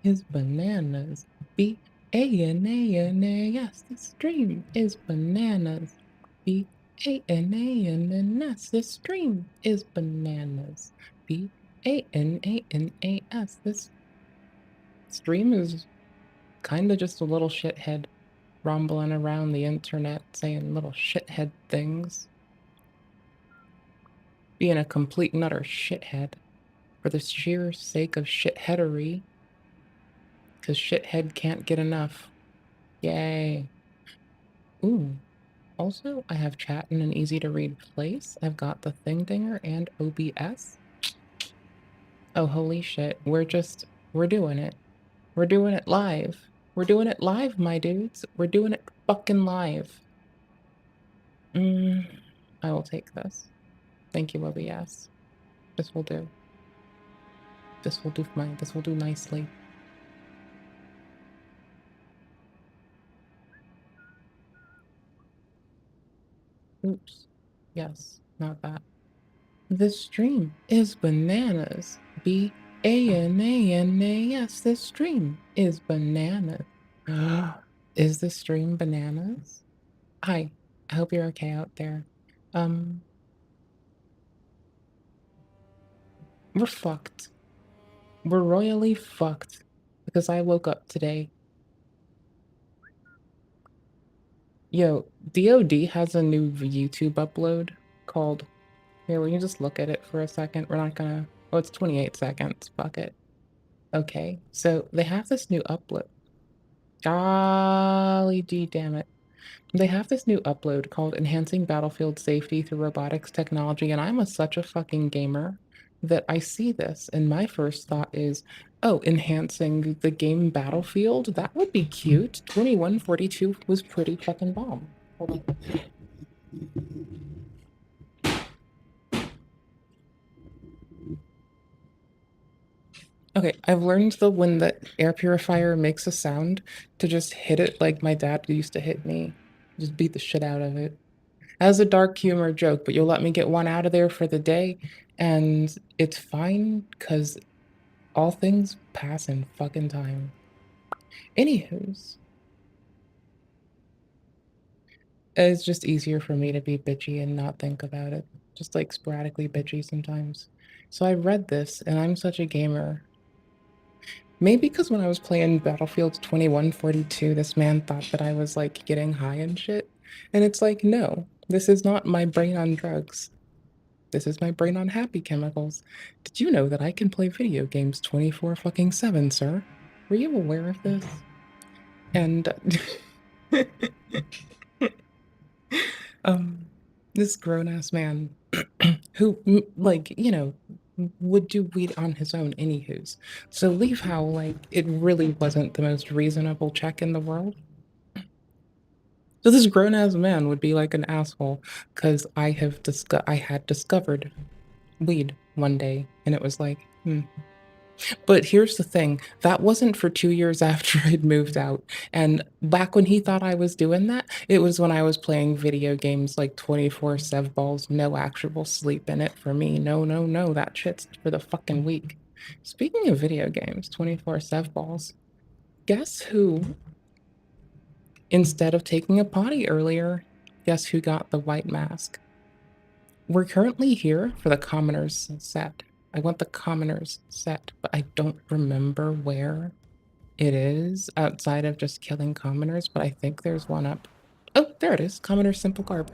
is bananas. B-A-N-A-N-A-S. This stream is bananas. B-A-N-A-N-N-S. This stream is bananas. B-A-N-A-N-A-S. This stream is kind of just a little shithead rumbling around the internet saying little shithead things. Being a complete and utter shithead for the sheer sake of shitheadery. Because shithead can't get enough. Yay. Ooh. Also, I have chat in an easy to read place. I've got the Thing Dinger and OBS. Oh, holy shit. We're doing it. We're doing it live. We're doing it live, my dudes. We're doing it fucking live. I will take this. Thank you, OBS. This will do. This will do fine. This will do nicely. Oops. Yes, not that. This stream is bananas. B-A-N-A-N-A-S. This stream is bananas. Is this stream bananas? Hi, I hope you're okay out there. We're fucked. We're royally fucked because I woke up today. Yo, DOD has a new YouTube upload called, here, we can just look at it for a second. We're not gonna, oh, it's 28 seconds. Fuck it. Okay, so they have this new upload. Golly gee, damn it. They have this new upload called Enhancing Battlefield Safety Through Robotics Technology, and I'm such a fucking gamer that I see this, and my first thought is, oh, enhancing the game Battlefield? That would be cute. 2142 was pretty fucking bomb. Hold on. Okay, I've learned that when the air purifier makes a sound to just hit it like my dad used to hit me. Just beat the shit out of it. As a dark humor joke, but you'll let me get one out of there for the day, and it's fine, because all things pass in fucking time. Anywho's, it's just easier for me to be bitchy and not think about it. Just like sporadically bitchy sometimes. So I read this, and I'm such a gamer. Maybe because when I was playing Battlefield 2142, this man thought that I was like getting high and shit. And it's like, no, this is not my brain on drugs. This is my brain on happy chemicals. Did you know that I can play video games 24 fucking 7, sir? Were you aware of this? And this grown-ass man who, like, you know, would do weed on his own anywho's. So leave how, like, it really wasn't the most reasonable check in the world. So this grown-ass man would be like an asshole because I had discovered weed one day, and it was like, But here's the thing, that wasn't for 2 years after I'd moved out, and back when he thought I was doing that, it was when I was playing video games like 24/7 balls, no actual sleep in it for me. No, no, no, that shit's for the fucking weak. Speaking of video games, 24/7 balls, guess who, instead of taking a potty earlier, guess who got the white mask? We're currently here for the commoners set. I want the commoners set, but I don't remember where it is outside of just killing commoners, but I think there's one up. Oh, there it is. Commoner Simple Garb.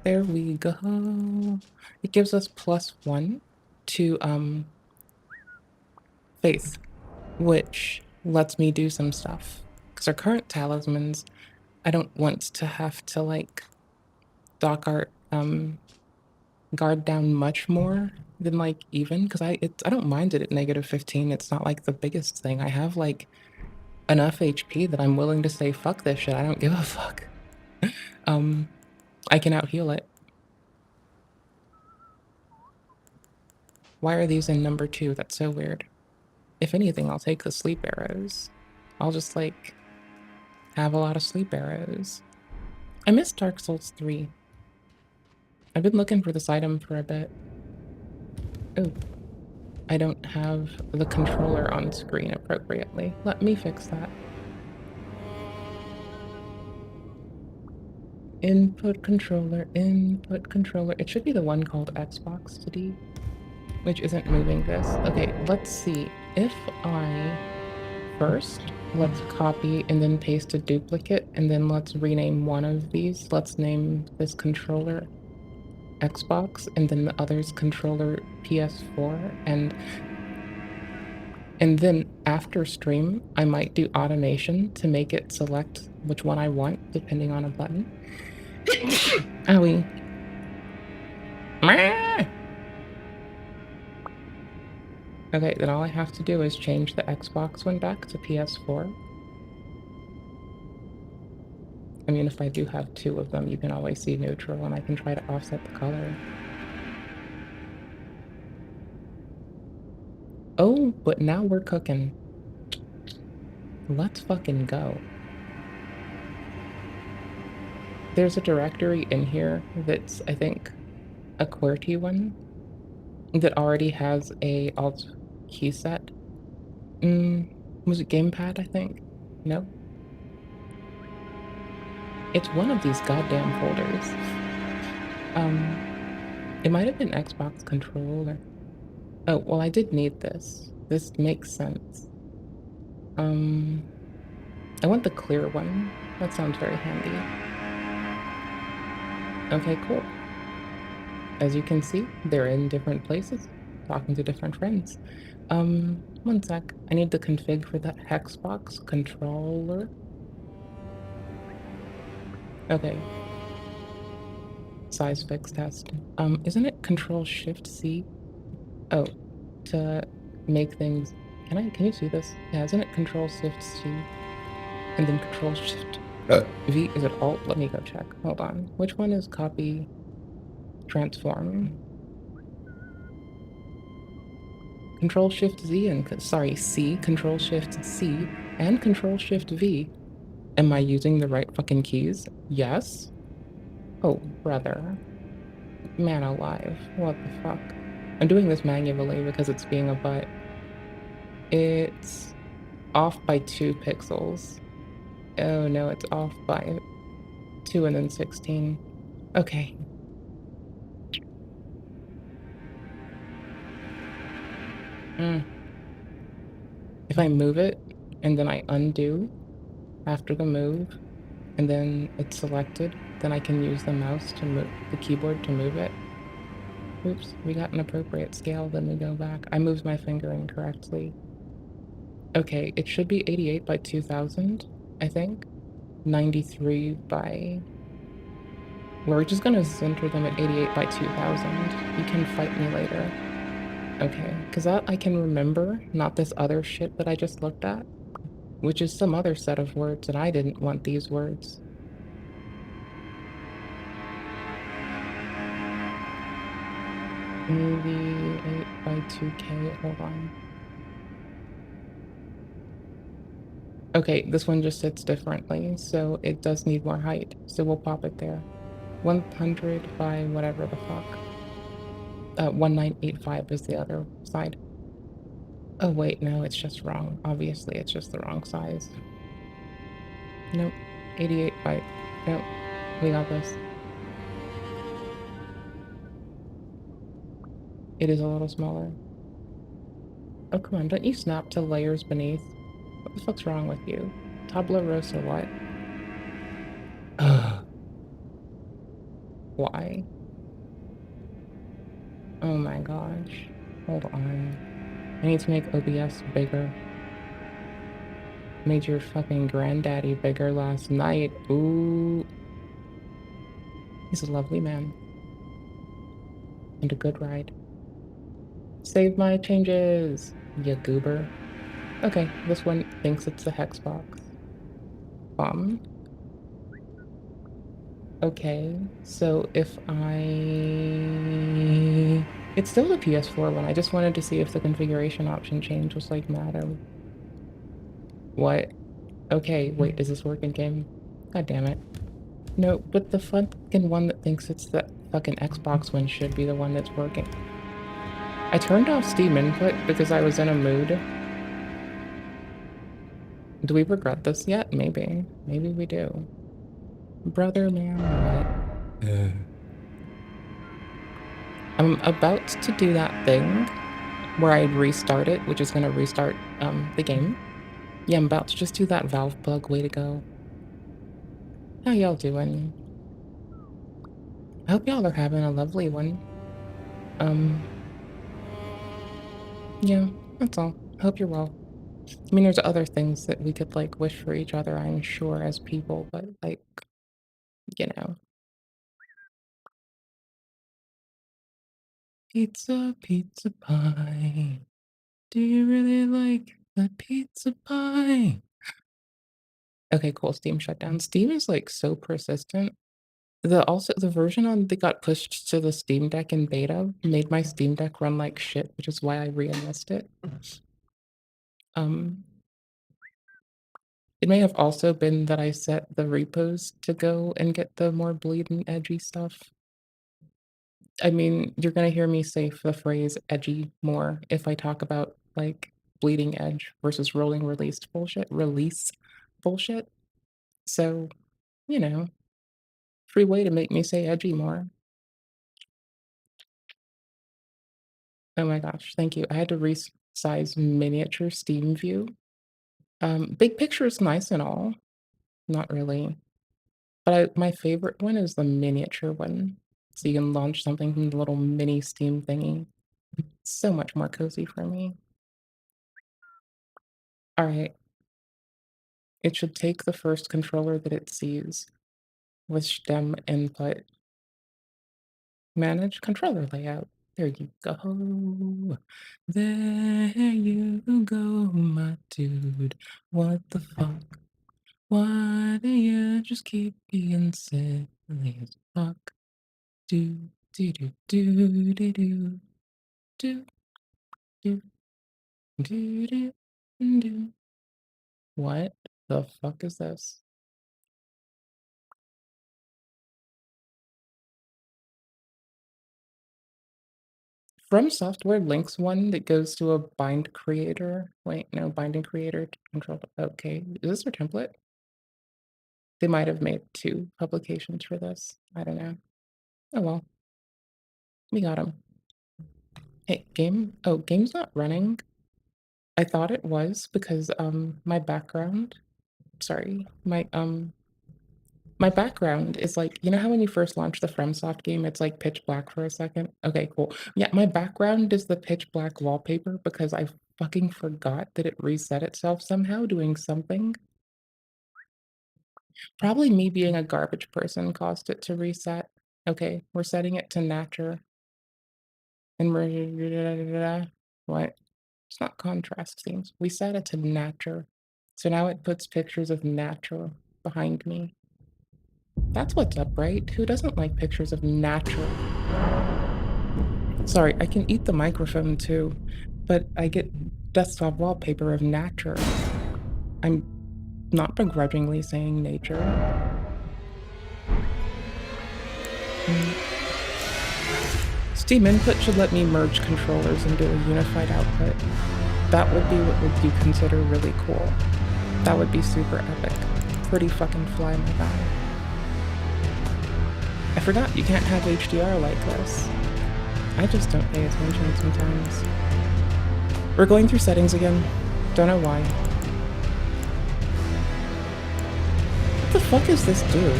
There we go. It gives us +1 to faith, which lets me do some stuff. Because our current talismans, I don't want to have to like dock art guard down much more than like even, because I don't mind it at -15. It's not like the biggest thing. I have like enough HP that I'm willing to say fuck this shit. I don't give a fuck. I can out heal it. Why are these in number 2? That's so weird. If anything, I'll take the sleep arrows. I'll just like have a lot of sleep arrows. I miss Dark Souls 3. I've been looking for this item for a bit. Oh, I don't have the controller on screen appropriately. Let me fix that. Input controller, input controller. It should be the one called Xbox today, which isn't moving this. Okay, let's see. If I first, let's copy and then paste a duplicate, and then let's rename one of these. Let's name this controller Xbox, and then the other's controller PS4, and then after stream, I might do automation to make it select which one I want, depending on a button. Owie. Okay, then all I have to do is change the Xbox one back to PS4. I mean, if I do have two of them, you can always see neutral, and I can try to offset the color. Oh, but now we're cooking. Let's fucking go. There's a directory in here that's, I think, a QWERTY one that already has a alt key set. Was it Gamepad, I think? No. It's one of these goddamn folders. It might have been Xbox controller. Oh, well, I did need this. This makes sense. I want the clear one. That sounds very handy. Okay, cool. As you can see, they're in different places, talking to different friends. One sec. I need the config for that Hexbox controller. Okay. Size fix test. Isn't it Control-Shift-C? Oh, to make things... Can you see this? Yeah, isn't it Control-Shift-C? And then Control-Shift-V? Is it Alt? Let me go check. Hold on. Which one is copy transform? Control-Shift-Z and... Sorry, C. Control-Shift-C and Control-Shift-V. Am I using the right fucking keys? Yes. Oh, brother. Man alive. What the fuck? I'm doing this manually because it's being a butt. It's off by 2 pixels. Oh no, it's off by 2 and then 16. Okay. If I move it and then I undo after the move and then it's selected, then I can use the mouse to move the keyboard to move it. Oops, we got an appropriate scale, then we go back. I moved my finger incorrectly. Okay, it should be 88 by 2000, I think. 93 by... We're just gonna center them at 88 by 2000. You can fight me later. Okay, because that I can remember, not this other shit that I just looked at, which is some other set of words, and I didn't want these words. Maybe 8 by 2K, hold on. Okay, this one just sits differently, so it does need more height, so we'll pop it there. 100 by whatever the fuck. 1985 is the other side. Oh wait, no, it's just wrong. Obviously, it's just the wrong size. Nope, 88 by... Nope, we got this. It is a little smaller. Oh, come on, don't you snap to layers beneath? What the fuck's wrong with you? Tabula rasa what? Ugh. Why? Oh my gosh. Hold on. I need to make OBS bigger. Made your fucking granddaddy bigger last night. Ooh. He's a lovely man. And a good ride. Save my changes, ya goober. Okay, this one thinks it's the Hexbox. Okay, so if it's still the PS4 one. I just wanted to see if the configuration option change was like matter. What? Okay, wait, does this work in game? God damn it. No, but the fucking one that thinks it's the fucking Xbox one should be the one that's working. I turned off Steam input because I was in a mood. Do we regret this yet? Maybe. Maybe we do. Brother, man, what? I'm about to do that thing where I restart it, which is gonna restart the game. Yeah, I'm about to just do that valve plug. Way to go. How y'all doing? I hope y'all are having a lovely one. Yeah, that's all. I hope you're well. I mean, there's other things that we could like wish for each other, I'm sure, as people, but like, you know. Pizza, pizza pie. Do you really like the pizza pie? Okay, cool. Steam shut down. Steam is like so persistent. The version on that got pushed to the Steam Deck in beta made my Steam Deck run like shit, which is why I re-enlisted it. Um, it may have also been that I set the repos to go and get the more bleeding edgy stuff. I mean, you're gonna hear me say the phrase edgy more if I talk about like bleeding edge versus rolling release bullshit. So, you know, free way to make me say edgy more. Oh my gosh, thank you. I had to resize miniature Steam View. Big picture is nice and all, not really. But my favorite one is the miniature one. So you can launch something from the little mini Steam thingy. So much more cozy for me. All right. It should take the first controller that it sees with stem input. Manage controller layout. There you go. There you go, my dude. What the fuck? Why do you just keep being silly as fuck? Do, do, do, do, do, do, do, do, do, do, do. What the fuck is this? From Software links one that goes to a bind creator. Wait, no, binding creator control. Okay, is this their template? They might have made 2 publications for this. I don't know. Oh well, we got them. Hey, game. Oh, game's not running. I thought it was because my background. Sorry, my background is like, you know how when you first launch the FromSoft game, it's like pitch black for a second? Okay, cool. Yeah, my background is the pitch black wallpaper because I fucking forgot that it reset itself somehow doing something. Probably me being a garbage person caused it to reset. Okay, we're setting it to nature. And we're what? It's not contrast themes. We set it to nature. So now it puts pictures of nature behind me. That's what's up, right? Who doesn't like pictures of nature? Sorry, I can eat the microphone too, but I get desktop wallpaper of nature. I'm not begrudgingly saying nature. Steam input should let me merge controllers into a unified output. That would be what would you consider really cool. That would be super epic. Pretty fucking fly my guy. I forgot you can't have HDR like this. I just don't pay attention sometimes. We're going through settings again. Don't know why. What the fuck is this do?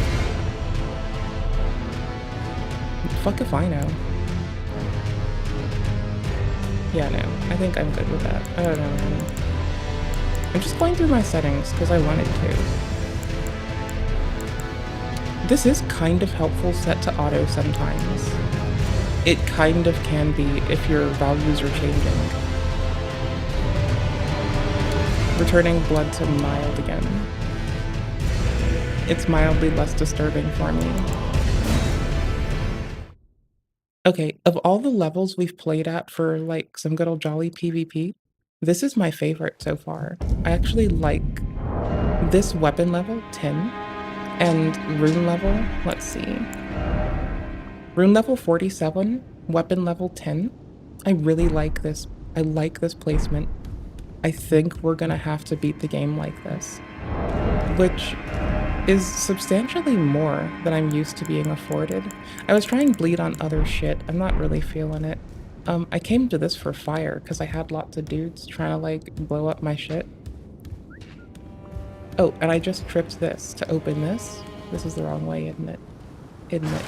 Fuck if I know. Yeah, no. I think I'm good with that. I don't know, man. I'm just going through my settings because I wanted to. This is kind of helpful set to auto sometimes. It kind of can be if your values are changing. Returning blood to mild again. It's mildly less disturbing for me. Okay, of all the levels we've played at for like some good old jolly PvP, this is my favorite so far. I actually like this weapon level, 10, and rune level, let's see. Rune level 47, weapon level 10. I really like this. I like this placement. I think we're gonna have to beat the game like this, which is substantially more than I'm used to being afforded. I was trying bleed on other shit. I'm not really feeling it. I came to this for fire because I had lots of dudes trying to like blow up my shit. Oh, and I just tripped this to open this. This is the wrong way, isn't it? Isn't it?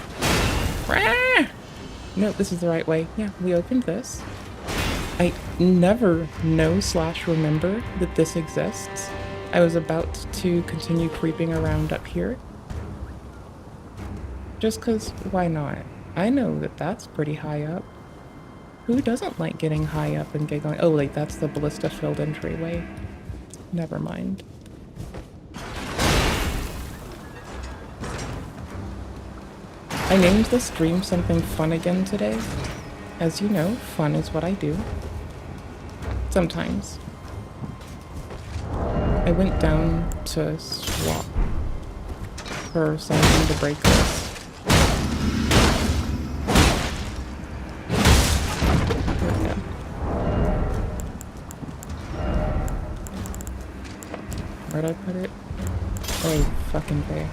Ah! No, this is the right way. Yeah, we opened this. I never know/remember that this exists. I was about to continue creeping around up here. Just because, why not? I know that that's pretty high up. Who doesn't like getting high up and giggling? Oh, wait, that's the ballista-filled entryway. Never mind. I named the stream something fun again today. As you know, fun is what I do. Sometimes. I went down to swap for something to break this. Where'd I put it? Oh, fucking bay.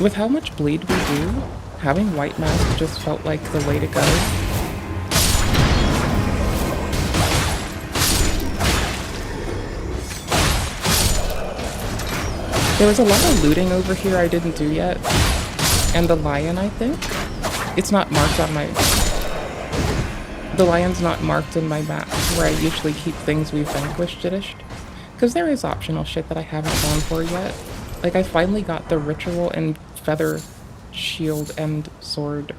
With how much bleed we do, having white mask just felt like the way to go. There was a lot of looting over here I didn't do yet. And the lion, I think. It's not marked on my... The lion's not marked in my map, where I usually keep things we've vanquished-ish. Because there is optional shit that I haven't gone for yet. Like, I finally got the ritual and feather shield and sword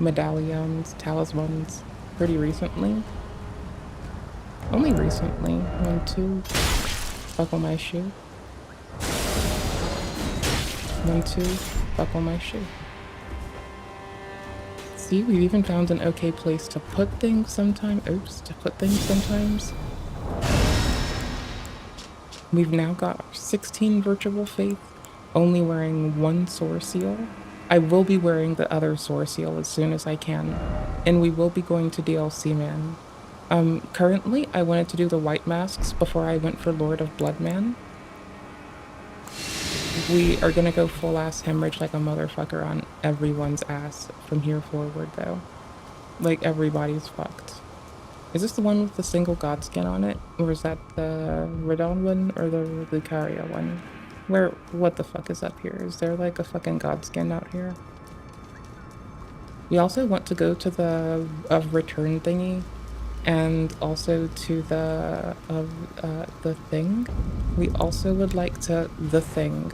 medallions, talismans, pretty recently. Only recently. 1, 2. Buckle my shoe. 1, 2. Buckle my shoe. See, we've even found an okay place to put things sometimes. Oops, to put things sometimes. We've now got 16 virtual faith, only wearing 1 soar seal. I will be wearing the other soar seal as soon as I can, and we will be going to DLC Man. Currently, I wanted to do the white masks before I went for Lord of Bloodman. We are gonna go full-ass hemorrhage like a motherfucker on everyone's ass from here forward, though. Like, everybody's fucked. Is this the one with the single god skin on it? Or is that the Radon one or the Lucaria one? What the fuck is up here? Is there like a fucking god skin out here? We also want to go to the return thingy and also to the thing. We also would like to the thing.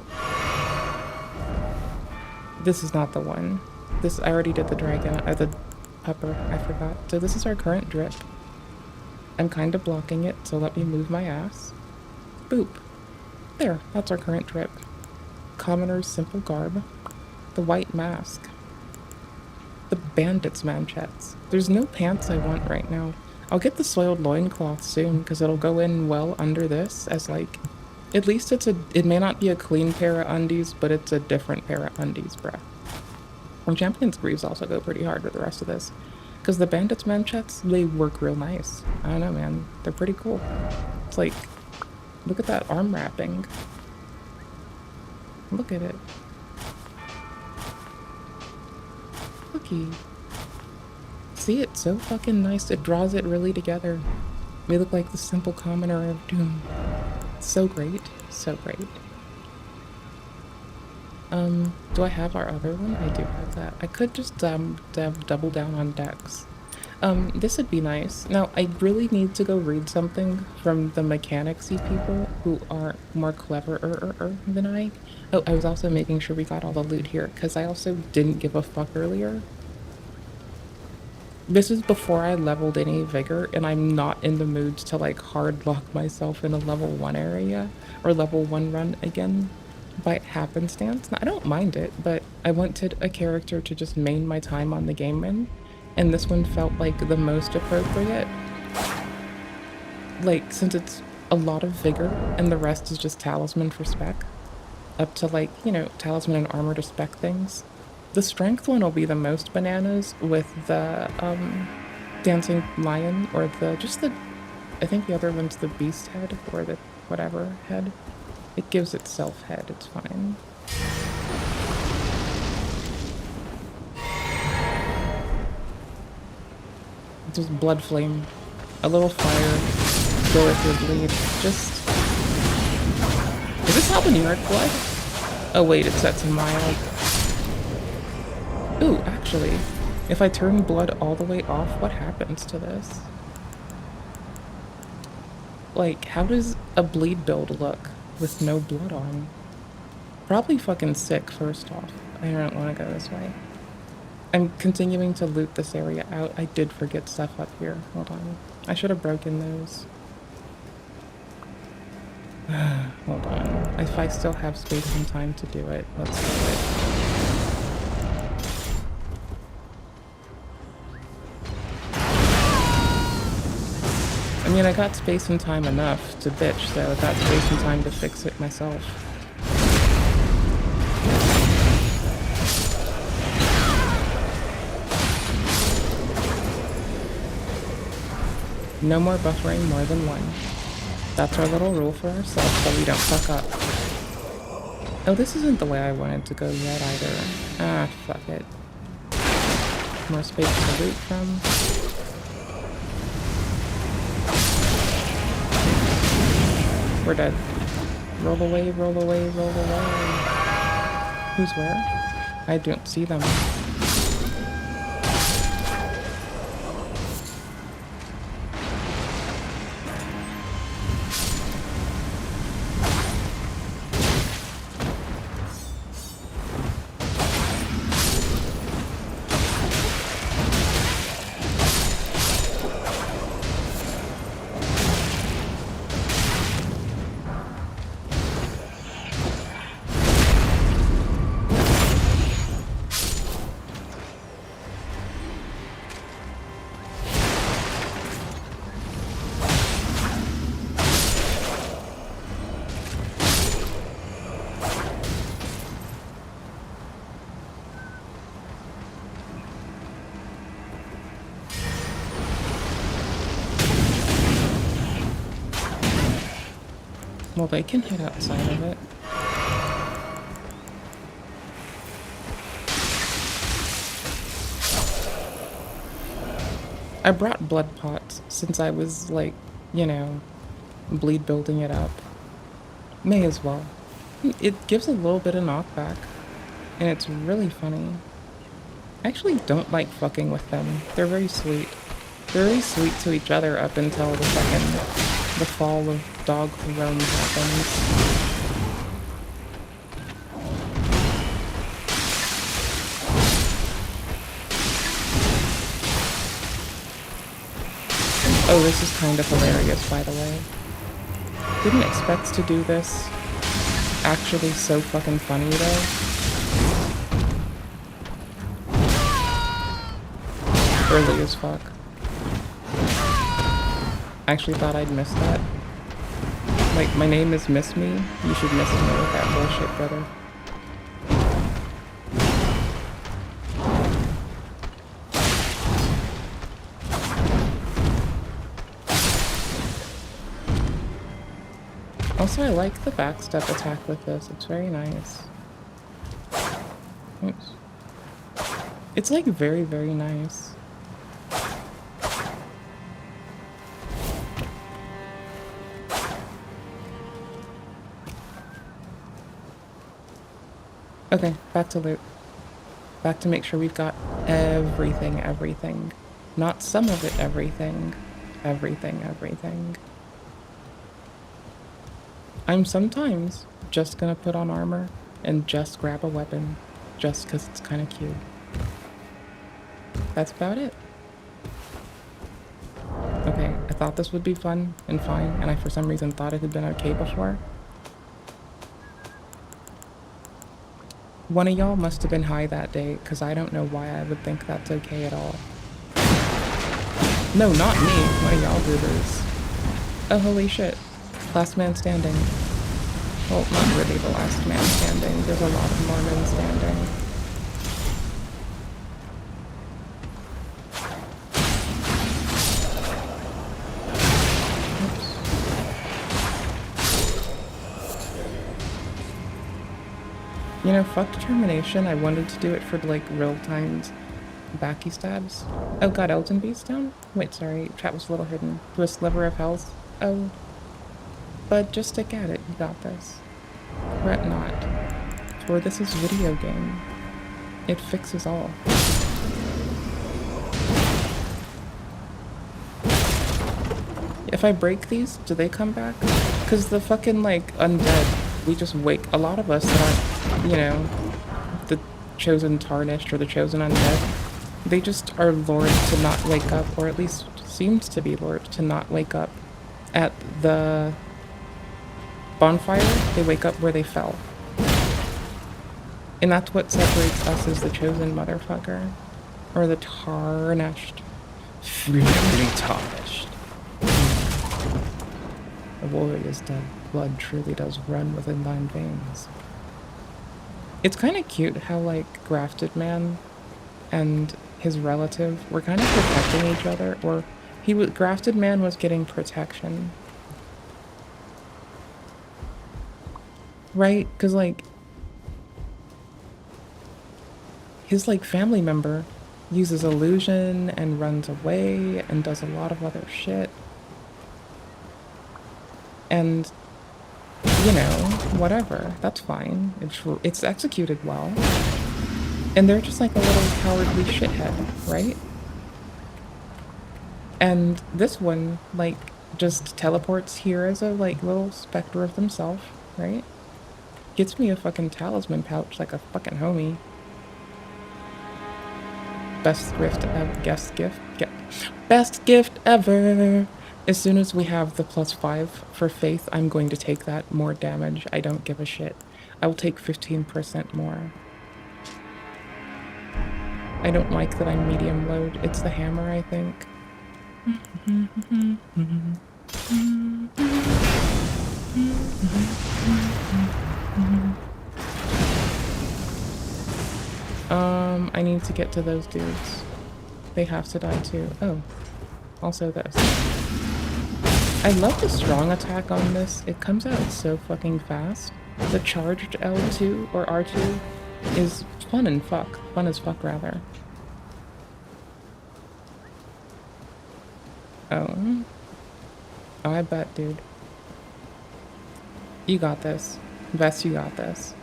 This is not the one. I already did the dragon, the pepper, I forgot. So this is our current drip. I'm kind of blocking it, so let me move my ass. Boop. There, that's our current drip. Commoner's simple garb. The white mask. The bandit's manchettes. There's no pants I want right now. I'll get the soiled loincloth soon, because it'll go in well under this, as like... At least it may not be a clean pair of undies, but it's a different pair of undies, bruh. And Champion's Greaves also go pretty hard with the rest of this. Because the bandits manchettes, they work real nice. I don't know, man. They're pretty cool. It's like, look at that arm wrapping. Look at it. Looky. See, it's so fucking nice. It draws it really together. We look like the simple commoner of doom. So great. So great. Do I have our other one? I do have that. I could just double down on Dex. This would be nice. Now, I really need to go read something from the mechanicsy people who are more clever than I. Oh, I was also making sure we got all the loot here, because I also didn't give a fuck earlier. This is before I leveled any vigor, and I'm not in the mood to like hard lock myself in a level 1 area, or level 1 run again. By happenstance. Now, I don't mind it, but I wanted a character to just main my time on the game in, and this one felt like the most appropriate. Like, since it's a lot of vigor, and the rest is just talisman for spec. Up to like, you know, talisman and armor to spec things. The strength one will be the most bananas with the dancing lion or the just the I think the other one's the beast head or the whatever head. It gives itself head, it's fine. Just blood flame. A little fire. Go with your bleed. Just is this habanero blood? Oh wait, it sets in mild. Ooh, actually, if I turn blood all the way off, what happens to this? Like, how does a bleed build look with no blood on? Probably fucking sick, first off. I don't want to go this way. I'm continuing to loot this area out. I did forget stuff up here. Hold on. I should have broken those. Hold on. If I still have space and time to do it, let's do it. I mean, I got space and time enough to bitch, so I got space and time to fix it myself. No more buffering more than one. That's our little rule for ourselves so we don't fuck up. Oh, this isn't the way I wanted to go yet either. Ah, fuck it. More space to loot from. We're dead. Roll away, roll away, roll away. Who's where? I don't see them. Well, they can hit outside of it. I brought blood pots since I was like, you know, bleed building it up. May as well. It gives a little bit of knockback, and it's really funny. I actually don't like fucking with them. They're very sweet. They're very sweet to each other up until the fall of Dog Rome happens. Oh, this is kind of hilarious, by the way. Didn't expect to do this. Actually so fucking funny, though. Early as fuck. I actually thought I'd miss that. Like, my name is Miss Me. You should miss me with that bullshit, brother. Also, I like the backstep attack with this. It's very nice. Oops. It's like very, very nice. Okay, back to loot. Back to make sure we've got everything. Not some of it, everything. Everything. I'm sometimes just gonna put on armor and just grab a weapon, just because it's kind of cute. That's about it. Okay, I thought this would be fun and fine, and I for some reason thought it had been okay before. One of y'all must have been high that day, because I don't know why I would think that's okay at all. No, not me. One of y'all goobers. Oh, holy shit. Last man standing. Well, not really the last man standing. There's a lot of more men standing. You know, fuck determination. I wanted to do it for like real times. Backy stabs. Oh god, Elton Beast down? Wait, sorry, chat was a little hidden. To a sliver of health. Oh. But just stick at it, you got this. Fret not. For this is video game. It fixes all. If I break these, do they come back? Cause the fucking like undead, we just wake, a lot of us that aren't, you know, the chosen tarnished or the chosen undead, they just are lured to not wake up, or at least seems to be lured to not wake up at the bonfire. They wake up where they fell. And that's what separates us as the chosen motherfucker. Or the tarnished. Really tarnished. A warrior's dead blood truly does run within thine veins. It's kind of cute how, like, Grafted Man and his relative were kind of protecting each other, or Grafted Man was getting protection. Right? Because, like, his, like, family member uses illusion and runs away and does a lot of other shit. And, you know, whatever. That's fine. It's executed well. And they're just like a little cowardly shithead, right? And this one, like, just teleports here as a, like, little specter of themselves, right? Gets me a fucking talisman pouch like a fucking homie. Best gift Best gift ever! As soon as we have the +5 for faith, I'm going to take that more damage. I don't give a shit. I will take 15% more. I don't like that I'm medium load. It's the hammer, I think. I need to get to those dudes. They have to die too. Oh, also this. I love the strong attack on this. It comes out so fucking fast. The charged L2 or R2 is fun and fuck. Fun as fuck, rather. Oh. Oh, I bet, dude. You got this. Vess, you got this.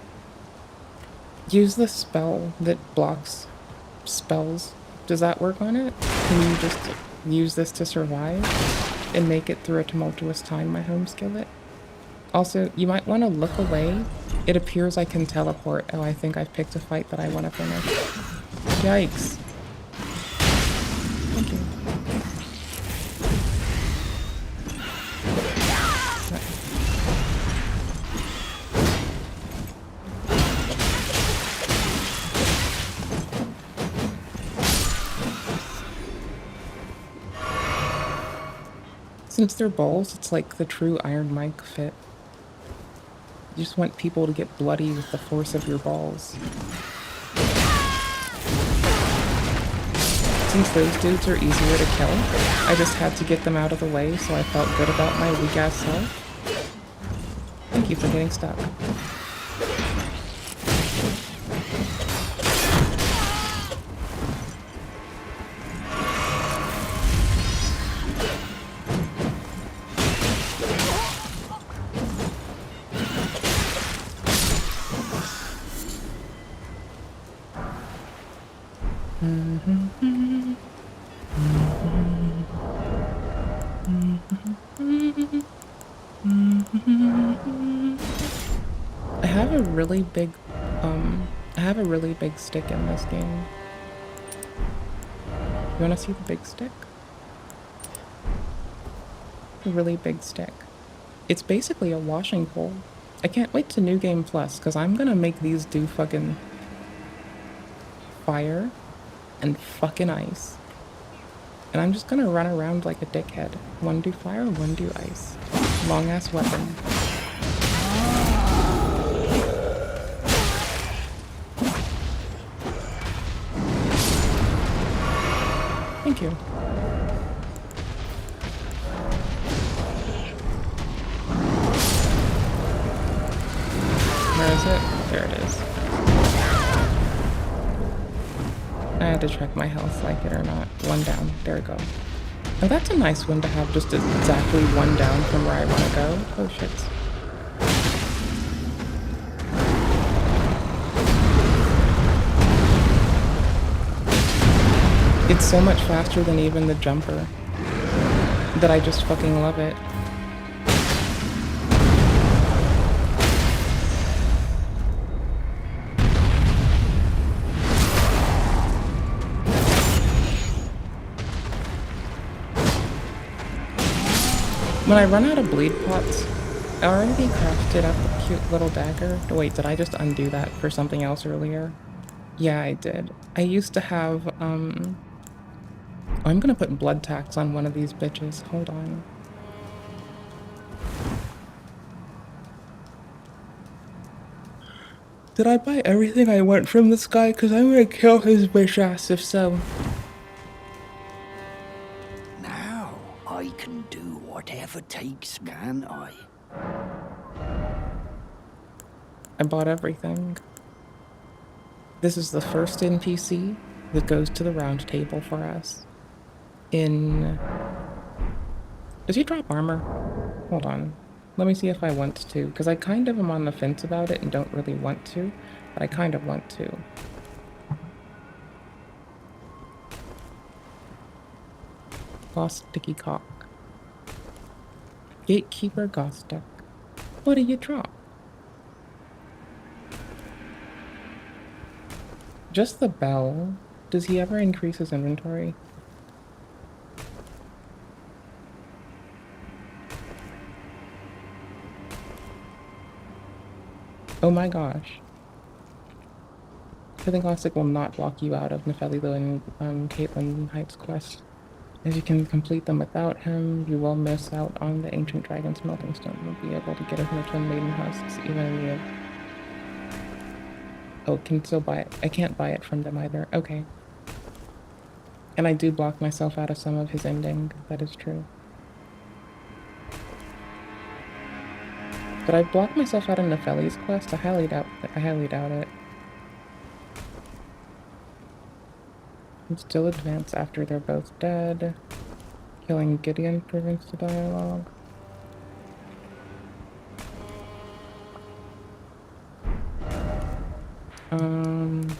Use the spell that blocks spells. Does that work on it? Can you just use this to survive and make it through a tumultuous time, my home skillet? Also, you might want to look away. It appears I can teleport. Oh, I think I've picked a fight that I want to finish. Yikes. Thank you. Since they're bowls, it's like the true Iron Mike fit. You just want people to get bloody with the force of your balls. Since those dudes are easier to kill, I just had to get them out of the way, so I felt good about my weak-ass self. Thank you for getting stuck. I have a really big stick in this game. You wanna see the big stick? A really big stick. It's basically a washing pole. I can't wait to New Game Plus, because I'm gonna make these do fucking fire and fucking ice. And I'm just gonna run around like a dickhead. One do fire, one do ice. long ass weapon. Thank you. Where is it? There it is. I had to check my health, like it or not. One down. There we go. Oh, that's a nice one to have, just exactly one down from where I want to go. Oh shit. It's so much faster than even the jumper that I just fucking love it. When I run out of bleed pots, I already crafted up a cute little dagger. Wait, did I just undo that for something else earlier? Yeah, I did. I used to have, oh, I'm gonna put blood tax on one of these bitches. Hold on. Did I buy everything I want from this guy? Because I'm gonna kill his bitch ass if so. Now I can do whatever takes, can I? I bought everything. This is the first NPC that goes to the round table for us. Does he drop armor? Hold on. Let me see if I want to, because I kind of am on the fence about it and don't really want to, but I kind of want to. Lost Sticky Cock. Gatekeeper Gostek. What do you drop? Just the bell. Does he ever increase his inventory? Oh my gosh. I think Gostek will not block you out of Nefelilo and Caitlin Heights quest. If you can complete them without him, you will miss out on the Ancient Dragon Smelting Stone. You'll be able to get as much on Maiden Husks, even in the... Oh, can still buy it. I can't buy it from them either. Okay. And I do block myself out of some of his ending. That is true. But I blocked myself out of Nefeli's quest. I highly doubt it. And still advance after they're both dead. Killing Gideon prevents the dialogue.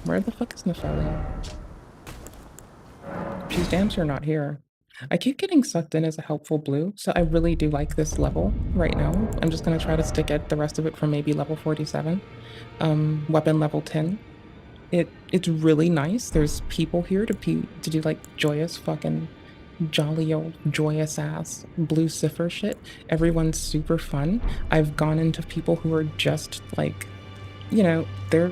Where the fuck is Nefeli? She's damn sure not here. I keep getting sucked in as a helpful blue, so I really do like this level right now. I'm just gonna try to stick at the rest of it from maybe level 47. Weapon level 10. It's really nice. There's people here to do like joyous fucking jolly old joyous ass blue cipher shit. Everyone's super fun. I've gone into people who are just like, you know, they're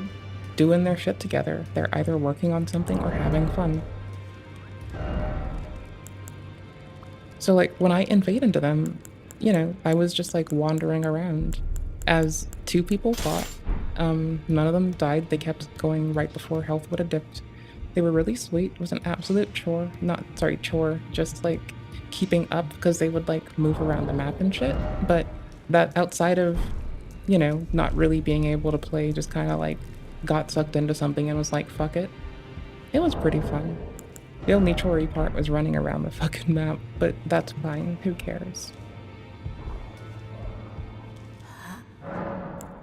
doing their shit together. They're either working on something or having fun. So like when I invade into them, you know, I was just like wandering around as two people fought. None of them died. They kept going right before health would have dipped. They were really sweet. It was an absolute chore. Chore. Just like keeping up because they would like move around the map and shit. But that outside of, you know, not really being able to play, just kind of like got sucked into something and was like, fuck it. It was pretty fun. The only chore part was running around the fucking map, but that's fine. Who cares?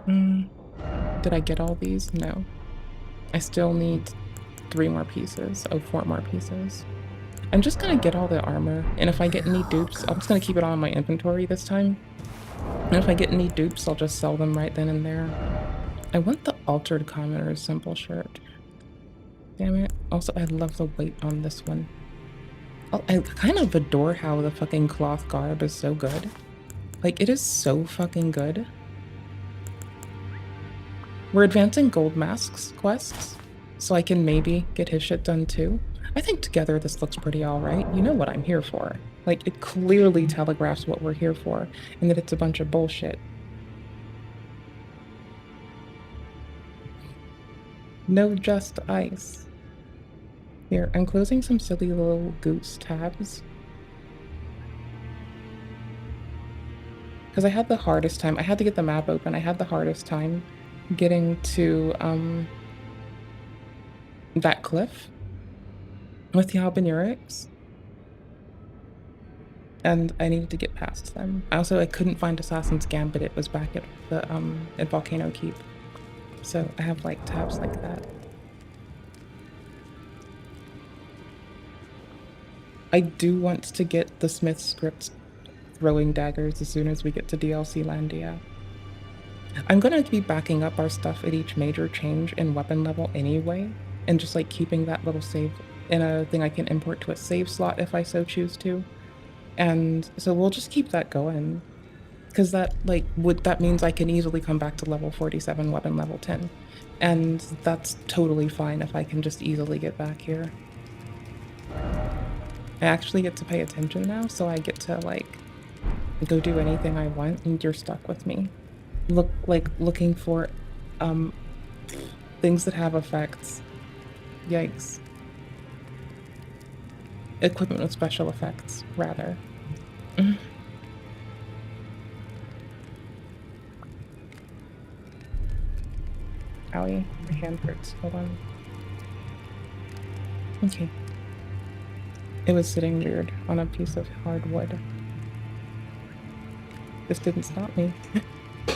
Did I get all these? No. I still need 3 more pieces. Oh, 4 more pieces. I'm just gonna get all the armor, and if I get any dupes, I'm just gonna keep it all in my inventory this time. And if I get any dupes, I'll just sell them right then and there. I want the Altered Commoner's simple shirt. Damn it. Also, I love the weight on this one. I kind of adore how the fucking cloth garb is so good. Like, it is so fucking good. We're advancing Gold Mask's quests, so I can maybe get his shit done too. I think together this looks pretty alright. You know what I'm here for. Like, it clearly telegraphs what we're here for, and that it's a bunch of bullshit. No just ice. Here, I'm closing some silly little goose tabs. Because I had the hardest time. I had to get the map open. I had the hardest time getting to that cliff with the Albinurics. And I needed to get past them. I couldn't find Assassin's Gambit. It was back at the at Volcano Keep. So I have like tabs like that. I do want to get the Smith script throwing daggers as soon as we get to DLC Landia. I'm gonna be backing up our stuff at each major change in weapon level anyway, and just like keeping that little save in a thing I can import to a save slot if I so choose to. And so we'll just keep that going. Because that that means I can easily come back to level 47 weapon level 10. And that's totally fine if I can just easily get back here. I actually get to pay attention now, so I get to like go do anything I want and you're stuck with me. Looking for things that have effects. Yikes. Equipment with special effects, rather. Owie, my hand hurts. Hold on. Okay. It was sitting weird on a piece of hard wood. This didn't stop me.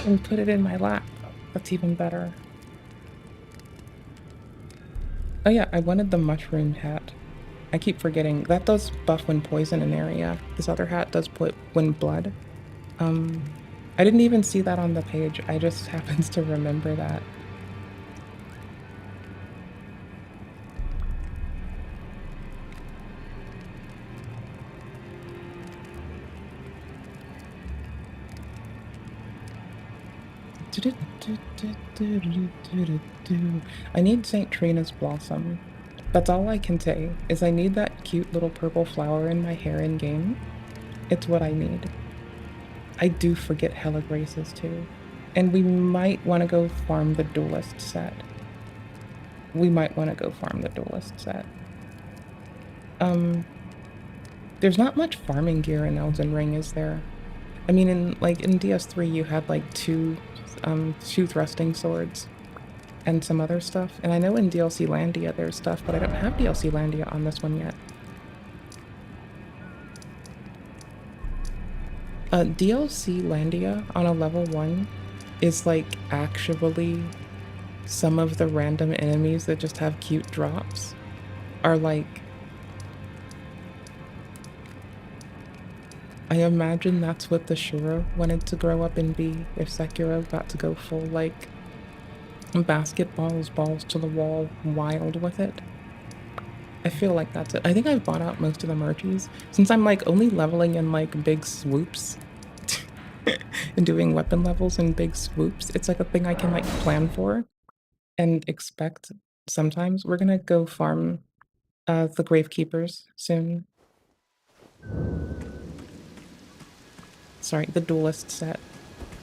And put it in my lap. That's even better. Oh yeah, I wanted the mushroom hat. I keep forgetting. That does buff when poison an area. This other hat does put when blood. I didn't even see that on the page. I just happens to remember that. I need St. Trina's Blossom. That's all I can say, is I need that cute little purple flower in my hair in game. It's what I need. I do forget Hella Graces too. And we might want to go farm the Duelist set. There's not much farming gear in Elden Ring, is there? I mean, in DS3 you had like two thrusting swords and some other stuff. And I know in DLC Landia there's stuff, but I don't have DLC Landia on this one yet. DLC Landia on a level 1 is like actually some of the random enemies that just have cute drops are like, I imagine that's what the Shura wanted to grow up and be if Sekiro got to go full like basketballs, balls to the wall, wild with it. I feel like that's it. I think I've bought out most of the merchies. Since I'm like only leveling in like big swoops and doing weapon levels in big swoops, it's like a thing I can like plan for and expect sometimes. We're gonna go farm the Gravekeepers soon. Sorry, the Duelist set.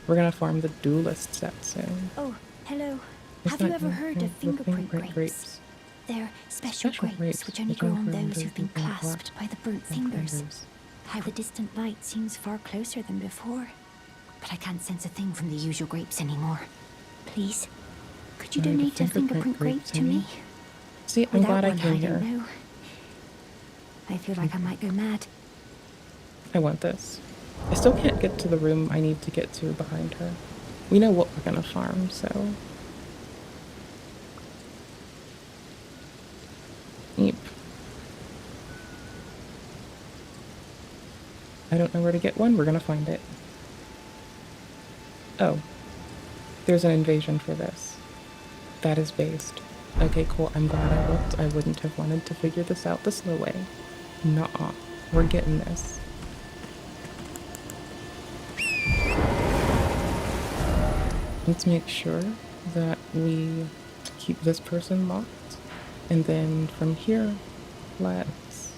We're gonna farm the Duelist set soon. Oh, hello. Have you ever heard of fingerprint grapes? They're special grapes which only grow on those who've been clasped by the burnt fingers. How the distant light seems far closer than before. But I can't sense a thing from the usual grapes anymore. Please, could you donate a fingerprint grape to me? See, I'm glad I came here. I feel like I might go mad. I want this. I still can't get to the room I need to get to behind her. We know what we're gonna farm, so... Yep. I don't know where to get one, we're gonna find it. Oh. There's an invasion for this. That is based. Okay, cool, I'm glad I looked. I wouldn't have wanted to figure this out the slow way. Nuh-uh. We're getting this. Let's make sure that we keep this person locked. And then from here, let's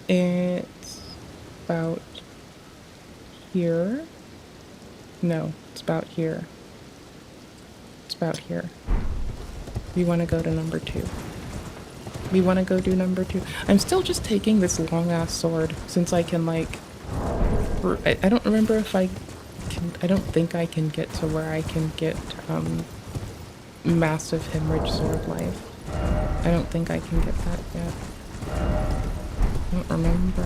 It's about here. No, it's about here. It's about here. We want to go to number 2. We want to go do number 2. I'm still just taking this long ass sword since I can like. I don't remember if I can. I don't think I can get to where I can get massive hemorrhage sword life. I don't think I can get that yet. I don't remember.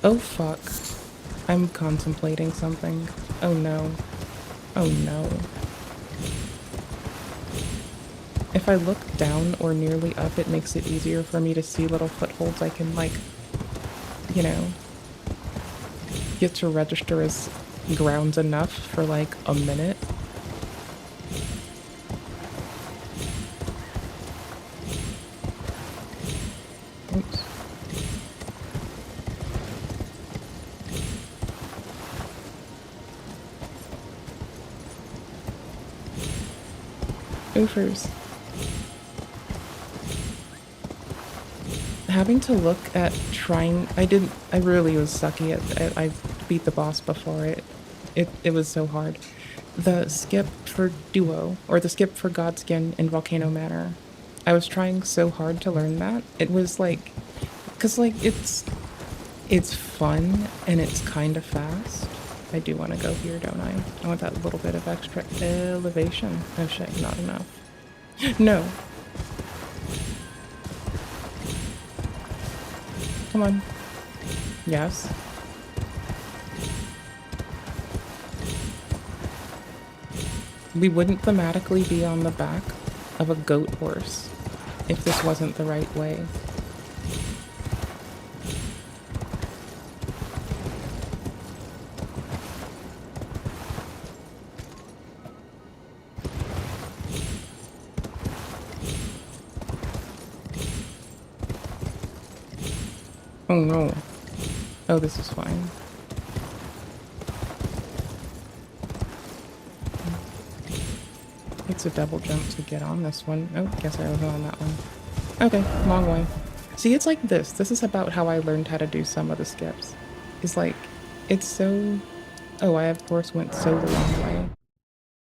Oh fuck. I'm contemplating something. Oh no. Oh no. If I look down or nearly up, it makes it easier for me to see little footholds I can, like, you know, get to register as grounds enough for, like, a minute. Oops. Oofers. Having to look at trying, I really was sucky at, I beat the boss before it was so hard. The skip for Duo, or the skip for Godskin in Volcano Manor, I was trying so hard to learn that. It was like, cause like it's fun and it's kind of fast. I do want to go here, don't I? I want that little bit of extra elevation. Oh shit, not enough. No. Come on. Yes. We wouldn't thematically be on the back of a goat horse if this wasn't the right way. Oh no. Oh, this is fine. It's a double jump to get on this one. Oh, guess I wasn't on that one. Okay, long way. See, it's like this. This is about how I learned how to do some of the skips. It's like, it's so... Oh, I of course went so the long way.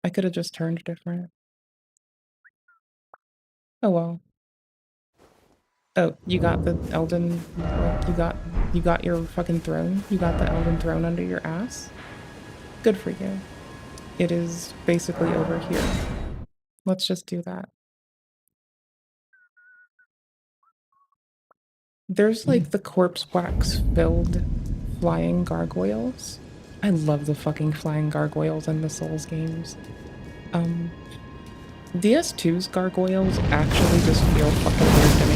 I could have just turned different. Oh well. Oh, you got the Elden, like, you got your fucking throne? You got the Elden throne under your ass? Good for you. It is basically over here. Let's just do that. There's like the corpse wax filled flying gargoyles. I love the fucking flying gargoyles in the Souls games. DS2's gargoyles actually just feel fucking weird to me.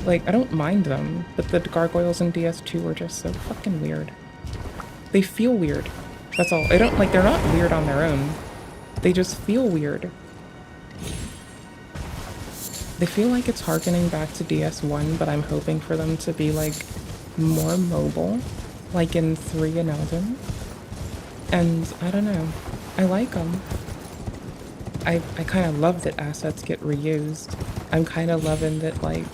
Like, I don't mind them, but the gargoyles in DS2 are just so fucking weird. They feel weird. That's all. I don't, like, they're not weird on their own. They just feel weird. They feel like it's harkening back to DS1, but I'm hoping for them to be, like, more mobile, like in 3 and Elden. And, I don't know. I like them. I kind of love that assets get reused. I'm kind of loving that, like,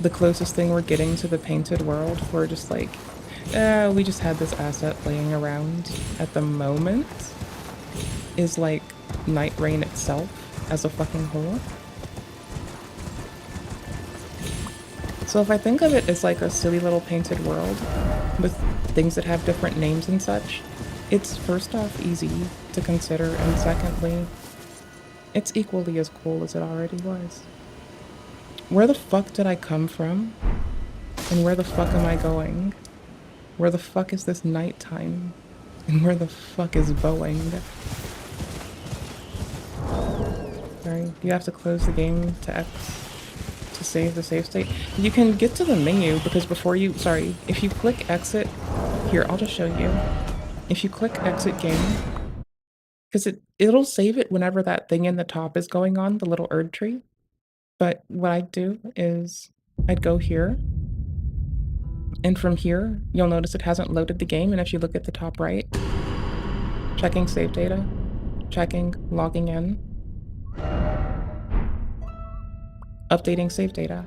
the closest thing we're getting to the painted world, we're just like, we just had this asset laying around at the moment, is like Night Rain itself as a fucking whole. So if I think of it as like a silly little painted world with things that have different names and such, it's first off easy to consider, and secondly, it's equally as cool as it already was. Where the fuck did I come from? And where the fuck am I going? Where the fuck is this nighttime? And where the fuck is Boeing? Sorry, you have to close the game to X to save the save state. You can get to the menu because before you, sorry, if you click exit, here, I'll just show you. If you click exit game, because it'll save it whenever that thing in the top is going on, the little Erd tree. But what I'd do is I'd go here, and from here, you'll notice it hasn't loaded the game, and if you look at the top right, checking save data, checking, logging in. Updating save data.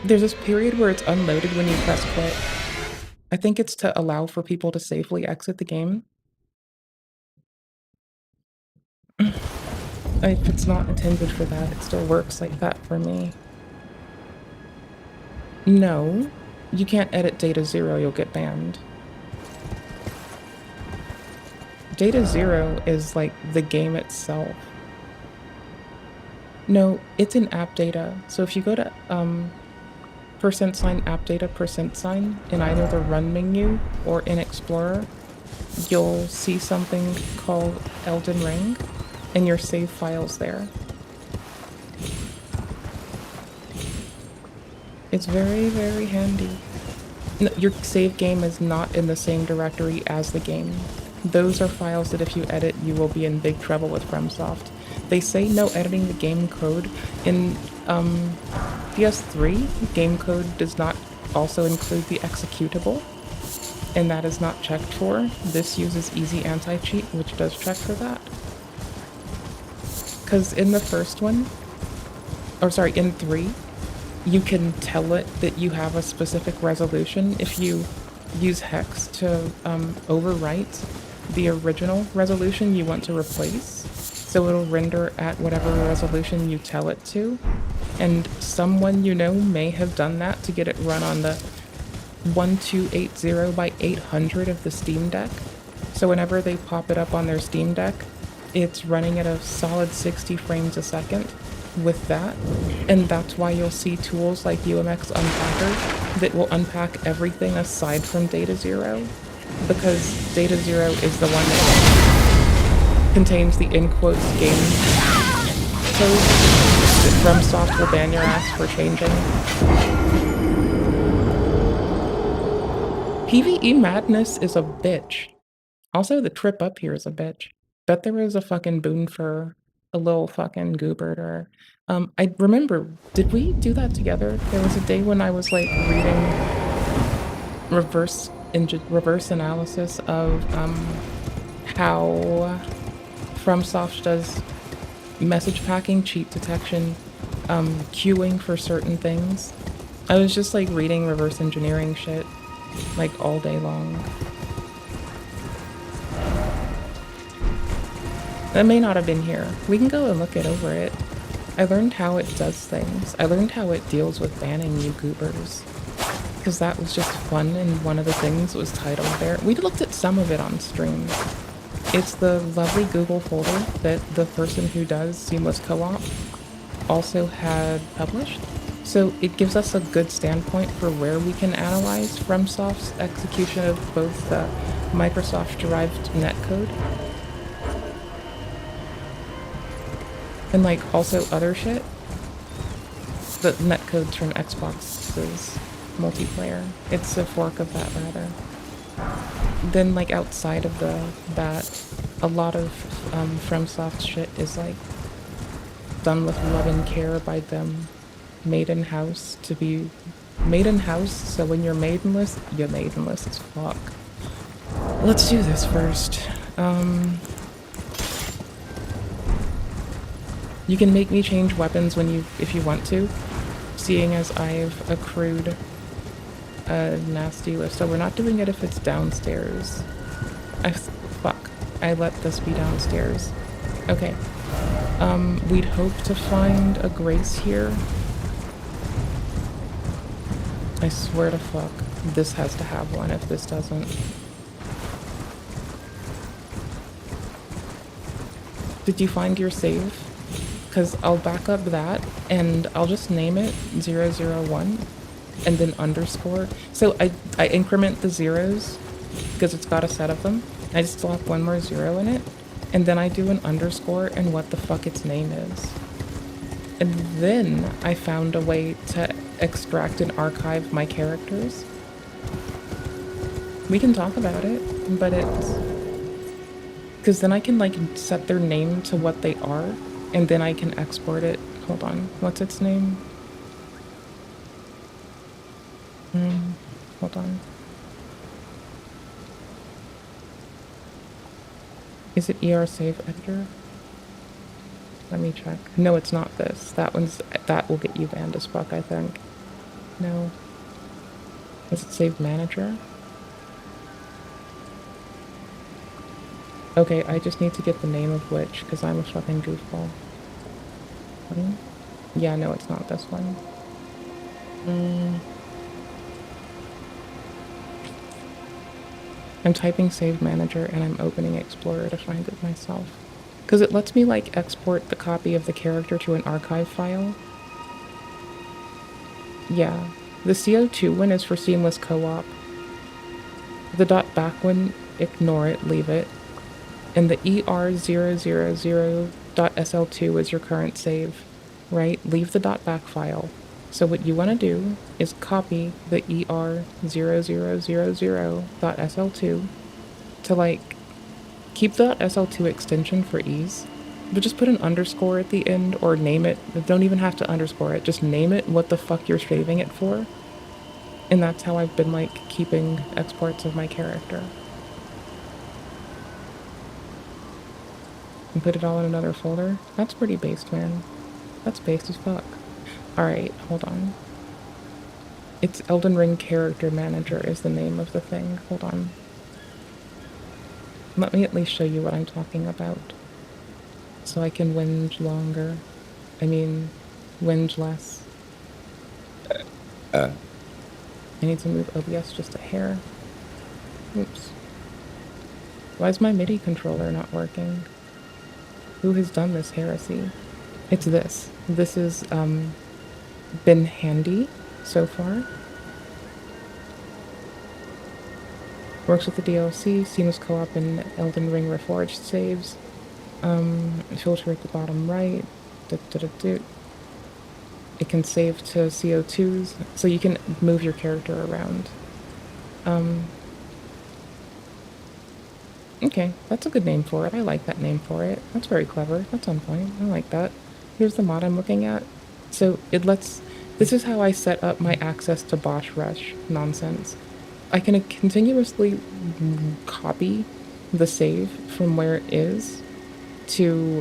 There's this period where it's unloaded when you press quit. I think it's to allow for people to safely exit the game. If it's not intended for that, it still works like that for me. No, you can't edit Data Zero, you'll get banned. Data Zero is like the game itself. No, it's in app data. So if you go to %, app data, %, in either the run menu or in Explorer, you'll see something called Elden Ring and your save files there. It's very, very handy. No, your save game is not in the same directory as the game. Those are files that if you edit, you will be in big trouble with FromSoft. They say no editing the game code. In PS3, game code does not also include the executable, and that is not checked for. This uses Easy Anti-Cheat, which does check for that. Because in the first one, or sorry, in 3, you can tell it that you have a specific resolution if you use hex to overwrite the original resolution you want to replace. So it'll render at whatever resolution you tell it to. And someone you know may have done that to get it run on the 1280 by 800 of the Steam Deck. So whenever they pop it up on their Steam Deck, it's running at a solid 60 frames a second with that. And that's why you'll see tools like UMX Unpacker that will unpack everything aside from Data Zero, because Data Zero is the one that contains the in quotes game code that FromSoft will ban your ass for changing. PvE madness is a bitch. Also, the trip up here is a bitch. Bet there was a fucking boon for a little fucking goobert or... I remember, did we do that together? There was a day when I was like reading reverse analysis of how FromSoft does message packing, cheat detection, queuing for certain things. I was just like reading reverse engineering shit like all day long. That may not have been here. We can go and look it over it. I learned how it does things. I learned how it deals with banning you goobers. Because that was just fun, and one of the things was titled there. We looked at some of it on stream. It's the lovely Google folder that the person who does Seamless Co-op also had published. So it gives us a good standpoint for where we can analyze FromSoft's execution of both the Microsoft-derived netcode and like also other shit. The netcodes from Xbox's multiplayer. It's a fork of that rather. Then like outside of that, a lot of FromSoft shit is like done with love and care by them. Made in house to be made in house, so when you're maidenless, you're maidenless as fuck. Let's do this first. You can make me change weapons if you want to, seeing as I've accrued a nasty list. So we're not doing it if it's downstairs. Fuck. I let this be downstairs. Okay. We'd hope to find a Grace here. I swear to fuck, this has to have one if this doesn't. Did you find your save? Because I'll back up that, and I'll just name it 001, and then underscore. So I increment the zeros, because it's got a set of them. I just slap one more 0 in it, and then I do an underscore and what the fuck its name is. And then I found a way to extract and archive my characters. We can talk about it, but it's... because then I can like set their name to what they are, and then I can export it. Hold on, what's its name? Hold on. Is it ER Save Editor? Let me check. No, it's not this. That will get you banned as fuck, I think. No. Is it save manager? Okay, I just need to get the name of which, because I'm a fucking goofball. Yeah, no, it's not this one. I'm typing save manager and I'm opening Explorer to find it myself. Because it lets me like export the copy of the character to an archive file. Yeah, the CO2 one is for seamless co-op. The .back one, ignore it, leave it. And the ER000.SL2 is your current save, right? Leave the .back file. So what you want to do is copy the ER0000.SL2 to like keep the .SL2 extension for ease, but just put an underscore at the end or name it. Don't even have to underscore it. Just name it what the fuck you're saving it for. And that's how I've been like keeping exports of my character. And put it all in another folder. That's pretty based, man. That's based as fuck. Alright, hold on. It's Elden Ring Character Manager is the name of the thing. Hold on. Let me at least show you what I'm talking about. So I can whinge longer. I mean, whinge less. I need to move OBS just a hair. Oops. Why is my MIDI controller not working? Who has done this heresy? It's this. This has been handy so far. Works with the DLC, seamless co-op and Elden Ring Reforged saves. Filter at the bottom right. It can save to CO2s, so you can move your character around. Okay, that's a good name for it. I like that name for it. That's very clever. That's on point. I like that. Here's the mod I'm looking at. So it lets... This is how I set up my access to Bosch Rush nonsense. I can continuously copy the save from where it is to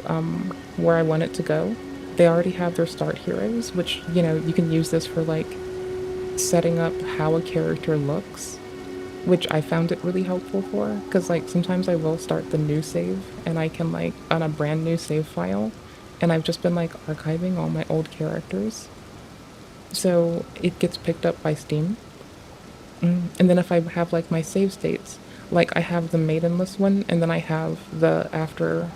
where I want it to go. They already have their start heroes, which, you know, you can use this for like setting up how a character looks, which I found it really helpful for, because like sometimes I will start the new save and I can like on a brand new save file, and I've just been like archiving all my old characters, so it gets picked up by Steam. And then if I have like my save states, like I have the maidenless one, and then I have the after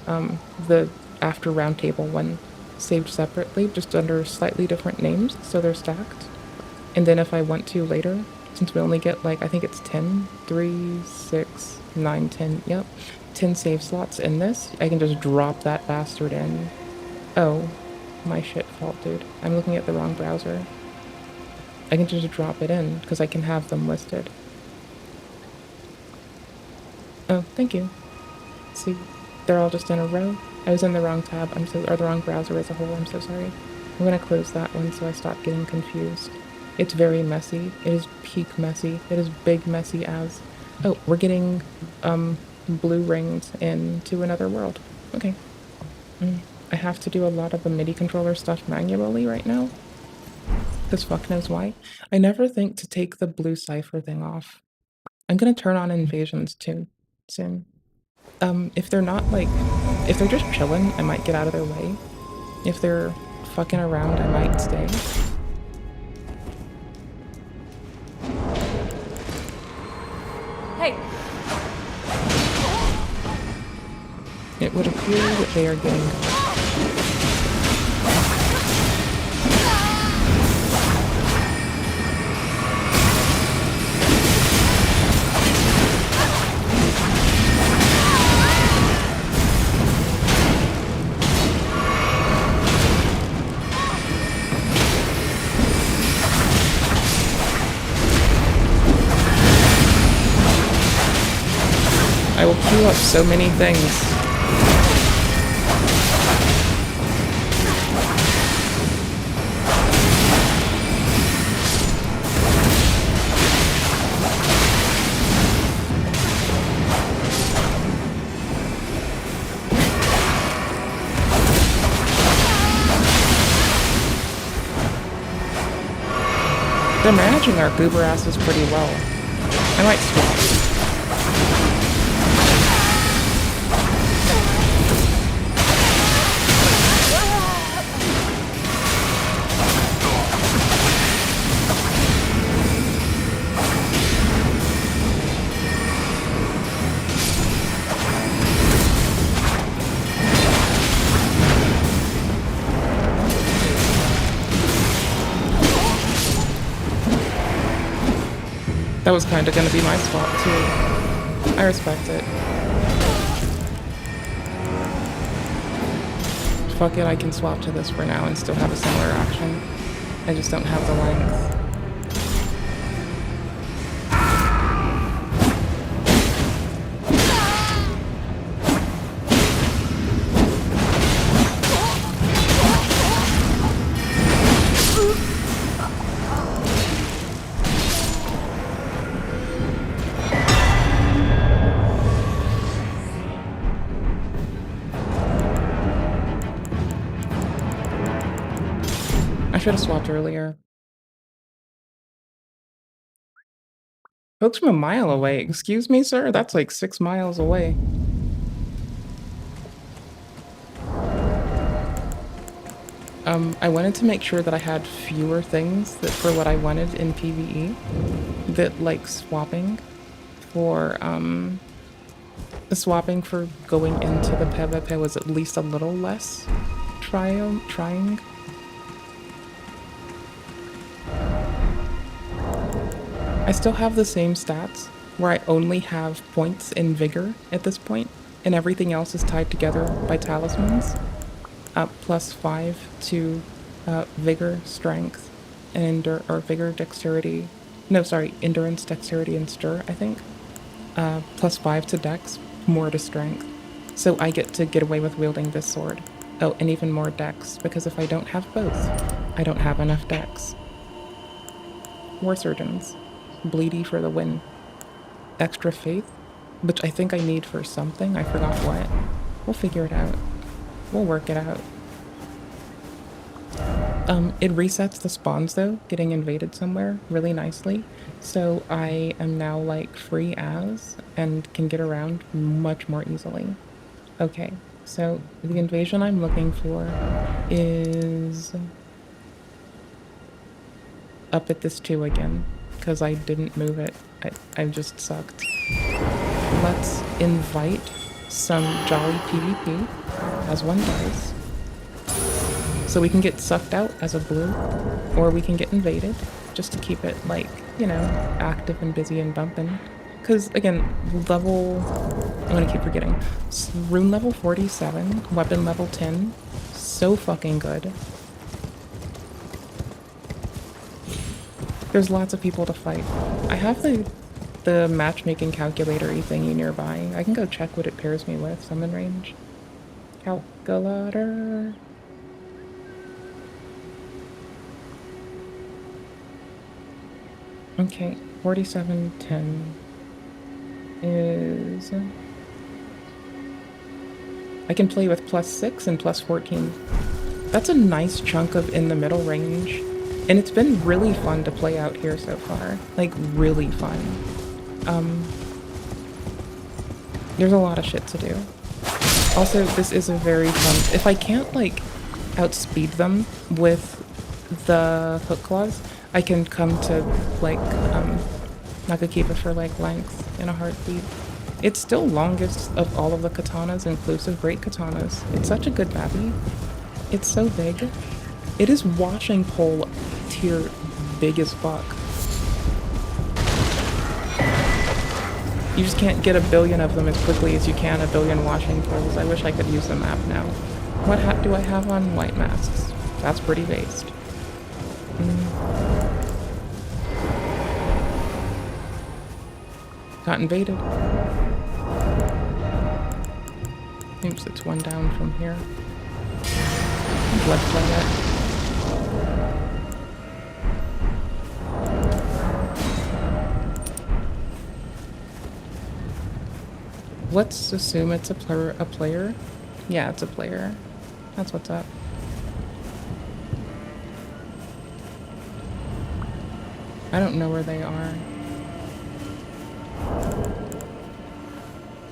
roundtable one saved separately, just under slightly different names, so they're stacked. And then if I want to later, since we only get like, I think it's 10, 3, 6, 9, 10, yep, 10 save slots in this, I can just drop that bastard in. Oh, my shit fault, dude. I'm looking at the wrong browser. I can just drop it in, because I can have them listed. Oh, thank you. See, they're all just in a row. I was in the wrong tab, or the wrong browser as a whole, I'm so sorry. I'm gonna close that one so I stop getting confused. It's very messy. It is peak messy. It is big messy as... Oh, we're getting, blue rings into another world. Okay. I have to do a lot of the MIDI controller stuff manually right now. Because fuck knows why. I never think to take the blue cipher thing off. I'm gonna turn on invasions too, soon. If they're not like... If they're just chilling, I might get out of their way. If they're fucking around, I might stay. Hey! It would appear that they are getting... I will queue up so many things. They're managing our goober asses pretty well. I might swap. That was kind of going to be my swap too. I respect it. Fuck it, I can swap to this for now and still have a similar action. I just don't have the length. I should have swapped earlier. Folks from a mile away. Excuse me, sir? That's like 6 miles away. I wanted to make sure that I had fewer things that for what I wanted in PvE. That like swapping for going into the PvP was at least a little less trying. I still have the same stats, where I only have points in Vigor at this point, and everything else is tied together by talismans. +5 to Vigor, Strength, and Vigor, Dexterity. No, sorry, Endurance, Dexterity, and Stir, I think. +5 to Dex, more to Strength. So I get to get away with wielding this sword. Oh, and even more Dex, because if I don't have both, I don't have enough Dex. War Surgeons. Bleedy for the win. Extra Faith, which I think I need for something. I forgot what. We'll figure it out. We'll work it out. It resets the spawns though, getting invaded somewhere really nicely. So I am now like free as and can get around much more easily. Okay, so the invasion I'm looking for is up at this 2 again. Because I didn't move it. I just sucked. Let's invite some jolly PvP as one dice. So we can get sucked out as a blue, or we can get invaded, just to keep it like, you know, active and busy and bumping. Because again, I'm gonna keep forgetting. Rune level 47, weapon level 10, so fucking good. There's lots of people to fight. I have the matchmaking calculator-y thingy nearby. I can go check what it pairs me with. Summon range. Calculator. Okay, 4710 is... I can play with +6 and +14. That's a nice chunk of in the middle range. And it's been really fun to play out here so far. Like, really fun. There's a lot of shit to do. Also, this is a very fun... If I can't, like, outspeed them with the hook claws, I can come to, like, Nagakiba for, like, length in a heartbeat. It's still longest of all of the katanas, inclusive great katanas. It's such a good mappy. It's so big. It is washing pole tier big as fuck. You just can't get a billion of them as quickly as you can a billion washing poles. I wish I could use the map now. What hat do I have on? White masks. That's pretty based. Got invaded. Oops, it's one down from here. Blood play it. Let's assume it's a player. Yeah, it's a player. That's what's up. I don't know where they are.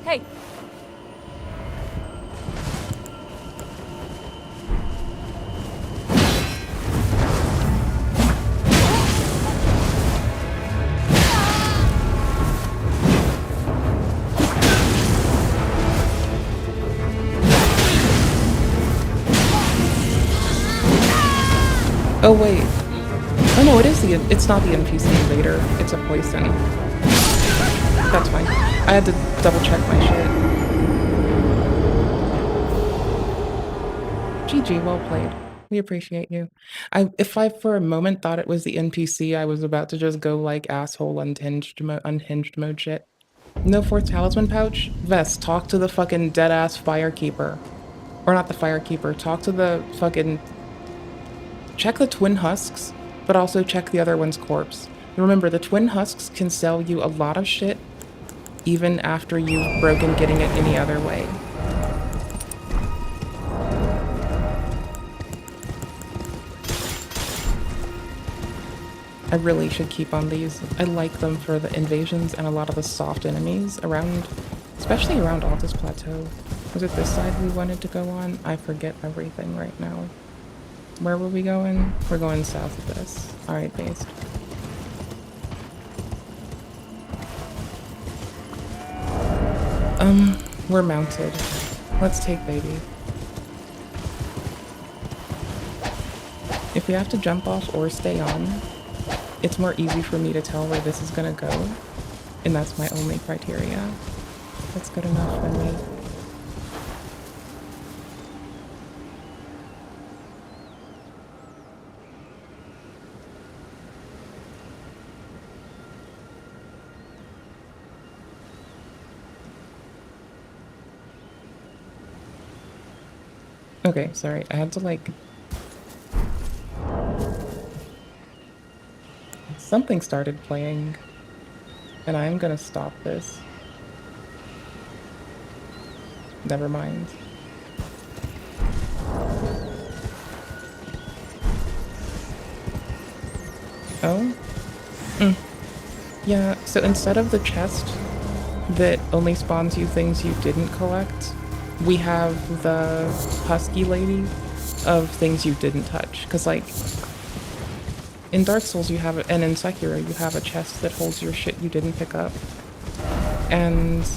Hey. Oh wait. Oh no, it's not the NPC invader. It's a poison. That's fine. I had to double check my shit. GG, well played. We appreciate you. If I for a moment thought it was the NPC, I was about to just go like asshole unhinged mode shit. No fourth talisman pouch? Vest, talk to the fucking dead ass firekeeper. Or not the firekeeper, talk to the fucking check the twin husks, but also check the other one's corpse. Remember, the twin husks can sell you a lot of shit even after you've broken getting it any other way. I really should keep on these. I like them for the invasions and a lot of the soft enemies around, especially around Altus Plateau. Was it this side we wanted to go on? I forget everything right now. Where were we going? We're going south of this. Alright, based. We're mounted. Let's take baby. If we have to jump off or stay on, it's more easy for me to tell where this is gonna go, and that's my only criteria. That's good enough for me. Okay, sorry, I had to like... Something started playing, and I'm gonna stop this. Never mind. Oh? Yeah, so instead of the chest that only spawns you things you didn't collect, we have the husky lady of things you didn't touch. Because, like, in Dark Souls you have, and in Sekiro, you have a chest that holds your shit you didn't pick up. And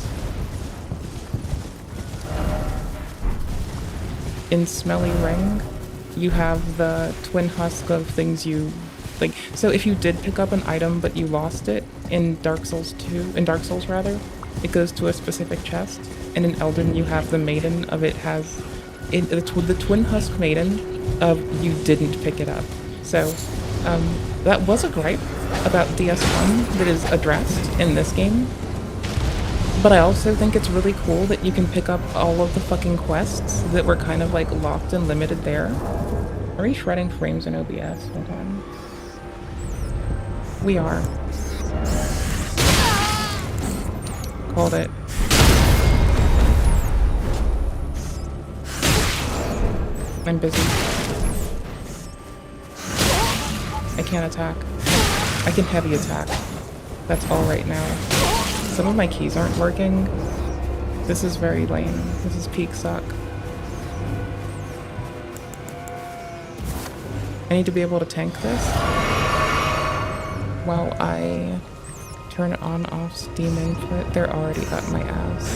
in Smelly Ring, you have the twin husk of things you, like, so if you did pick up an item but you lost it, in Dark Souls rather, it goes to a specific chest. And in Elden, you have the maiden of it has, the twin husk maiden of you didn't pick it up. So, that was a gripe about DS1 that is addressed in this game. But I also think it's really cool that you can pick up all of the fucking quests that were kind of like locked and limited there. Are we shredding frames in OBS? Hold on. We are. Called it. I'm busy. I can't attack. I can heavy attack. That's all right now. Some of my keys aren't working. This is very lame. This is peak suck. I need to be able to tank this while I turn on off Steam input. They're already up my ass.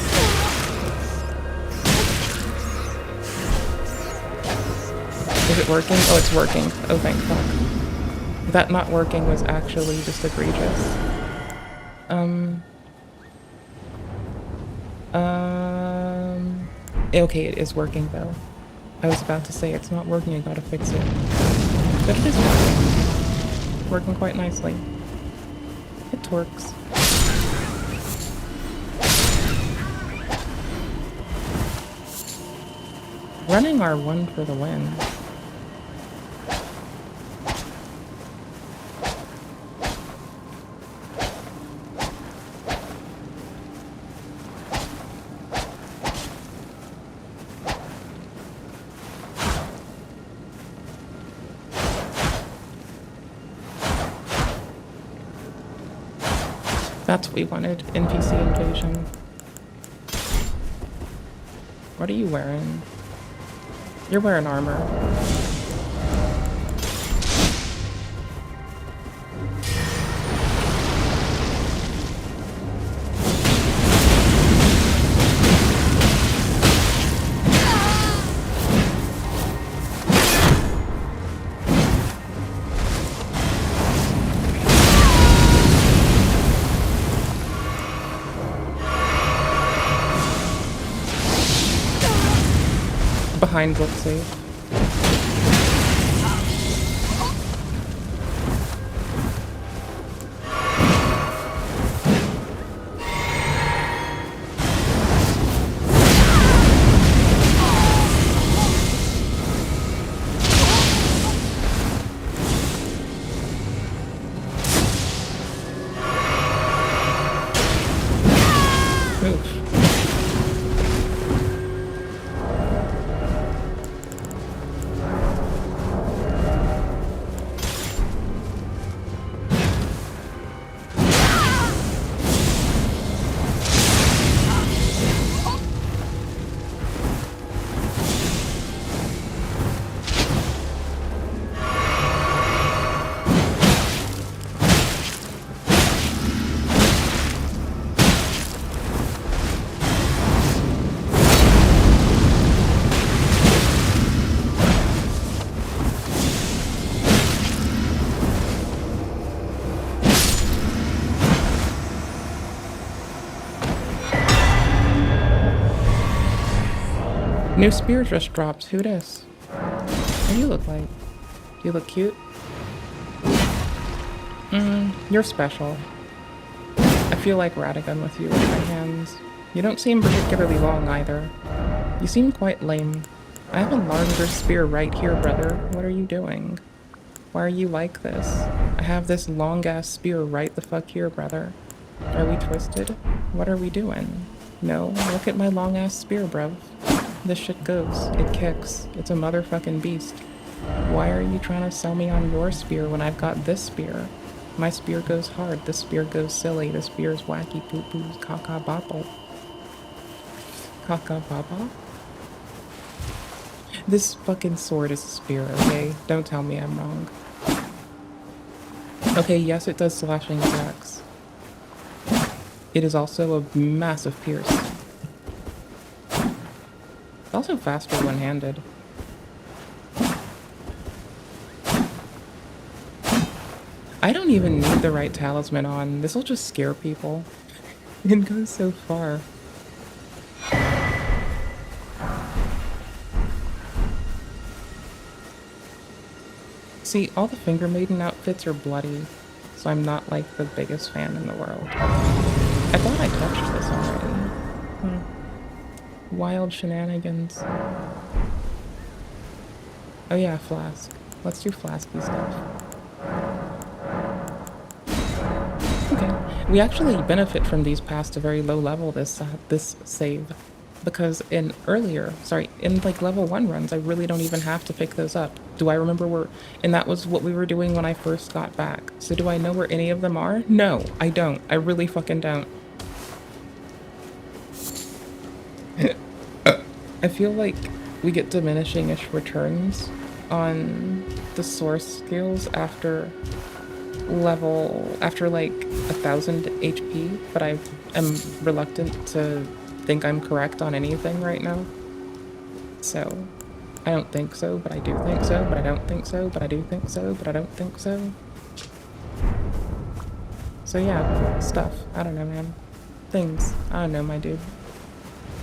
Is it working? Oh, it's working. Oh, thank fuck. That not working was actually just egregious. Okay, it is working though. I was about to say it's not working, I gotta fix it. But it is working. Working quite nicely. It twerks. Running R1 for the win. That's what we wanted. NPC invasion. What are you wearing? You're wearing armor. Behind looks safe. New spear just dropped. Who dis? What do you look like? Do you look cute? You're special. I feel like Radagon with you in my hands. You don't seem particularly long either. You seem quite lame. I have a longer spear right here, brother. What are you doing? Why are you like this? I have this long-ass spear right the fuck here, brother. Are we twisted? What are we doing? No, look at my long-ass spear, bruv. This shit goes. It kicks. It's a motherfucking beast. Why are you trying to sell me on your spear when I've got this spear? My spear goes hard. This spear goes silly. This spear is wacky poo-poos. Caca bopple. Caca baba? This fucking sword is a spear, okay? Don't tell me I'm wrong. Okay, yes, it does slashing attacks. It is also a massive pierce. It's also faster one-handed. I don't even need the right talisman on. This'll just scare people. It goes so far. See, all the Finger Maiden outfits are bloody, so I'm not like the biggest fan in the world. I thought I touched this already. Wild shenanigans. Oh yeah, flask. Let's do flasky stuff. Okay. We actually benefit from these past a very low level this save. Because in like level 1 runs, I really don't even have to pick those up. Do I remember and that was what we were doing when I first got back. So do I know where any of them are? No, I don't. I really fucking don't. I feel like we get diminishing-ish returns on the source skills after like 1000 HP, but I am reluctant to think I'm correct on anything right now. So, I don't think so, but I do think so, but I don't think so, but I do think so, but I don't think so. So yeah, stuff. I don't know, man. Things. I don't know, my dude.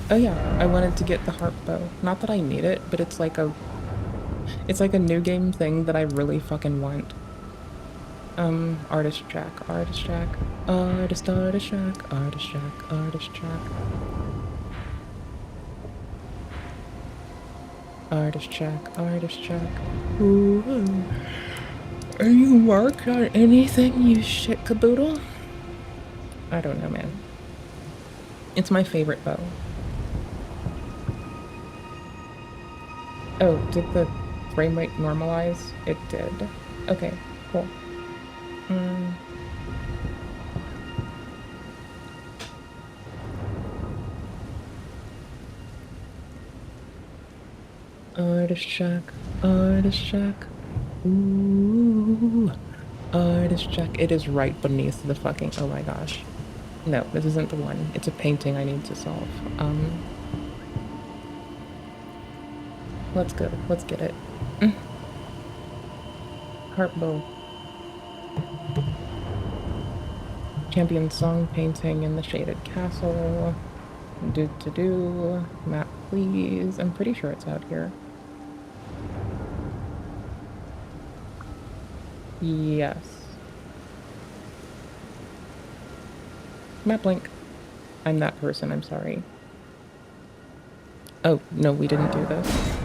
Oh yeah, I wanted to get the harp bow. Not that I need it, but it's like a new game thing that I really fucking want. Artist track. Artist track. Artist track. Artist track. Artist track. Artist track. Artist track. Ooh. Are you marked on anything, you shit caboodle? I don't know, man. It's my favorite bow. Oh, did the frame rate normalize? It did. Okay, cool. Artist shack, artist shack. Ooh, artist shack. It is right beneath the fucking. Oh my gosh. No, this isn't the one. It's a painting I need to solve. Let's go. Let's get it. Harpo. Champion song painting in the shaded castle. Do. Map, please. I'm pretty sure it's out here. Yes. Map link. I'm that person, I'm sorry. Oh, no, we didn't do this.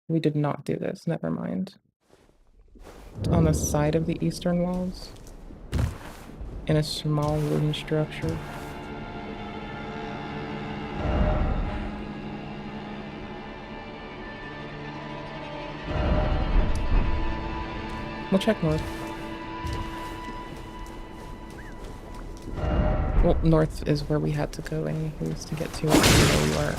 We did not do this, never mind. It's on the side of the eastern walls. In a small wooden structure. We'll check north. Well, north is where we had to go anyways to get to where we were.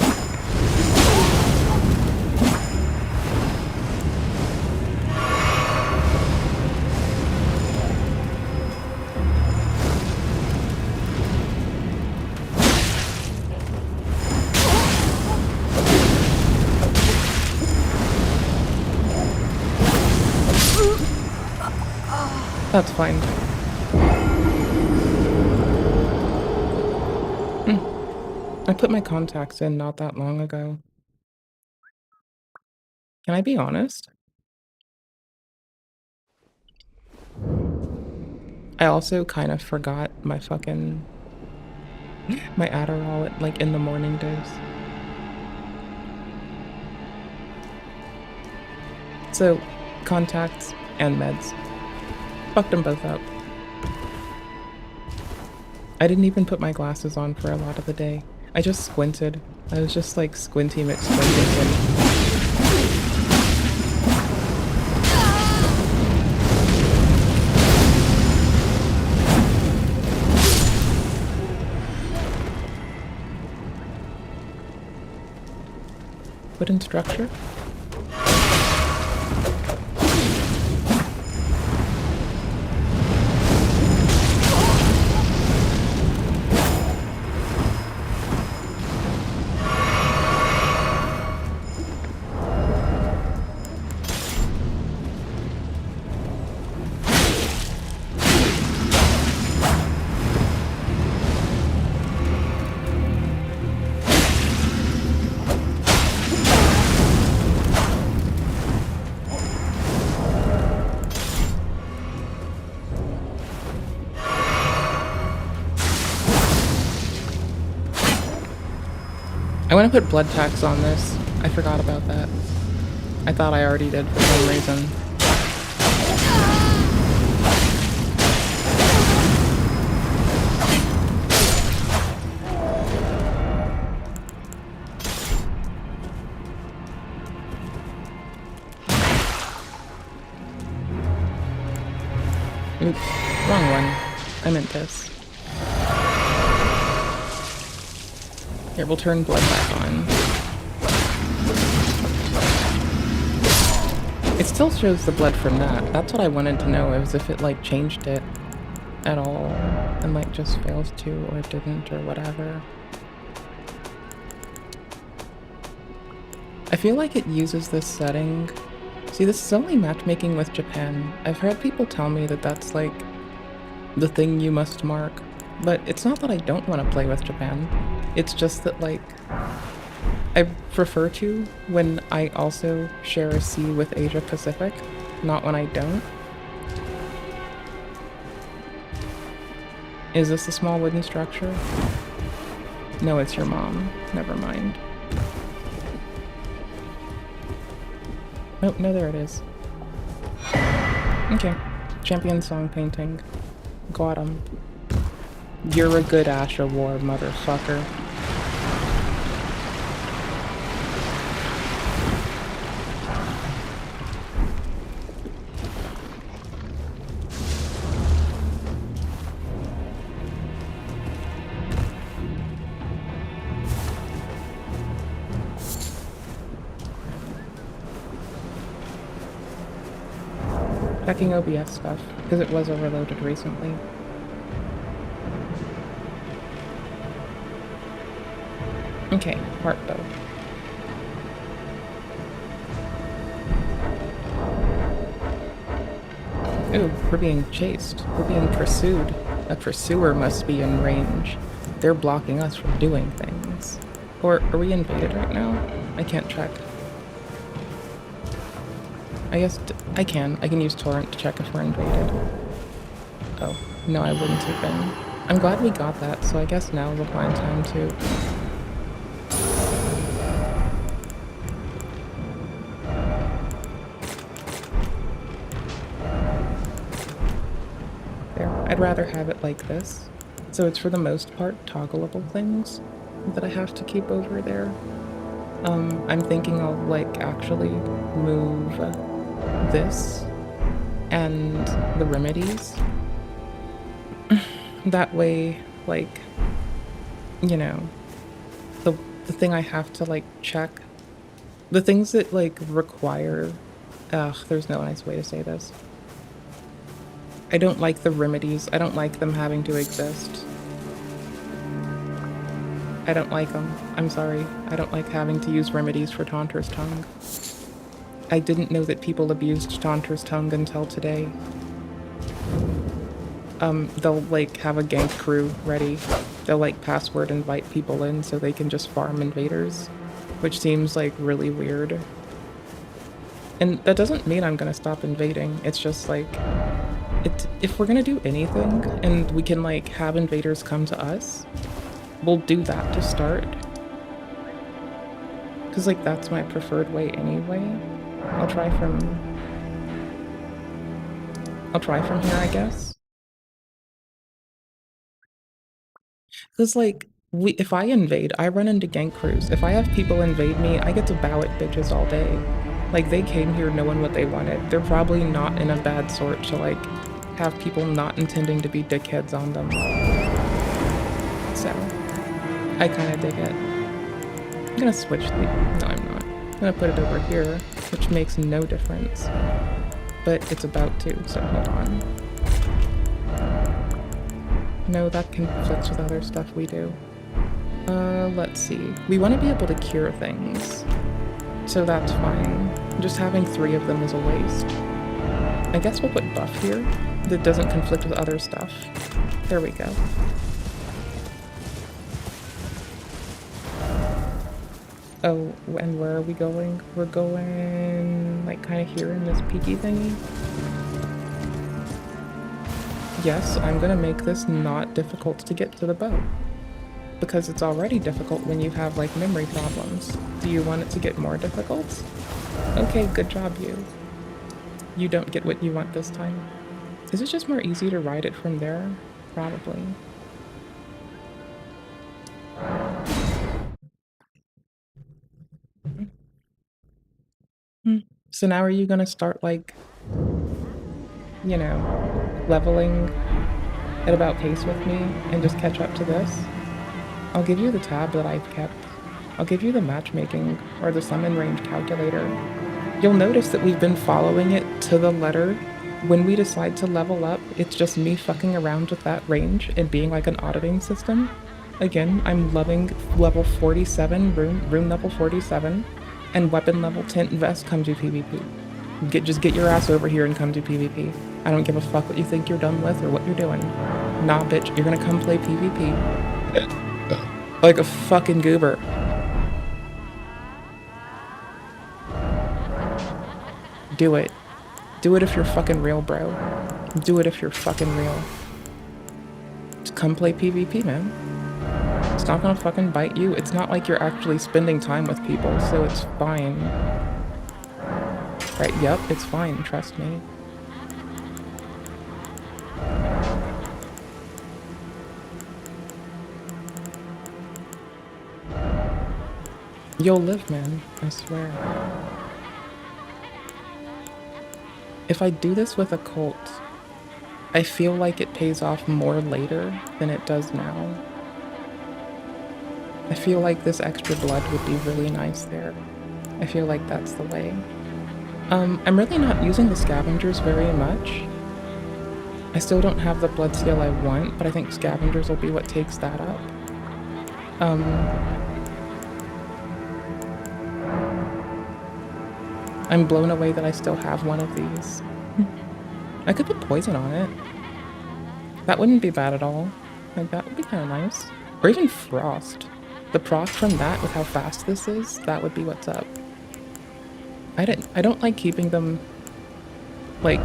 That's fine. I put my contacts in not that long ago. Can I be honest? I also kind of forgot my fucking my Adderall at, like in the morning dose. So, contacts and meds. Fucked them both up. I didn't even put my glasses on for a lot of the day. I just squinted. I was just like squinty McSquinting. Wooden structure? I want to put blood tax on this. I forgot about that. I thought I already did for some reason. Oops, wrong one. I meant this. Here, we'll turn blood back on. It still shows the blood from that. That's what I wanted to know, is if it like changed it at all and like just fails to or didn't or whatever. I feel like it uses this setting. See, this is only matchmaking with Japan. I've heard people tell me that that's like the thing you must mark, but it's not that I don't want to play with Japan. It's just that like I prefer to when I also share a sea with Asia Pacific, not when I don't. Is this a small wooden structure? No, it's your mom. Never mind. Oh, no, there it is. Okay. Champion song painting. Got him. You're a good Asha War, motherfucker. Checking OBS stuff, because it was overloaded recently. Okay, heart bow. Ooh, we're being chased. We're being pursued. A pursuer must be in range. They're blocking us from doing things. Or are we invaded right now? I can't check. I guess I can. I can use torrent to check if we're invaded. Oh, no, I wouldn't have been. I'm glad we got that, so I guess now we'll find time to... I'd rather have it like this. So it's for the most part toggleable things that I have to keep over there. I'm thinking I'll like actually move this and the remedies. That way, like, you know, the thing I have to like check, the things that like require, there's no nice way to say this. I don't like the remedies. I don't like them having to exist. I don't like them. I'm sorry. I don't like having to use remedies for Taunter's Tongue. I didn't know that people abused Taunter's Tongue until today. They'll like have a gank crew ready. They'll like password invite people in so they can just farm invaders, which seems like really weird. And that doesn't mean I'm gonna stop invading. It's just like, if we're gonna do anything and we can like have invaders come to us, we'll do that to start. Cause like that's my preferred way anyway. I'll try from here, I guess. Cause like if I invade, I run into gank crews. If I have people invade me, I get to bow at bitches all day. Like they came here knowing what they wanted. They're probably not in a bad sort to like have people not intending to be dickheads on them. So, I kind of dig it. I'm gonna switch the... No, I'm not. I'm gonna put it over here, which makes no difference. But it's about to, so hold on. No, that conflicts with other stuff we do. Let's see. We want to be able to cure things. So that's fine. Just having 3 of them is a waste. I guess we'll put buff here that doesn't conflict with other stuff. There we go. Oh, and where are we going? We're going like kind of here in this peaky thingy. Yes, I'm gonna make this not difficult to get to the boat. Because it's already difficult when you have like memory problems. Do you want it to get more difficult? Okay, good job, you. You don't get what you want this time. Is it just more easy to ride it from there? Probably. So now are you gonna start like, you know, leveling at about pace with me and just catch up to this? I'll give you the tab that I've kept. I'll give you the matchmaking or the summon range calculator. You'll notice that we've been following it to the letter. When we decide to level up, it's just me fucking around with that range and being like an auditing system. Again, I'm loving level 47, rune level 47, and weapon level tint vest come to PvP. Just get your ass over here and come to PvP. I don't give a fuck what you think you're done with or what you're doing. Nah, bitch, you're gonna come play PvP. Like a fucking goober. Do it. Do it if you're fucking real, bro. Do it if you're fucking real. Just come play PvP, man. It's not gonna fucking bite you. It's not like you're actually spending time with people, so it's fine. Right, yep, it's fine, trust me. You'll live, man, I swear. If I do this with a cult, I feel like it pays off more later than it does now. I feel like this extra blood would be really nice there. I feel like that's the way. I'm really not using the scavengers very much. I still don't have the blood skill I want, but I think scavengers will be what takes that up. I'm blown away that I still have one of these. I could put poison on it. That wouldn't be bad at all. Like, that would be kind of nice. Or even frost. The frost from that with how fast this is, that would be what's up. I don't like keeping them like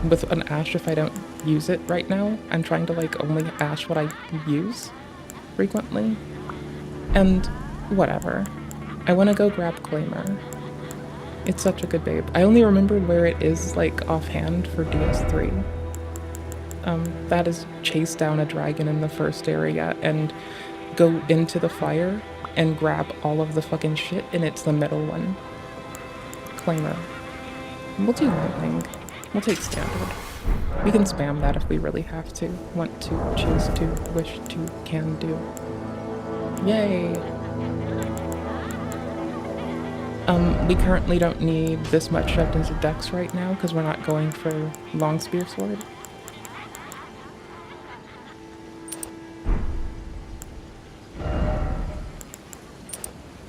with an ash if I don't use it right now. I'm trying to like only ash what I use frequently. And whatever. I want to go grab Claymore. It's such a good babe. I only remembered where it is like offhand for DS3. That is chase down a dragon in the first area and go into the fire and grab all of the fucking shit, and it's the middle one. Claymore. We'll do lightning. We'll take standard. We can spam that if we really have to, want to, choose to, wish to, can do. Yay! We currently don't need this much shoved into Dex right now because we're not going for long spear sword.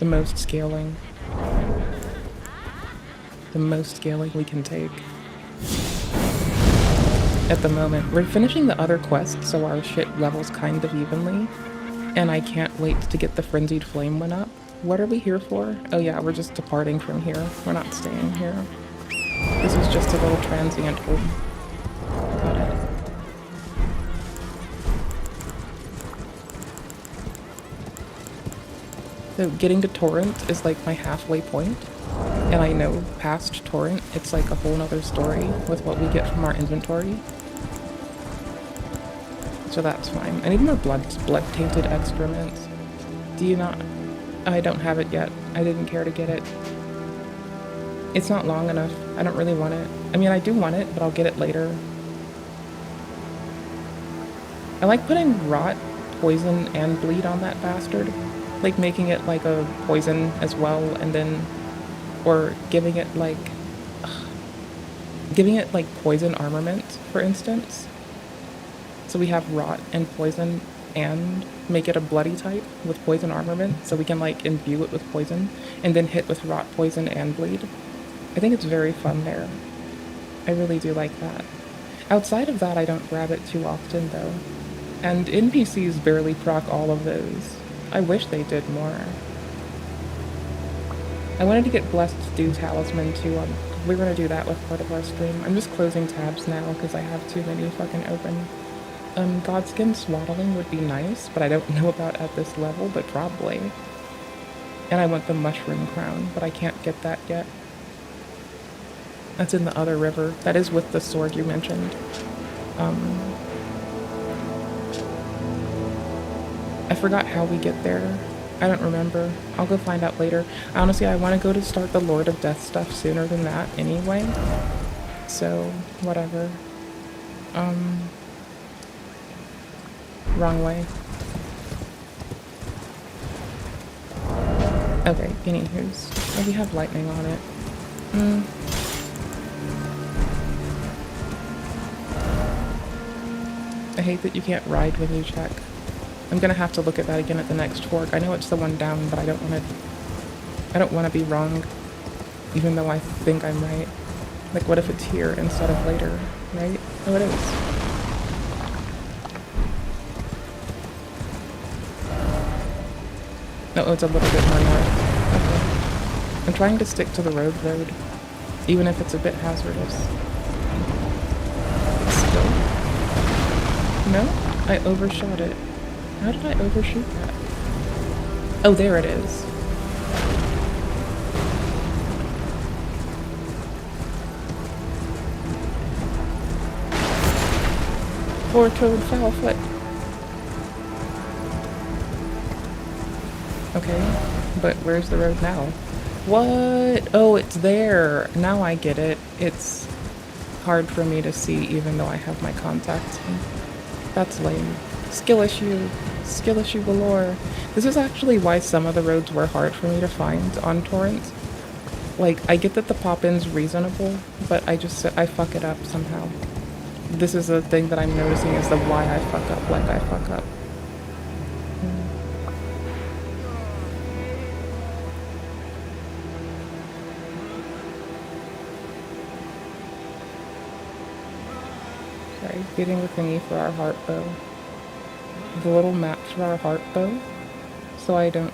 The most scaling. The most scaling we can take. At the moment. We're finishing the other quests so our shit levels kind of evenly. And I can't wait to get the Frenzied Flame one up. What are we here for? Oh yeah, we're just departing from here. We're not staying here. This is just a little transient home. Got it. So getting to Torrent is like my halfway point. And I know past Torrent, it's like a whole nother story with what we get from our inventory. So that's fine. I need more blood-tainted excrements. Do you not? I don't have it yet. I didn't care to get it. It's not long enough. I don't really want it. I mean, I do want it, but I'll get it later. I like putting rot, poison, and bleed on that bastard. Like making it like a poison as well, and then, or giving it like poison armament, for instance. So we have rot and poison and make it a bloody type with poison armament, so we can like imbue it with poison and then hit with rot, poison, and bleed. I think it's very fun there. I really do like that. Outside of that, I don't grab it too often though. And NPCs barely proc all of those. I wish they did more. I wanted to get Blessed Dew Talisman too. We're gonna do that with part of our stream. I'm just closing tabs now because I have too many fucking open. Godskin Swaddling would be nice, but I don't know about at this level, but probably. And I want the Mushroom Crown, but I can't get that yet. That's in the other river. That is with the sword you mentioned. I forgot how we get there. I don't remember. I'll go find out later. Honestly, I want to go to start the Lord of Death stuff sooner than that anyway. So, whatever. Wrong way. Okay, anywho's. Oh, we have lightning on it. I hate that you can't ride when you check. I'm gonna have to look at that again at the next fork. I know it's the one down, but I don't wanna be wrong, even though I think I'm right. Like, what if it's here instead of later, right? Oh, it is. Oh, it's a little bit more north. Okay. I'm trying to stick to the road, even if it's a bit hazardous. Still? No? I overshot it. How did I overshoot that? Oh, there it is. Four-toed foul foot. Okay, but where's the road now? What? Oh, it's there. Now I get it. It's hard for me to see even though I have my contacts in. That's lame. Skill issue. Skill issue galore. This is actually why some of the roads were hard for me to find on Torrent. Like, I get that the pop-in's reasonable, but I fuck it up somehow. This is a thing that I'm noticing is the why I fuck up like I fuck up. Sorry, getting the thingy for our heart bow. The little map for our heart bow, so I don't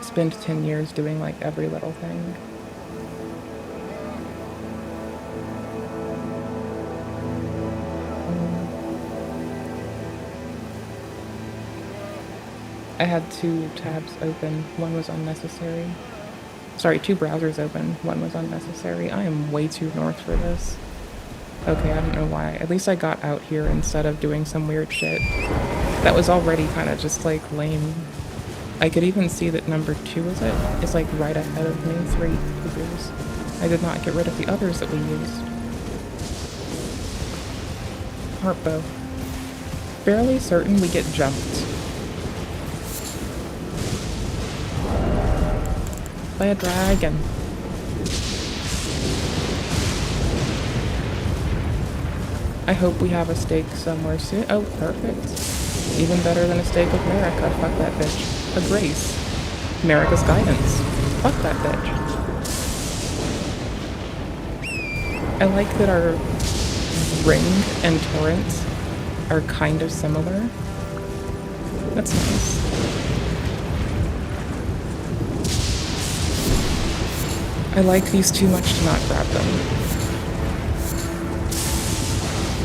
spend 10 years doing like every little thing. I had 2 tabs open, one was unnecessary. Sorry, 2 browsers open, one was unnecessary. I am way too north for this. Okay, I don't know why. At least I got out here instead of doing some weird shit. That was already kind of just like lame. I could even see that number 2 is like right ahead of me, 3 figures. I did not get rid of the others that we used. Heartbow. Fairly certain we get jumped. By a dragon. I hope we have a stake somewhere soon. Oh, perfect. Even better than a stake of Marika. Fuck that bitch. A grace. Marika's guidance. Fuck that bitch. I like that our ring and torrents are kind of similar. That's nice. I like these too much to not grab them.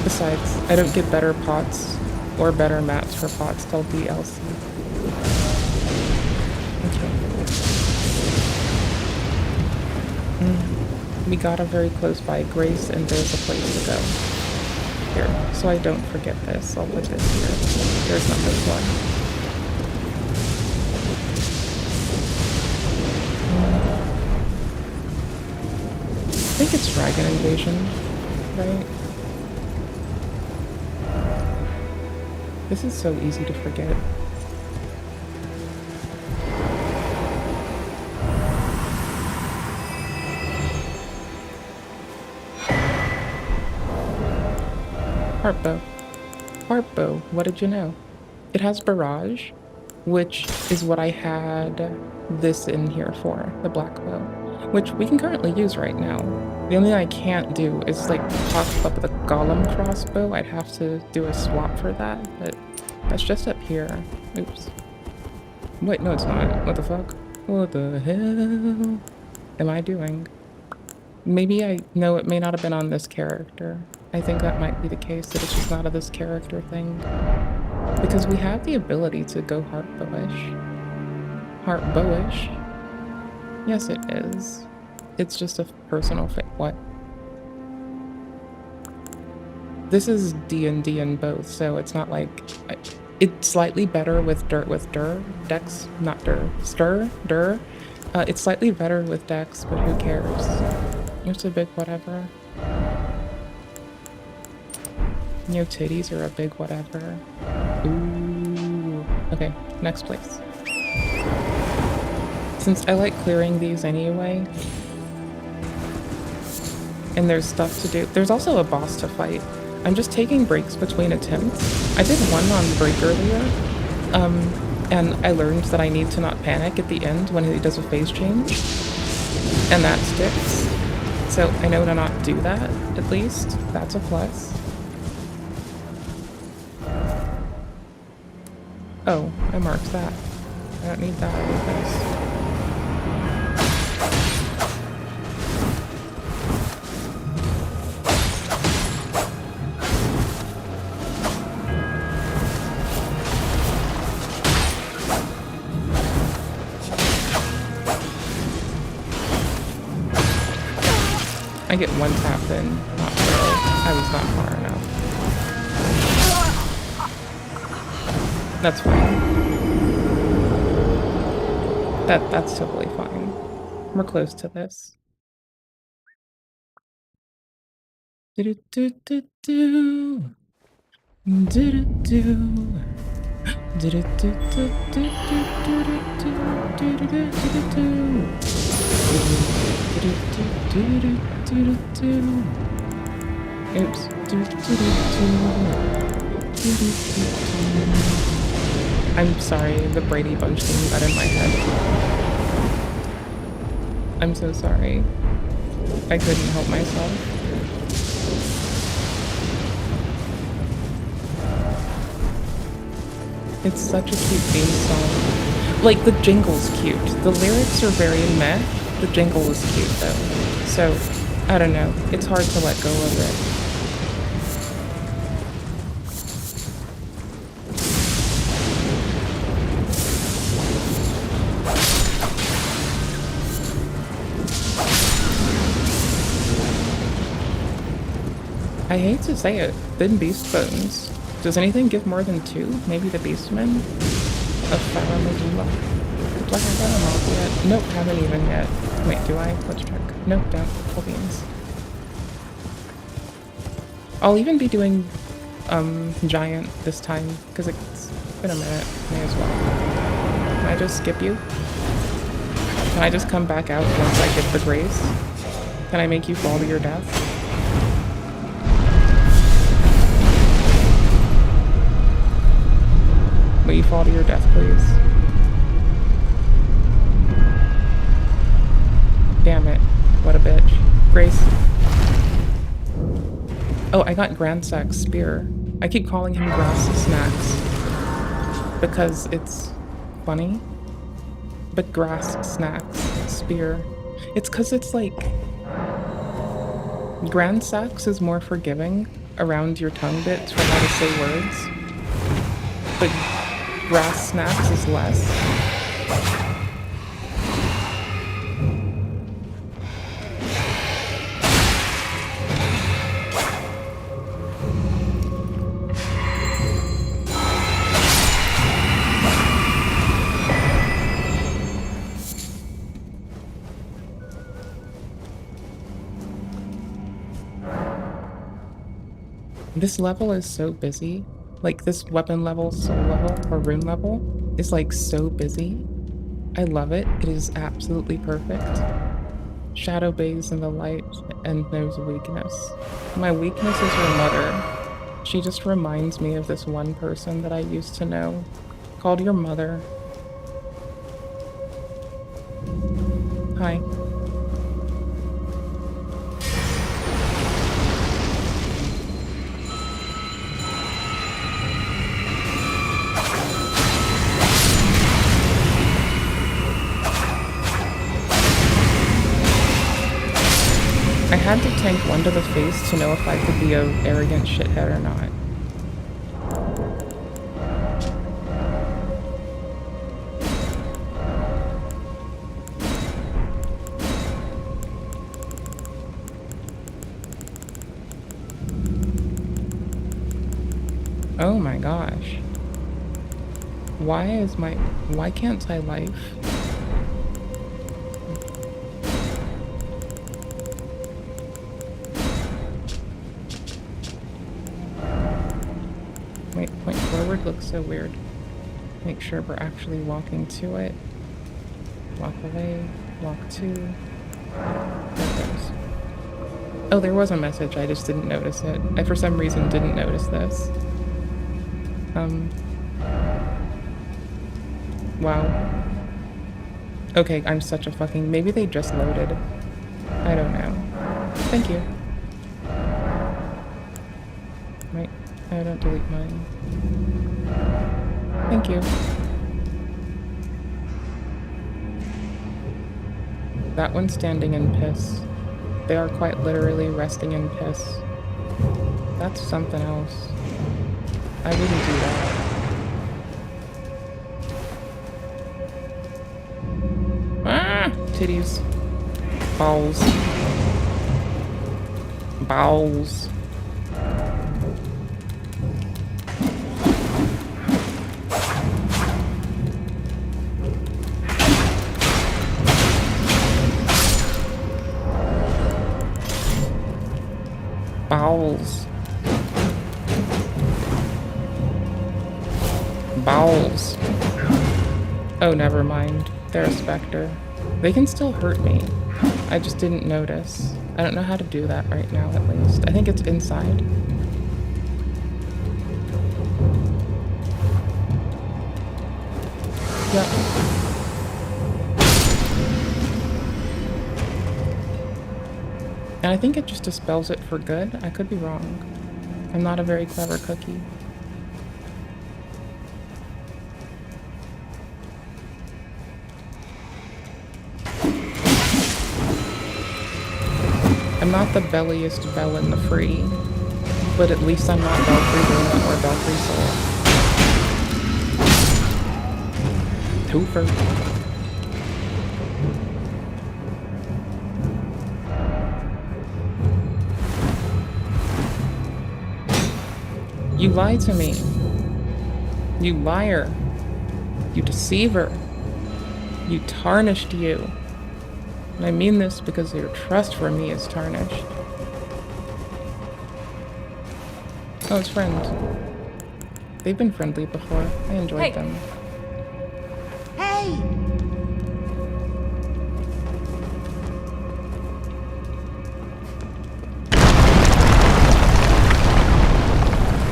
Besides, I don't get better pots or better maps for pots till DLC. Okay. We got a very close by Grace and there's a place to go. Here, so I don't forget this, I'll put this here. There's number 1. I think it's Dragon Invasion, right? This is so easy to forget. Heartbow. Heartbow, what did you know? It has Barrage, which is what I had this in here for, the black bow, which we can currently use right now. The only thing I can't do is like pop up the Golem crossbow. I'd have to do a swap for that, but that's just up here. Oops. Wait, no it's not. What the fuck? What the hell am I doing? Maybe no, it may not have been on this character. I think that might be the case, that it's just not a this character thing. Because we have the ability to go heartbowish. Heartbowish? Yes, it is. It's just a personal fit. What? This is D&D in both, so it's not like... It's slightly better with Dex, not Dur. Stir? Dur? It's slightly better with Dex, but who cares? It's a big whatever. Your titties are a big whatever. Ooh. Okay, next place. Since I like clearing these anyway, and there's stuff to do. There's also a boss to fight. I'm just taking breaks between attempts. I did one on break earlier, and I learned that I need to not panic at the end when he does a phase change, and that sticks. So I know to not do that, at least. That's a plus. Oh, I marked that. I don't need that, I need this. I get one tap in, not really. I was not far enough. That's fine. That's totally fine. We're close to this. Do-do-do-do-do. Do-do-do. Do-do-do-do-do-do-do-do-do-do-do-do. Oops. I'm sorry, the Brady Bunch thing got in my head. I'm so sorry. I couldn't help myself. It's such a cute theme song. Like, the jingle's cute. The lyrics are very meh. The jingle is cute, though. So, I don't know. It's hard to let go of it. I hate to say it, thin beast bones. Does anything give more than 2? Maybe the beastmen? Of Faramazula. Do I have that unlocked yet? Nope, haven't even yet. Wait, do I? Let's check. Nope, don't. Full beans. I'll even be doing giant this time, because it's been a minute. May as well. Can I just skip you? Can I just come back out once I get the grace? Can I make you fall to your death? Will you fall to your death, please? Damn it. What a bitch. Grace. Oh, I got Grandsack's spear. I keep calling him Grass Snacks because it's funny. But Grass Snacks spear. It's because it's like... Grandsacks is more forgiving around your tongue bits for how to say words. But Grass Snacks is less. This level is so busy. Like, this weapon level, soul level, or rune level is like so busy. I love it. It is absolutely perfect. Shadow bathes in the light and knows weakness. My weakness is her mother. She just reminds me of this one person that I used to know, called your mother. Hi. I had to tank one to the face to know if I could be an arrogant shithead or not. Oh my gosh. Why can't I life? Wait, point forward looks so weird. Make sure we're actually walking to it. Walk away, walk to. There it goes. Oh, there was a message, I just didn't notice it. I for some reason didn't notice this. Wow. Okay, I'm such a fucking... Maybe they just loaded. I don't know. Thank you. Right. I don't delete mine. Thank you. That one's standing in piss. They are quite literally resting in piss. That's something else. I wouldn't do that. Ah! Titties. Balls. Balls. Bowels. Bowels. Oh, never mind. They're a specter. They can still hurt me. I just didn't notice. I don't know how to do that right now, at least. I think it's inside. Yep. And I think it just dispels it for good. I could be wrong. I'm not a very clever cookie. I'm not the belliest bell in the free, but at least I'm not Belfry Luna or Belfry Soul. Twofer. You lied to me. You liar. You deceiver. You tarnished you. And I mean this because your trust for me is tarnished. Oh, it's friends. They've been friendly before. I enjoyed them. Hey!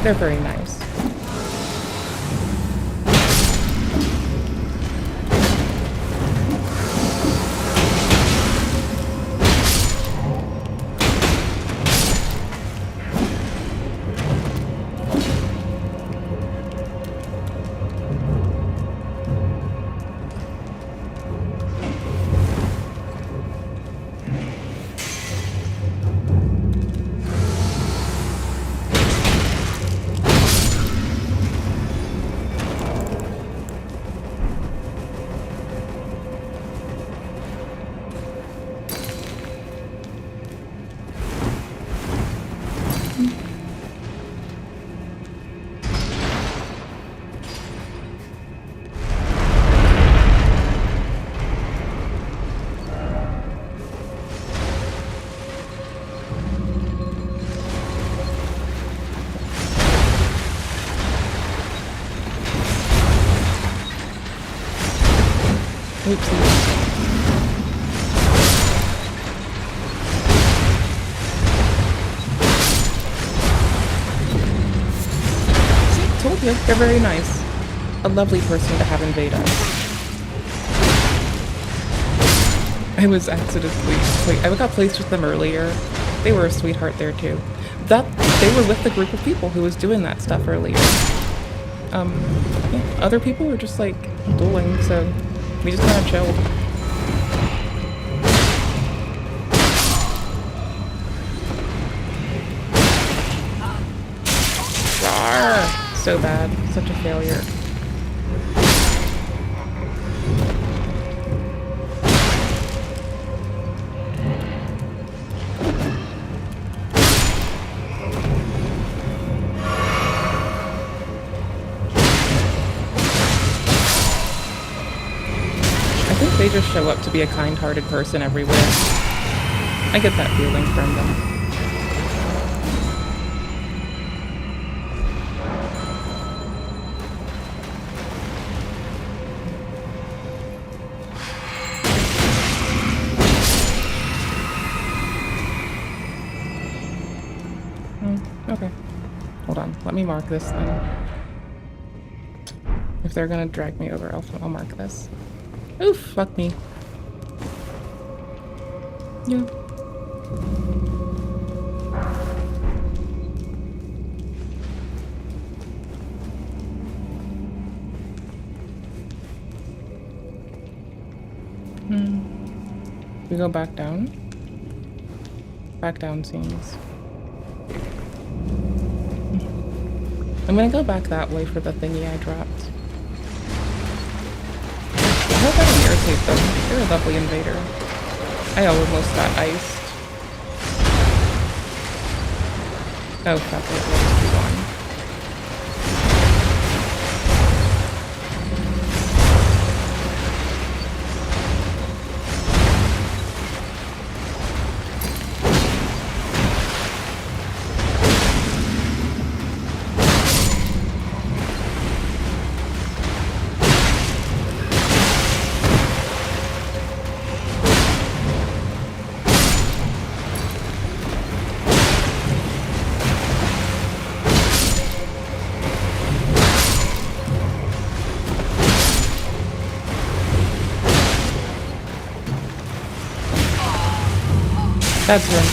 They're very nice. Oopsie. See, told you, they're very nice. A lovely person to have invade us. I was accidentally, I got placed with them earlier. They were a sweetheart there too. They were with the group of people who was doing that stuff earlier. Yeah, other people were just like dueling, so we just kind of chilled. Rawr! So bad. Such a failure. They just show up to be a kind-hearted person everywhere. I get that feeling from them. Okay. Hold on. Let me mark this then. If they're gonna drag me over, I'll mark this. Oof, fuck me. Yeah. We go back down? Back down seems. I'm gonna go back that way for the thingy I dropped. I hope I don't irritate them. They're a lovely invader. I almost got iced. Oh crap, wait, let's keep on. That's him.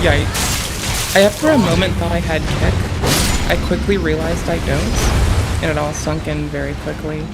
Yikes. I after a moment thought I had kick. I quickly realized I don't, and it all sunk in very quickly.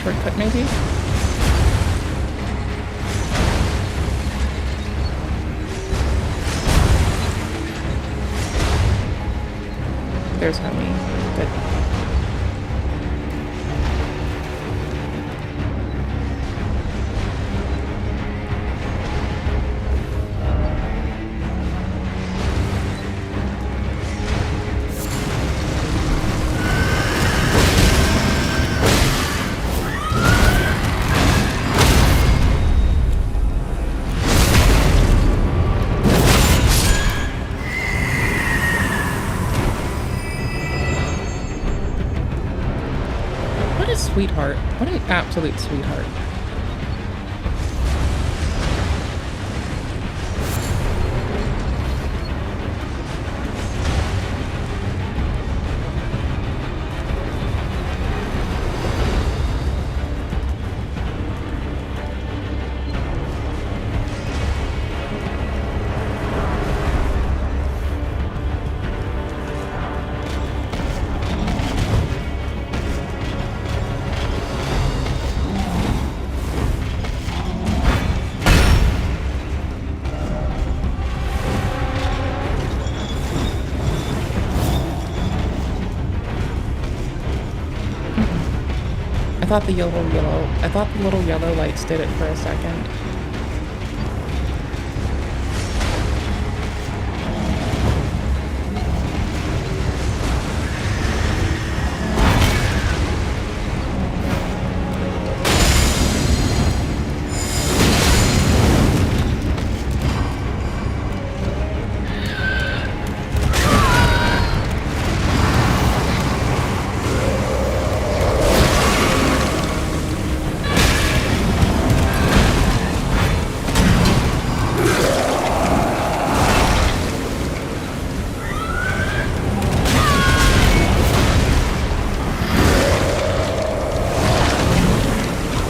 Shortcut, maybe? There's homie. Good. What a sweetheart. What an absolute sweetheart. I thought the little yellow lights did it for a second.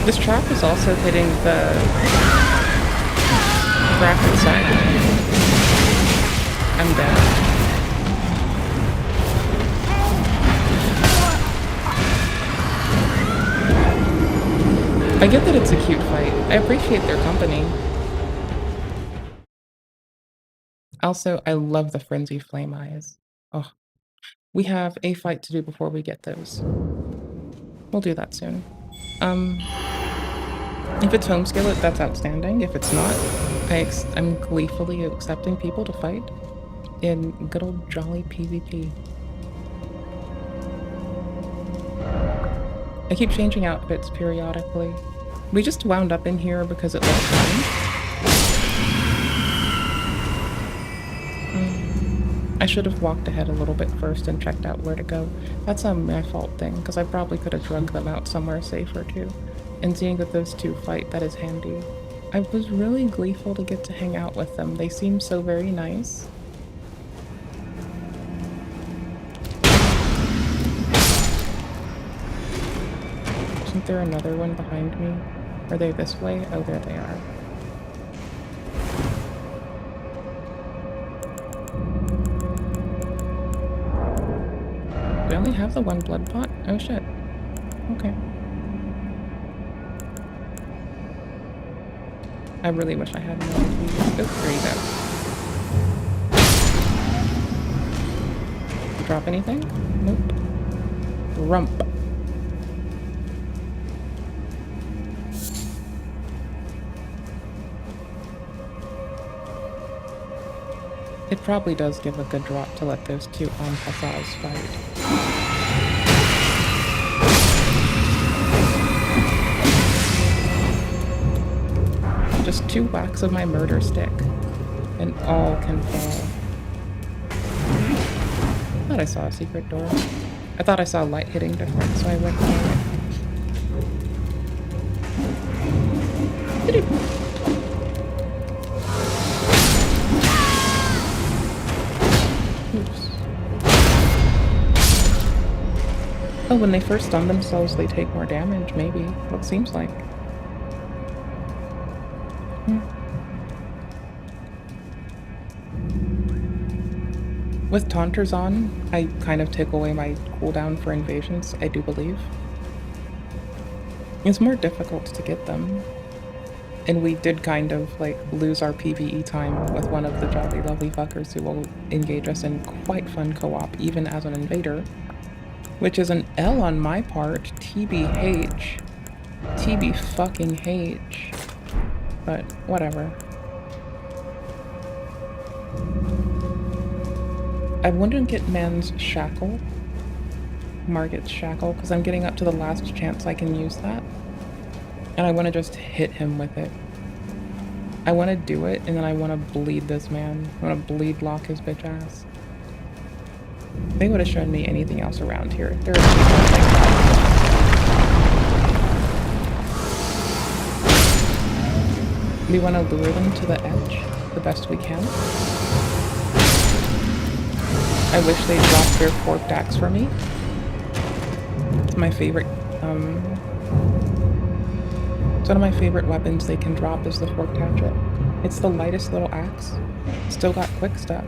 This trap is also hitting the graphic side. I'm dead. I get that it's a cute fight. I appreciate their company. Also, I love the frenzy flame eyes. Oh, we have a fight to do before we get those. We'll do that soon. If it's home skillet, that's outstanding. If it's not, I'm gleefully accepting people to fight in good old jolly PvP. I keep changing outfits periodically. We just wound up in here because it looked fun. I should have walked ahead a little bit first and checked out where to go. That's a my fault thing, because I probably could have drugged them out somewhere safer too. And seeing that those two fight, that is handy. I was really gleeful to get to hang out with them. They seem so very nice. Isn't there another one behind me? Are they this way? Oh, there they are. We only have the one blood pot? Oh shit. Okay. I really wish I had more of these. Oh, there you go. Drop anything? Nope. Rump. It probably does give a good drop to let those two en passage fight. Just 2 whacks of my murder stick, and all can fall. I thought I saw a secret door. I thought I saw light hitting different, so I went for it. Oops. Oh, when they first stun themselves, they take more damage, maybe. What seems like. With Taunters on, I kind of take away my cooldown for invasions, I do believe. It's more difficult to get them. And we did kind of, like, lose our PvE time with one of the jolly lovely fuckers who will engage us in quite fun co-op, even as an invader. Which is an L on my part, TBH. TB fucking H. But, whatever. I want to get Man's Shackle. Margit's Shackle, because I'm getting up to the last chance I can use that. And I want to just hit him with it. I want to do it, and then I want to bleed this man. I want to bleed lock his bitch ass. If they would have shown me anything else around here. There are people like that. We want to lure them to the edge the best we can. I wish they dropped their forked axe for me. It's my favorite, it's one of my favorite weapons they can drop is the forked hatchet. It's the lightest little axe. Still got quick step.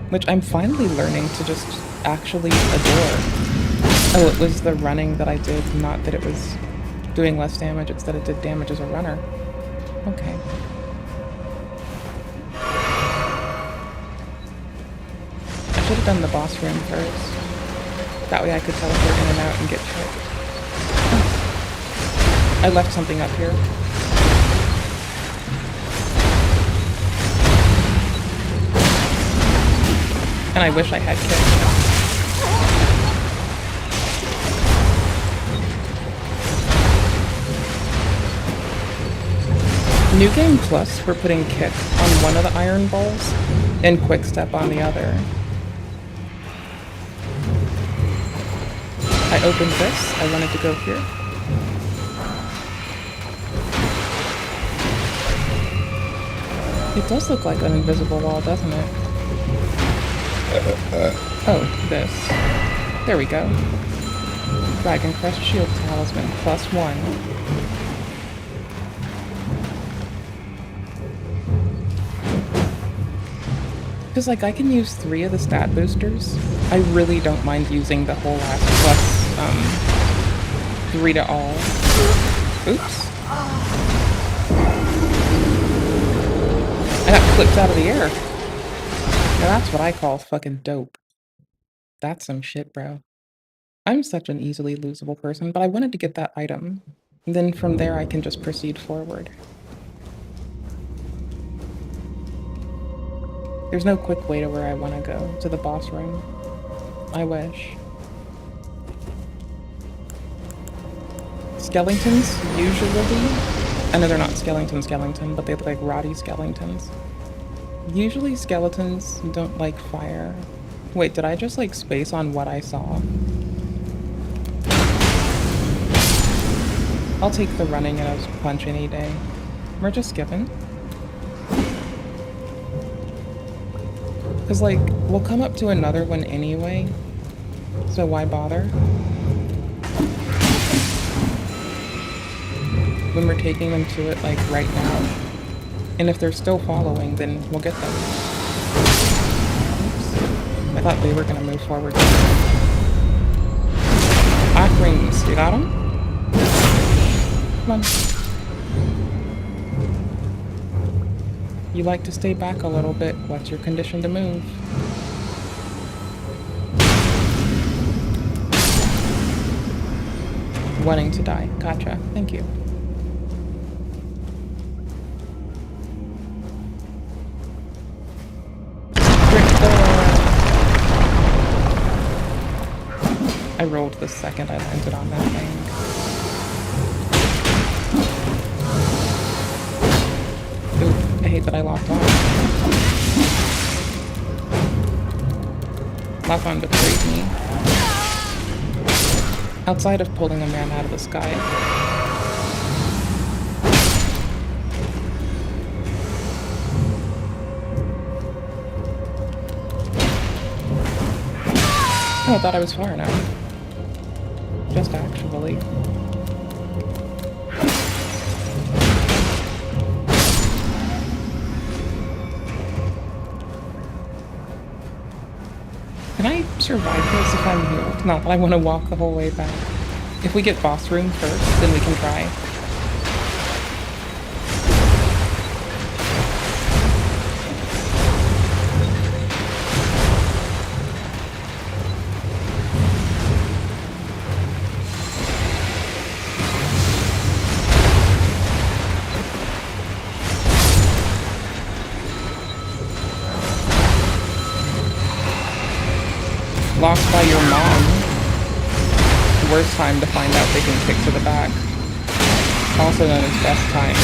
Which I'm finally learning to just actually adore. Oh, it was the running that I did, not that it was doing less damage, it's that it did damage as a runner. Okay. I should have done the boss room first. That way I could teleport in and out and get shit. I left something up here. And I wish I had kick. New Game Plus, we're putting kick on one of the iron balls and quick step on the other. I opened this, I wanted to go here. It does look like an invisible wall, doesn't it? Oh, this. There we go. Dragon Crest Shield Talisman, +1. Because, like, I can use 3 of the stat boosters. I really don't mind using the whole last +3 to all. Oops. I got flipped out of the air. Now that's what I call fucking dope. That's some shit, bro. I'm such an easily losable person, but I wanted to get that item. And then from there I can just proceed forward. There's no quick way to where I want to go, to the boss room. I wish. Skeletons, usually... I know they're not skeleton, but they look like rowdy skeletons. Usually skeletons don't like fire. Wait, did I just like space on what I saw? I'll take the running and a punch any day. We're just skipping. Because, like, we'll come up to another one anyway, so why bother? when we're taking them to it, like, right now. And if they're still following, then we'll get them. Oops. I thought they were gonna move forward. Black rings, you got them? Come on. You like to stay back a little bit. What's your condition to move? Wanting to die. Gotcha. Thank you. I rolled the second I landed on that thing. Ooh, I hate that I locked on. Lock on betrayed me. Outside of pulling a man out of the sky. Oh, I thought I was far enough. Just actually. Can I survive this if I'm healed? Not that I want to walk the whole way back. If we get boss room first, then we can try. Locked by your mom. Worst time to find out they can kick to the back. Also known as best time.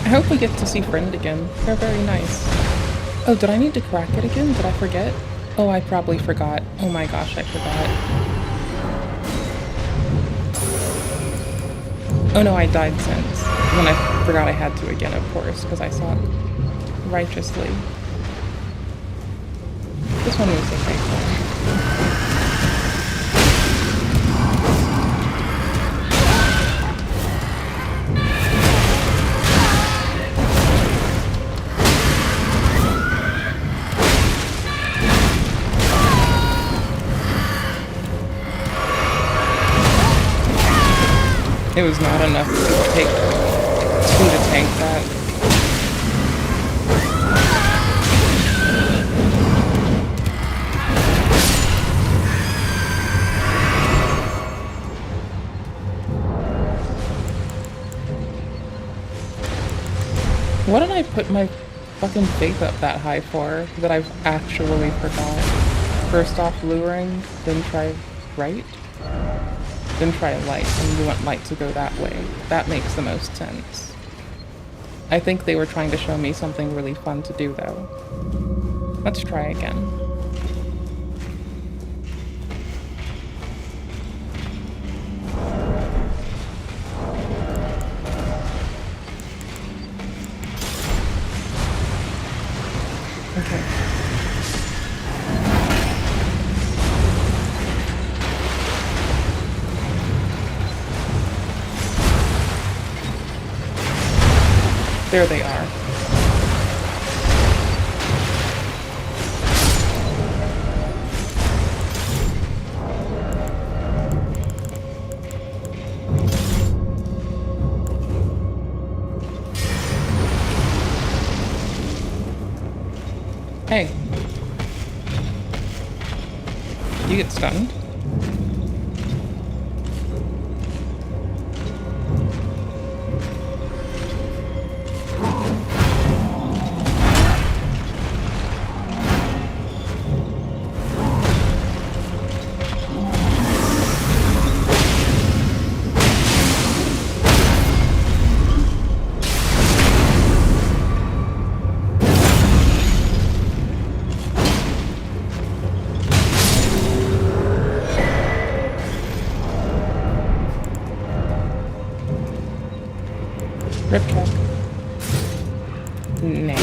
I hope we get to see Friend again. They're very nice. Oh, did I need to crack it again? Did I forget? Oh, I probably forgot. Oh my gosh, I forgot. Oh no, I died since. When I forgot I had to again, of course, because I saw it righteously. This one was the right one. It was not enough to take two to tank that. What did I put my fucking faith up that high for that I've actually forgot? First off luring, then try right? Then try light, and you want light to go that way. That makes the most sense. I think they were trying to show me something really fun to do, though. Let's try again. Okay. There they are. Hey. You get stunned. Nah.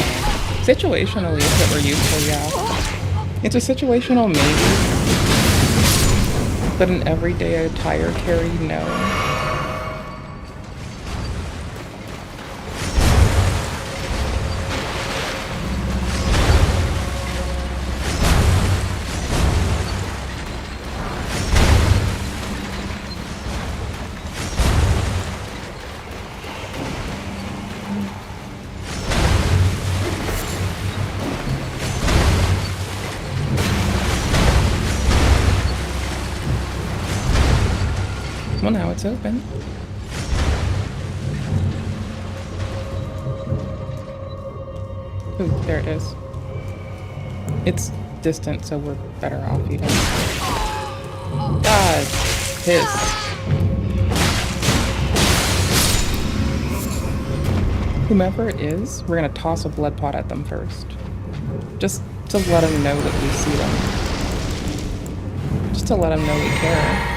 Situationally, if it were useful, yeah. It's a situational maybe, but an everyday attire carry, no. Well, now it's open. Ooh, there it is. It's distant, so we're better off eating. God, piss. Whomever it is, we're gonna toss a blood pot at them first. Just to let them know that we see them. Just to let them know we care.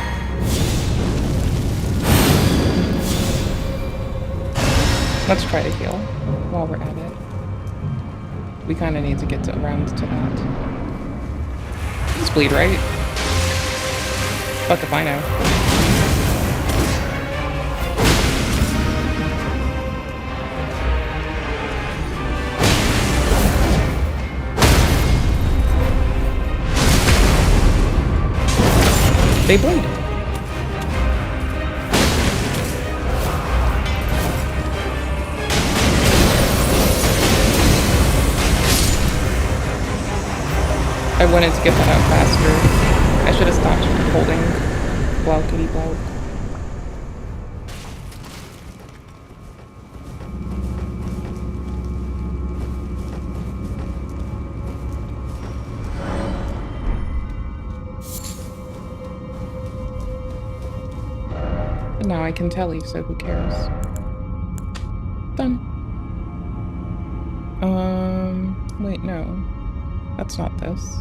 Let's try to heal while we're at it. We kind of need to get around to that. Just bleed, right? Fuck if I know. They bleed. I wanted to get that out faster. I should have stopped holding blow kitty blow. But now I can tell you, so who cares? Done. Wait, no. That's not this.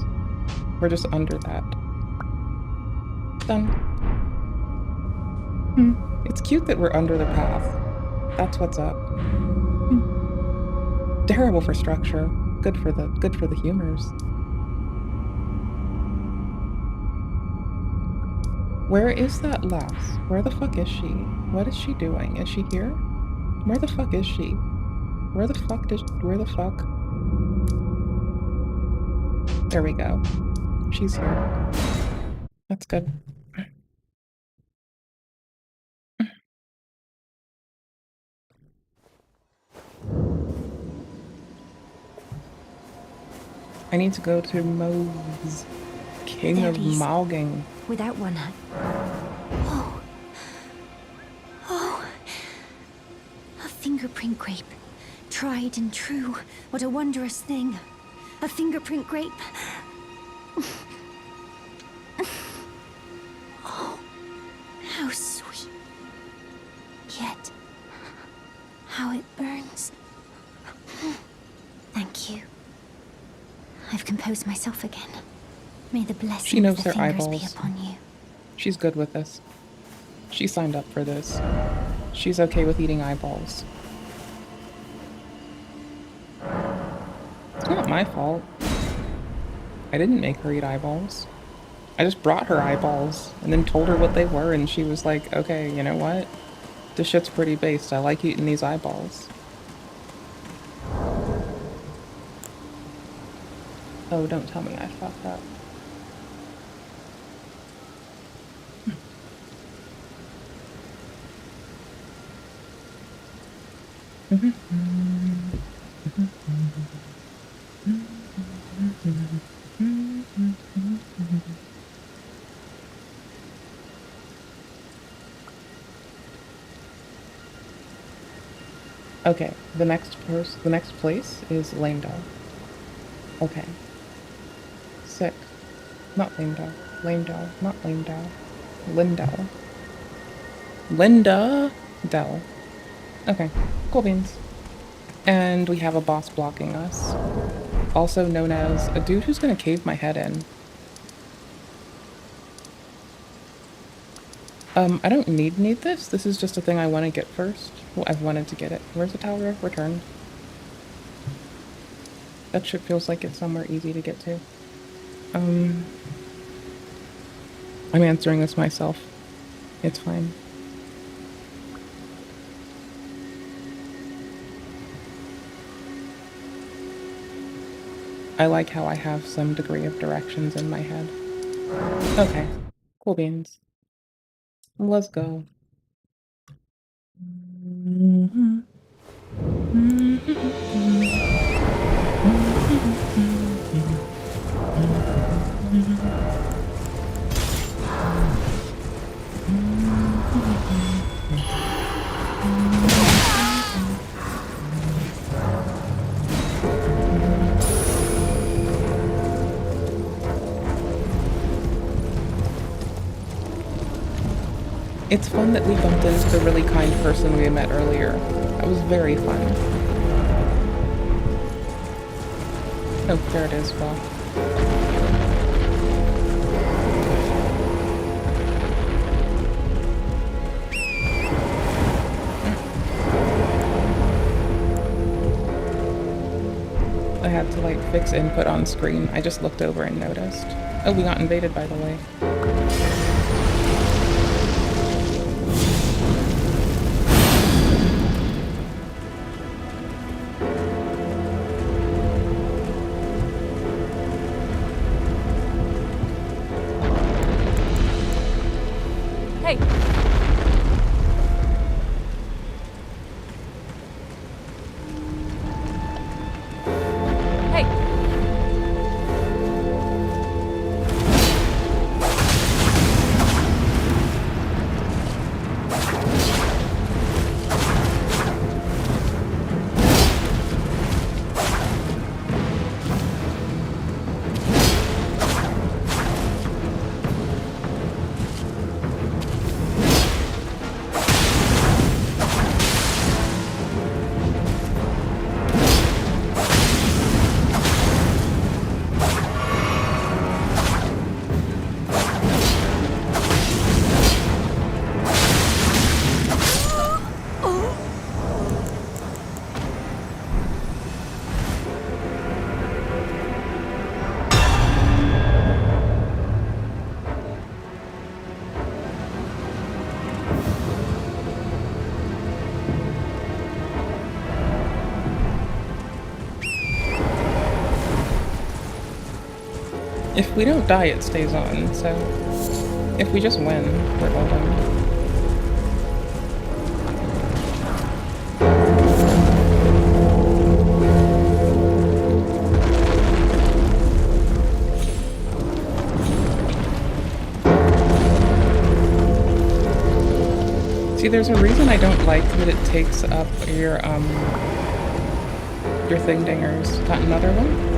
We're just under that. Done. It's cute that we're under the path. That's what's up. Terrible for structure. Good for the humors. Where is that lass? Where the fuck is she? What is she doing? Is she here? Where the fuck is she? Where the fuck? There we go. She's here. That's good. I need to go to Mose, King of Malging. Without one hand. Oh. Oh. A fingerprint grape. Tried and true. What a wondrous thing. A fingerprint grape. Oh. How sweet. Yet, how it burns. Thank you. I've composed myself again. May the blessing of the fingers be upon you. She's good with this. She signed up for this. She's okay with eating eyeballs. It's not my fault. I didn't make her eat eyeballs. I just brought her eyeballs and then told her what they were, and she was like, okay, you know what? This shit's pretty based. I like eating these eyeballs. Oh, don't tell me I fucked up. Okay, the next place is Lame-Dell. Okay. Sick. Not Lame-Dell. Lame-Dell. Not Lame-Dell. Lindell. Linda Dell. Okay, cool beans. And we have a boss blocking us. Also known as a dude who's gonna cave my head in. I don't need this. This is just a thing I want to get first. Well, I've wanted to get it. Where's the tower? Returned. That ship feels like it's somewhere easy to get to. I'm answering this myself. It's fine. I like how I have some degree of directions in my head. Okay, cool beans. Let's go. It's fun that we bumped into the really kind person we met earlier. That was very fun. Oh, there it is, well. I had to like fix input on screen. I just looked over and noticed. Oh, we got invaded, by the way. If we don't die, it stays on, so if we just win, we're golden. See, there's a reason I don't like that it takes up your thing dingers. Got another one?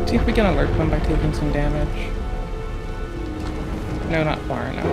See if we can alert them by taking some damage. No, not far enough.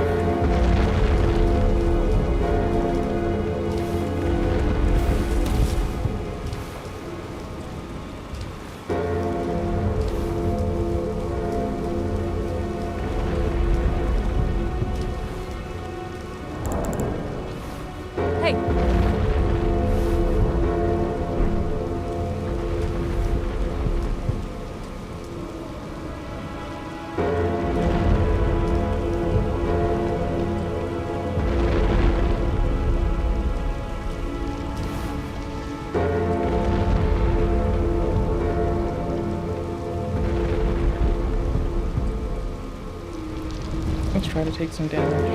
Let's try to take some damage.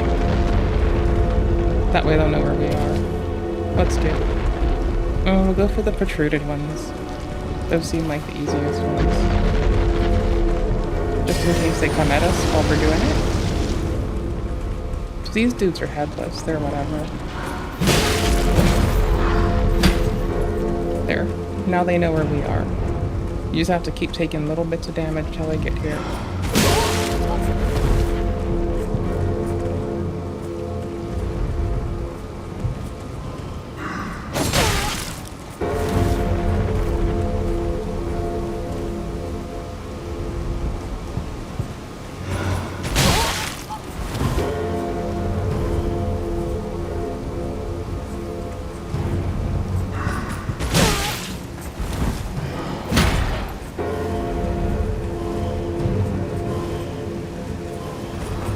That way they'll know where we are. Let's do. Oh, we'll go for the protruded ones. Those seem like the easiest ones. Just in case they come at us while we're doing it. These dudes are headless, they're whatever. there. Now they know where we are. You just have to keep taking little bits of damage till they get here.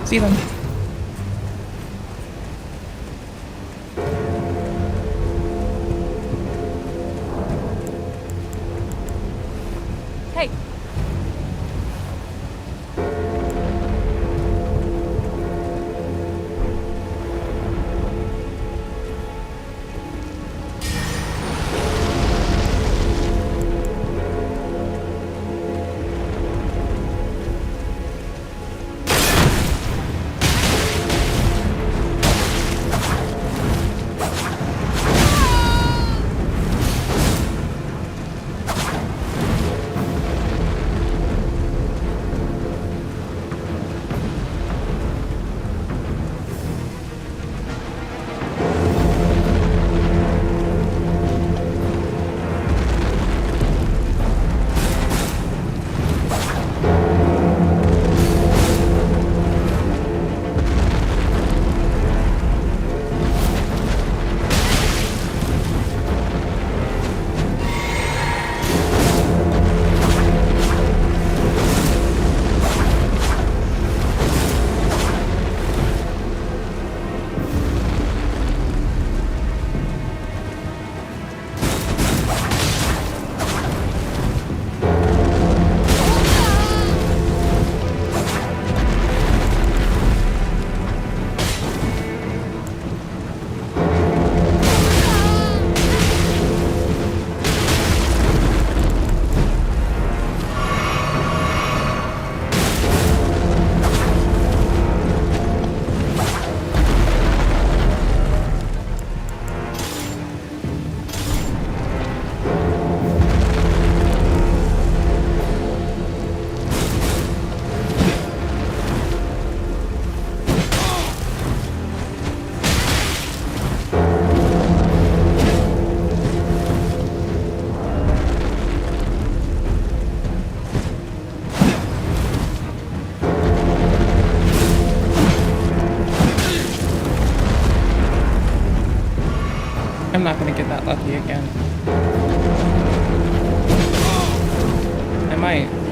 See them. Hey. I'm not gonna get that lucky again. I might.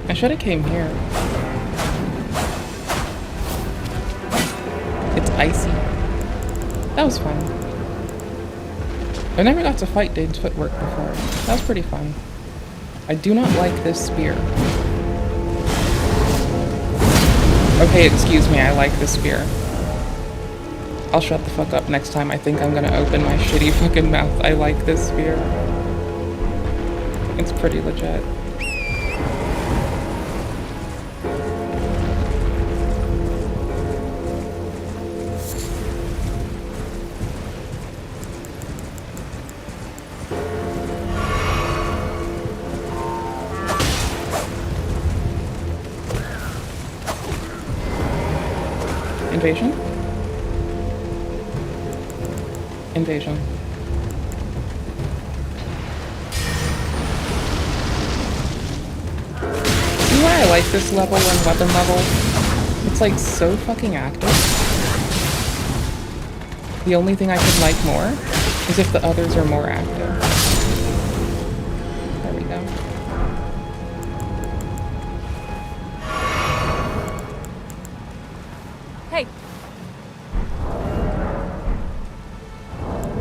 I should have came here. It's icy. That was fun. I never got to fight Dane's footwork before. That was pretty fun. I do not like this spear. Okay, excuse me, I like this spear. I'll shut the fuck up next time I think I'm gonna open my shitty fucking mouth. I like this spear. It's pretty legit. Invasion? Invasion. See why I like this level and weapon level? It's like so fucking active. The only thing I could like more is if the others are more active. There we go. Hey!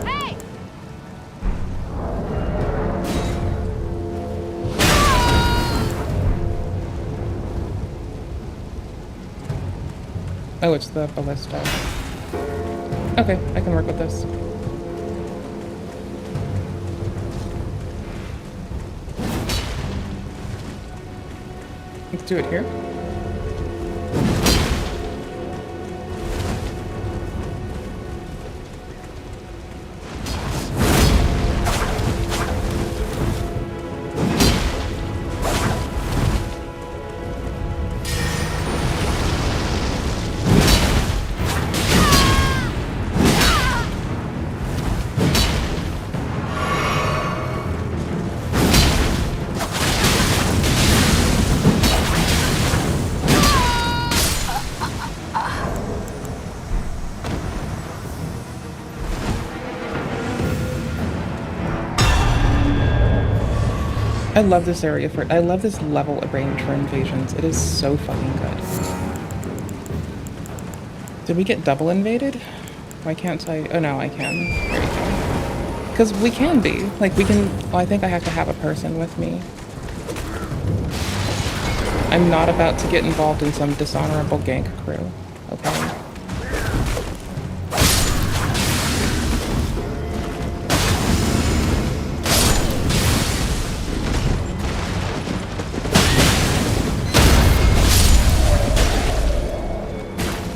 Hey! Oh, it's the ballista. Okay, I can work with this. Let's do it here. I love this area for- I love this level of range for invasions. It is so fucking good. Did we get double invaded? Why can't I? Oh no, I can. There you go. Because we can be. Like, we can- well, I think I have to have a person with me. I'm not about to get involved in some dishonorable gank crew. Okay?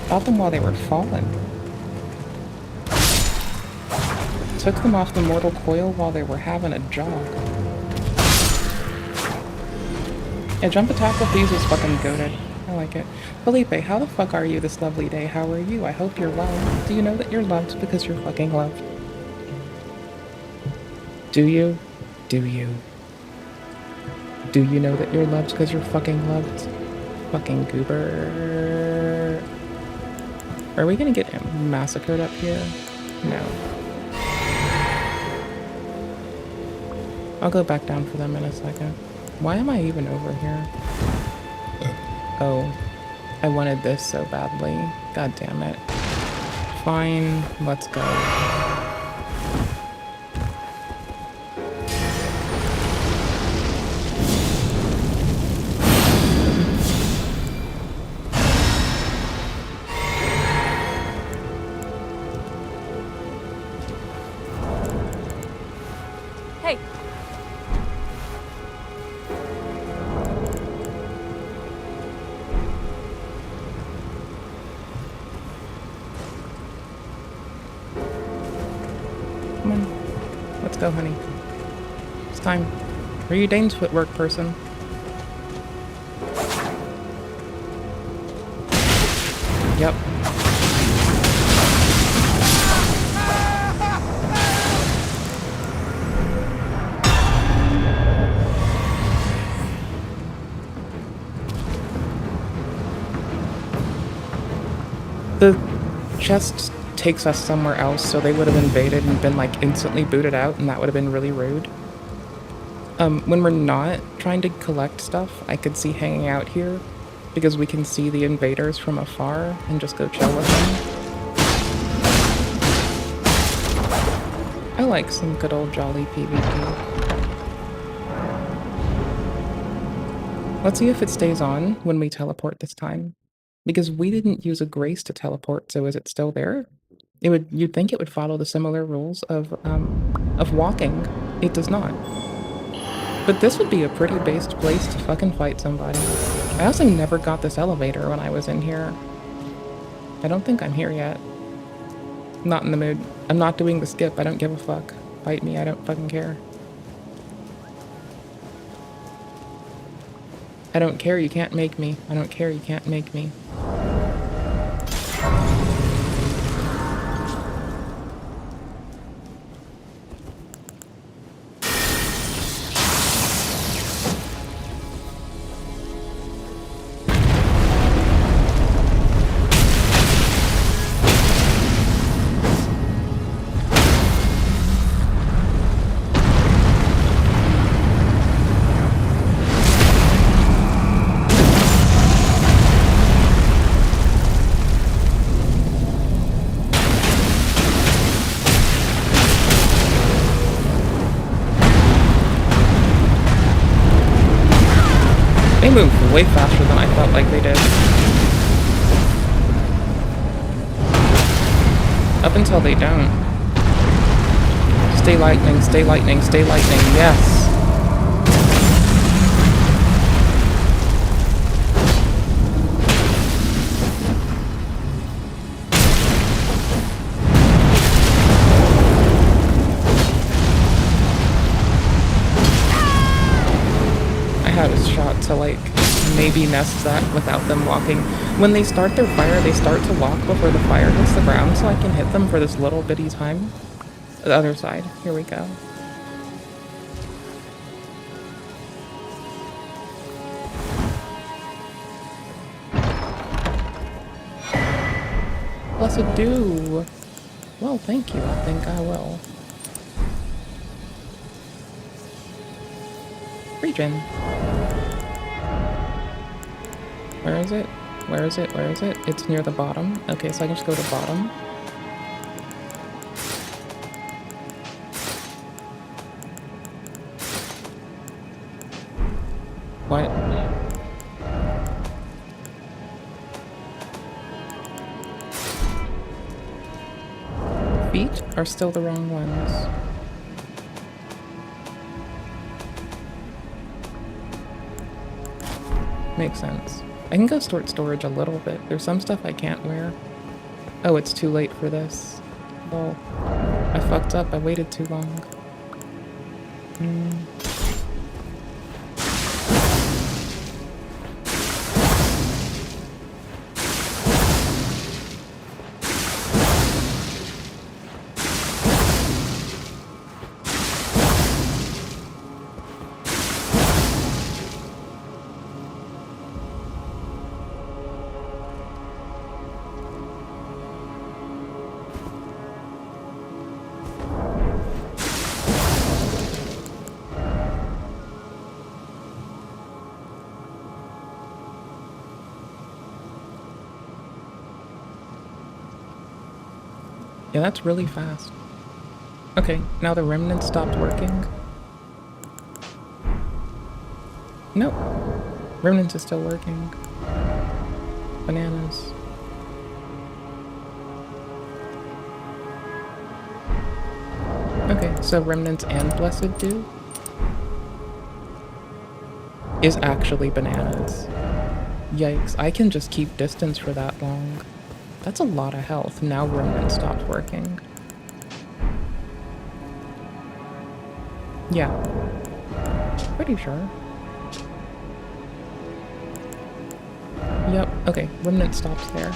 Fought them while they were fallen. Took them off the mortal coil while they were having a jog. Yeah, jump attack with these is fucking goated. I like it. Felipe, how the fuck are you this lovely day? How are you? I hope you're well. Do you know that you're loved because you're fucking loved? Do you? Do you? Do you know that you're loved because you're fucking loved? Fucking goober. Are we gonna get massacred up here? No. I'll go back down for them in a second. Why am I even over here? Oh, I wanted this so badly. God damn it. Fine, let's go. Hey! Come on. Let's go, honey. It's time. Are you Dane's footwork person? Yep. The chest takes us somewhere else, so they would have invaded and been like instantly booted out, and that would have been really rude. When we're not trying to collect stuff, I could see hanging out here because we can see the invaders from afar and just go chill with them. I like some good old jolly PvP. Let's see if it stays on when we teleport this time. Because we didn't use a grace to teleport, so is it still there? It would, you'd think it would follow the similar rules of walking. It does not. But this would be a pretty based place to fucking fight somebody. I also never got this elevator when I was in here. I don't think I'm here yet. I'm not in the mood. I'm not doing the skip. I don't give a fuck. Fight me. I don't fucking care. I don't care. You can't make me. I don't care. You can't make me. They move way faster than I felt like they did. Up until they don't. Stay lightning, stay lightning, stay lightning, yes! I had a shot to like maybe nest that without them walking. When they start their fire, they start to walk before the fire hits the ground so I can hit them for this little bitty time. The other side, here we go. Blessed dew. Well, thank you, I think I will. Region. Where is it? Where is it? Where is it? It's near the bottom. Okay, so I can just go to bottom. What? Feet are still the wrong ones. Makes sense. I can go store storage a little bit. There's some stuff I can't wear. Oh, it's too late for this. Well, I fucked up. I waited too long. Yeah, that's really fast. Okay, now the remnant stopped working. Nope. Remnants is still working. Bananas. Okay, so remnants and blessed dew is actually bananas. Yikes, I can just keep distance for that long. That's a lot of health. Now remnant stopped working. Yeah. Pretty sure. Yep, okay, remnant stops there.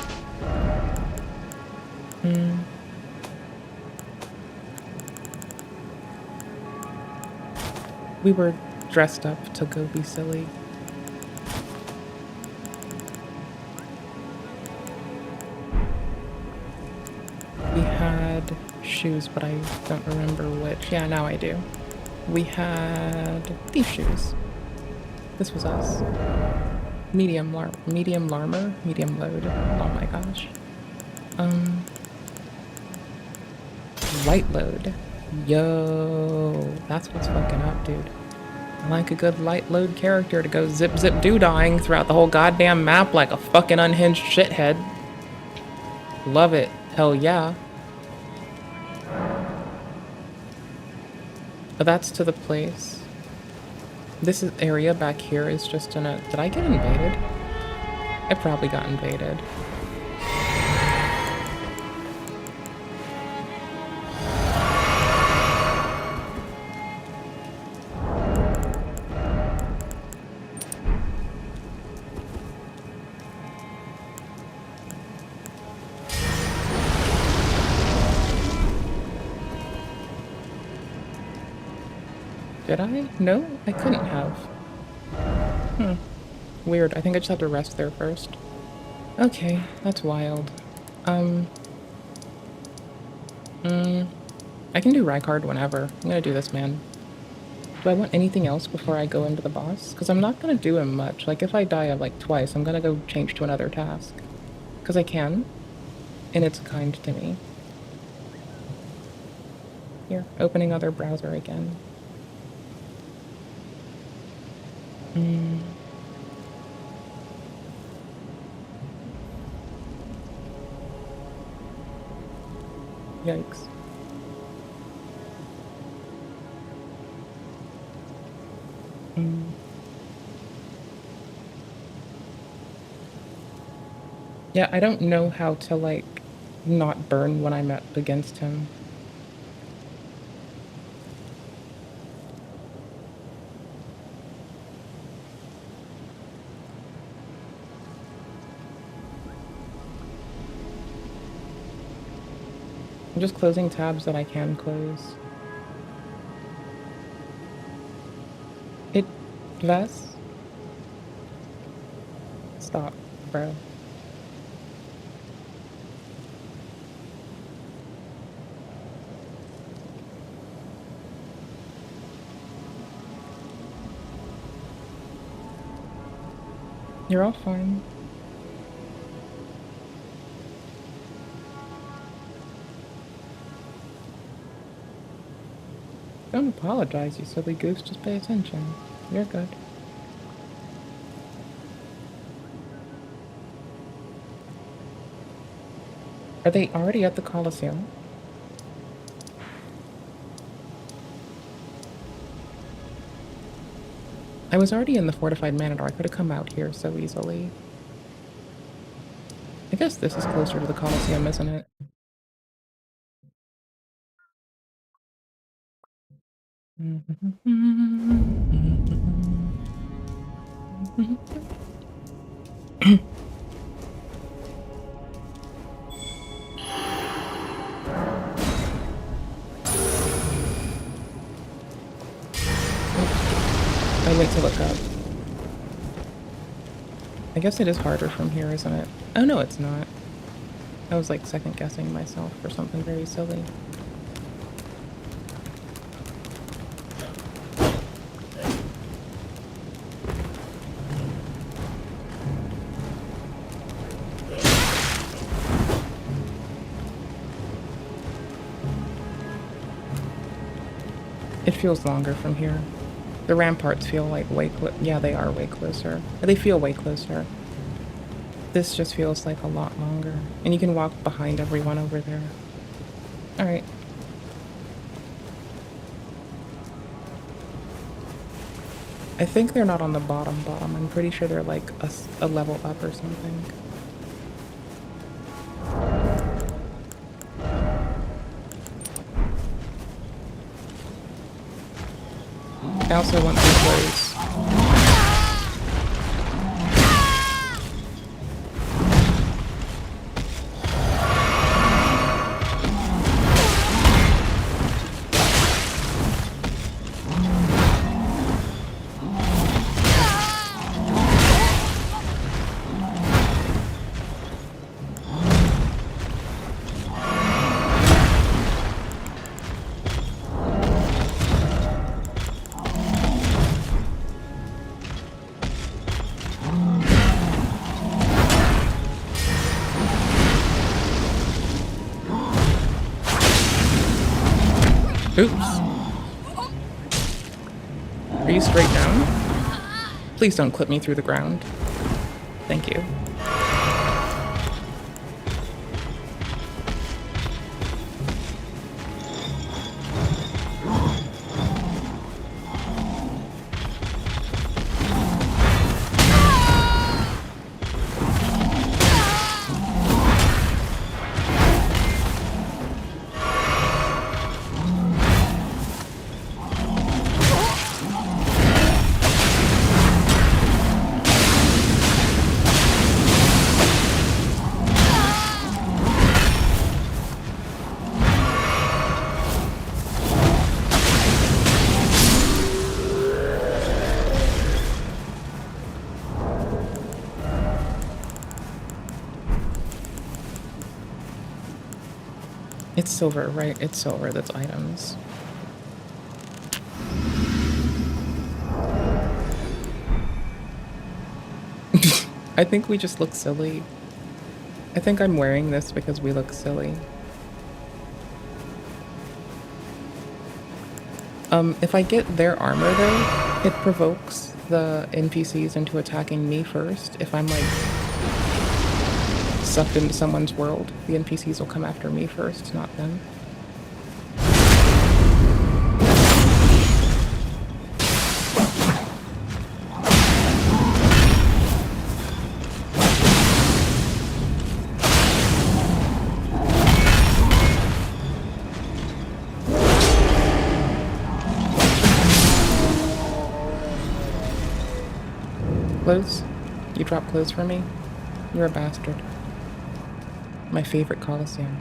We were dressed up to go be silly. We had shoes, but I don't remember which. Yeah, now I do. We had these shoes. This was us. Medium larmer, medium load. Oh my gosh. Light load. Yo, that's what's fucking up, dude. I like a good light load character to go zip zip doo-dying throughout the whole goddamn map like a fucking unhinged shithead. Love it. Hell yeah. But that's to the place. area back here is just in a... Did I get invaded? I probably got invaded. Did I? No, I couldn't have. Weird. I think I just have to rest there first. Okay, that's wild. I can do Rykard whenever. I'm gonna do this man. Do I want anything else before I go into the boss? Because I'm not gonna do him much. Like, if I die of like twice, I'm gonna go change to another task. Because I can. And it's kind to me. Here, opening other browser again. Yikes. Yeah, I don't know how to, like, not burn when I'm up against him. I'm just closing tabs that I can close. Vess? Stop, bro. You're all fine. Don't apologize, you silly goose. Just pay attention. You're good. Are they already at the Colosseum? I was already in the fortified Manador. I could have come out here so easily. I guess this is closer to the Colosseum, isn't it? I meant to look up. I guess it is harder from here, isn't it? Oh no, it's not. I was like second guessing myself for something very silly. It feels longer from here. The ramparts feel like yeah, they are way closer. They feel way closer. This just feels like a lot longer. And you can walk behind everyone over there. Alright. I think they're not on the bottom. I'm pretty sure they're like a level up or something. I also want these ways. Oops. Are you straight down? Please don't clip me through the ground. Thank you. It's silver, right? It's silver that's items. I think we just look silly. I think I'm wearing this because we look silly. If I get their armor though, it provokes the NPCs into attacking me first. If I'm like sucked into someone's world, the NPCs will come after me first, not them. Clothes? You drop clothes for me? You're a bastard. My favorite Coliseum.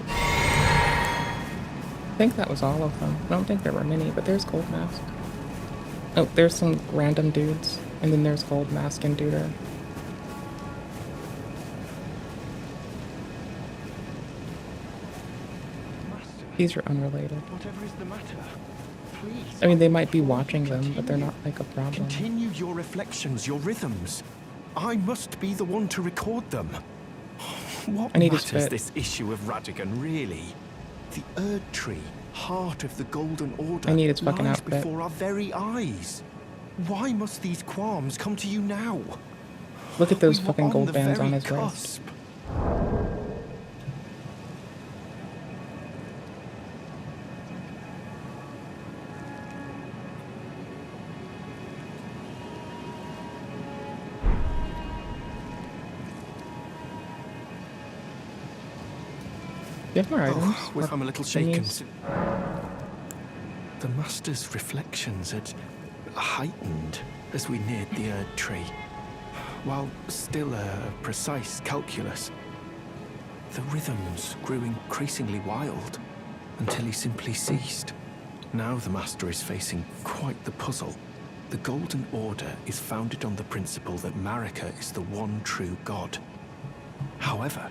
I think that was all of them. I don't think there were many, but there's Gold Mask. Oh, there's some random dudes, and then there's Gold Mask and Duder. These are unrelated. Whatever is the matter? Please. I mean, they might be watching them, but they're not like a problem. Continue your reflections, your rhythms. I must be the one to record them. What I need his matters fit. this issue of Radagon, really? The Erd Tree, heart of the Golden Order, I need its fucking lies outfit. before our very eyes. Why must these qualms come to you now? Look at those We were fucking gold the bands on very his wrist. cusp. You have more items? Oh, Or I'm a little shaken. thingies? The Master's reflections had heightened as we neared the Erd Tree, while still a precise calculus. The rhythms grew increasingly wild until he simply ceased. Now the Master is facing quite the puzzle. The Golden Order is founded on the principle that Marika is the one true god. However,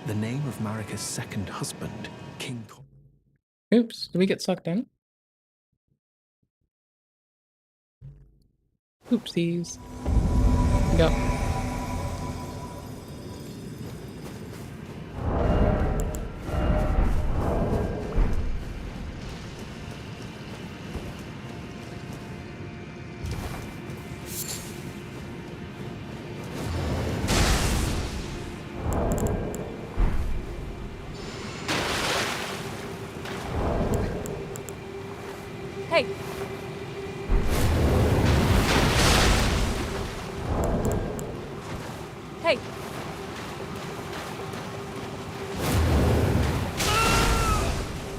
the name of Marika's second husband, King Oops, did we get sucked in? Oopsies. Go. Hey. Hey.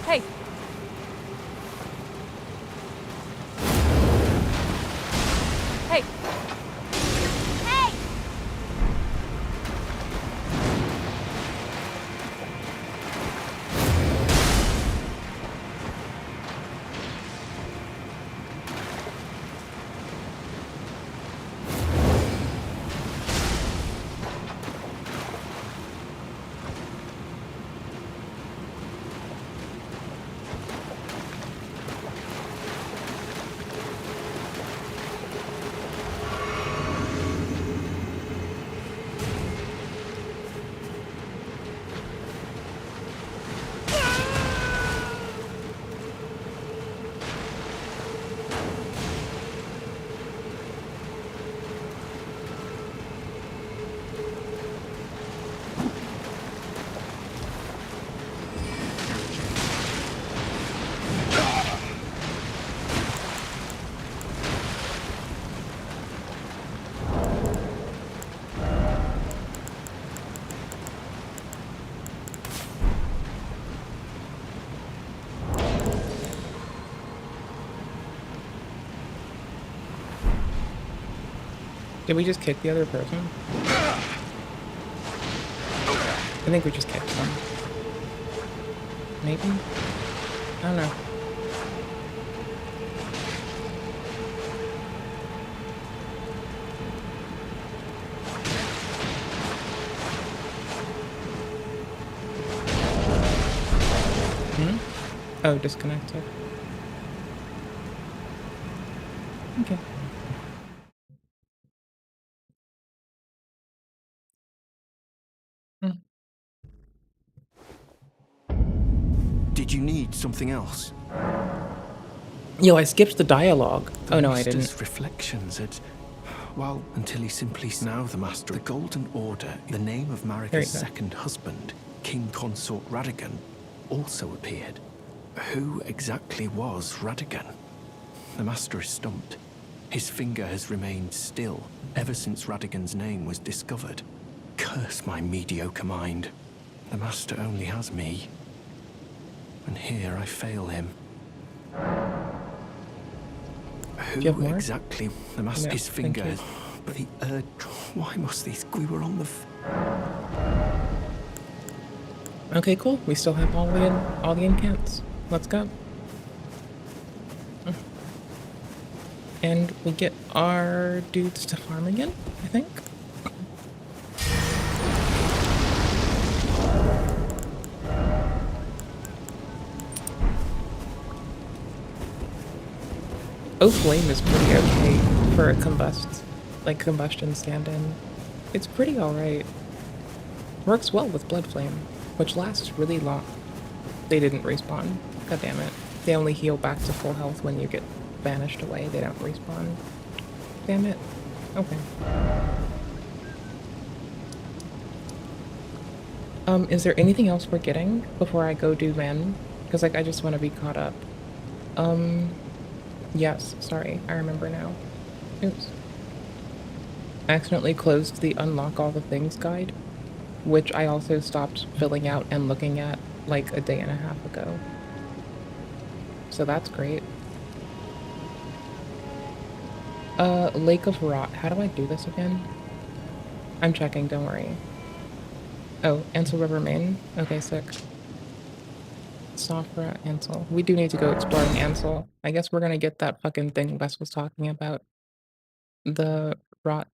Hey. Hey. Hey. Did we just kick the other person? I think we just kicked them. Maybe? I don't know. Oh, disconnected. Okay. Hmm. Did you need something else? Yo, I skipped the dialogue. The Oh no, I Master's didn't. reflections had... Well, until he simply... Now the Master... The Golden Order, the name of There you Marika's go. second husband, King Consort Radagon, also appeared. Who exactly was Radagon? The Master is stumped. His finger has remained still ever since Radagon's name was discovered. Curse my mediocre mind. The Master only has me. And here I fail him. Do you have Who more? exactly? The Master, No, his thank finger you. has... But the why must these... We were on the... Okay, cool. We still have all the incants. Let's go. And we get our dudes to farm again, I think. Oh, Flame is pretty okay for a combustion stand-in. It's pretty alright. Works well with Blood Flame, which lasts really long. They didn't respawn. God damn it. They only heal back to full health when you get banished away. They don't respawn. Damn it. Okay. Is there anything else we're getting before I go do men? Because, like, I just want to be caught up. Yes, sorry, I remember now. Oops. I accidentally closed the Unlock All the Things guide, which I also stopped filling out and looking at, like, a day and a half ago. So that's great. Lake of Rot. How do I do this again? I'm checking, don't worry. Oh, Ansel River Main? Okay, sick. Safra, Ansel. We do need to go exploring Ansel. I guess we're gonna get that fucking thing Wes was talking about. The rot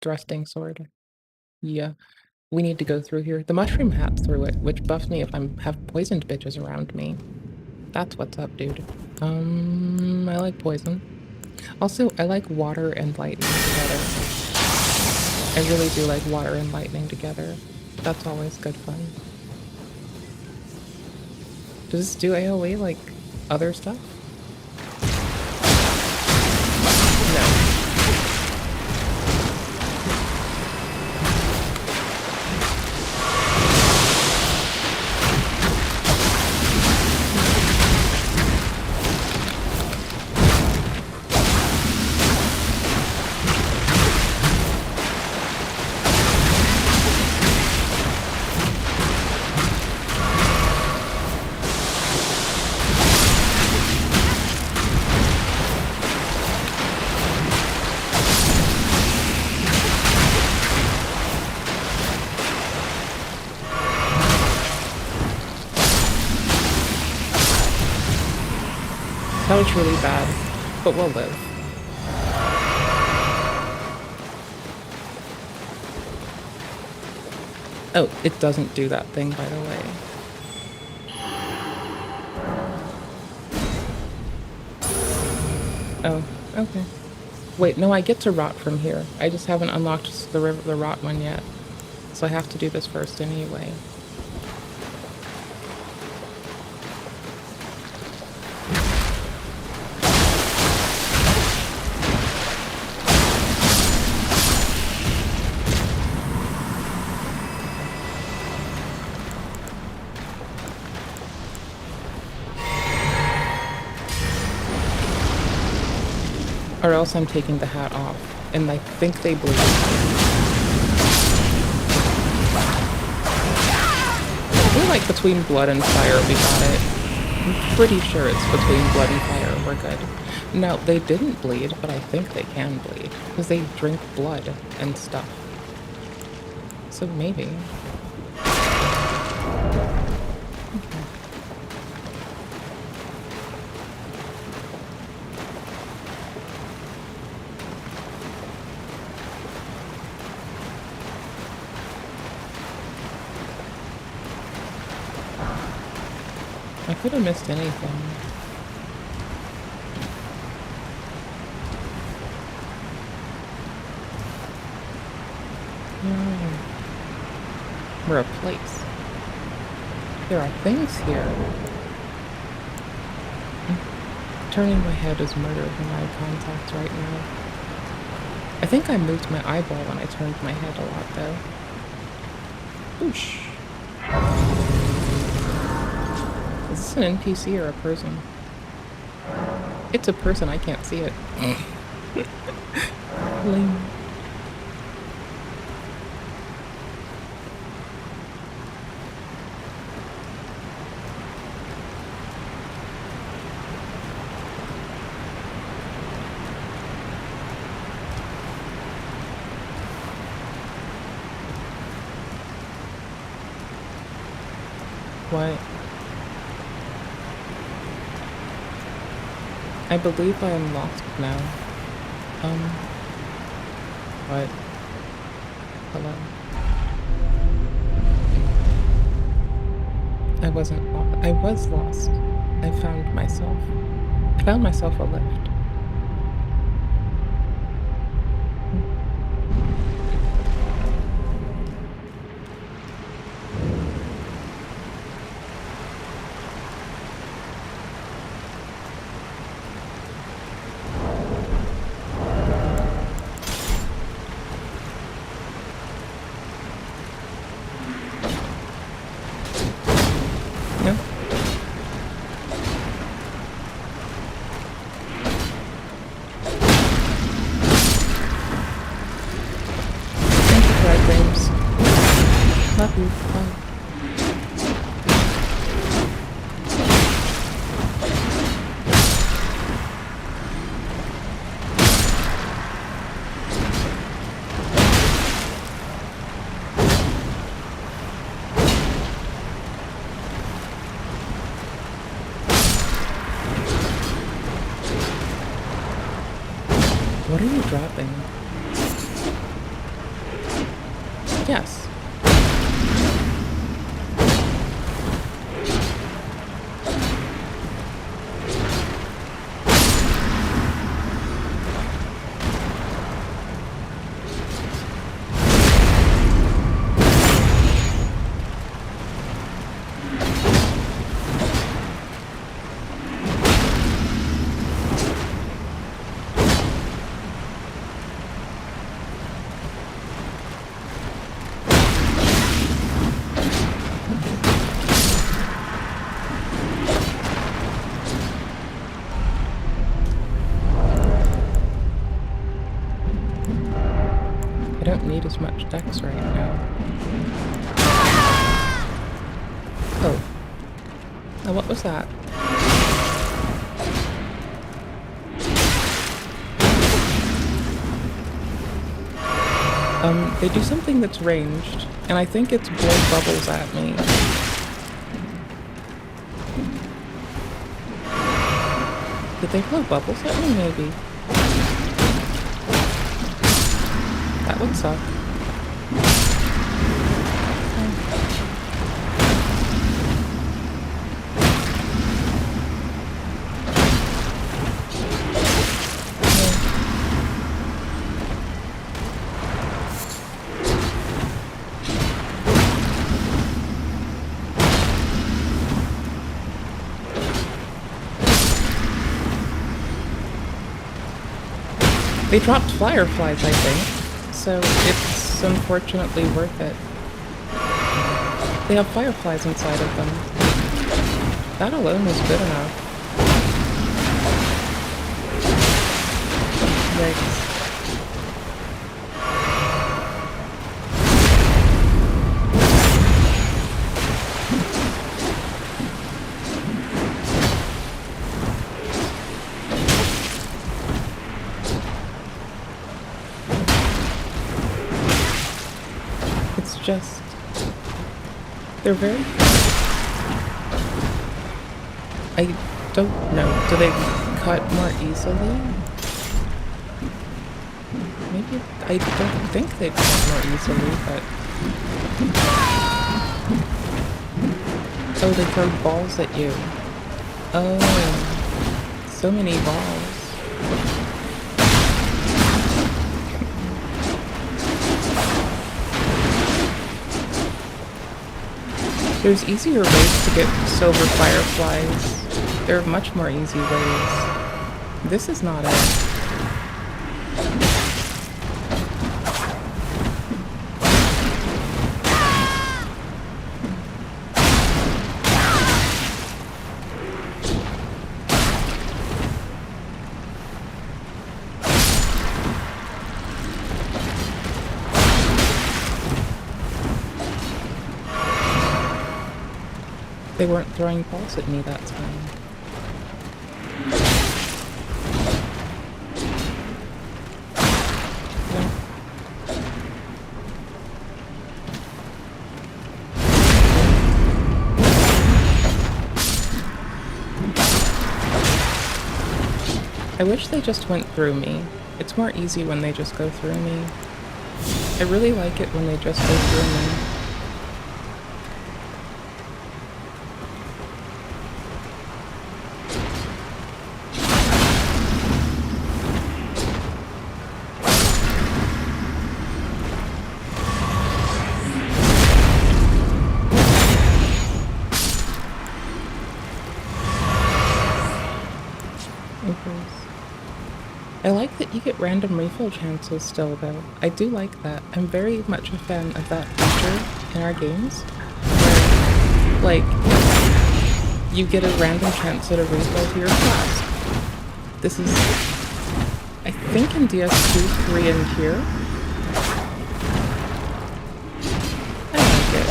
thrusting sword. Yeah. We need to go through here. The mushroom hat through it, which buffs me if I have poisoned bitches around me. That's what's up, dude. I like poison. Also, I like water and lightning together. I really do like water and lightning together. That's always good fun. Does this do AoE like other stuff? No. That was really bad, but we'll live. Oh, it doesn't do that thing, by the way. Oh, okay. Wait, no, I get to rot from here. I just haven't unlocked the rot one yet. So I have to do this first anyway. Or else I'm taking the hat off, and I think they bleed. I feel like between blood and fire we got it. I'm pretty sure it's between blood and fire we're good. No, they didn't bleed, but I think they can bleed, because they drink blood and stuff. So maybe. I could have missed anything. No. We're a place. There are things here. Turning my head is murder with eye contact right now. I think I moved my eyeball when I turned my head a lot, though. Whoosh. Is this an NPC or a person? It's a person, I can't see it. Lame. What? I believe I am lost now. What? Hello? I wasn't lost. I was lost. I found myself. I found myself a lift. No? Thank you for our dreams. Love you. Bye. What are you dropping? Yes. I don't need as much dex right now. Oh. Now what was that? They do something that's ranged, and I think it's blow bubbles at me. Did they blow bubbles at me? Maybe. That would suck. They dropped fireflies, I think, so it's unfortunately worth it. They have fireflies inside of them. That alone is good enough. Yikes. Just, they're very I don't know. Do they cut more easily? Maybe, I don't think they cut more easily, but Oh, they throw balls at you. Oh, so many balls. There's easier ways to get silver fireflies. There are much more easy ways. This is not it. They weren't throwing balls at me that time. No. I wish they just went through me. It's more easy when they just go through me. I really like it when they just go through me. I like that you get random refill chances still, though. I do like that. I'm very much a fan of that feature in our games. Where, like, you get a random chance at a refill to your flask. This is, I think, in DS2, 3, and here. I like it.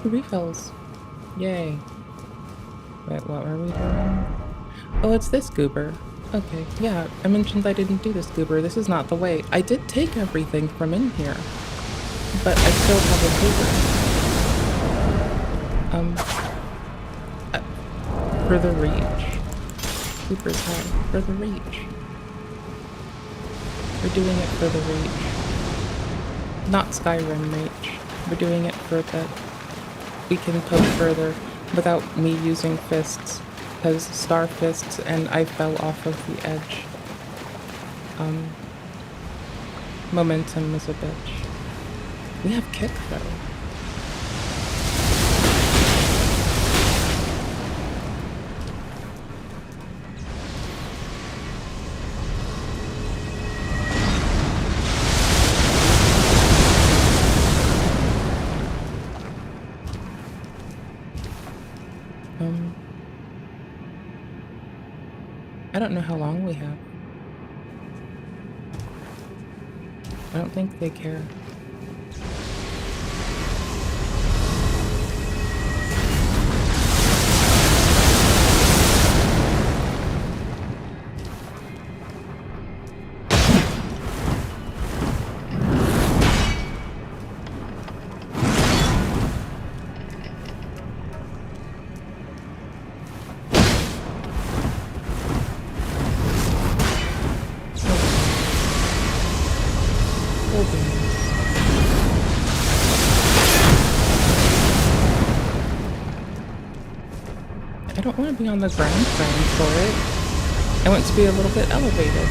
Refills. Yay. Wait, what were we doing? Oh, it's this goober. Okay, yeah, I mentioned I didn't do this goober. This is not the way. I did take everything from in here, but I still have a goober. For the reach. Goober's high. For the reach. We're doing it for the reach. Not Skyrim reach. We're doing it for the... We can poke further without me using fists, because star fists and I fell off of the edge. Momentum is a bitch. We have kick though. I don't know how long we have. I don't think they care. I don't want to be on the ground for it. I want to be a little bit elevated.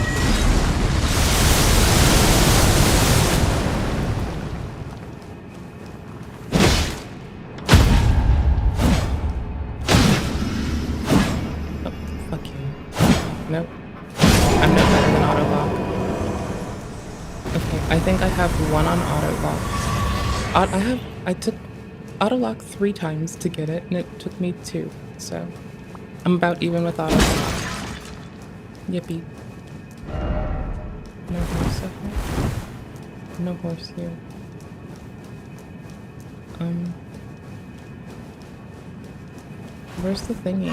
Oh, fuck you. Nope. I'm no better than auto-lock. Okay, I think I have one on auto-lock. I took auto-lock 3 times to get it, and it took me 2. So, I'm about even with auto-lock. Yippee. No horse, okay. No horse here. Where's the thingy?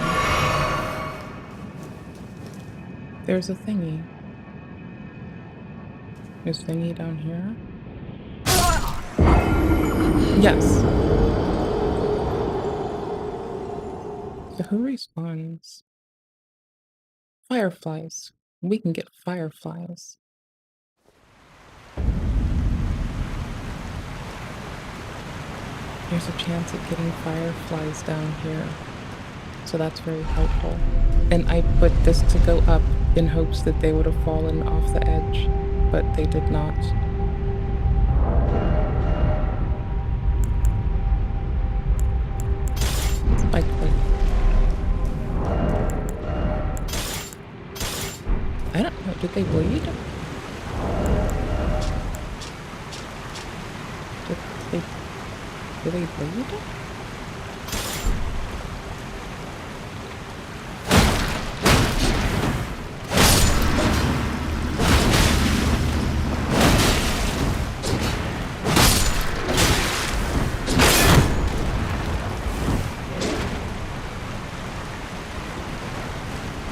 There's a thingy. There's thingy down here? Yes. So who respawns? Fireflies. We can get fireflies. There's a chance of getting fireflies down here. So that's very helpful. And I put this to go up in hopes that they would have fallen off the edge, but they did not. Spike plate. I don't know, did they bleed? Did they bleed?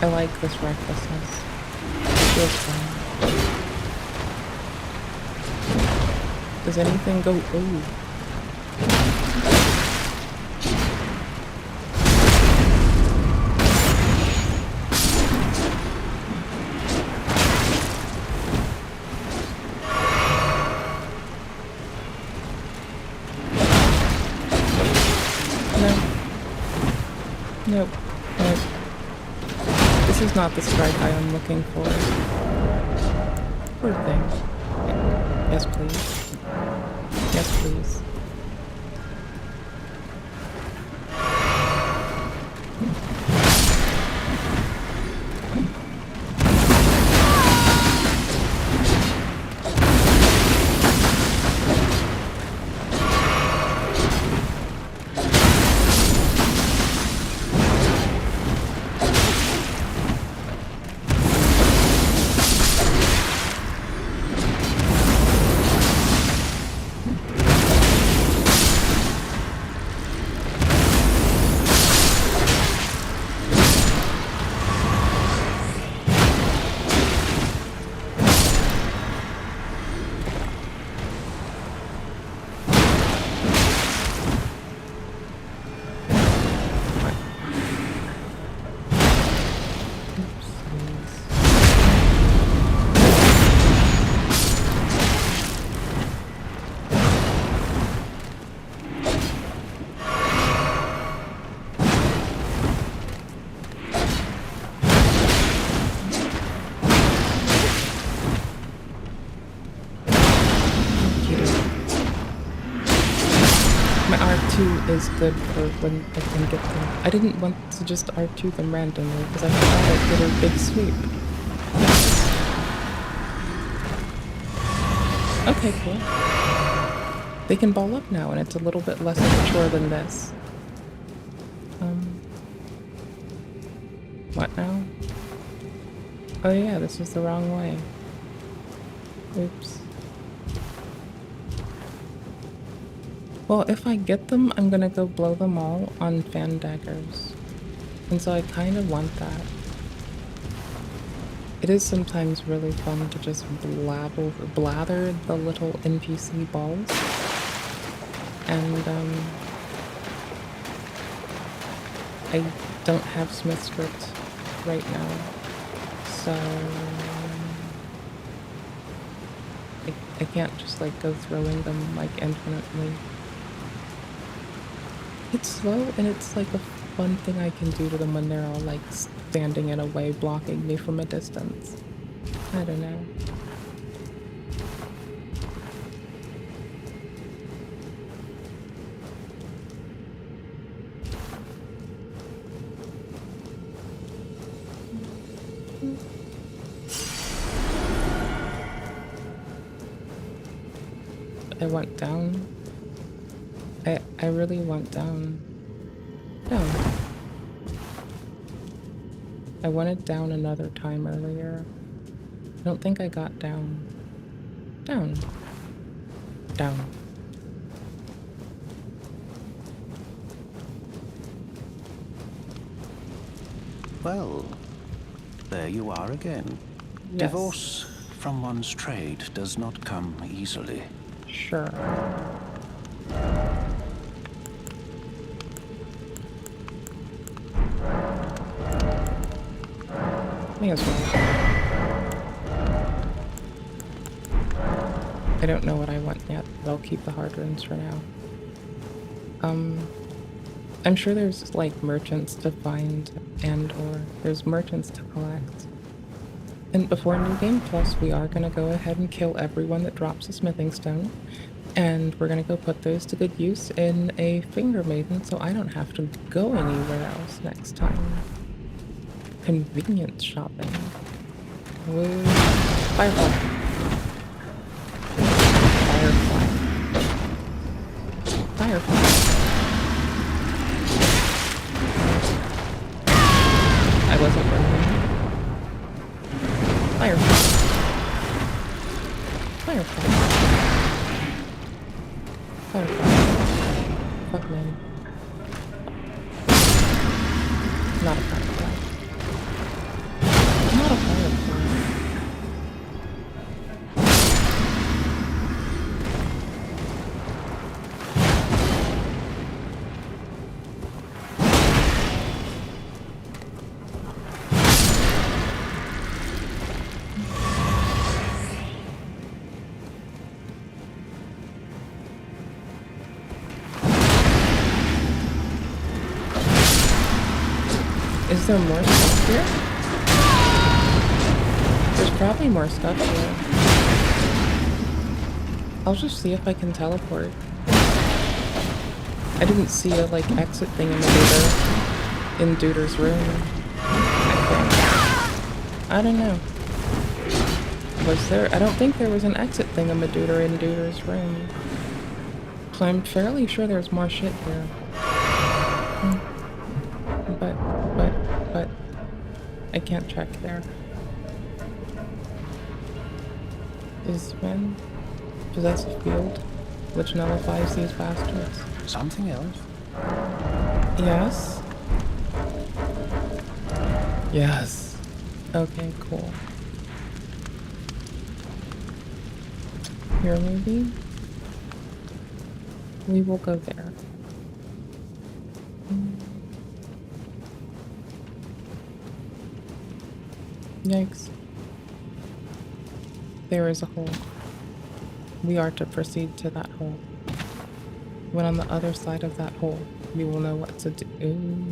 I like this recklessness. It feels fun. Does anything go? Ooh. Nope. Nope. This is not the strike I am looking for. Poor thing. Yes, please. Yes, please. Is good for when I can get them. I didn't want to just R2 them randomly because I thought I'd get a big sweep. Okay, cool. They can ball up now and it's a little bit less mature than this. What now? Oh yeah, this was the wrong way. Oops. Well, if I get them, I'm gonna go blow them all on fan daggers. And so I kind of want that. It is sometimes really fun to just blather the little NPC balls. And, I don't have Smith script right now. So... I can't just, like, go throwing them, like, infinitely. It's slow, and it's like a fun thing I can do to them when they're all like standing in a way, blocking me from a distance. I don't know. I want down. I really want down. Down. I wanted down another time earlier. I don't think I got down. Down. Down. Well, there you are again. Yes. Divorce from one's trade does not come easily. Sure. May as well. I don't know what I want yet, but I'll keep the hard runes for now. I'm sure there's like merchants to find and or there's merchants to collect. And before New Game Plus, we are going to go ahead and kill everyone that drops a smithing stone. And we're going to go put those to good use in a finger maiden so I don't have to go anywhere else next time. Convenience shopping. Woo. Firefly. Firefly. Firefly. I wasn't running. Firefly. Firefly. Firefly. Fuck me. Not a firefly. Not a firefly. Is there more stuff here? There's probably more stuff here. I'll just see if I can teleport. I didn't see a like exit thing in Duder's room. I don't know. Was there? I don't think there was an exit thing in Duder's room. So I'm fairly sure there's more shit here. But I can't check there. Is when possess a field which nullifies these bastards. Something else? Yes. Yes. Okay, cool. Here maybe? We will go there. Yikes. There is a hole. We are to proceed to that hole. When on the other side of that hole, we will know what to do. Ooh.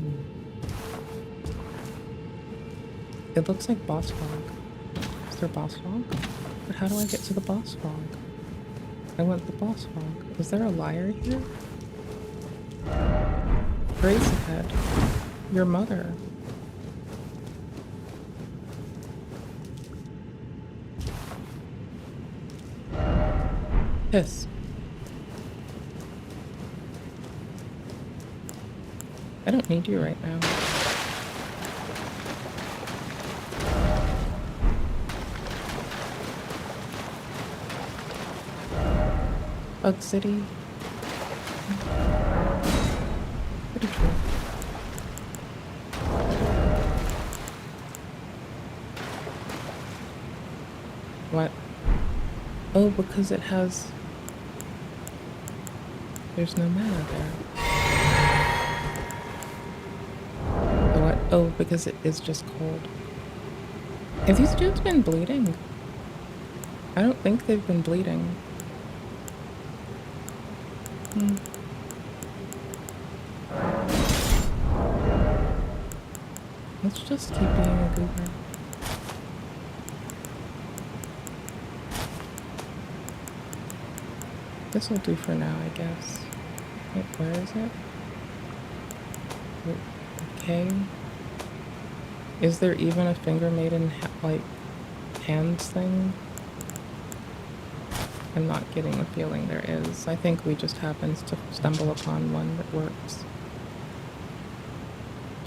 It looks like boss fog. Is there boss fog? But how do I get to the boss fog? I want the boss fog. Is there a liar here? Grace ahead. Your mother. Piss. I don't need you right now. Bug City. Pretty cool. What? Oh, because it has... There's no mana there. Oh, what? Oh, because it is just cold. Have these dudes been bleeding? I don't think they've been bleeding. Let's just keep being a goober. This will do for now, I guess. Wait, where is it? Okay. Is there even a finger maiden like hands thing? I'm not getting the feeling there is. I think we just happens to stumble upon one that works.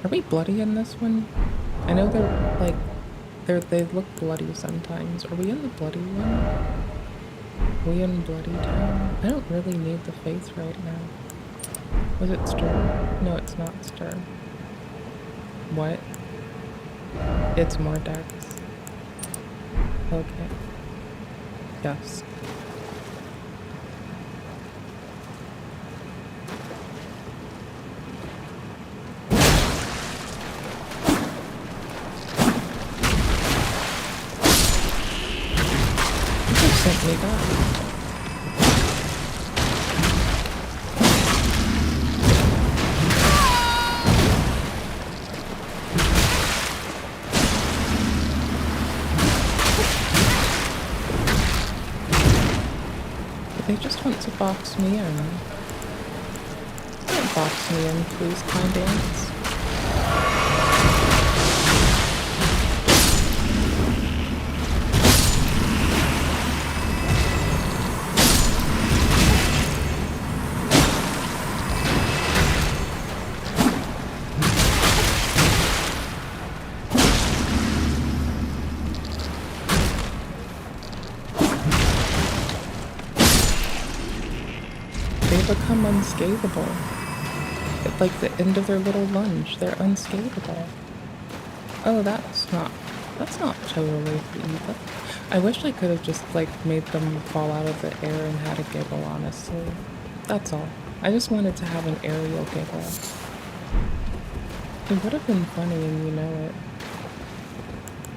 Are we bloody in this one? I know They look bloody sometimes. Are we in the bloody one? Are we in Bloody Town? I don't really need the face right now. Was it stir? No, it's not stir. What? It's more Dex. Okay. Yes. You sent me that. They just want to box me in. Don't box me in, please, kind ants. They become unscalable. At like the end of their little lunge, they're unscalable. Oh, that's not totally evil. I wish I could have just like made them fall out of the air and had a giggle, honestly. That's all. I just wanted to have an aerial giggle. It would have been funny and you know it.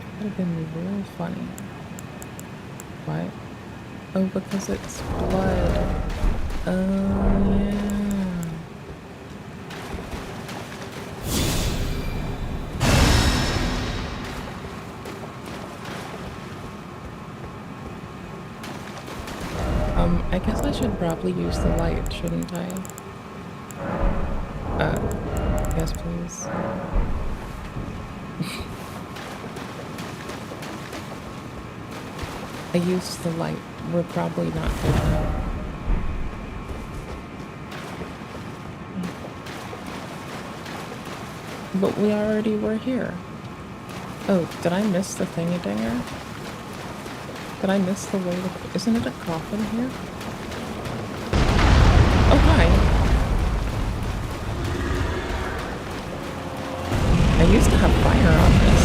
It would have been real funny. What? Oh, because it's blood. Oh, yeah. I guess I should probably use the light, shouldn't I? Yes, please. I used the light. We're probably not good now. But we already were here. Oh, did I miss the thingy-dinger? Did I miss the way to... Isn't it a coffin here? Oh, hi. I used to have fire on this.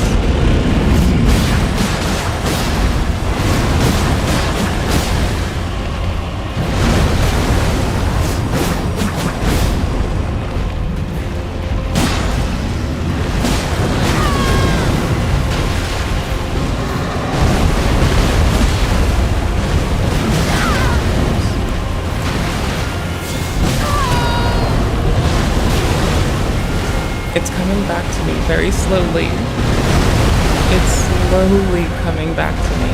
It's coming back to me very slowly. It's slowly coming back to me.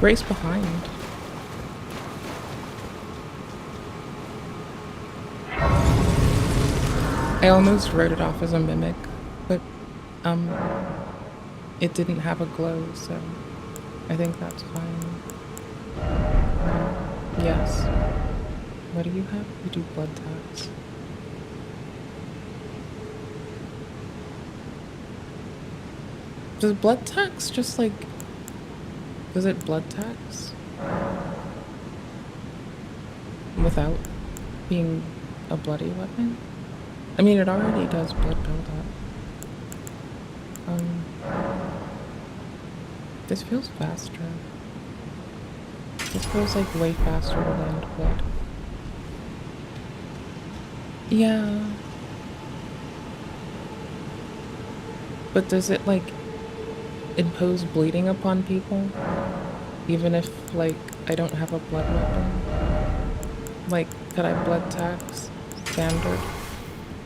Grace behind. I almost wrote it off as a mimic, but it didn't have a glow, so I think that's fine. Yes. What do you have? You do blood tax. Does blood tax just like... Does it blood tax? Without being a bloody weapon? I mean, it already does blood buildup. This feels faster. This feels like way faster to land blood. Yeah. But does it like impose bleeding upon people? Even if like I don't have a blood weapon? Like, could I blood tax? Standard?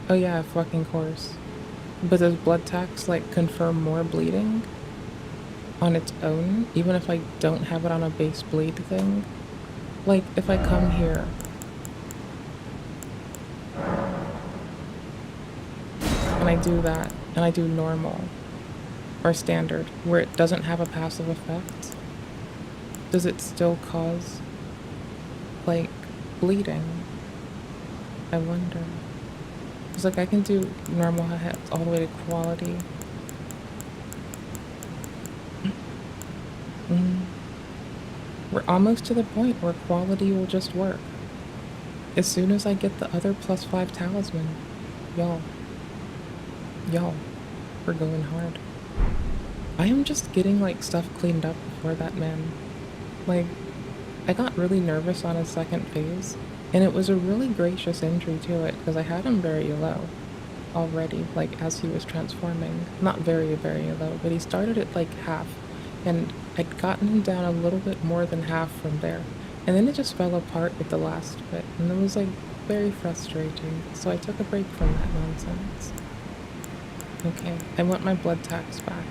Oh yeah, fucking course. But does blood tax like confirm more bleeding? On its own? Even if I don't have it on a base bleed thing? Like, if I come here... and I do that, and I do normal, or standard, where it doesn't have a passive effect, does it still cause, like, bleeding? I wonder. It's like I can do normal hits all the way to quality. We're almost to the point where quality will just work. As soon as I get the other +5 talisman, y'all, we're going hard. I am just getting like stuff cleaned up before that man. Like, I got really nervous on his second phase, and it was a really gracious entry to it because I had him very low already, like as he was transforming. Not very, very low, but he started at like half, and I'd gotten him down a little bit more than half from there. And then it just fell apart at the last bit, and it was like very frustrating. So I took a break from that nonsense. Okay, I want my blood tax back.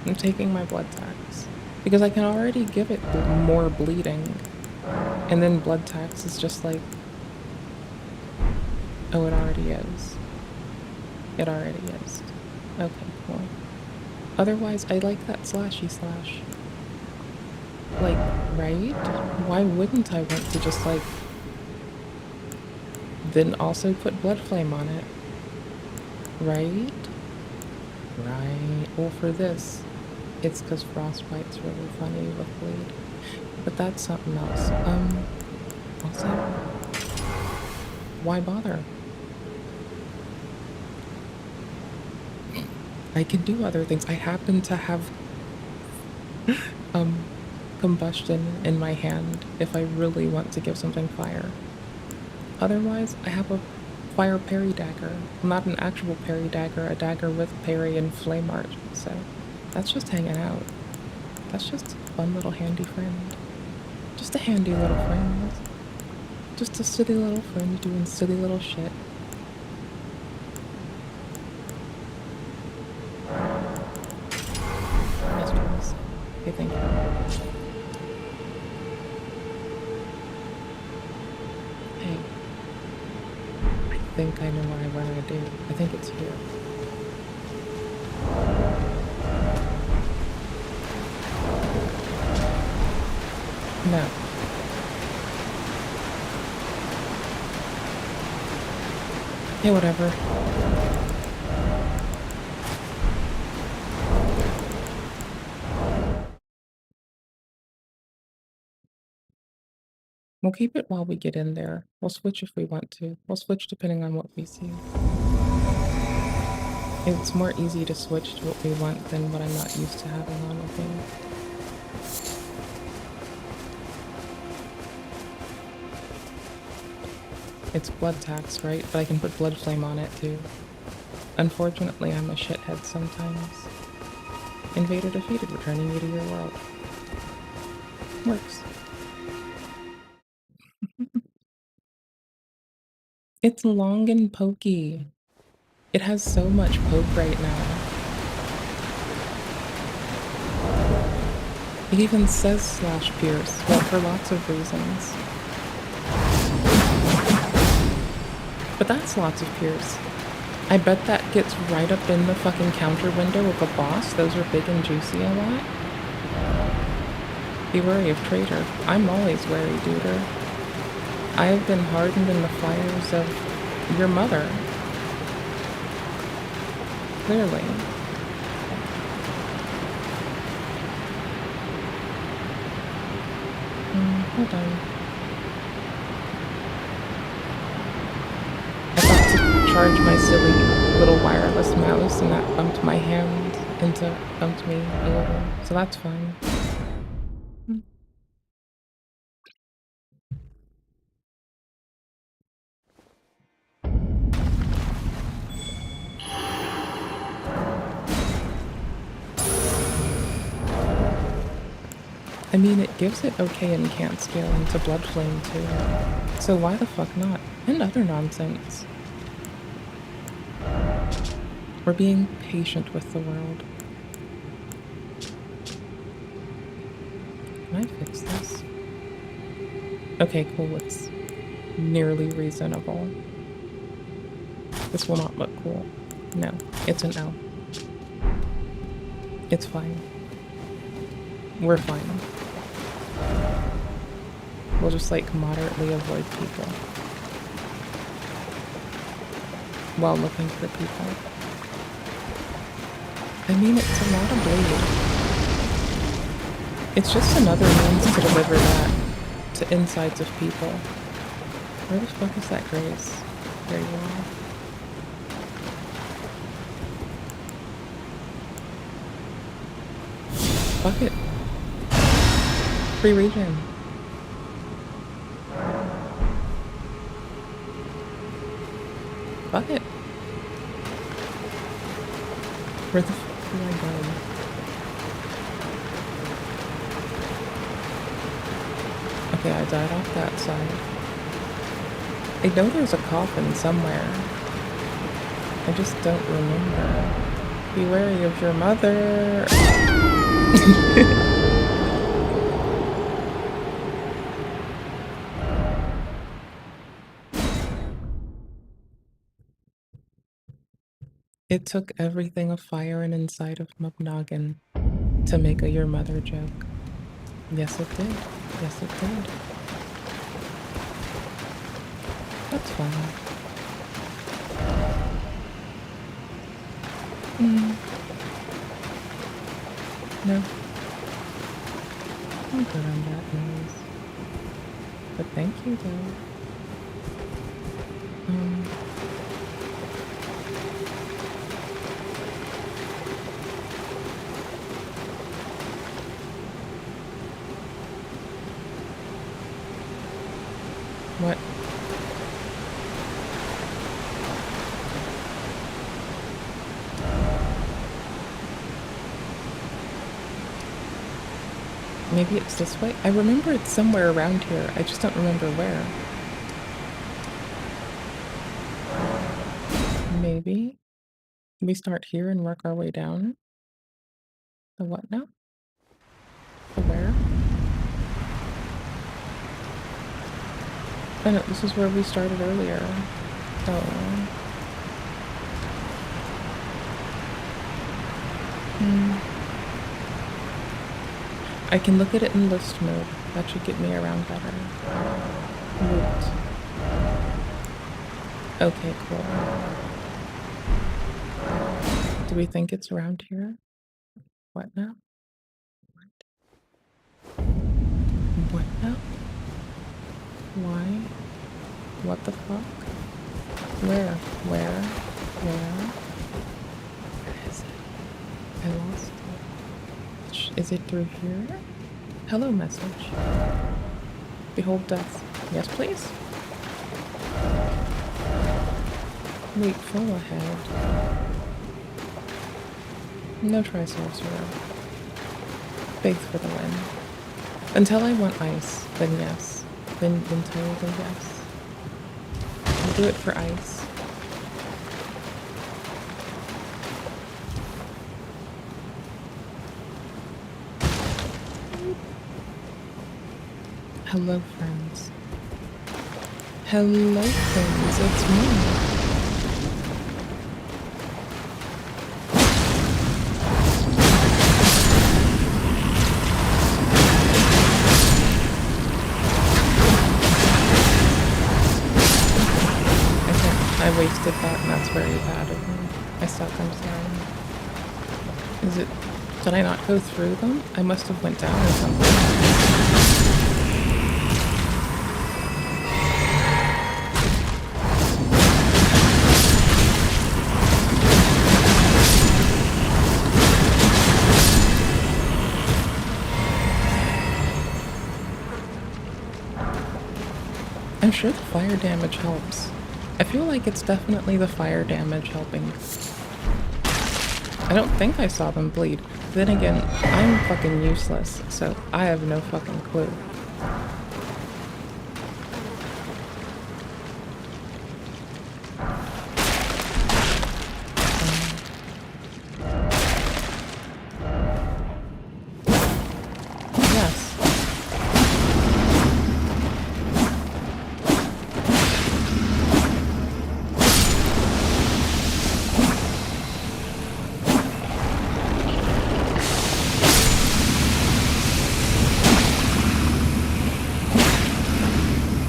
I'm taking my blood tax. Because I can already give it more bleeding. And then blood tax is just like... Oh, it already is. It already is. Okay, cool. Otherwise, I like that slashy slash. Like, right? Why wouldn't I want to just, like... Then also put blood flame on it? Right? Right. Well, for this, it's because frostbite's really funny with bleed. But that's something else. Also, why bother? I can do other things. I happen to have combustion in my hand if I really want to give something fire. Otherwise, I have a fire parry dagger. Not an actual parry dagger, a dagger with parry and flame art. So that's just hanging out. That's just a fun little handy friend. Just a handy little friend. Just a silly little friend doing silly little shit. Yes, please. Okay, thank you. Hey. I think I know what I want to do. I think it's here. No. Hey, whatever. We'll keep it while we get in there. We'll switch if we want to. We'll switch depending on what we see. It's more easy to switch to what we want than what I'm not used to having on with me. It's blood tax, right? But I can put blood flame on it too. Unfortunately, I'm a shithead sometimes. Invader defeated, returning you to your world. Works. It's long and pokey. It has so much poke right now. It even says slash Pierce, well, for lots of reasons. But that's lots of Pierce. I bet that gets right up in the fucking counter window of a boss. Those are big and juicy a lot. Be wary of traitor. I'm always wary, duder. I have been hardened in the fires of your mother. Clearly. Hold on. I thought to charge my silly little wireless mouse and that bumped my hand bumped me a little. So that's fine. I mean, it gives it okay and can't scale into Bloodflame too. So why the fuck not? And other nonsense. We're being patient with the world. Can I fix this? Okay, cool. It's nearly reasonable. This will not look cool. No, it's an L. It's fine. We're fine. We'll just like moderately avoid people while looking for people. I mean, it's a lot of blade. It's just another means to deliver that to insides of people. Where the fuck is that Grace? Very well. Fuck it. Free region. Fuck it. Where the fuck do I go? Okay, I died off that side. I know there's a coffin somewhere. I just don't remember. Be wary of your mother. It took everything afire and inside of Mabnoggin to make a your mother joke. Yes, it did. Yes, it did. That's fine. No. I'm good on that noise. But thank you, though. What? Maybe it's this way? I remember it's somewhere around here. I just don't remember where. Maybe we start here and work our way down. The what now? The where? Oh no, this is where we started earlier. So... I can look at it in list mode. That should get me around better. Root. Okay, cool. Do we think it's around here? What now? What now? Why? What the fuck? Where? Where? Where? Where is it? I lost it. Is it through here? Hello message. Behold death. Yes, please? Wait, full ahead. No Trisorcerer. Faith for the win. Until I want ice, then yes. Then totally yes. I'll do it for ice. Hello, friends. Hello, friends. It's me. I wasted that, and that's very bad of me. I suck, I'm sorry. Is it... Did I not go through them? I must have went down or something. I'm sure the fire damage helps. I feel like it's definitely the fire damage helping. I don't think I saw them bleed. Then again, I'm fucking useless, so I have no fucking clue. Yes.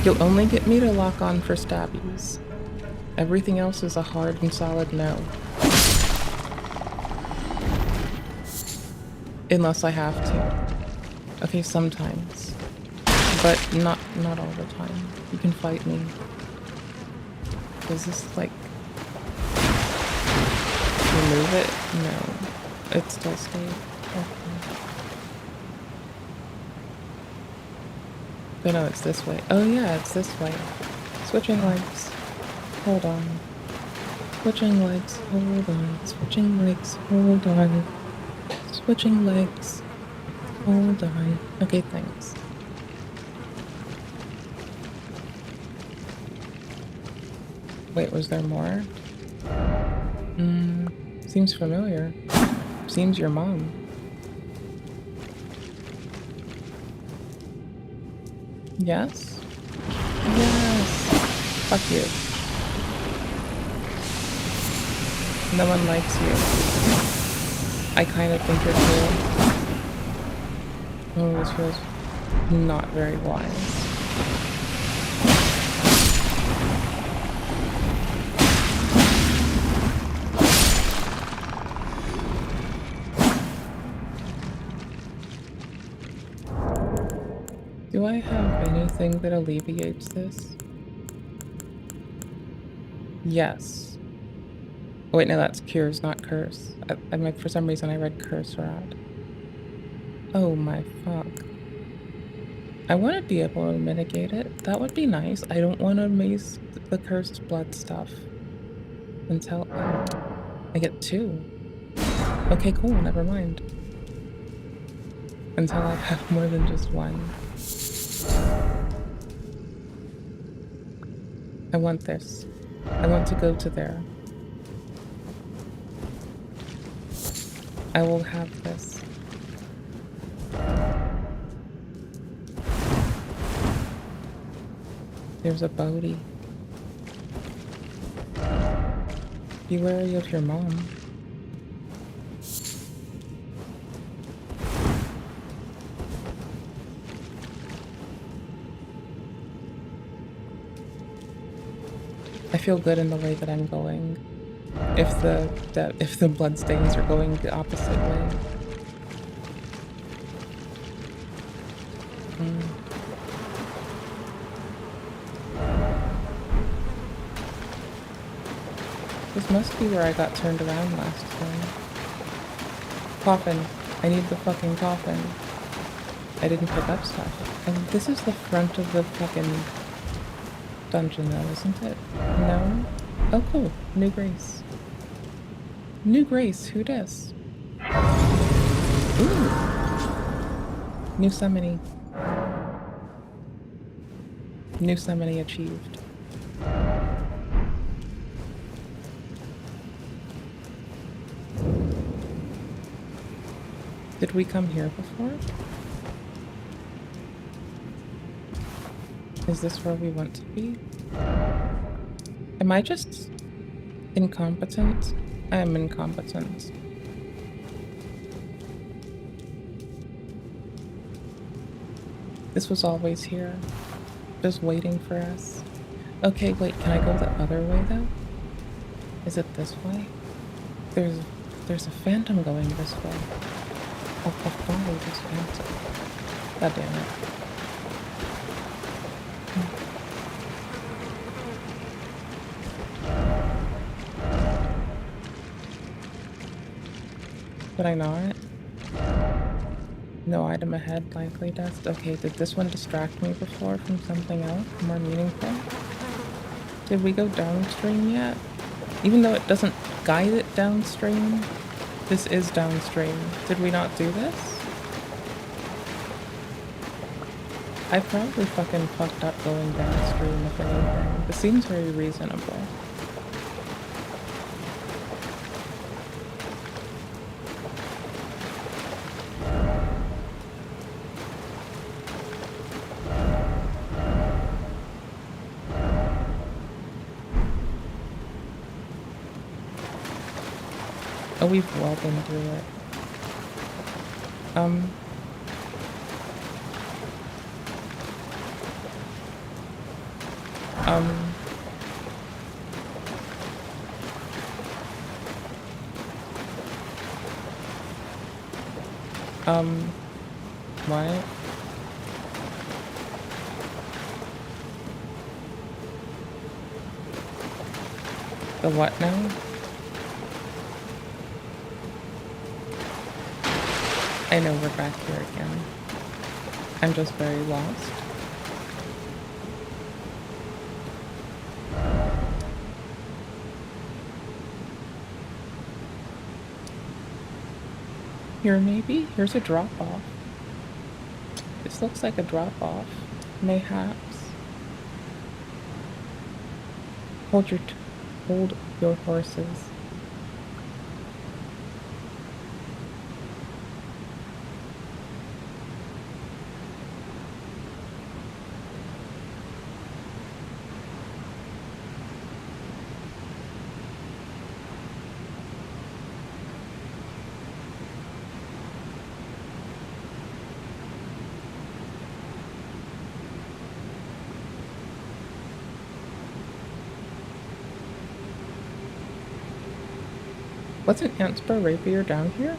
You'll only get me to lock on for stabbies. Everything else is a hard and solid no. Unless I have to. Okay, sometimes. But not all the time. You can fight me. Does this, like... remove it? No. It still stayed. Okay. But no, it's this way. Oh yeah, it's this way. Switching legs. Hold on. Switching legs. Hold on. Switching legs. Hold on. Switching legs. Hold on. Okay, thanks. Wait, was there more? Seems familiar. Seems your mom. Yes? Yes! Fuck you. No one likes you. I kind of think you're cool. Oh, this feels not very wise. Do I have anything that alleviates this? Yes. Oh, wait, no, that's cures, not curse. For some reason I read curse rat. Oh my fuck. I want to be able to mitigate it. That would be nice. I don't want to maze the cursed blood stuff. Until... oh, I get 2. Okay, cool, never mind. Until I have more than just 1. I want this. I want to go to there. I will have this. There's a Bodhi. Be wary of your mom. I feel good in the way that I'm going. If the bloodstains are going the opposite way. This must be where I got turned around last time. Coffin. I need the fucking coffin. I didn't pick up stuff. And this is the front of the fucking dungeon though, isn't it? No? Oh cool. New Grace. New Grace, who dis? Ooh. New Summony. New Summony achieved. Did we come here before? Is this where we want to be? Am I just incompetent? I am incompetent. This was always here, just waiting for us. Okay, wait, can I go the other way though? Is it this way? There's a phantom going this way. I'll follow this phantom. God damn it. Did I not? No item ahead, likely dust. Okay, did this one distract me before from something else more meaningful? Did we go downstream yet? Even though it doesn't guide it downstream, this is downstream. Did we not do this? I probably fucking fucked up going downstream, if anything. This seems very reasonable. Oh, we've well been through it. What? The what now? I know we're back here again. I'm just very lost. Here maybe? Here's a drop-off. This looks like a drop-off. Mayhaps. Hold your horses. Wasn't Antspur Rapier down here?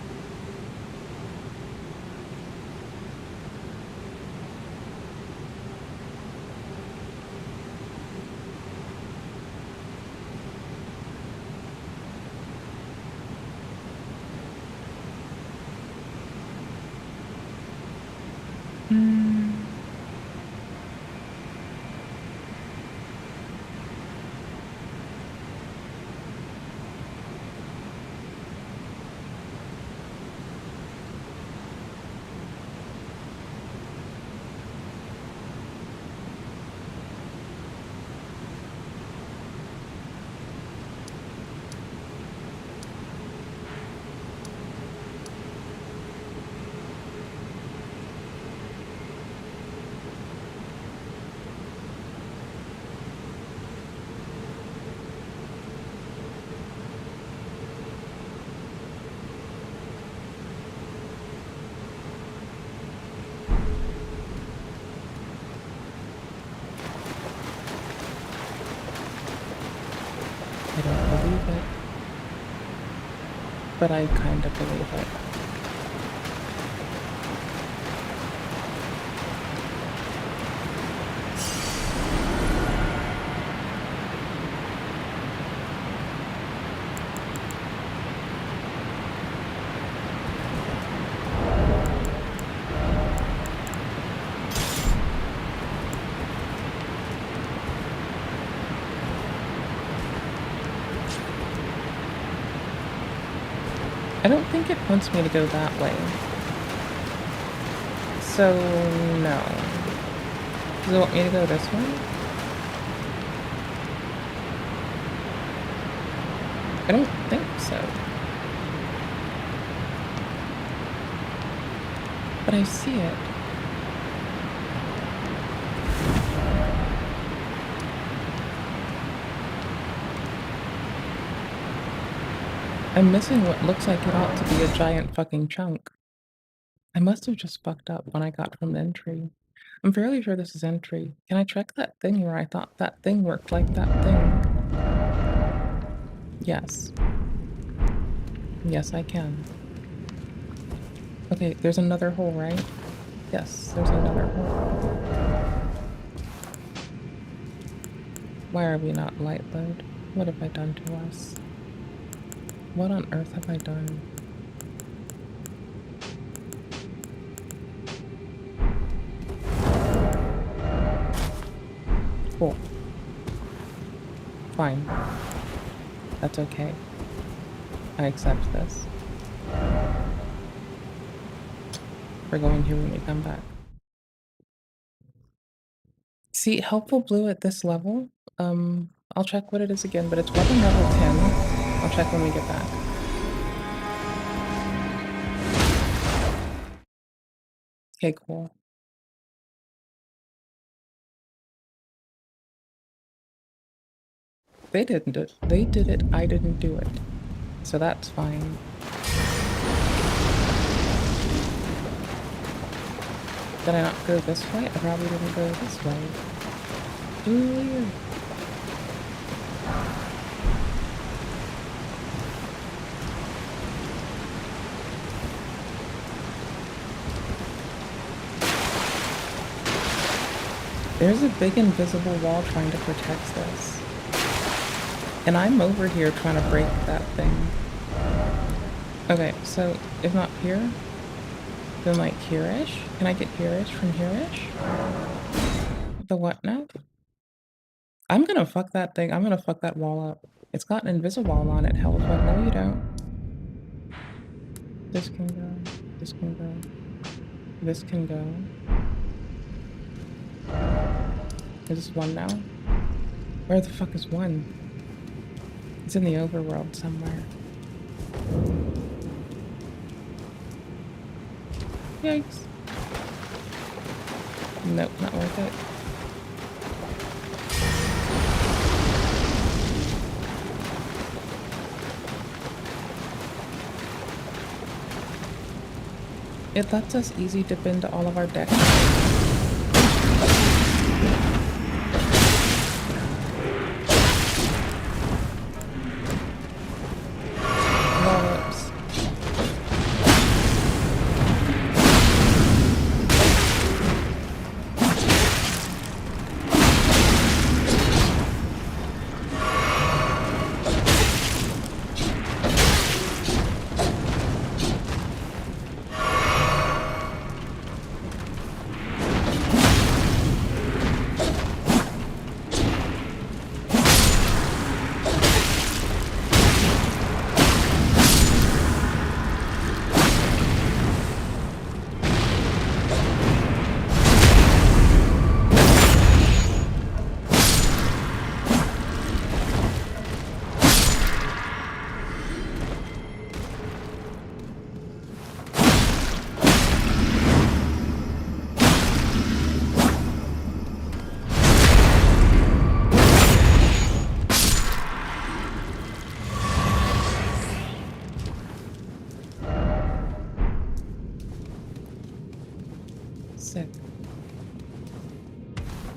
I don't believe it. But I kind of believe it. I don't think it wants me to go that way. So, no. Does it want me to go this way? I don't think so. But I see it. I'm missing what looks like it ought to be a giant fucking chunk. I must have just fucked up when I got from entry. I'm fairly sure this is entry. Can I check that thing where I thought that thing worked like that thing? Yes. Yes, I can. Okay, there's another hole, right? Yes, there's another hole. Why are we not light load? What have I done to us? What on earth have I done? Cool. Fine. That's okay. I accept this. We're going here when we come back. See, helpful blue at this level. I'll check what it is again, but it's weapon level 10. I'll check when we get back. Okay, cool. They didn't do it. They did it. I didn't do it. So that's fine. Did I not go this way? I probably didn't go this way. Ooh. There's a big invisible wall trying to protect this. And I'm over here trying to break that thing. Okay, so if not here, then like here-ish? Can I get here-ish from here-ish? The what now? I'm gonna fuck that thing. I'm gonna fuck that wall up. It's got an invisiwall on it. Hell fuck no you don't. This can go. This can go. This can go. Is this one now? Where the fuck is one? It's in the overworld somewhere. Yikes. Nope, not worth it. It lets us easy dip into all of our decks. Wallops. Sick.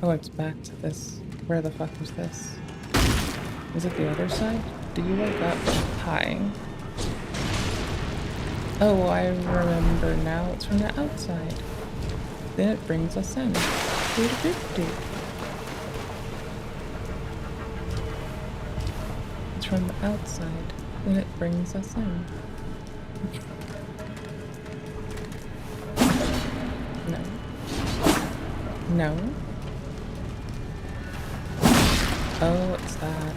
Oh, it's back to this. Where the fuck was this? Is it the other side? Did you wake up? Hi. Oh, I remember now. It's from the outside. Then it brings us in. Doo-doo-doo-doo. It's from the outside. Then it brings us in. No. No. Oh, it's that.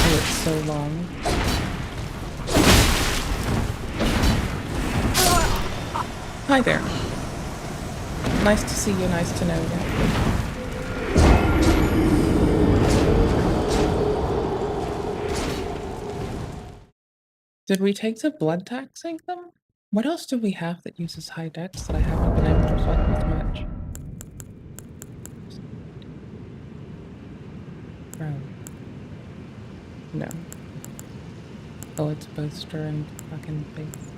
Oh, it's so long. Hi there. Nice to see you, nice to know you. Did we take to blood taxing them? What else do we have that uses high dex that I haven't been able to fuck with much? Bro. No. Oh, it's poster and fucking face.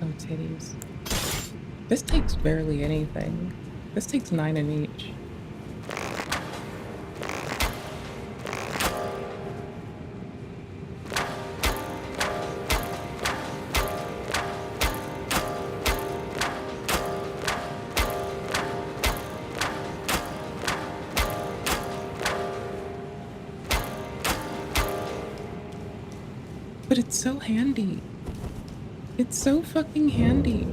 Oh, titties. This takes barely anything. This takes 9 in each. But it's so handy. It's so fucking handy.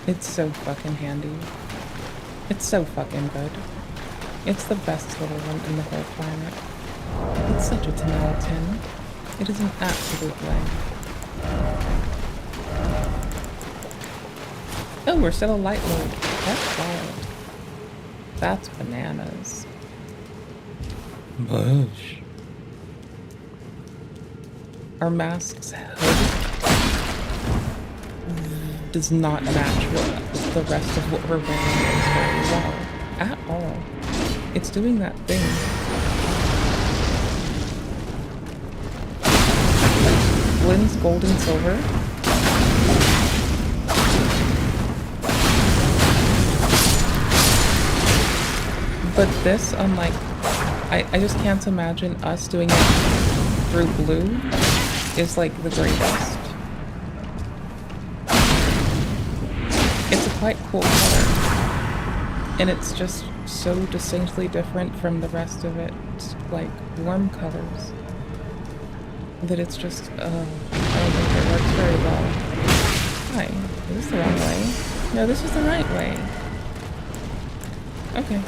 It's so fucking handy. It's so fucking good. It's the best little one in the whole planet. It's such a 10 out of 10. It is an absolute lamb. Oh, we're still a light mode. That's wild. That's bananas. Bush. Our mask's hood does not match what the rest of what we're wearing is very well. At all. It's doing that thing. Lynn's gold and silver. But this, unlike, I just can't imagine us doing it through blue is like the greatest. It's a quite cool color. And it's just so distinctly different from the rest of its like warm colors that it's just, I don't think it works very well. Hi, is this the wrong way? No, this is the right way. Okay.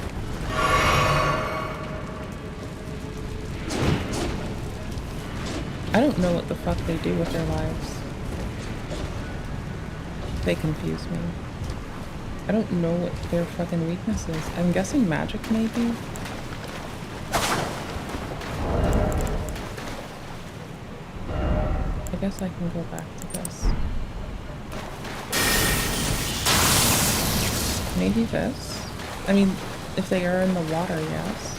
I don't know what the fuck they do with their lives. They confuse me. I don't know what their fucking weakness is. I'm guessing magic, maybe? I guess I can go back to this. Maybe this? I mean, if they are in the water, yes.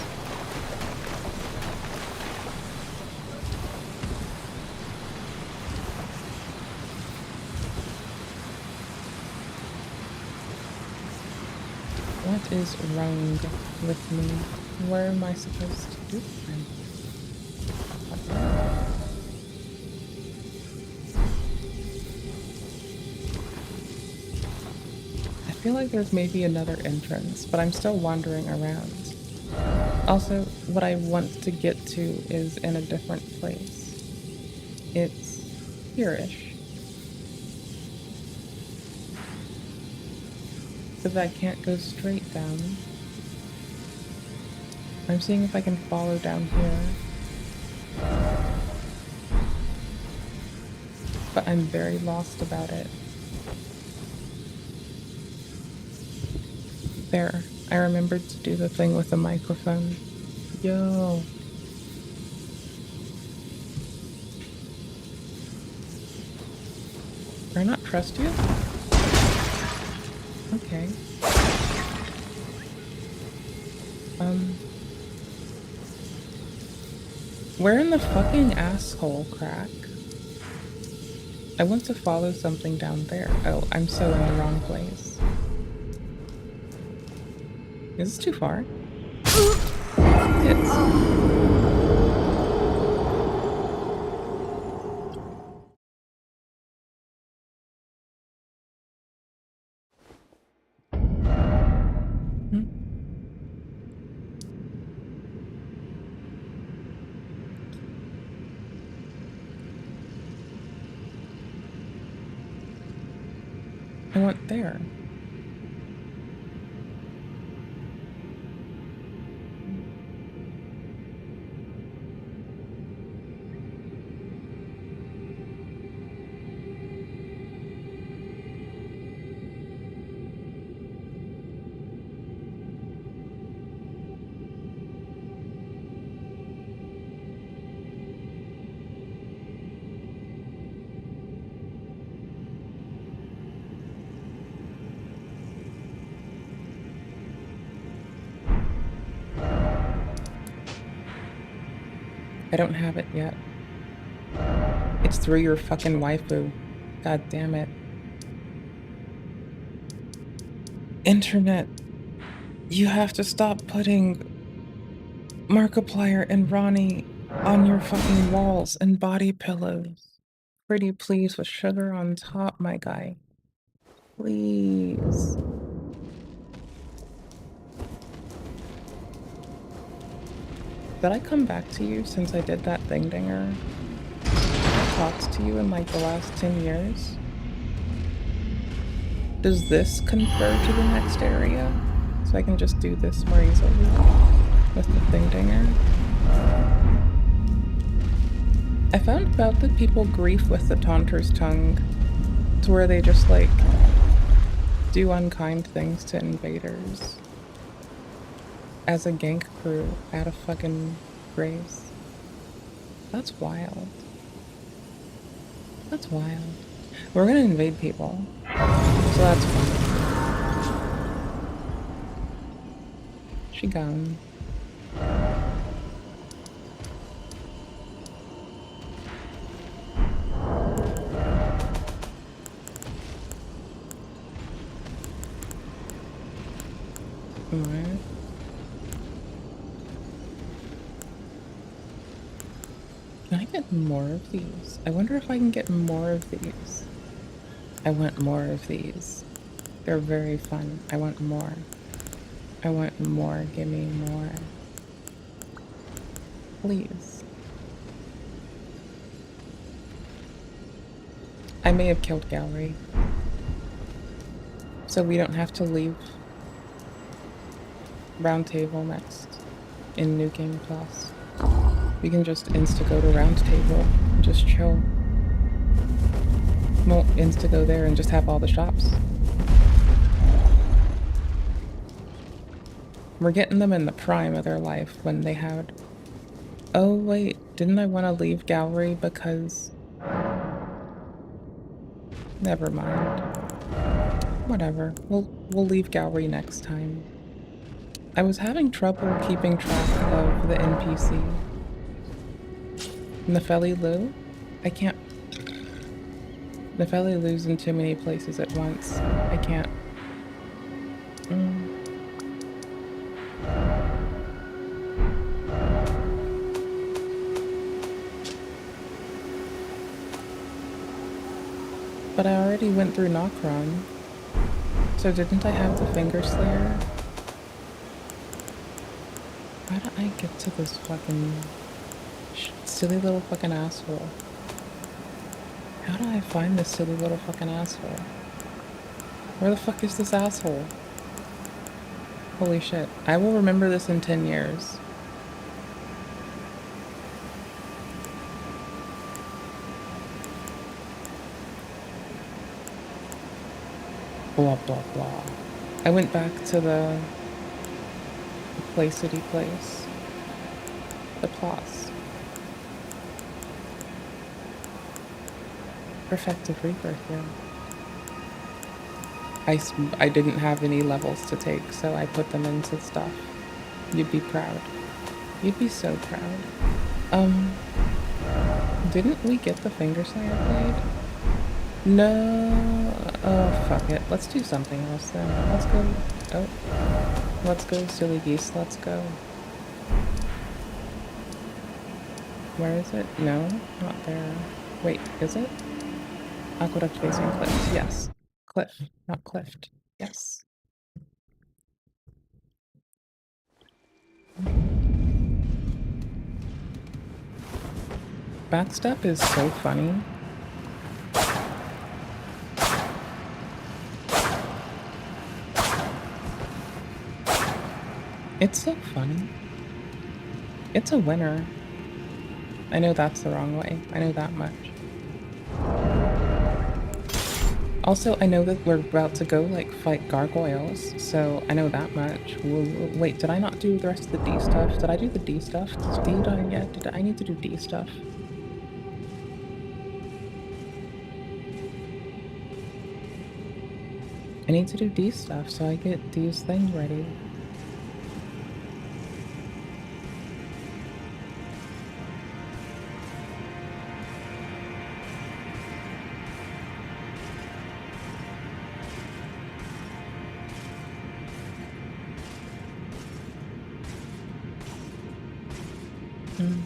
What is wrong with me? Where am I supposed to do them? I feel like there's maybe another entrance, but I'm still wandering around. Also, what I want to get to is in a different place. It's here-ish. Because I can't go straight down. I'm seeing if I can follow down here. But I'm very lost about it. There. I remembered to do the thing with the microphone. Yo. Can I not trust you? Okay. Where in the fucking asshole crack? I want to follow something down there. Oh, I'm so in the wrong place. Is this too far? It's... I went there. I don't have it yet. It's through your fucking waifu. God damn it. Internet, you have to stop putting Markiplier and Ronnie on your fucking walls and body pillows. Pretty please with sugar on top, my guy. Please. Did I come back to you since I did that thing dinger? I talked to you in like the last 10 years? Does this confer to the next area? So I can just do this more easily with the thing dinger? I found about the people grief with the Taunter's Tongue to where they just like do unkind things to invaders as a gank crew at a fucking race. That's wild. That's wild. We're gonna invade people, so that's fun. She gone. Alright. Can I get more of these? I wonder if I can get more of these. I want more of these. They're very fun. I want more. I want more. Give me more. Please. I may have killed Gallery. So we don't have to leave Round Table next in New Game Plus. We can just insta-go to Round Table, just chill. Won't insta-go there and just have all the shops. We're getting them in the prime of their life when they had... Oh wait, didn't I want to leave Gallery because... Never mind. Whatever, we'll leave Gallery next time. I was having trouble keeping track of the NPC. Nefeli Lu? I can't... Nefeli Lu's in too many places at once. I can't... But I already went through Nokron. So didn't I have the Finger Slayer? How do I get to this fucking... silly little fucking asshole? How do I find this silly little fucking asshole? Where the fuck is this asshole? Holy shit. I will remember this in 10 years. Blah blah blah. I went back to the Placity place. The Place. Perfective Rebirth, yeah. I didn't have any levels to take, so I put them into stuff. You'd be proud. You'd be so proud. Didn't we get the Finger Slayer blade? No. Oh, fuck it. Let's do something else then. Let's go. Oh. Let's go, silly geese. Let's go. Where is it? No, not there. Wait, is it? Aqueduct facing cliff. Yes. Cliff, not cliffed. Yes. Backstep is so funny. It's so funny. It's a winner. I know that's the wrong way. I know that much. Also, I know that we're about to go, like, fight gargoyles, so I know that much. Wait, did I not do the rest of the D stuff? Did I do the D stuff? Did D die yet? Did I need to do D stuff? I need to do D stuff so I get these things ready. Mm.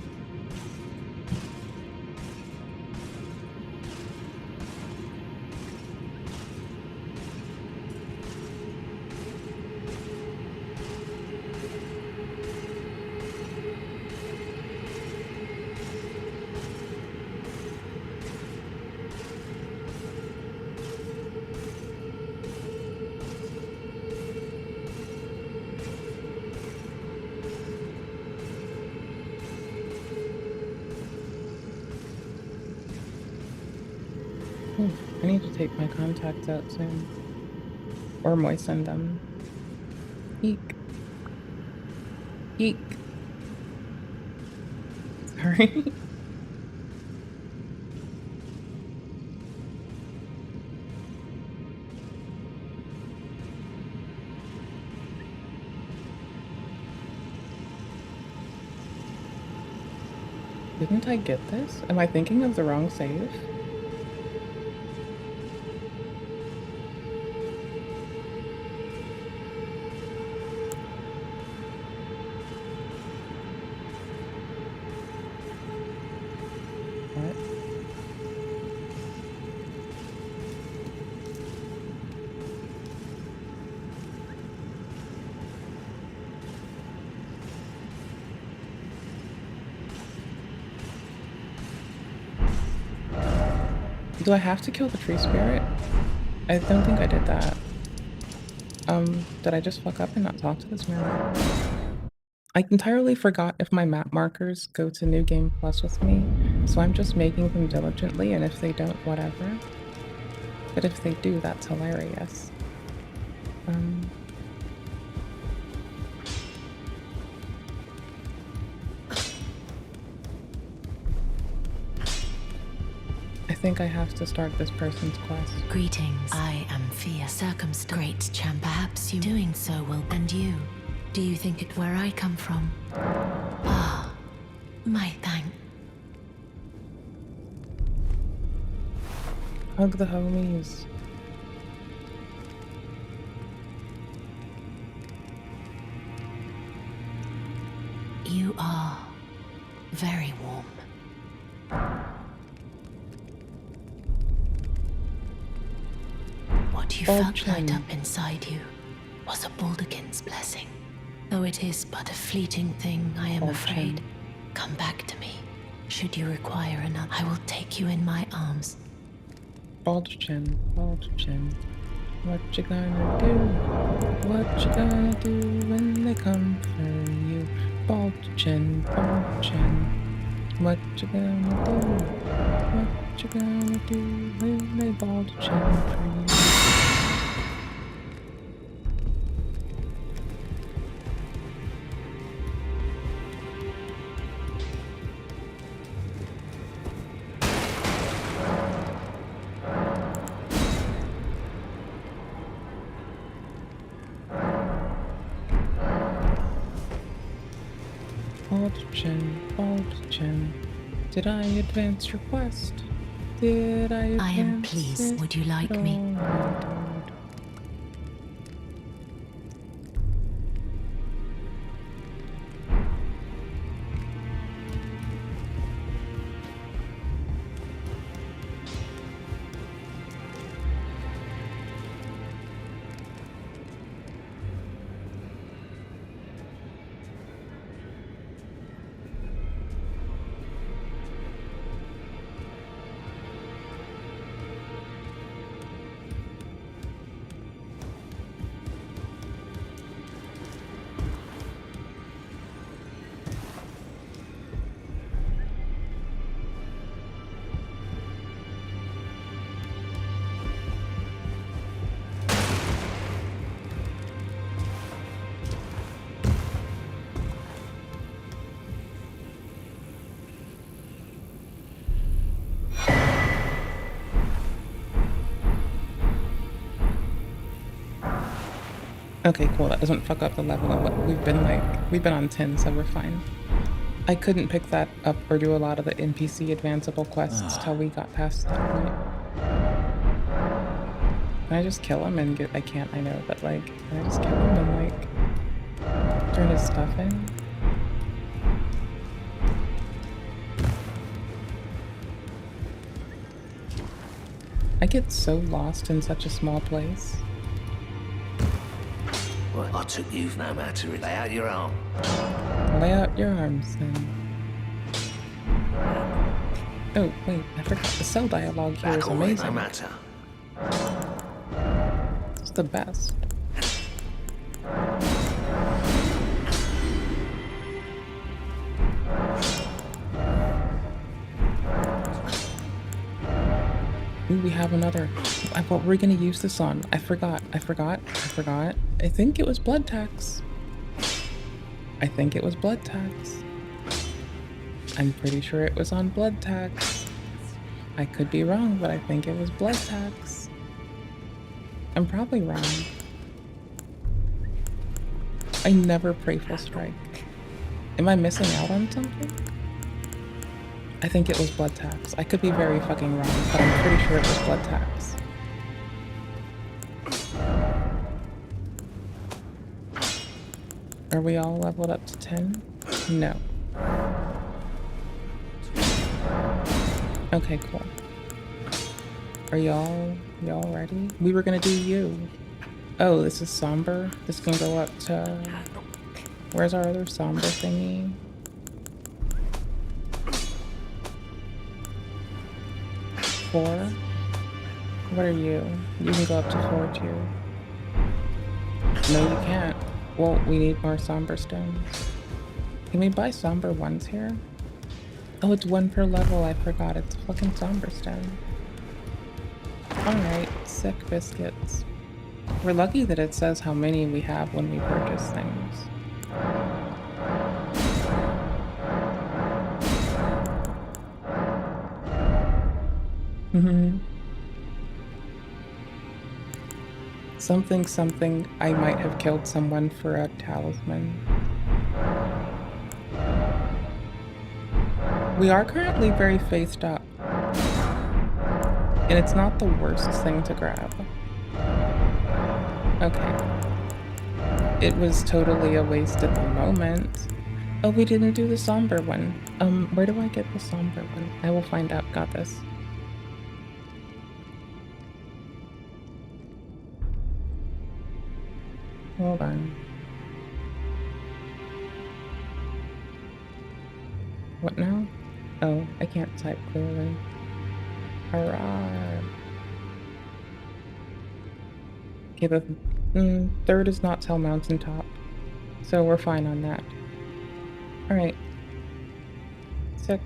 Oh, I need to take my contacts out soon. Or moisten them. Eek. Eek. Sorry. Didn't I get this? Am I thinking of the wrong save? What? Do I have to kill the tree spirit? I don't think I did that. Did I just fuck up and not talk to this man? I entirely forgot if my map markers go to New Game Plus with me, so I'm just making them diligently, and if they don't, whatever. But if they do, that's hilarious. I think I have to start this person's quest. Greetings. I am Fia Circumstance. Great champ. Perhaps you doing so will. And you? Do you think it where I come from? Ah, my thank. Hug the homies. You are very warm. What you felt light up inside you was a Baldekin's blessing. Though it is but a fleeting thing, I am afraid. Come back to me. Should you require another, I will take you in my arms. Baldchin, Baldchin. What you gonna do? What you gonna do when they come for you? Baldchin, Baldchin. What you gonna do? What you gonna do when they Baldchin for you? Baldchin, Baldchin. Did I advance your quest? Did I advance I am pleased. Would you like me? Okay, cool. That doesn't fuck up the level of what we've been on 10, so we're fine. I couldn't pick that up or do a lot of the NPC advanceable quests till we got past that point. Can I just kill him and get? I can't, I know, but like, can I just kill him and like turn his stuff in? I get so lost in such a small place. Well, I took you've no matter. Lay out your arm. Lay out your arms then. Oh, wait, I forgot the cell dialogue here is Back all right, no amazing. matter. It's the best. Ooh, we have another. What were we gonna use this on? I forgot. I think it was blood tax. I'm pretty sure it was on blood tax. I could be wrong, but I think it was blood tax. I'm probably wrong. I never pray full strike. Am I missing out on something? I think it was blood tax. I could be very fucking wrong, but I'm pretty sure it was blood tax. Are we all leveled up to 10? No. Okay, cool. Are y'all ready? We were gonna do you. Oh, this is somber. This can go up to... Where's our other somber thingy? Four? What are you? You can go up to 4 too. No, you can't. Well, we need more somber stones. Can we buy somber ones here? Oh, it's 1 per level. I forgot. It's fucking somber stone. Alright, sick biscuits. We're lucky that it says how many we have when we purchase things. Something, I might have killed someone for a talisman. We are currently very faced up. And it's not the worst thing to grab. Okay. It was totally a waste at the moment. Oh, we didn't do the somber one. Where do I get the somber one? I will find out. Got this. Hold on. What now? Oh, I can't type clearly. Hurrah. Okay, the third is not Tell Mountaintop, so we're fine on that. Alright. Sick.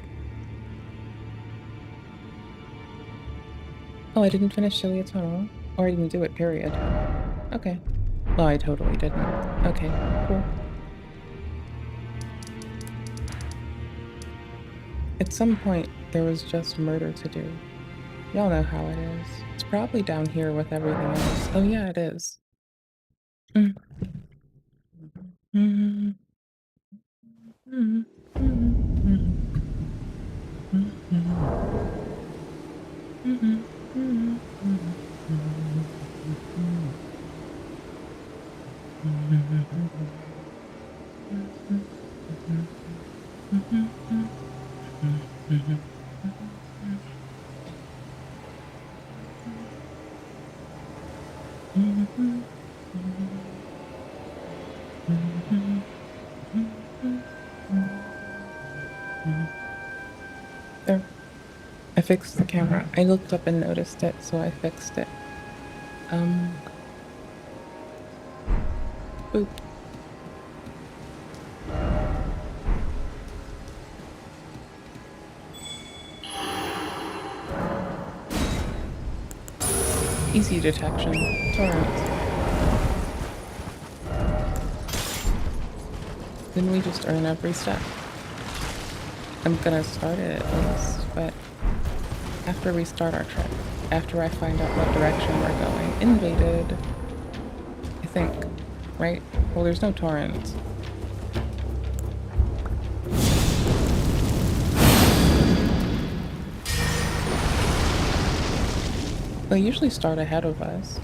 Oh, I didn't finish Shilia Tunnel. Or I didn't do it, period. Okay. Well, I totally didn't. Okay, cool. At some point, there was just murder to do. Y'all know how it is. It's probably down here with everything else. Oh yeah, it is. There. I fixed the camera. I looked up and noticed it, so I fixed it. Boop. Easy detection. It's alright. Didn't we just earn every step? I'm gonna start it at least, but after we start our trip, after I find out what direction we're going. Invaded, I think, right? Well, there's no torrents. They usually start ahead of us.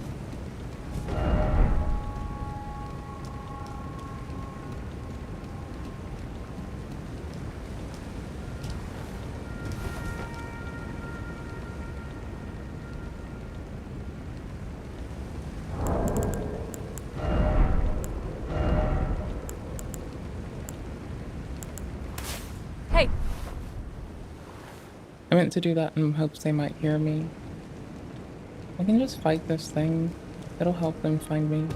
I meant to do that in hopes they might hear me. I can just fight this thing. It'll help them find me.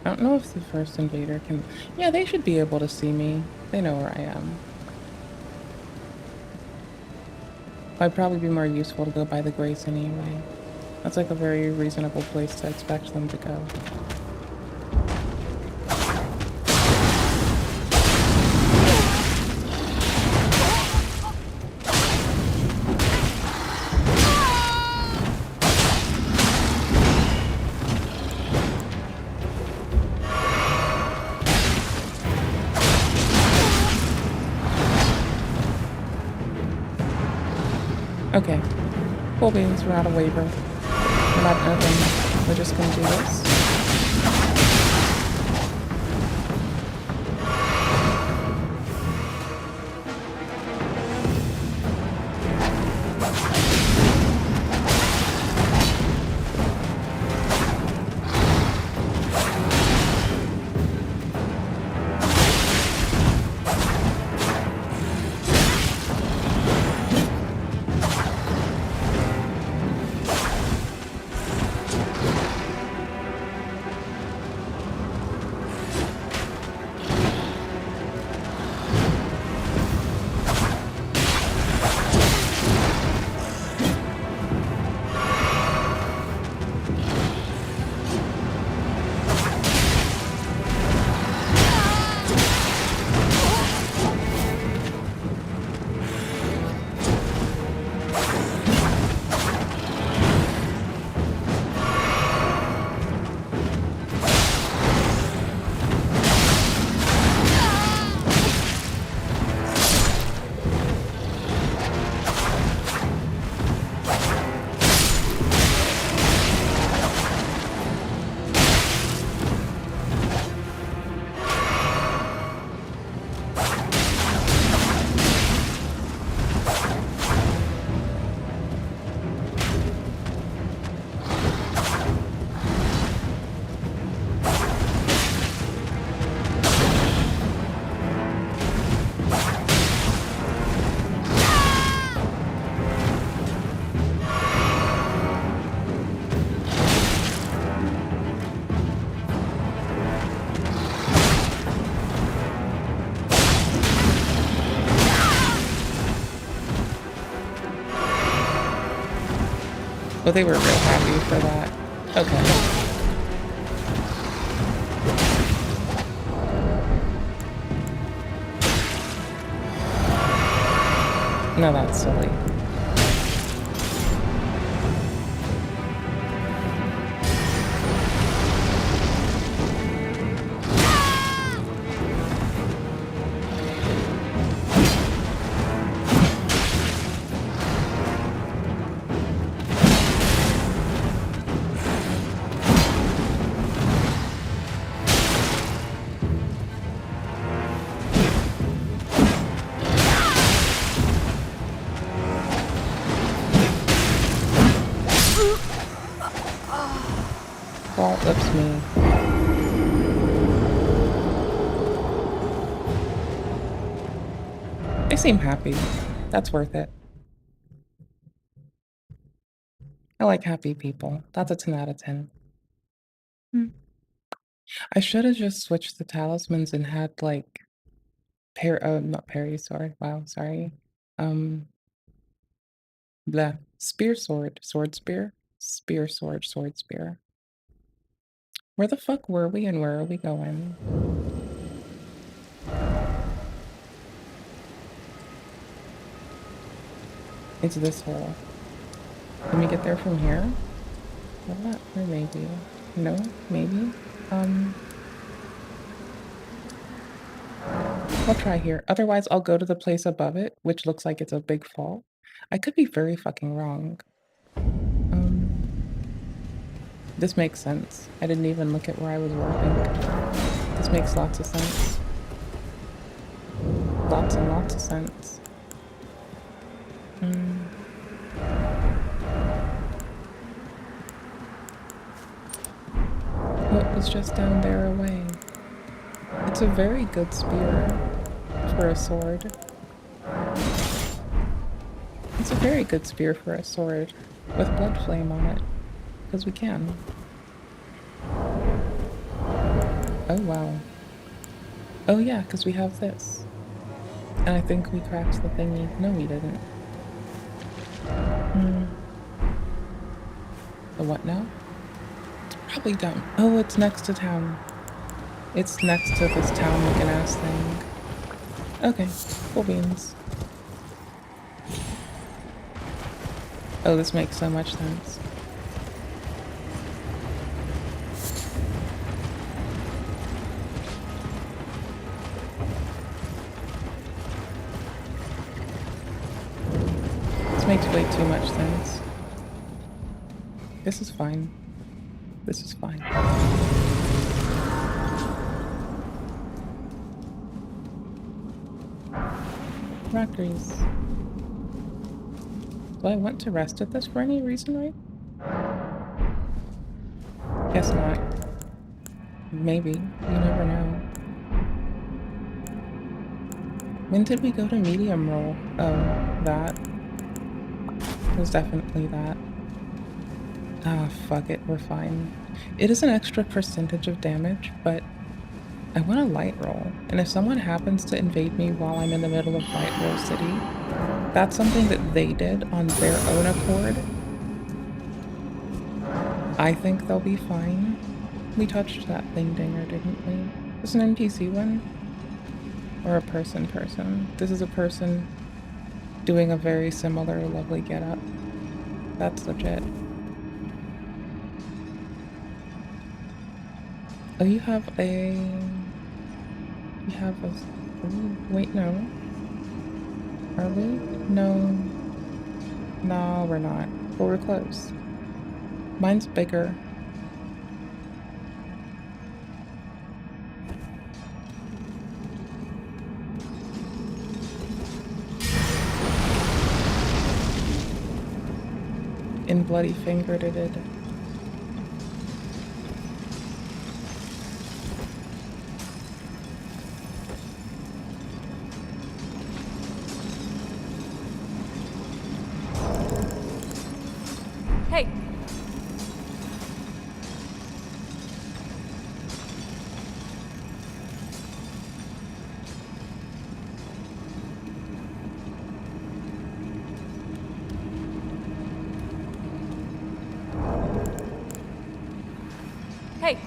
I don't know if the first invader can... Yeah, they should be able to see me. They know where I am. I'd probably be more useful to go by the Grace anyway. That's like a very reasonable place to expect them to go. Okay. Cool beans, we're out of waiver. We're not nothing. We're just gonna do this. Well, they were real happy for that. Okay. No, that's silly. Well, that's me. They seem happy. That's worth it. I like happy people. That's a 10 out of 10. I should have just switched the talismans and had like not parry, sorry. Wow, sorry. Blah. Spear sword. Sword spear. Spear sword. Sword spear. Where the fuck were we and where are we going? It's this hole. Can we get there from here? What? Or maybe. No? Maybe? I'll try here. Otherwise, I'll go to the place above it, which looks like it's a big fall. I could be very fucking wrong. This makes sense. I didn't even look at where I was working. This makes lots of sense. Lots and lots of sense. What was just down there away? It's a very good spear for a sword. It's a very good spear for a sword with blood flame on it, because we can. Oh wow. Oh yeah, because we have this. And I think we cracked the thingy. No, we didn't. The what now? It's probably down. Oh, it's next to town. It's next to this town looking ass thing. Okay, cool beans. Oh, this makes so much sense. This makes way too much sense. This is fine. This is fine. Rockeries. Do I want to rest at this for any reason, right? Guess not. Maybe. You never know. When did we go to medium roll? Oh, that. It was definitely that. Ah, fuck it, we're fine. It is an extra percentage of damage, but I want a light roll. And if someone happens to invade me while I'm in the middle of Light Roll City, that's something that they did on their own accord. I think they'll be fine. We touched that thing dinger, didn't we? Is this an NPC one? Or a person? This is a person doing a very similar lovely getup. That's legit. Oh, you have a... You have a... Ooh, wait, no. Are we? No. No, we're not. But we're close. Mine's bigger. In Bloody Fingered it did. Hey! Hey!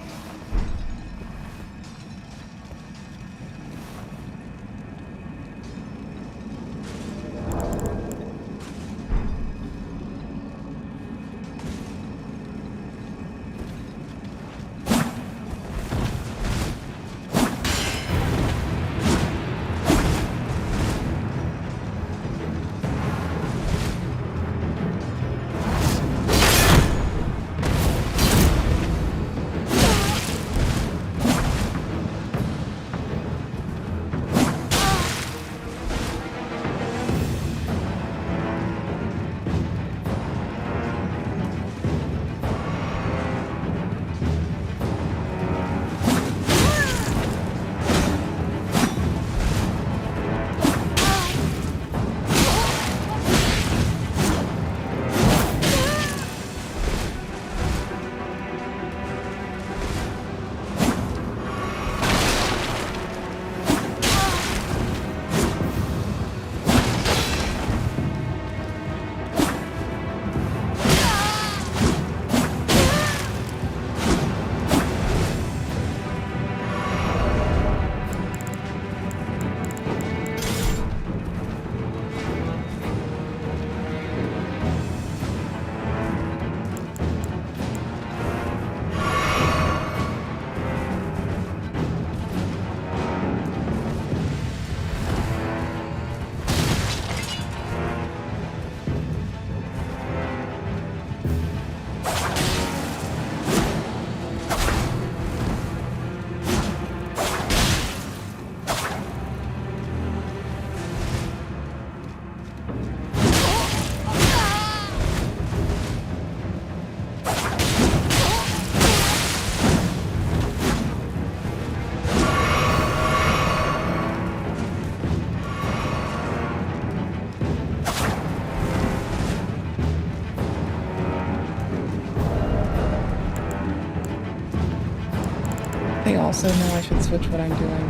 Also know I should switch what I'm doing.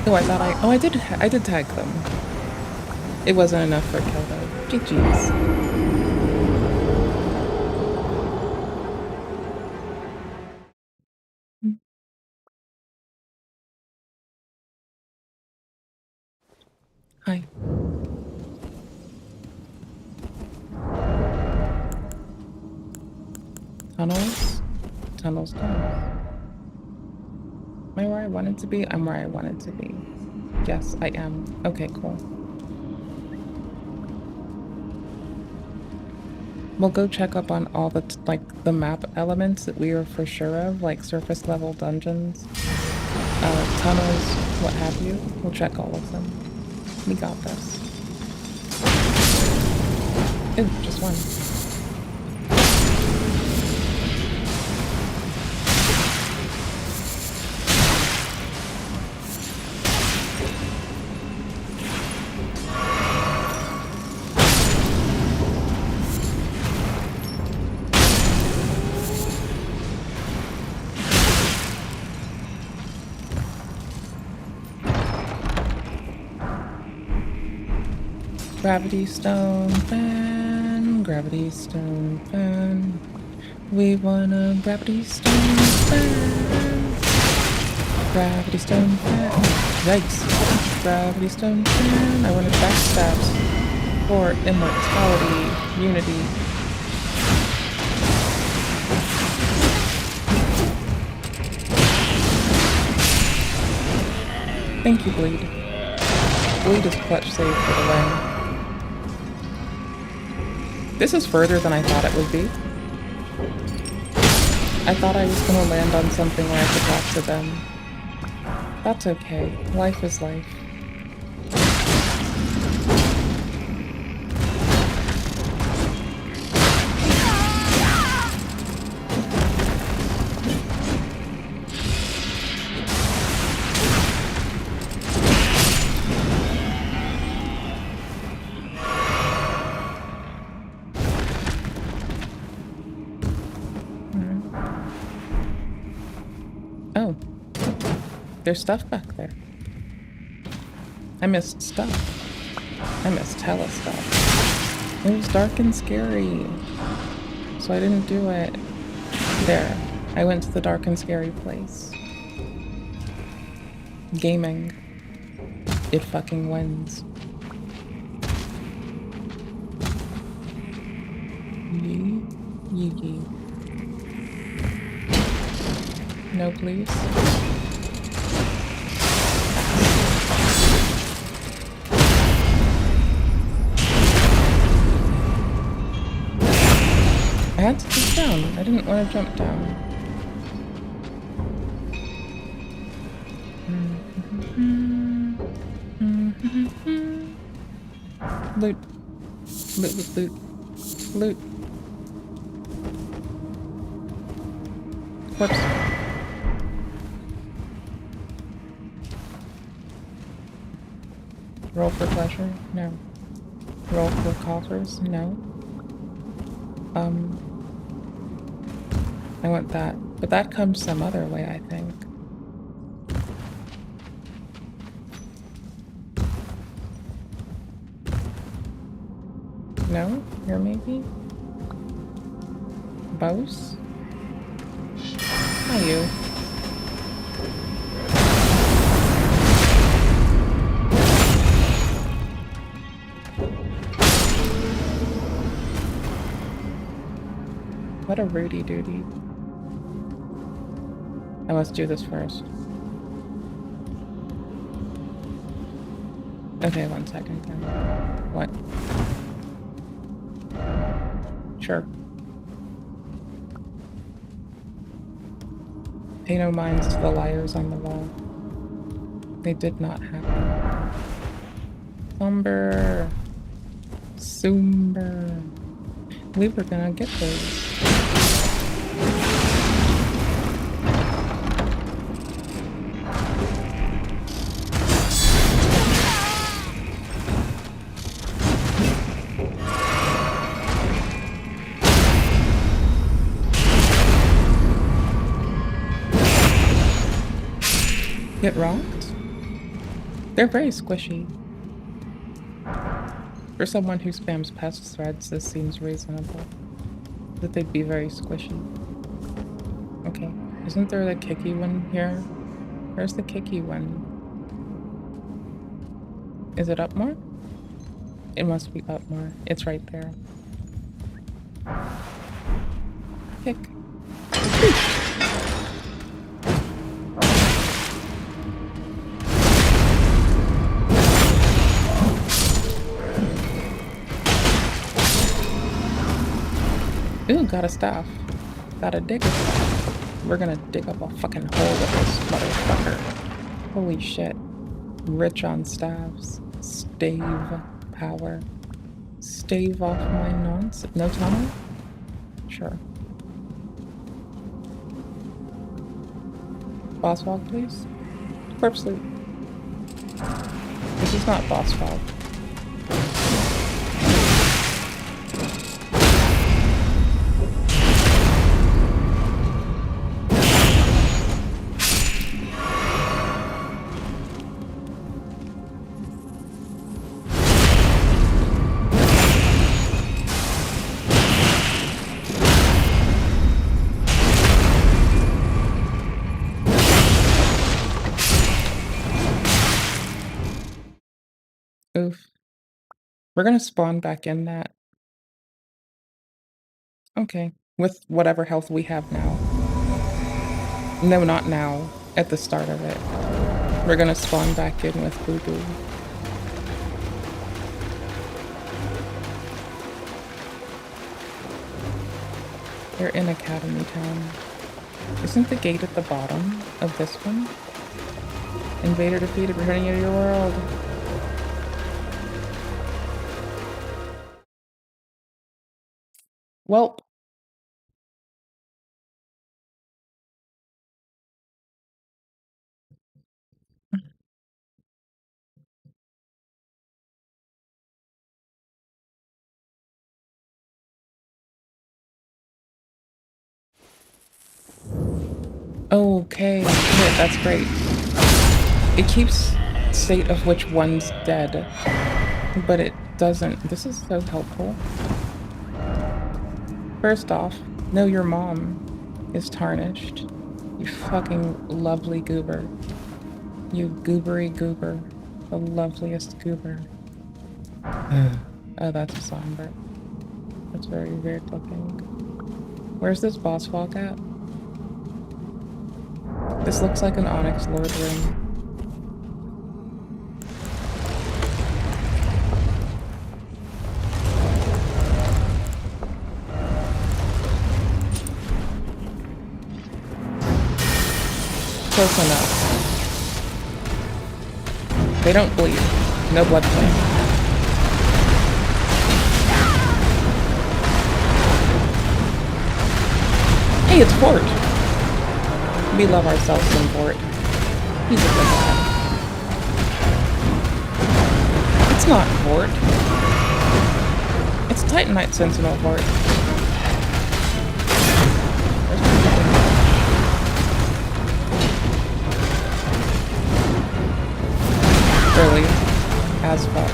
Oh, I thought I did tag them. It wasn't enough for a kill though. GG's. Hi. Tunnels? Tunnels, tunnels. Am I where I wanted to be? I'm where I wanted to be. Yes, I am. Okay, cool. We'll go check up on all the, like, the map elements that we are for sure of, like surface level dungeons, tunnels, what have you. We'll check all of them. We got this. Ooh, just one. Gravity stone fan, gravity stone fan. We want a gravity stone fan. Gravity stone fan. Yikes. Gravity stone fan. I want a backstabs for immortality, unity. Thank you, Bleed. Bleed is clutch save for the win. This is further than I thought it would be. I thought I was gonna land on something where I could talk to them. That's okay. Life is life. Oh, there's stuff back there. I missed stuff. I missed hella stuff. It was dark and scary, so I didn't do it. There, I went to the dark and scary place. Gaming. It fucking wins. Yee, yee, yee. No, please. I had to jump down. I didn't want to jump down. Loot. Loot, loot, loot. Loot. Corpse. Roll for pleasure? No. Roll for coffers? No. I want that. But that comes some other way, I think. No? Here maybe? Bose? Hi, you. What a Rudy Duty. I must do this first. Okay, 1 second then. What? Sure. Pay no minds to the liars on the wall. They did not happen. Slumber. Soomber. We were gonna get those. Get rocked? They're very squishy. For someone who spams pest threads, this seems reasonable. That they'd be very squishy. Okay, isn't there the kicky one here? Where's the kicky one? Is it up more? It must be up more. It's right there. Kick. Ooh, got a staff. Got a digger staff. We're gonna dig up a fucking hole with this motherfucker. Holy shit. Rich on staffs. Stave power. Stave off my nonsense. No tunnel? Sure. Boss fog, please. Corpse loot. This is not boss fog. Oof. We're gonna spawn back in that. Okay. With whatever health we have now. No, not now. At the start of it. We're gonna spawn back in with Boo Boo. They're in Academy Town. Isn't the gate at the bottom of this one? Invader defeated, returning to your world. Welp. Okay, good, that's great. It keeps state of which one's dead, but it doesn't. This is so helpful. First off, no, your mom is tarnished. You fucking lovely goober. You goobery goober. The loveliest goober. Oh, that's a songbird. That's very weird looking. Where's this boss walk at? This looks like an Onyx Lord room. Close enough. They don't bleed. No blood flame. Hey, it's Fort. We love ourselves some Fort. He's a good lad. That's not Horde. It's Titanite Sentinel Horde. Where's my fucking- Really? As fuck.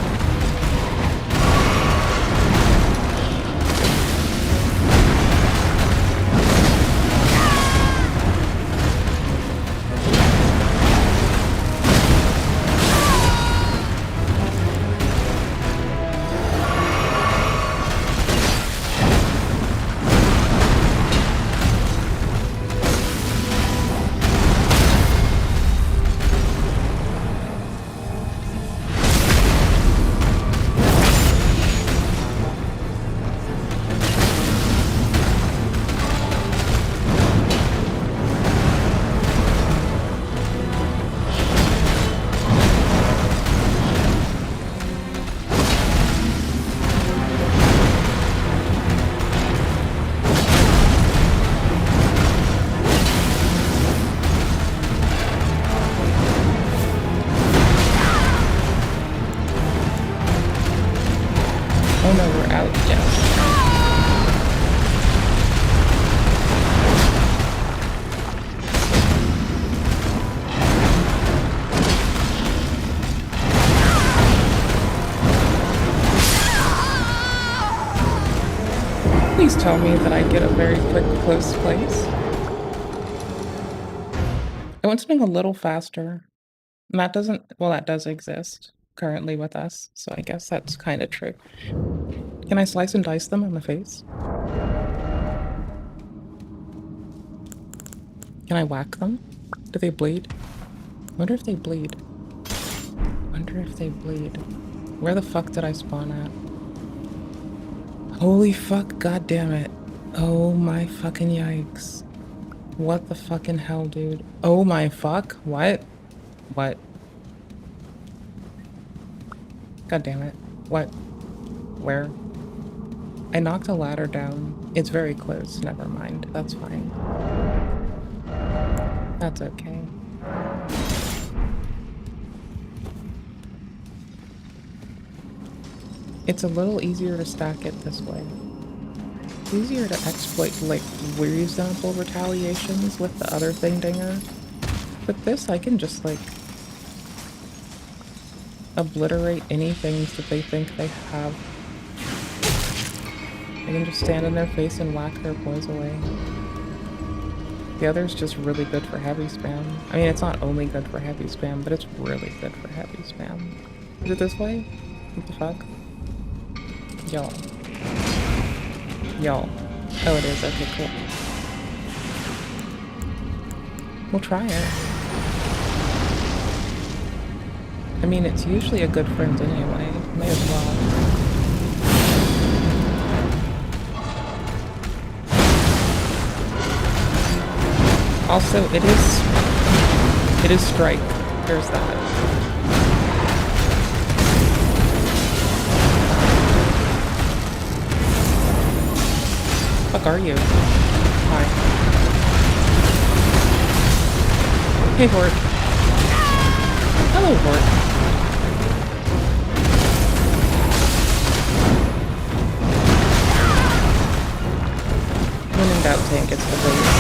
Oh no, we're out, yes. Please tell me that I get a very quick close place. I want something a little faster. And that doesn't, well, that does exist currently with us, so I guess that's kind of true. Can I slice and dice them in the face? Can I whack them? Do they bleed? Wonder if they bleed. Wonder if they bleed. Where the fuck did I spawn at? Holy fuck, god damn it. Oh my fucking yikes. What the fucking hell, dude? Oh my fuck? What? What? God damn it. What? Where? I knocked a ladder down. It's very close. Never mind. That's fine. That's okay. It's a little easier to stack it this way. It's easier to exploit, like, reasonable retaliations with the other thing dinger. With this, I can just, like, obliterate any things that they think they have. I can just stand in their face and whack their boys away. The other's just really good for heavy spam. I mean, it's not only good for heavy spam, but it's really good for heavy spam. Is it this way? What the fuck? Y'all. Y'all. Oh, it is. Okay, cool. We'll try it. I mean, it's usually a good friend anyway. May as well. Also, it is strike. There's that. Fuck are you? Hi. Hey, Hort. Hello, Hort. When in doubt, tank gets the base.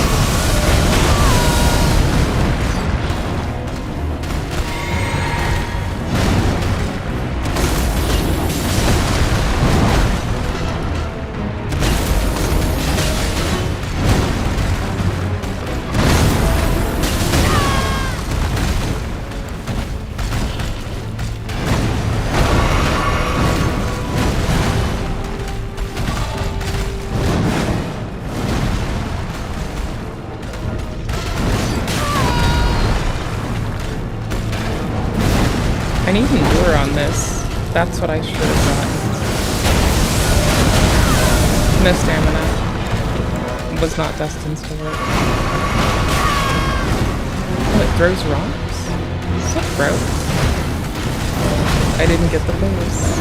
I need endure on this. That's what I should have gotten. No stamina. Was not destined to work. Oh, it throws rocks? What's up, bro? I didn't get the boost.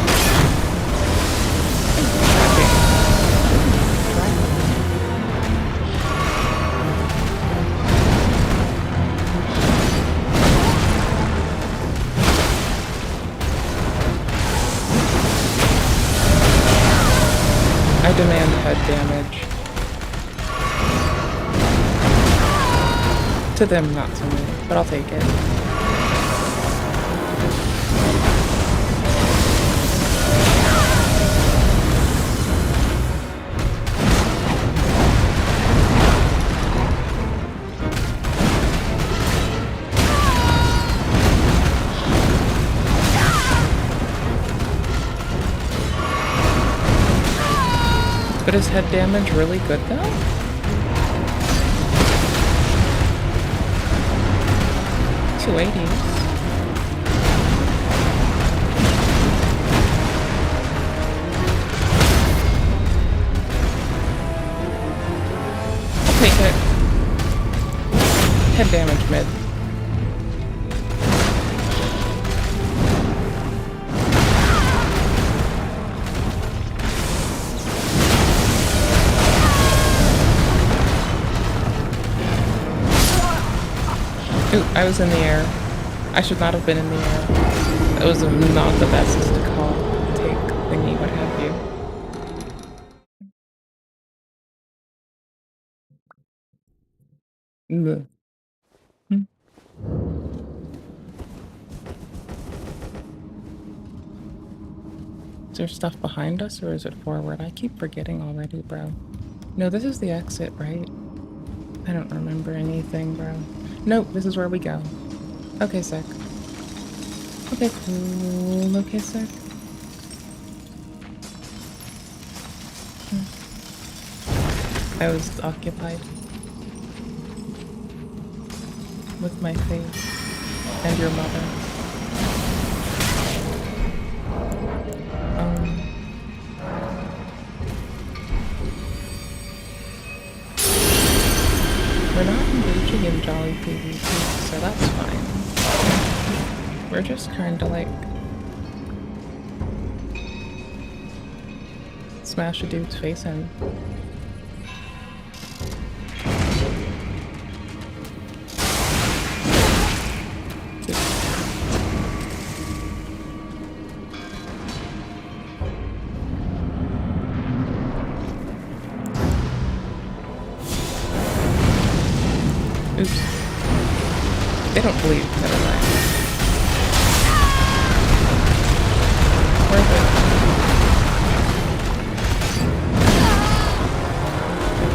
damage. To them, not to me, but I'll take it. But is head damage really good though? $280s. I'll take it. Head damage mid. Ooh, I was in the air. I should not have been in the air. That was not the best call, take, thingy, what have you. Ugh. Is there stuff behind us or is it forward? I keep forgetting already, bro. No, this is the exit, right? I don't remember anything, bro. Nope, this is where we go. Okay, sick. Okay, cool. Okay, sick. I was occupied with my face and your mother. We're not engaging in jolly PvP, so that's fine. We're just trying to, like, smash a dude's face in. Oops. They don't bleed. Never mind. Worth it.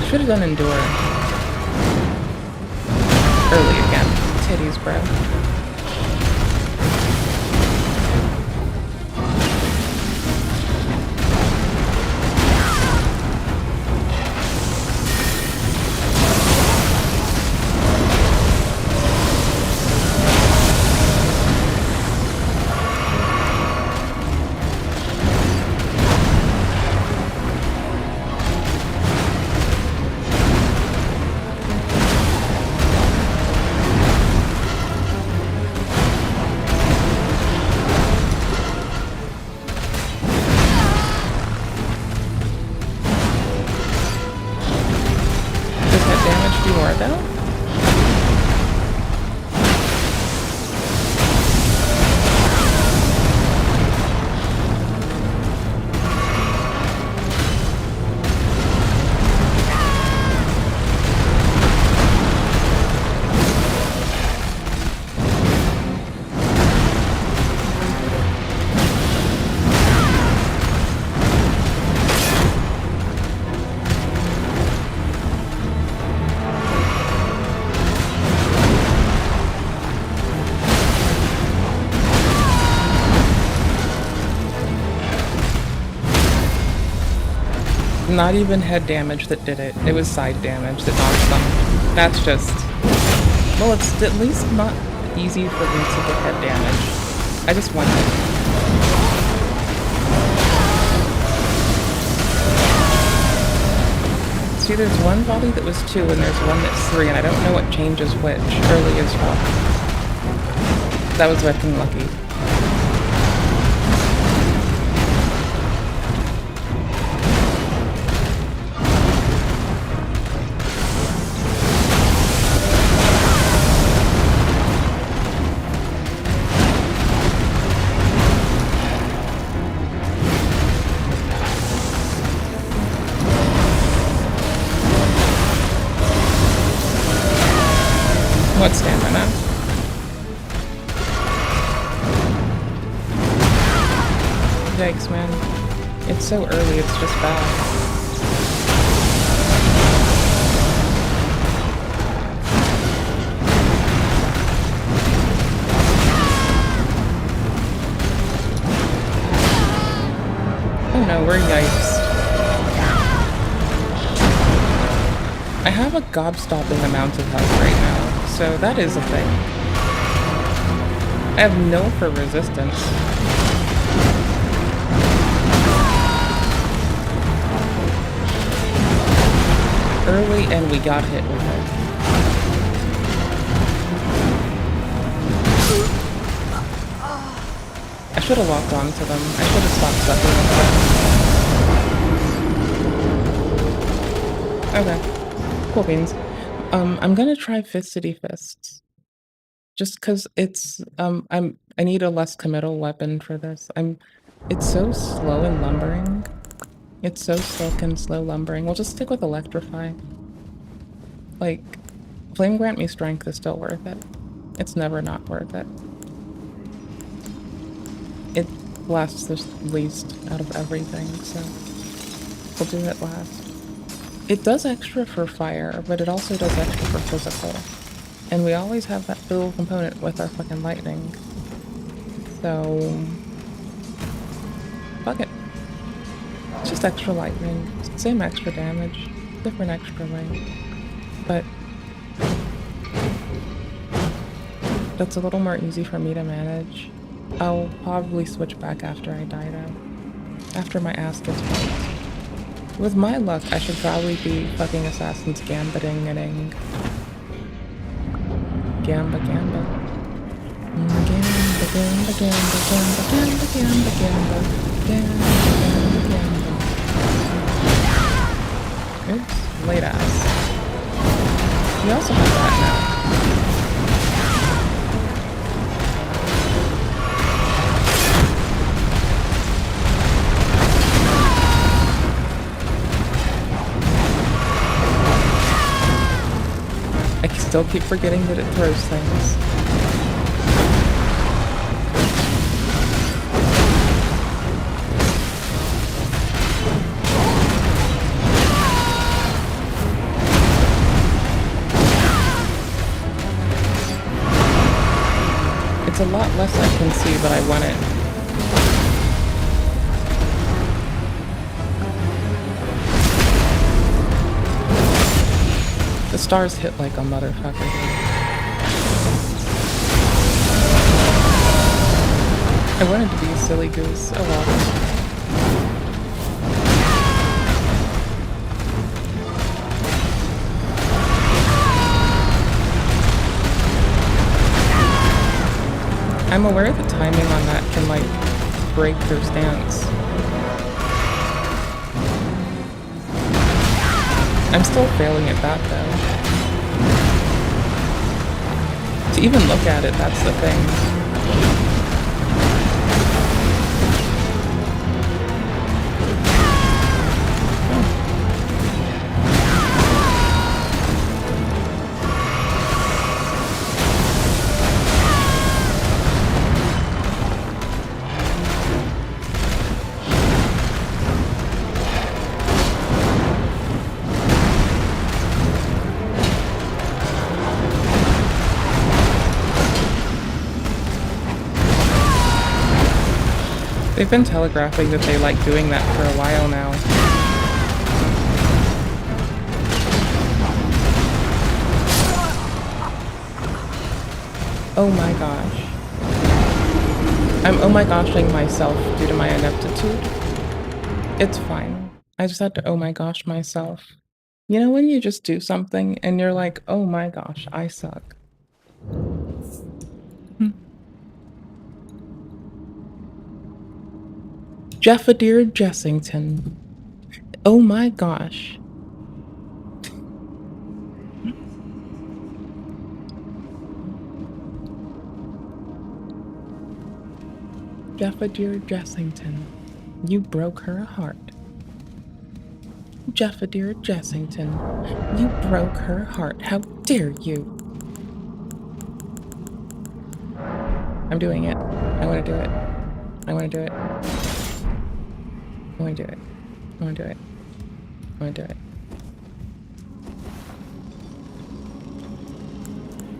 Should have done endure. Early again. Titties, bro. Not even head damage that did it. It was side damage that knocked them. That's just... Well, it's at least not easy for me to get head damage. I just want it. See, there's one body that was 2 and there's one that's 3, and I don't know what changes which. Early as fuck. That was fucking lucky. What stamina? Yikes, man. It's so early, it's just bad. Oh no, we're yikes. I have a gobstopping amount of health right now, so that is a thing. I have no for resistance. Early and we got hit with it. I should have locked onto them. I should have stopped sucking with them. Okay. Cool beans. I'm gonna try City Fists. Just cause it's I need a less committal weapon for this. It's so slow and lumbering. It's so slick and slow lumbering. We'll just stick with Electrify. Like, Flame Grant Me Strength is still worth it. It's never not worth it. It lasts the least out of everything, so we'll do it last. It does extra for fire, but it also does extra for physical. And we always have that dual component with our fucking lightning. So, fuck it. It's just extra lightning, same extra damage, different extra length. But that's a little more easy for me to manage. I'll probably switch back after I die though. After my ass gets fucked. With my luck, I should probably be fucking Assassin's Gambiting-ing. Gamba. Gamba, gamba, gamba, gamba, gamba, gamba, gamba, gamba, gamba. Oops, late ass. We also have that now. I still keep forgetting that it throws things. It's a lot less I can see, but I want it. The stars hit like a motherfucker. I wanted to be a silly goose. Oh well. I'm aware the timing on that can, like, break their stance. I'm still failing at that, though. To even look at it, that's the thing. They've been telegraphing that they like doing that for a while now. Oh my gosh. I'm oh my goshing myself due to my ineptitude. It's fine. I just had to oh my gosh myself. You know when you just do something and you're like, oh my gosh, I suck. Jeffadir Jessington. Oh my gosh. Jeffadir Jessington. You broke her heart. Jeffadir Jessington. You broke her heart. How dare you? I'm doing it. I want to do it. I want to do it. I want to do it. I want to do it. I want to do it.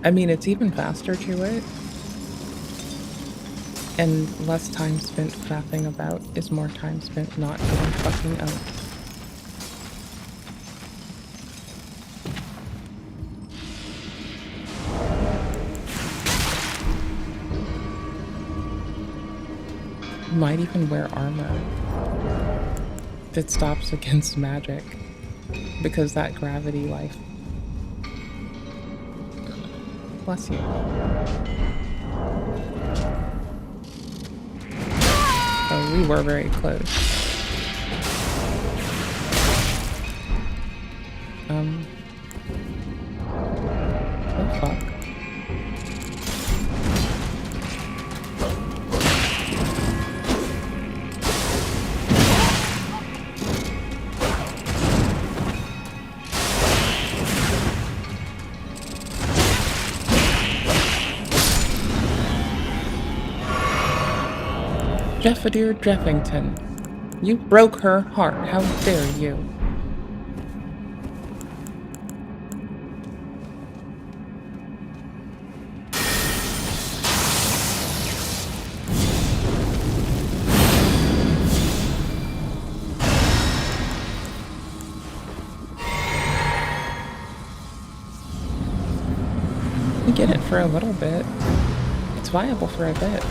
I mean, it's even faster to it. And less time spent faffing about is more time spent not getting fucking out. Might even wear armor that stops against magic because that gravity life. Bless you. Oh, we were very close. Oh fuck. Jeffadir Jeffington, you broke her heart. How dare you? We get it for a little bit. It's viable for a bit.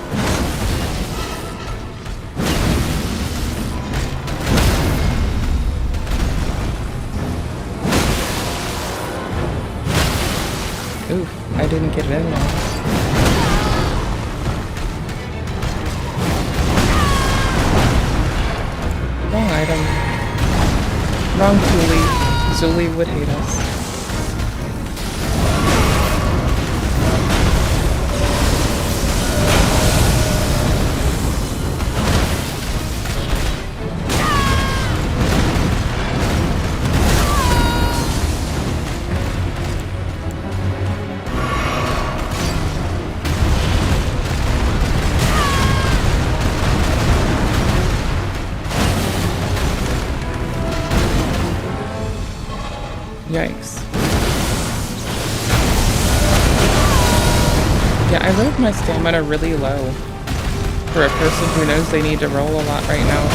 Oof, I didn't get it in there. Wrong item. Wrong Thule. Zuli would hate us. Yikes. Yeah, I rode my stamina really low for a person who knows they need to roll a lot right now.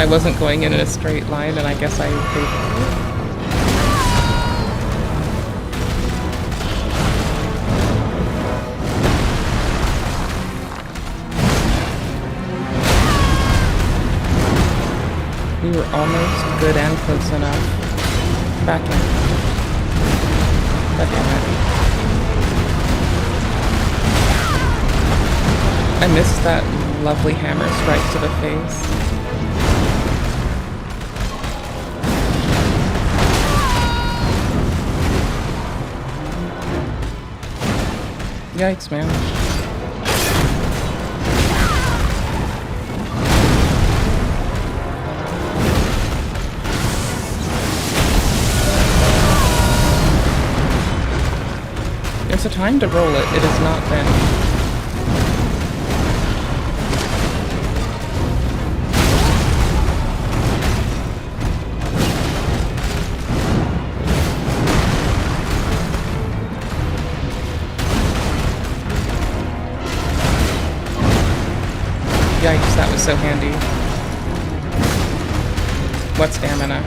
I wasn't going in a straight line, and I guess I paid for it. We were almost good and close enough. Back in. God damn it. I missed that lovely hammer strike to the face. Yikes, man. There's a time to roll it. It has not been. Yikes, that was so handy. What stamina?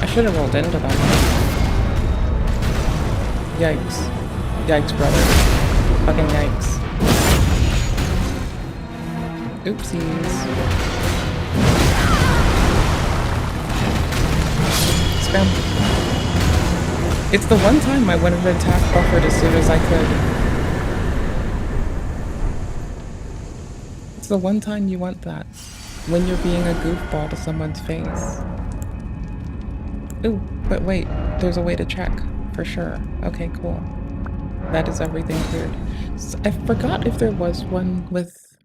I should have rolled into them. Yikes. Yikes, brother. Fucking yikes. Oopsies. Spam. It's the one time I would have attack buffered as soon as I could. the one time you want that. When you're being a goofball to someone's face. Ooh, but wait, there's a way to check, for sure. Okay, cool. That is everything cleared. So I forgot if there was one with,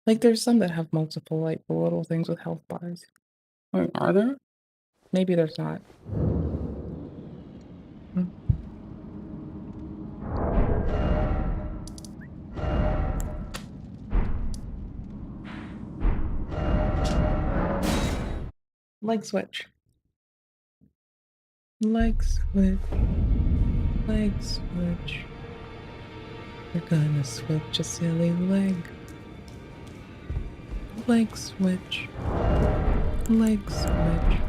like, there's some that have multiple, like, little things with health bars. Wait, are there? Maybe there's not. Hmm. Leg switch. Leg switch. Leg switch. We're gonna switch a silly leg. Leg switch. Leg switch.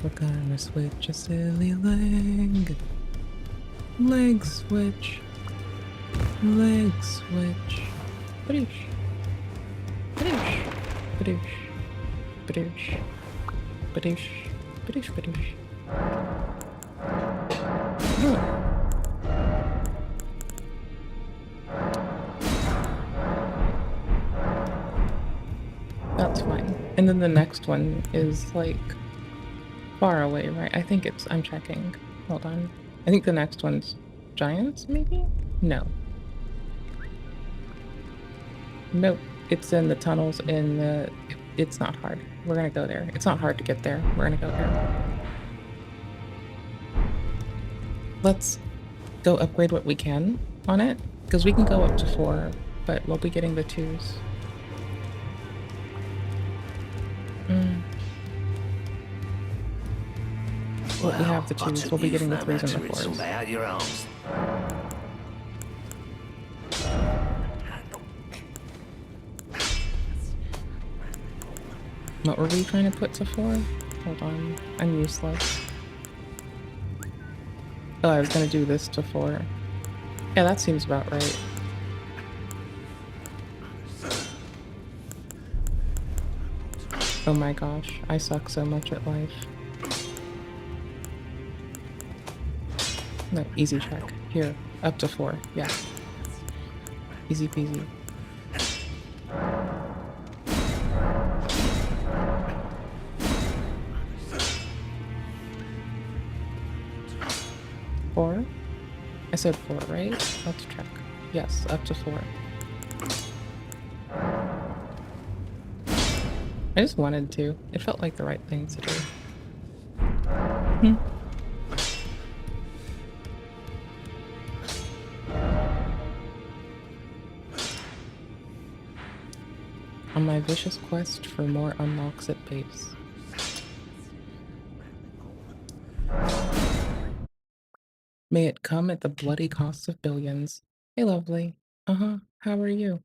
We're gonna switch a silly leg. Leg switch. Leg switch. Badoosh. Badoosh. Badoosh. Badoosh. Badoosh. Badoosh. Badoosh. Oh. That's fine. And then the next one is like far away, right? I think it's, I'm checking. Hold on. I think the next one's giants, maybe? No. Nope. It's in the tunnels in the, it's not hard. We're gonna go there. It's not hard to get there. We're gonna go there. Let's go upgrade what we can on it, because we can go up to 4, but we'll be getting the 2s. Well, we have the 2s, we'll be getting the 3s and the 4s. What were we trying to put to 4? Hold on, I'm useless. Oh, I was gonna do this to 4. Yeah, that seems about right. Oh my gosh, I suck so much at life. No, easy check. Here, up to 4. Yeah. Easy peasy. Four? I said 4, right? Let's check. Yes, up to 4. I just wanted to. It felt like the right thing to do. On my vicious quest for more unlocks at base. May it come at the bloody cost of billions. Hey, lovely. Uh-huh. How are you?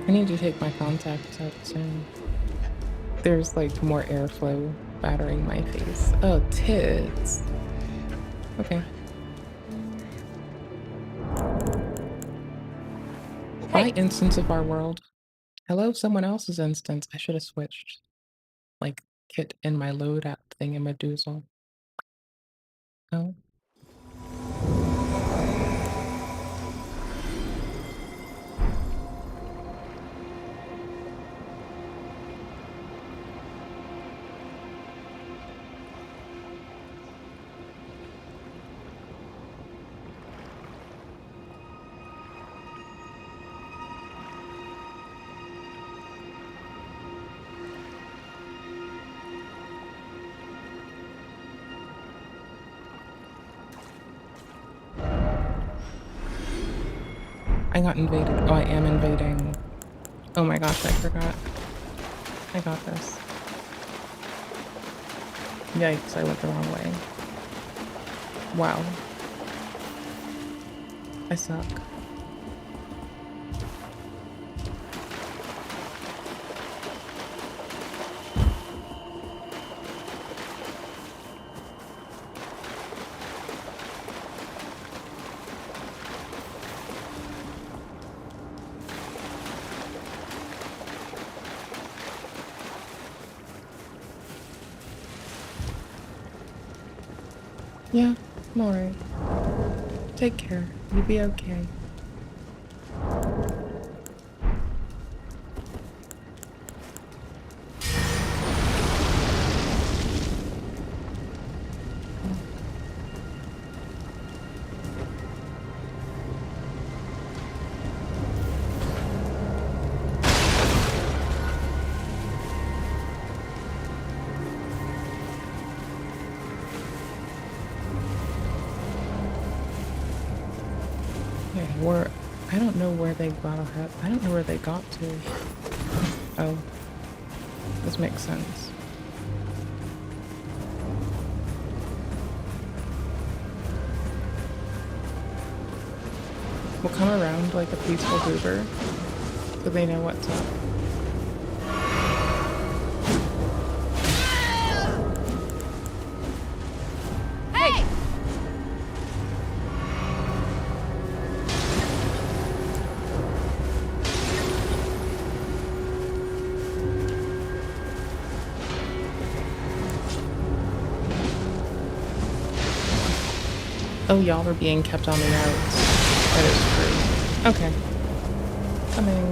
I need to take my contacts out soon. There's like more airflow battering my face. Oh, tits. Okay. My instance of our world. Hello, someone else's instance. I should have switched. Like, Kit in my loadout thing in Medusa. Oh. I got invaded. Oh, I am invading. Oh my gosh, I forgot. I got this. Yikes, I went the wrong way. Wow. I suck. Yeah, I'm alright. Take care. You'll be okay. Yeah, I don't know where they got ahead. I don't know where they got to. Oh. This makes sense. We'll come around like a peaceful goober so they know what's up. Hey! Oh, y'all are being kept on the outs. That is true. Okay. Coming.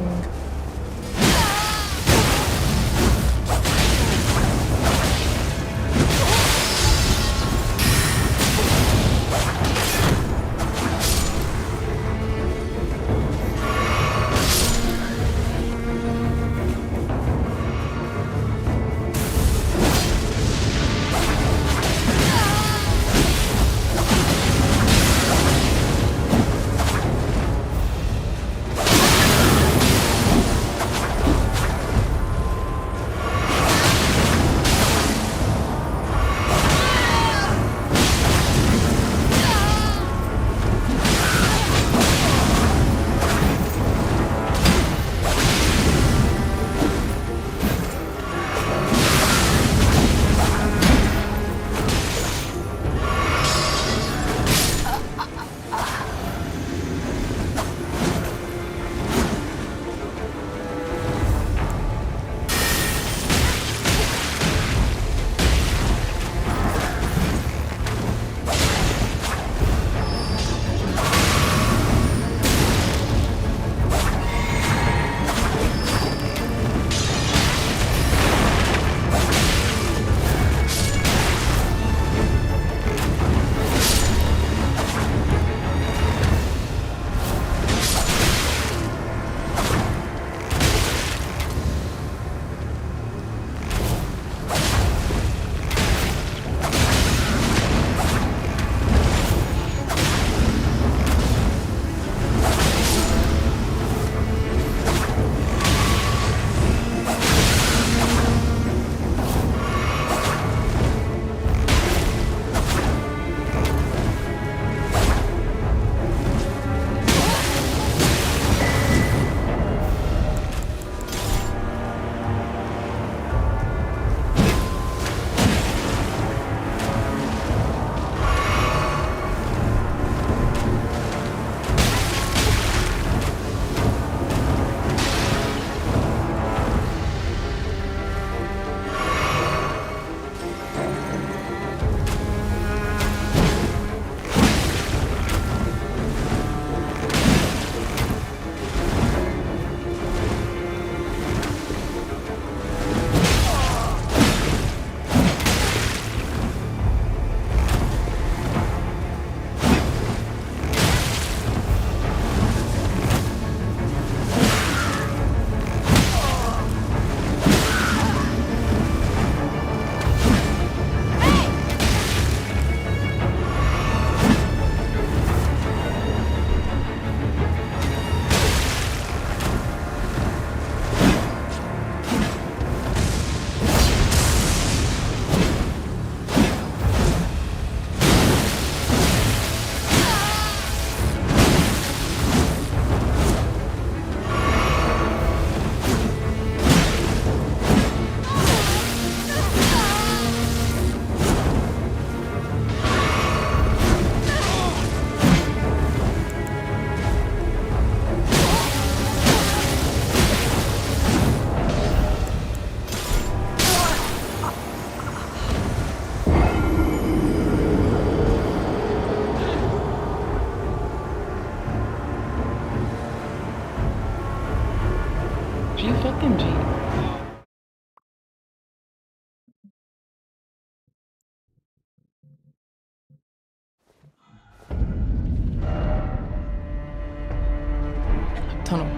Tunnel.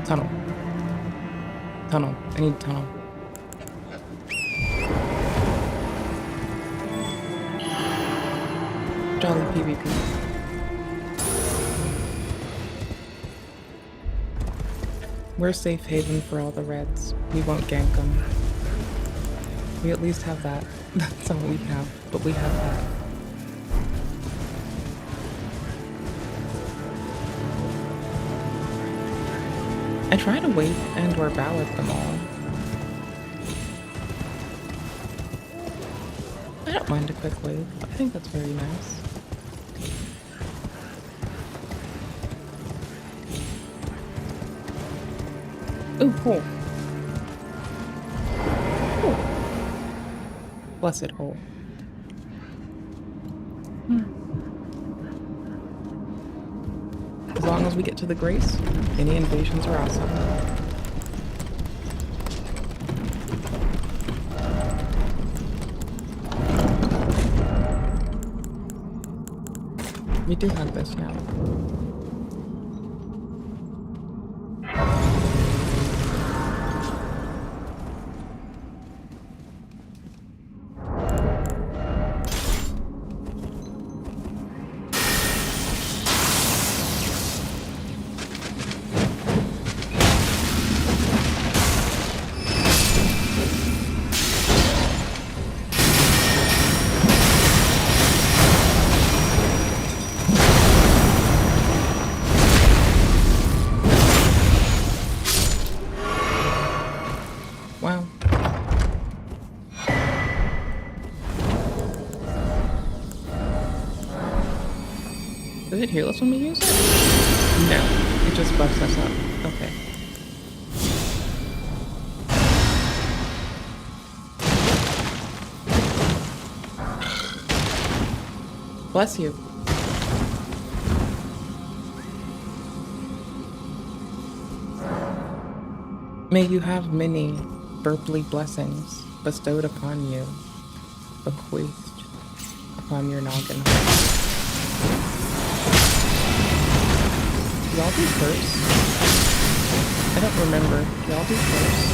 Tunnel. Tunnel. I need tunnel. Jolly PvP. We're a safe haven for all the reds. We won't gank them. We at least have that. That's all we have, but we have that. I try to wait and or ballad them all. I don't mind a quick wave. I think that's very nice. Ooh, cool. Cool. Blessed hole. As long as we get to the grace, any invasions are awesome. We do have this now. Wow. Does it heal us when we use it? No, it just buffs us up. Okay. Bless you. May you have many burply blessings bestowed upon you, bequeathed upon your noggin. Do y'all do first? I don't remember. Do y'all do first?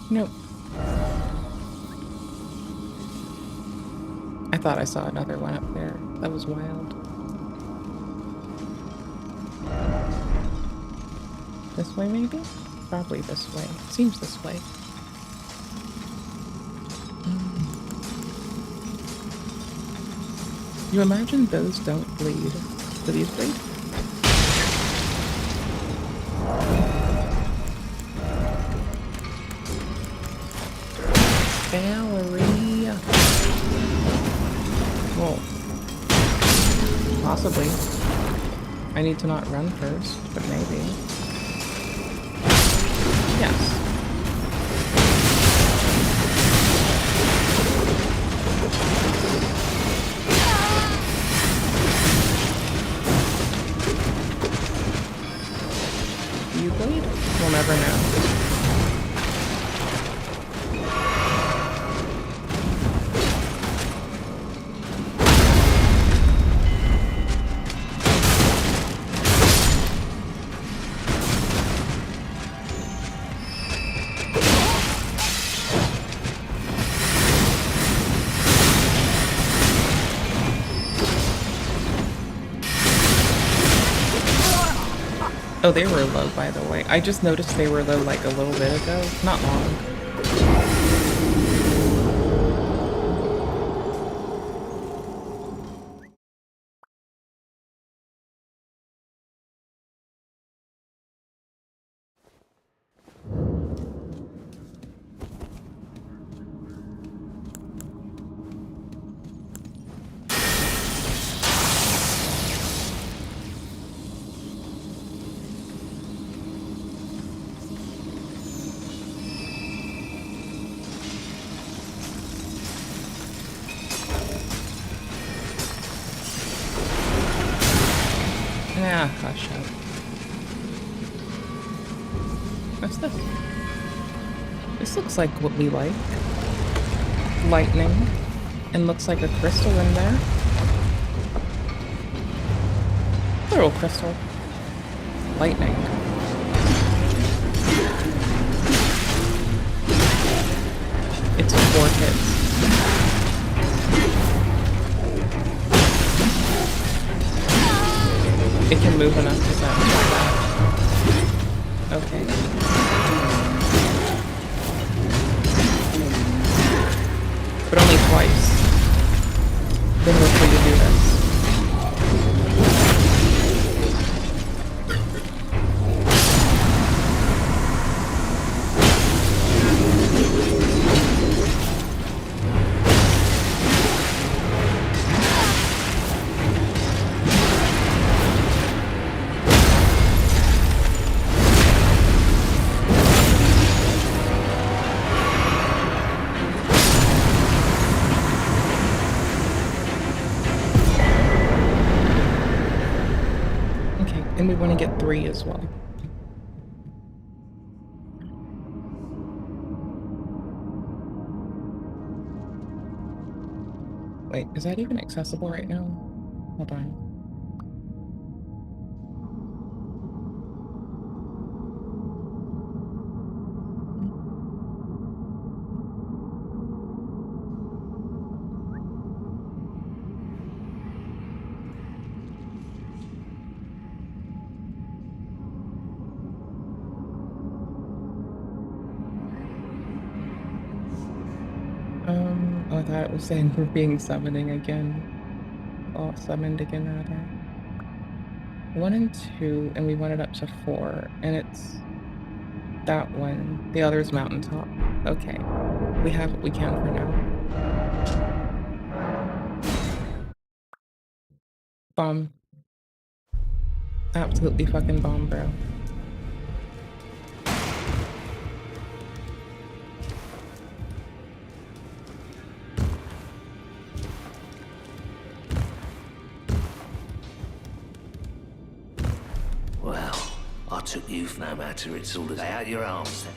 Nope. I thought I saw another one up there. That was wild. This way, maybe? Probably this way. Seems this way. You imagine those don't bleed. Do these bleed? Valerie. Well, possibly. I need to not run first, but maybe. Yes. Do you bleed? We'll never know. Oh, they were low, by the way. I just noticed they were low like a little bit ago. Not long. What's this? This looks like what we like. Lightning. And looks like a crystal in there. Little crystal. Lightning. It's 4 hits. It can move enough to satisfy that. Okay. But only twice. Then we'll free to do this. And we want to get 3 as well. Wait, is that even accessible right now? Hold on. Oh, I thought it was saying we're being summoning again. Oh, summoned again, rather. 1 and 2, and we went it up to 4, and it's that one. The other's mountaintop. Okay. We have what we can for now. Bomb. Absolutely fucking bomb, bro. Well, I took you for no matter. It's all lay out your arms then.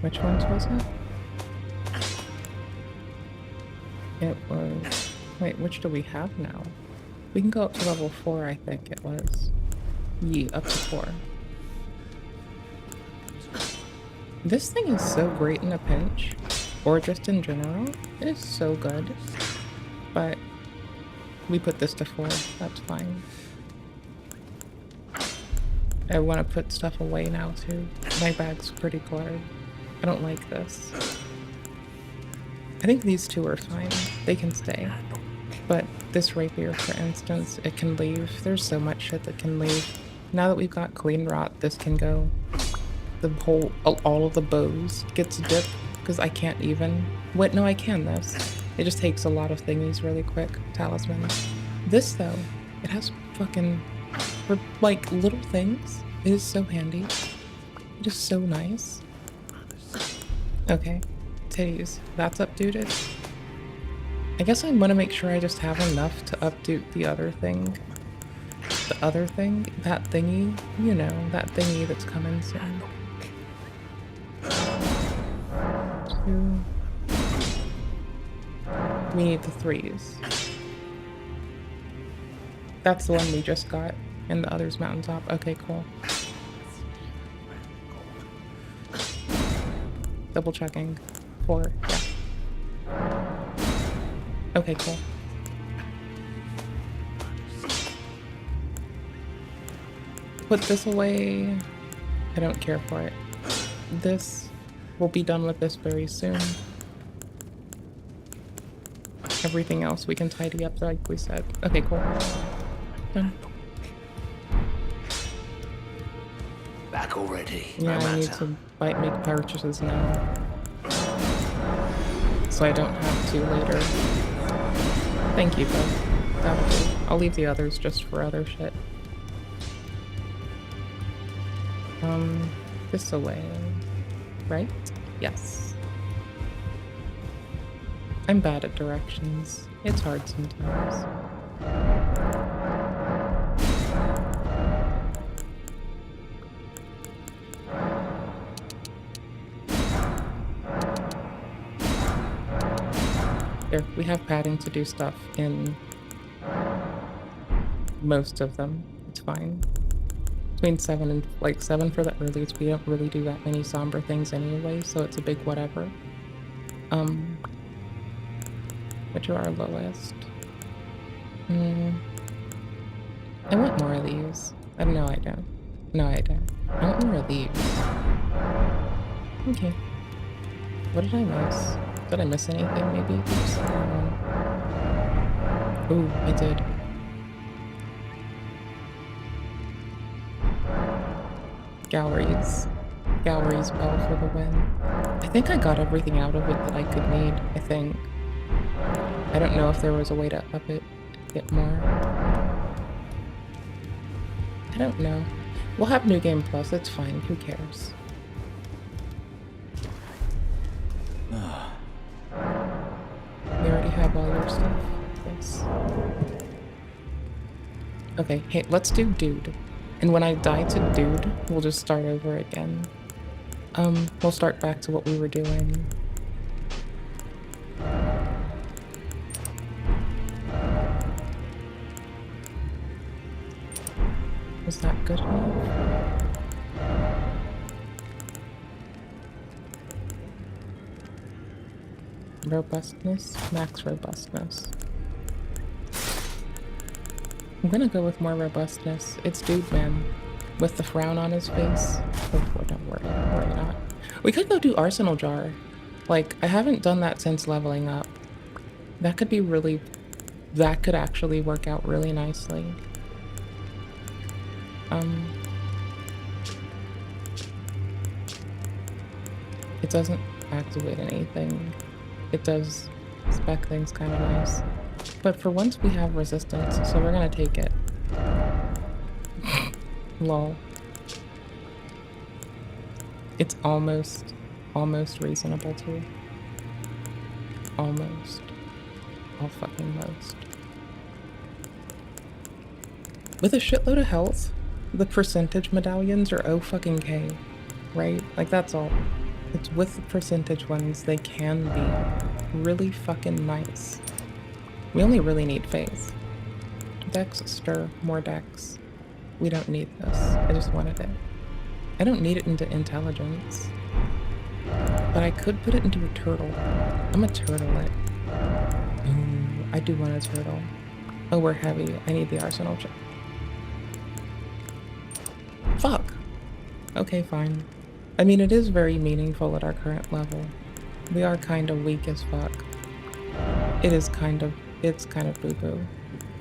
Which ones was it? It was... Wait, which do we have now? We can go up to level 4, I think it was. Yeah, up to 4. This thing is so great in a pinch, or just in general. It is so good. But we put this to 4, that's fine. I want to put stuff away now too. My bag's pretty cluttered. I don't like this. I think these 2 are fine. They can stay. But this rapier, for instance, it can leave. There's so much shit that can leave. Now that we've got clean rot, this can go. The whole, all of the bows gets dipped because I can't even. Wait, no, I can this. It just takes a lot of thingies really quick. Talisman. This though, it has fucking, for like little things. It is so handy. It is so nice. Okay, titties. That's updated. I guess I want to make sure I just have enough to update the other thing. The other thing? That thingy? You know, that thingy that's coming soon. 2. We need the 3s. That's the one we just got. And the other's mountaintop. Okay, cool. Double checking. 4, yeah. Okay, cool. Put this away. I don't care for it. This, we'll be done with this very soon. Everything else we can tidy up like we said. Okay, cool. Done. Back already. Yeah, no I need matter. to make purchases now. So I don't have to later. Thank you, though. That'll do. I'll leave the others just for other shit. This away. Right? Yes. I'm bad at directions. It's hard sometimes. There, we have padding to do stuff in most of them. It's fine. Between 7 and like 7 for the earlies, we don't really do that many somber things anyway, so it's a big whatever. Which are our lowest? I want more of these. No, I don't. No, I don't. I want more of these. Okay. What did I miss? Did I miss anything, maybe? Ooh, I did. Galleries. Galleries bell for the win. I think I got everything out of it that I could need, I think. I don't know if there was a way to up it, get more. I don't know. We'll have New Game Plus, it's fine, who cares? We already have all your stuff. Yes. Okay, hey, let's do Dude. And when I die to Dude, we'll just start over again. We'll start back to what we were doing. Was that good enough? Robustness, max robustness. I'm gonna go with more robustness. It's Dude Man with the frown on his face. Oh, don't worry not. We could go do Arsenal Jar. Like, I haven't done that since leveling up. That could be really, that could actually work out really nicely. It doesn't activate anything. It does spec things kind of nice. But for once we have resistance, so we're gonna take it. Lol. It's almost reasonable too. Almost. All fucking most. With a shitload of health, the percentage medallions are O fucking K, right? Like that's all. It's with the percentage ones, they can be really fucking nice. We only really need faith. Dex, stir, more dex. We don't need this. I just wanted it. I don't need it into intelligence. But I could put it into a turtle. I'm a turtlet. Ooh, I do want a turtle. Oh, we're heavy. I need the arsenal check. Fuck. Okay, fine. I mean, it is very meaningful at our current level. We are kind of weak as fuck. It's kind of boo-boo.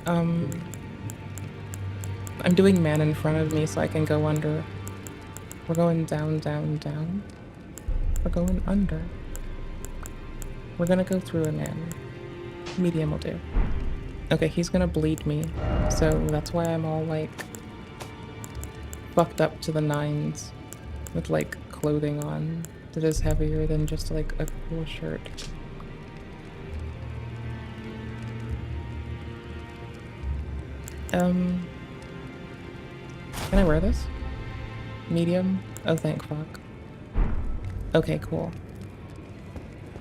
I'm doing man in front of me so I can go under. We're going down, down, down. We're going under. We're gonna go through a man. Medium will do. Okay, he's gonna bleed me, so that's why I'm all like fucked up to the nines with like clothing on that is heavier than just like a cool shirt. Can I wear this? Medium? Oh, thank fuck. Okay, cool.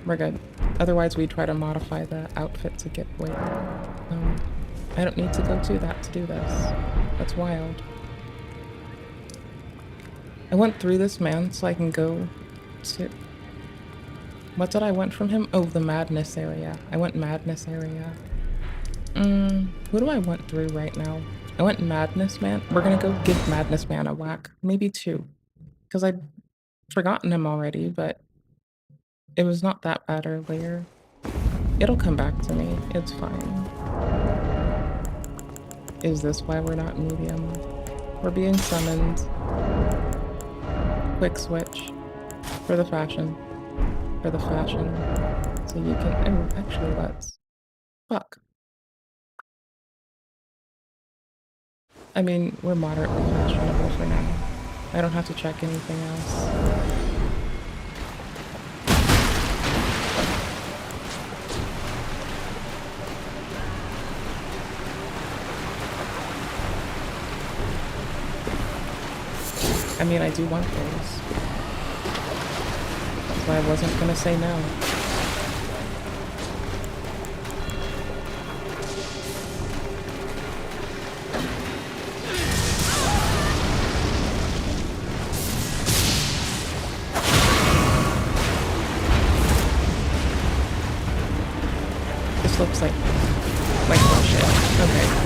We're good. Otherwise, we'd try to modify the outfit to get weight. I don't need to go to that to do this. That's wild. I went through this man so I can go to... What did I want from him? Oh, the madness area. I went madness area. Who do I want through right now? I went Madness Man. We're gonna go give Madness Man a whack. Maybe 2. Because I'd forgotten him already, but it was not that bad earlier. It'll come back to me. It's fine. Is this why we're not medium? We're being summoned. Quick switch. For the fashion. For the fashion. So you can... Oh, actually, let's... Fuck. I mean, we're moderately fashionable for now. I don't have to check anything else. I mean, I do want those. That's why I wasn't gonna say no. looks like bullshit. Okay.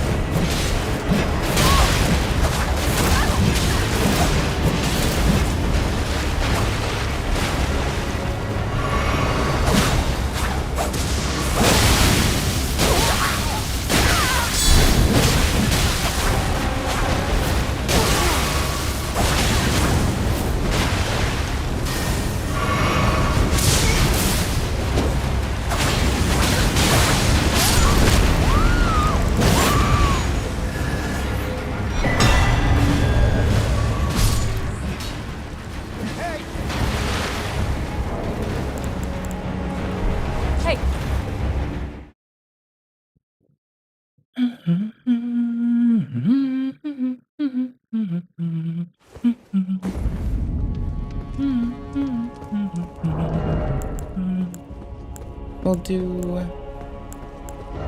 Hey! We'll do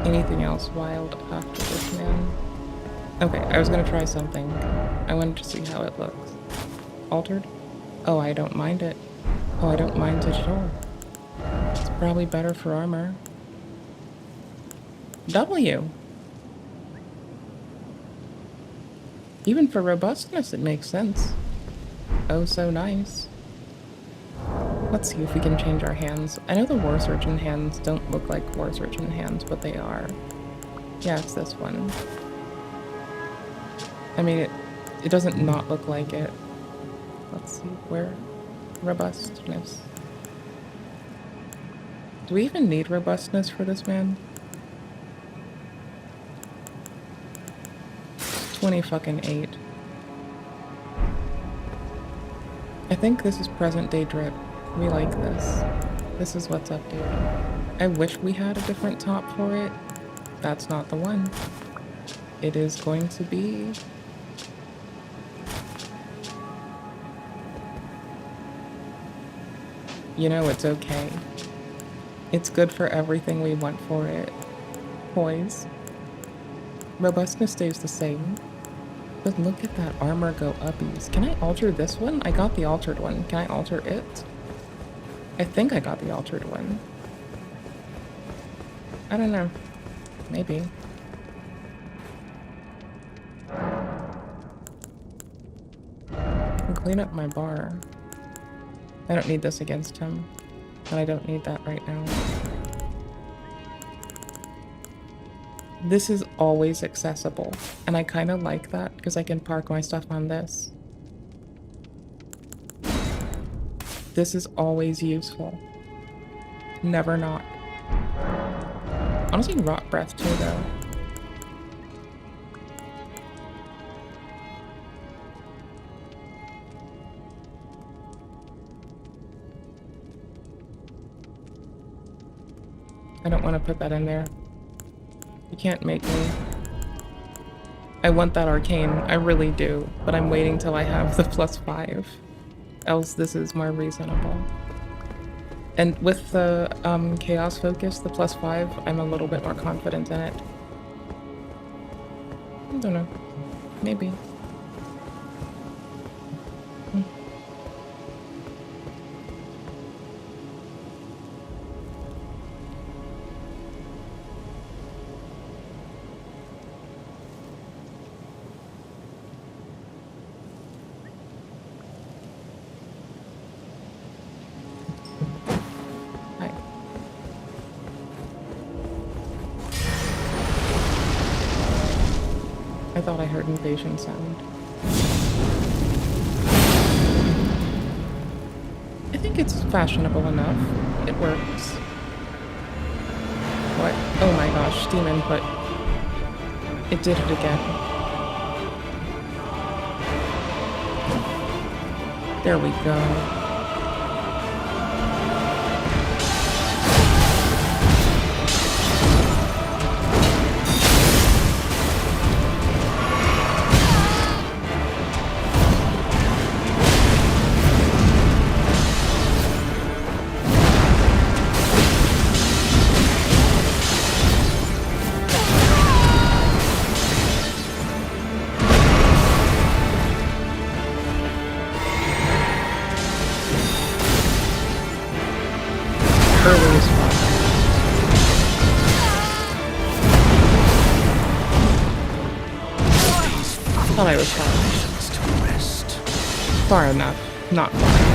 anything else wild after this, man. Okay, I was gonna try something. I wanted to see how it looks. Altered? Oh, I don't mind it. Oh, I don't mind it at all. It's probably better for armor. W. Even for robustness, it makes sense. Oh, so nice. Let's see if we can change our hands. I know the War Surgeon hands don't look like War Surgeon hands, but they are. Yeah, it's this one. I mean, it doesn't not look like it. Let's see, where? Robustness. Do we even need robustness for this man? 20 fucking 8. I think this is present day drip. We like this. This is what's updated. I wish we had a different top for it. That's not the one. It is going to be... You know, it's okay. It's good for everything we want for it. Poise. Robustness stays the same. But look at that armor go uppies. Can I alter this one? I got the altered one. Can I alter it? I think I got the altered one. I don't know. Maybe. I'll clean up my bar. I don't need this against him. And I don't need that right now. This is always accessible. And I kind of like that because I can park my stuff on this. This is always useful. Never not. Honestly, Rot Breath too, though. I don't want to put that in there. You can't make me. I want that arcane. I really do. But I'm waiting till I have the +5. Else this is more reasonable. And with the chaos focus, the +5, I'm a little bit more confident in it. I don't know. Maybe. I thought I heard invasion sound. I think it's fashionable enough. It works. What? Oh my gosh, Steam input. It did it again. There we go. thought I was far. Salvations to rest. Far enough. Not far enough.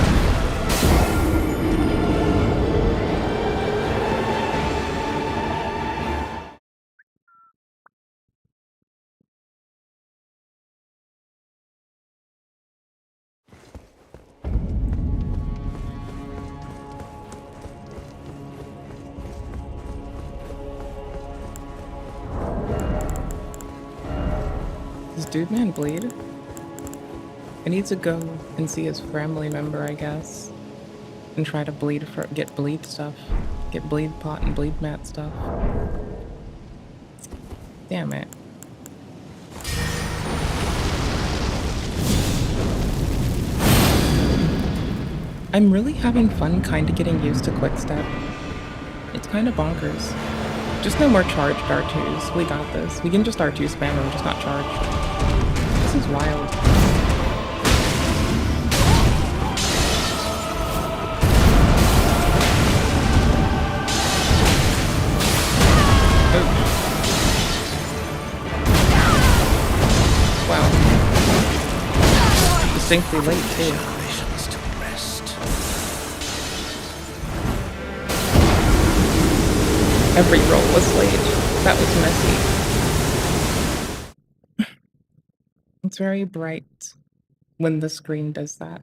Does Dude Man bleed? I need to go and see his family member, I guess. And try to get bleed stuff. Get bleed pot and bleed mat stuff. Damn it. I'm really having fun kind of getting used to Quickstep. It's kind of bonkers. Just no more charged R2s. We got this. We can just R2 spam them, just not charged. This is wild. Wow. Distinctly late, too. Salvations to rest. Every roll was late. That was messy. It's very bright when the screen does that.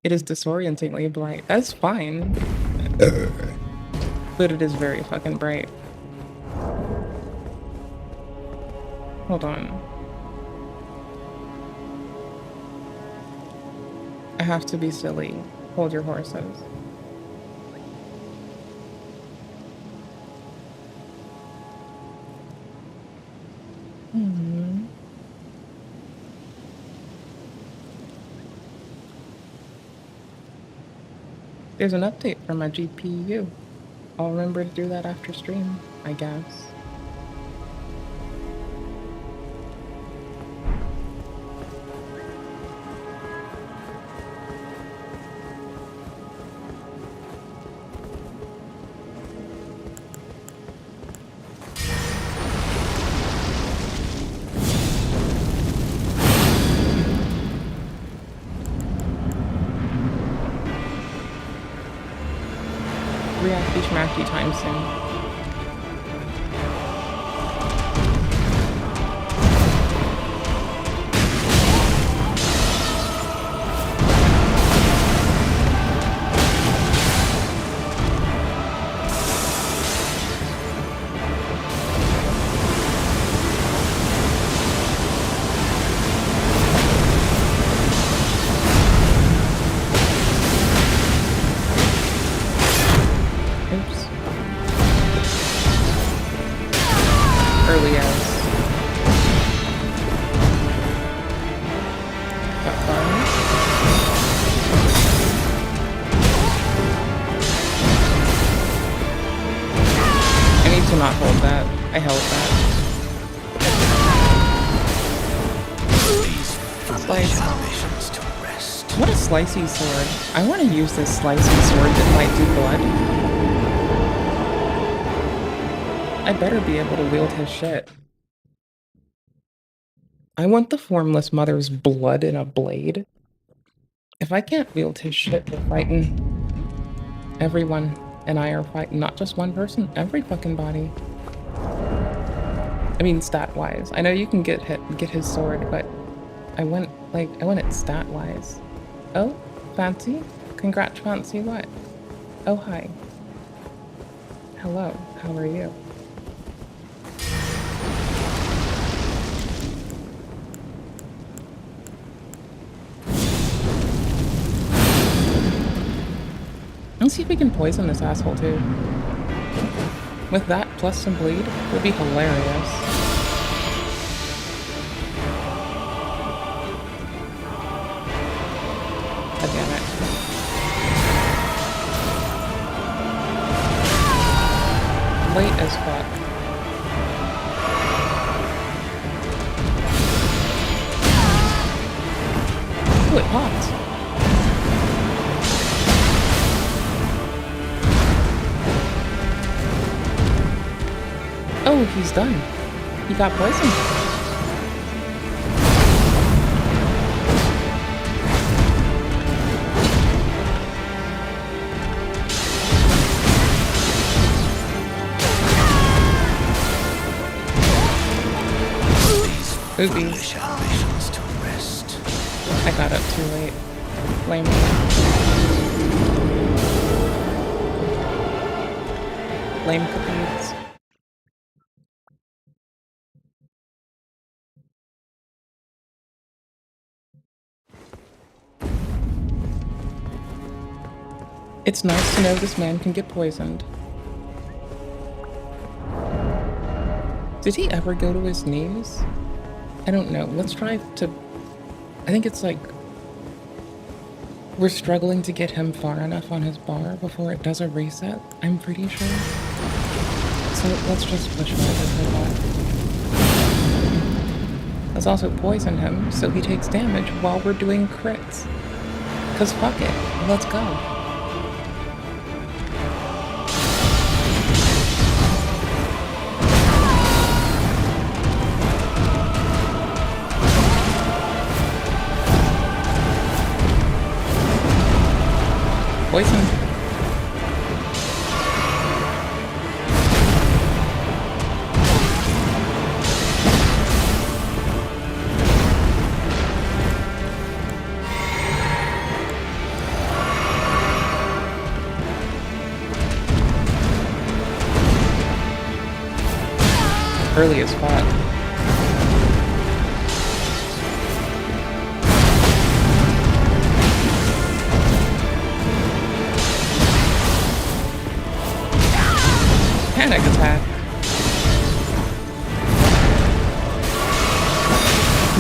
It is disorientingly bright. That's fine. But it is very fucking bright. Hold on. I have to be silly. Hold your horses. There's an update for my GPU. I'll remember to do that after stream, I guess. Reacty schmacky time soon. Slicey sword. I want to use this slicey sword that might do blood. I better be able to wield his shit. I want the Formless Mother's blood in a blade. If I can't wield his shit, we're fighting. Everyone and I are fighting, not just one person, every fucking body. I mean, stat-wise. I know you can get his sword, but I want it stat-wise. Oh, Fancy? Congrats, Fancy, what? Oh, hi. Hello, how are you? Let's see if we can poison this asshole, too. With that, plus some bleed, would be hilarious. Late as fuck. Ooh, it popped. Oh, he's done. He got poisoned. Oopies. Foolish ambitions to rest. I got up too late. Lame. Lame cookies. It's nice to know this man can get poisoned. Did he ever go to his knees? I don't know. Let's try to... I think it's like... We're struggling to get him far enough on his bar before it does a reset, I'm pretty sure. So let's just push forward for that. Let's also poison him so he takes damage while we're doing crits. Cause fuck it, let's go. Poison. Early as fuck. Panic attack.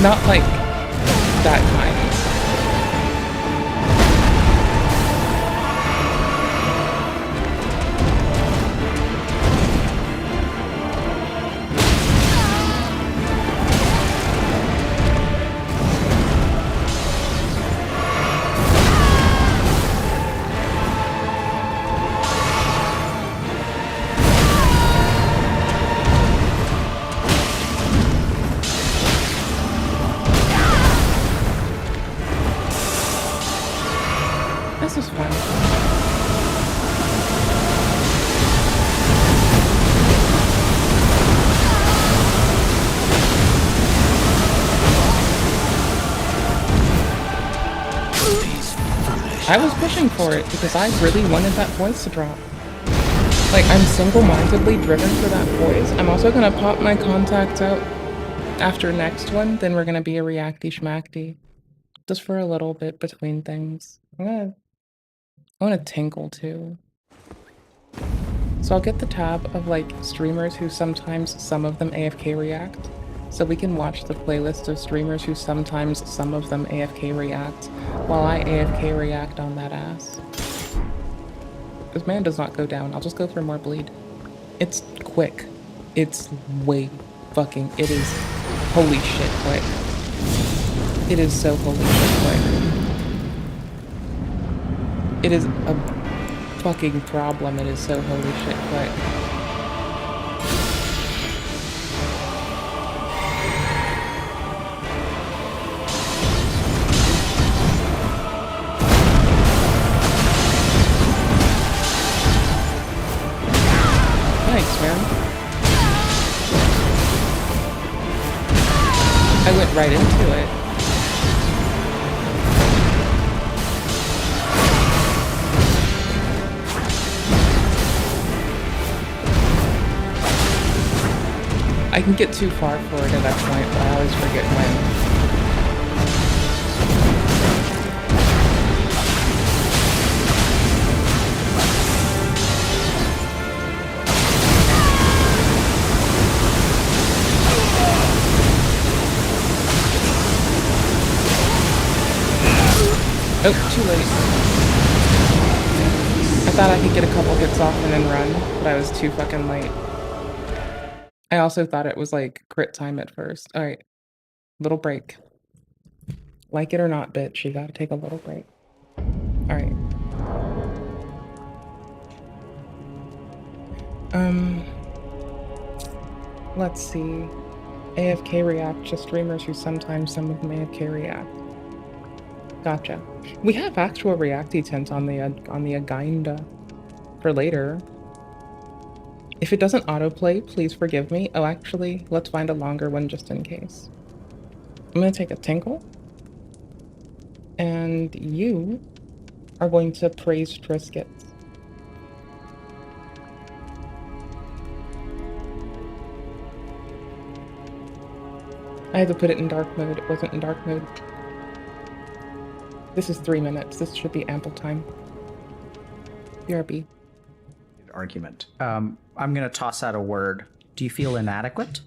Not like that kind. This is fun. I was pushing for it because I really wanted that poise to drop. Like, I'm single-mindedly driven for that poise. I'm also gonna pop my contacts out after next one, then we're gonna be a reacty schmackty. Just for a little bit between things. I wanna tinkle too. So I'll get the tab of like streamers who sometimes some of them AFK react. So we can watch the playlist of streamers who sometimes some of them AFK react while I AFK react on that ass. This man does not go down. I'll just go for more bleed. It's quick. It's way fucking, it is holy shit quick. It is so holy shit quick. It is a fucking problem. It is so holy shit quick. Thanks, man. I went right into it. I can get too far forward at that point, but I always forget when. Oh, too late. I thought I could get a couple hits off and then run, but I was too fucking late. I also thought it was like crit time at first. Alright. Little break. Like it or not, bitch, you gotta take a little break. Alright. Let's see. AFK react to streamers who sometimes some of them AFK react. Gotcha. We have actual reacty tint on the agenda for later. If it doesn't autoplay, please forgive me. Oh, actually, let's find a longer one just in case. going to take a tinkle. And you are going to praise Triscuits. I had to put it in dark mode. It wasn't in dark mode. This is 3 minutes. This should be ample time. BRB. Argument. I'm gonna toss out a word. Do you feel inadequate?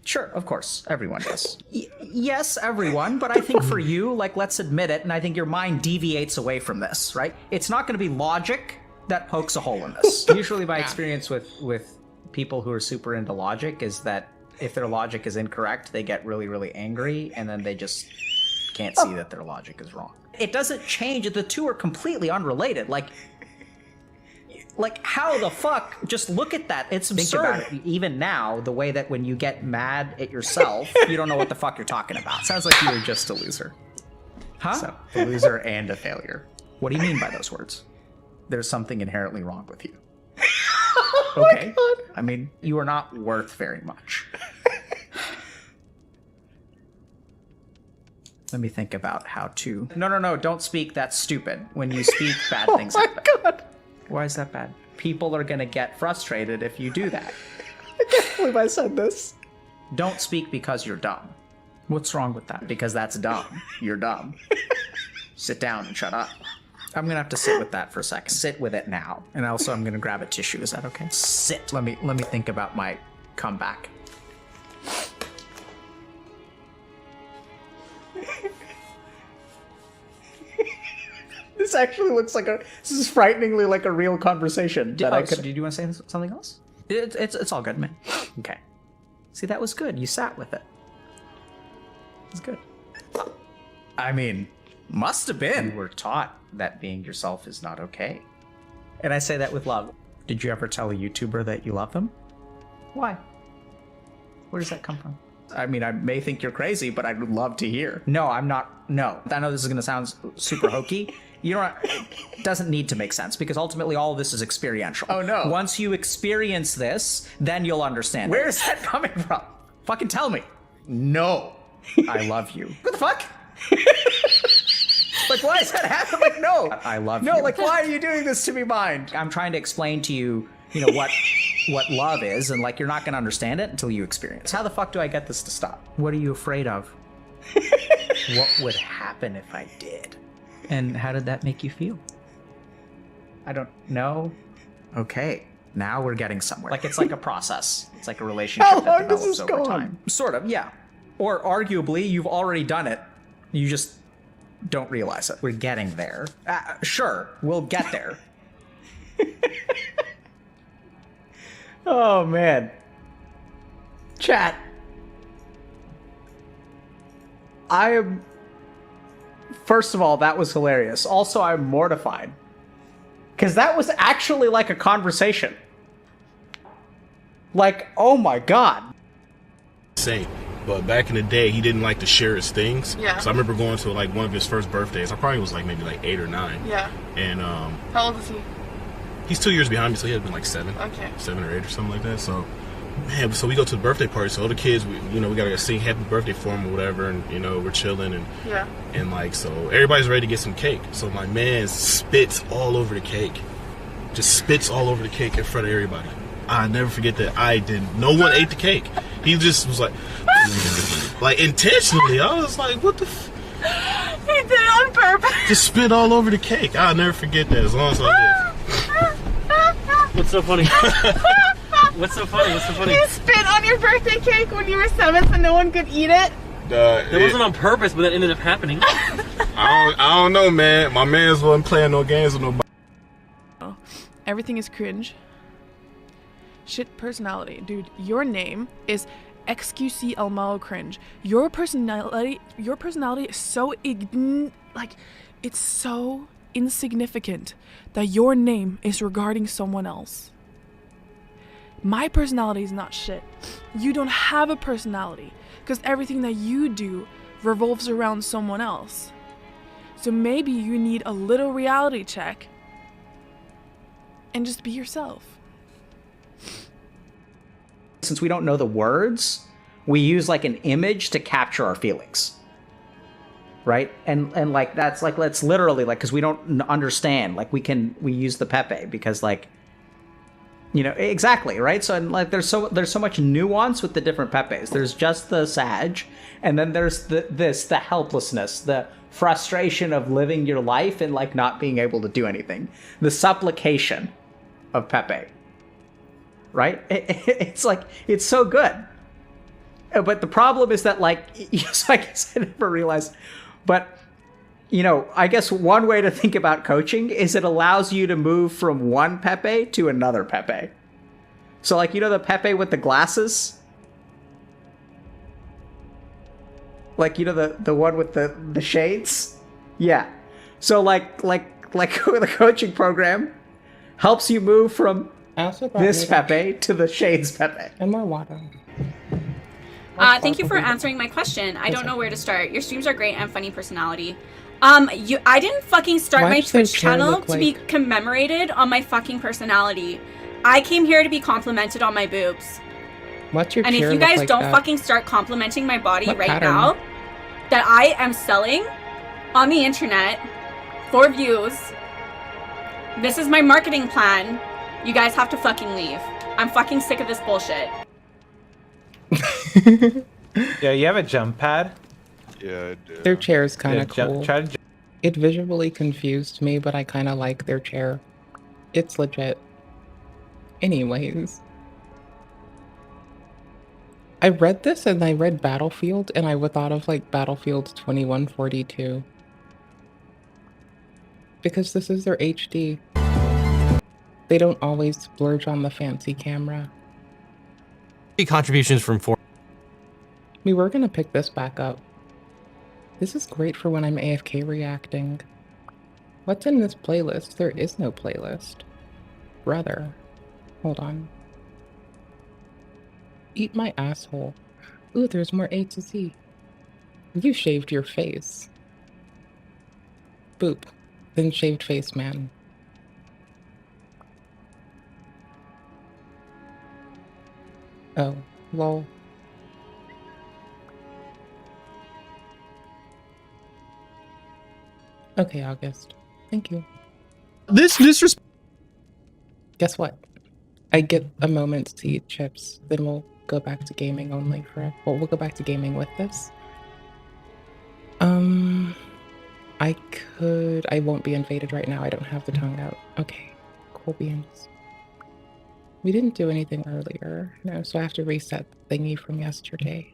Sure, of course. Everyone does. Yes, everyone, but I think for you, like, let's admit it, and I think your mind deviates away from this, right? It's not gonna be logic that pokes a hole in this. Usually my experience with people who are super into logic is that if their logic is incorrect, they get really, really angry, and then they just can't see that their logic is wrong. It doesn't change. The two are completely unrelated. Like how the fuck? Just look at that. It's absurd. Think about it. Even now, the way that when you get mad at yourself, you don't know what the fuck you're talking about. Sounds like you were just a loser. Huh? So, a loser and a failure. What do you mean by those words? There's something inherently wrong with you. Okay. I mean, you are not worth very much. Let me think about how to... No, don't speak. That's stupid. When you speak, bad things happen. Oh my god. Why is that bad? People are gonna get frustrated if you do that. I can't believe I said this. Don't speak because you're dumb. What's wrong with that? Because that's dumb. You're dumb. Sit down and shut up. I'm gonna have to sit with that for a second. Sit with it now. And also I'm gonna grab a tissue. Is that okay? Sit. Let me think about my comeback. This actually looks like this is frighteningly like a real conversation. Did you want to say something else? It's all good, man. Okay. See, that was good. You sat with it. It's good. I mean, must have been. You were taught that being yourself is not okay. And I say that with love. Did you ever tell a YouTuber that you love them? Why? Where does that come from? I mean, I may think you're crazy, but I would love to hear. No, I'm not. No. I know this is going to sound super hokey. It doesn't need to make sense because ultimately all of this is experiential. Oh, no. Once you experience this, then you'll understand. Where is that coming from? Fucking tell me. No. I love you. What the fuck? Like, why is that happening? Like, no. I love you. No, like, why are you doing this to me, mind? I'm trying to explain to you, what love is, and like you're not going to understand it until you experience. How the fuck do I get this to stop? What are you afraid of? What would happen if I did? And how did that make you feel? I don't know. Okay, now we're getting somewhere. Like it's like a process. It's like a relationship How that long does develops this over go time. Sort of, yeah. Or arguably, you've already done it. You just don't realize it. We're getting there. Sure, we'll get there. Oh, man. Chat. I am... First of all, that was hilarious. Also, I'm mortified. Because that was actually like a conversation. Like, oh my god. Same. But back in the day, he didn't like to share his things. Yeah. So I remember going to like one of his first birthdays. I probably was like maybe like 8 or 9. Yeah. And how old is he? He's 2 years behind me, so he had been like 7. Okay. 7 or 8 or something like that. So, man, so we go to the birthday party. So all the kids, we gotta sing happy birthday for him or whatever, and we're chilling and like so everybody's ready to get some cake. So my man spits all over the cake, just spits all over the cake in front of everybody. I never forget that. No one ate the cake. He just was like intentionally. I was like, what the? He did it on purpose. Just spit all over the cake. I'll never forget that as long as I live. What's so funny? What's so funny? What's so funny? You spit on your birthday cake when you were 7 so no one could eat it? It wasn't on purpose, but that ended up happening. I don't know, man. My man's wasn't playing no games with nobody. Everything is cringe. Shit personality. Dude, your name is XQC Elmao Cringe. Your personality is so it's so insignificant that your name is regarding someone else. My personality is not shit. You don't have a personality because everything that you do revolves around someone else. So maybe you need a little reality check and just be yourself. Since we don't know the words, we use like an image to capture our feelings. Right? And like that's literally like, because we don't understand, like we use the Pepe because like, you know, exactly, right? So and like there's so much nuance with the different Pepes. There's just the Sag, and then there's the helplessness, the frustration of living your life and like not being able to do anything, the supplication of Pepe. Right? It's like, it's so good. But the problem is that like, so I guess I never realized. But, you know, I guess one way to think about coaching is it allows you to move from one Pepe to another Pepe. So, like, you know the Pepe with the glasses? Like, you know the one with the shades? Yeah. So, like the coaching program helps you move from this Pepe to the shades Pepe. And more water. Thank you for answering my question. I don't know where to start. Your streams are great and funny personality. I didn't fucking start my Twitch channel to be commemorated on my fucking personality. I came here to be complimented on my boobs. What's your And if you guys don't fucking start complimenting my body now, that I am selling on the internet for views, this is my marketing plan. You guys have to fucking leave. I'm fucking sick of this bullshit. Yeah, you have a jump pad? Yeah, I do. Their chair is kind of cool. Try to It visually confused me, but I kind of like their chair. It's legit. Anyways. I read this and I read Battlefield and I would thought of like Battlefield 2142. Because this is their HD. They don't always splurge on the fancy camera. Contributions from 4. We were gonna pick this back up. This is great for when I'm AFK reacting. What's in this playlist? There is no playlist. Brother. Hold on. Eat my asshole. Ooh, there's more A to Z. You shaved your face. Boop. Then shaved face man. Oh, lol. Okay, August. Thank you. This disrespect. Guess what? I get a moment to eat chips. Then we'll go back to gaming only for. Well, we'll go back to gaming with this. I won't be invaded right now. I don't have the tongue out. Okay, cool beans. We didn't do anything earlier. No, so I have to reset the thingy from yesterday.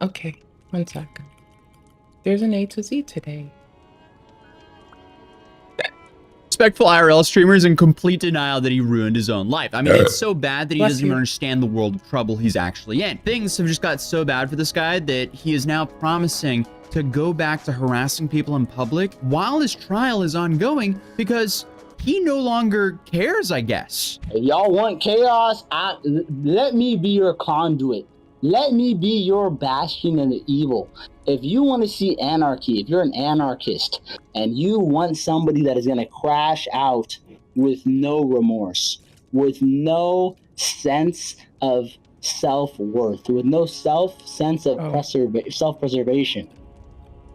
Okay, one sec. There's an A to Z today. Respectful IRL streamer is in complete denial that he ruined his own life. I mean, it's so bad that he doesn't even understand the world of trouble he's actually in. Things have just got so bad for this guy that he is now promising to go back to harassing people in public while his trial is ongoing because he no longer cares, I guess. If y'all want chaos, let me be your conduit. Let me be your bastion of the evil. If you want to see anarchy, if you're an anarchist and you want somebody that is going to crash out with no remorse, with no sense of self-worth, with no sense of self-preservation,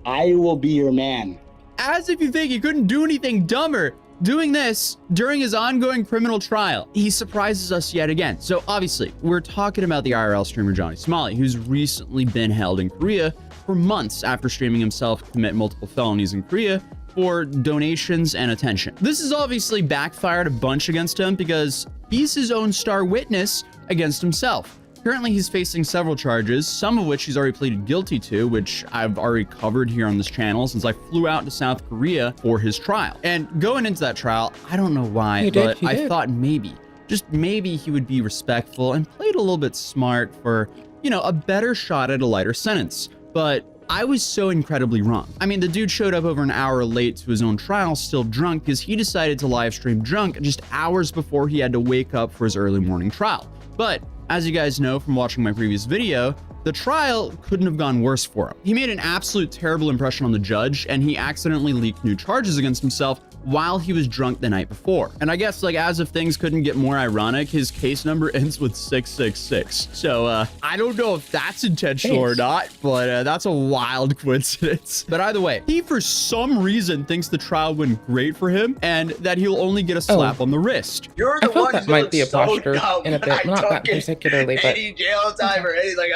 I will be your man. As if you think he couldn't do anything dumber. Doing this during his ongoing criminal trial, he surprises us yet again. So obviously, we're talking about the IRL streamer Johnny Smalley, who's recently been held in Korea for months after streaming himself commit multiple felonies in Korea for donations and attention. This has obviously backfired a bunch against him because he's his own star witness against himself. Currently, he's facing several charges, some of which he's already pleaded guilty to, which I've already covered here on this channel since I flew out to South Korea for his trial. And going into that trial, I don't know why, but I thought maybe, just maybe he would be respectful and played a little bit smart for, you know, a better shot at a lighter sentence. But I was so incredibly wrong. I mean, the dude showed up over an hour late to his own trial, still drunk, because he decided to live stream drunk just hours before he had to wake up for his early morning trial. But as you guys know from watching my previous video, The trial couldn't have gone worse for him. He made an absolute terrible impression on the judge, and he accidentally leaked new charges against himself while he was drunk the night before. And I guess, like, as if things couldn't get more ironic, his case number ends with 666. So I don't know if that's intentional or not, but that's a wild coincidence. But either way, he for some reason thinks the trial went great for him and that he'll only get a slap on the wrist. You're the I felt one that might be a so posture dumb. in a bit. I Not don't that get particularly, but any jail time or anything. Like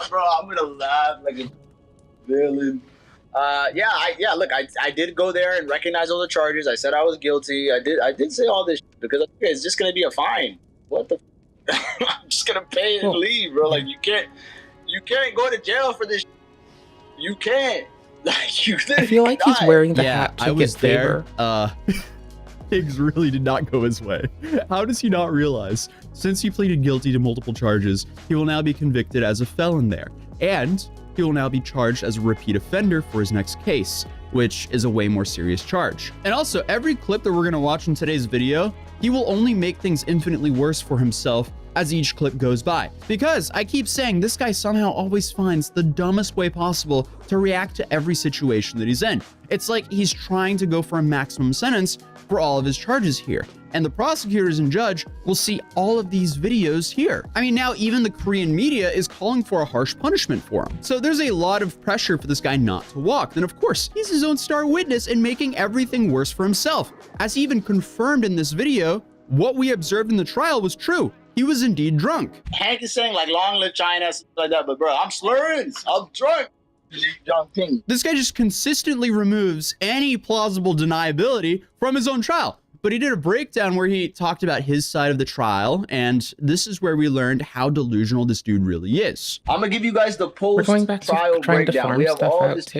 bro, I'm gonna laugh like a villain. Look, I did go there and recognize all the charges. I said I was guilty. I did say all this because it's just gonna be a fine. What the? I'm just gonna pay and leave, bro. Like you can't go to jail for this. You can't. Like you. I feel like he's wearing the hat to I was get there. favor. Things really did not go his way. How does he not realize? Since he pleaded guilty to multiple charges, he will now be convicted as a felon there. And he will now be charged as a repeat offender for his next case, which is a way more serious charge. And also, every clip that we're going to watch in today's video, he will only make things infinitely worse for himself as each clip goes by. Because I keep saying this guy somehow always finds the dumbest way possible to react to every situation that he's in. It's like he's trying to go for a maximum sentence for all of his charges here. And the prosecutors and judge will see all of these videos here. I mean, now even the Korean media is calling for a harsh punishment for him. So there's a lot of pressure for this guy not to walk. Then of course, he's his own star witness in making everything worse for himself. As he even confirmed in this video, what we observed in the trial was true. He was indeed drunk. Hank is saying like long live China, stuff like that, but bro, I'm slurring. I'm drunk. This guy just consistently removes any plausible deniability from his own trial. But he did a breakdown where he talked about his side of the trial, and this is where we learned how delusional this dude really is. I'm gonna give you guys the post-trial breakdown. We have all this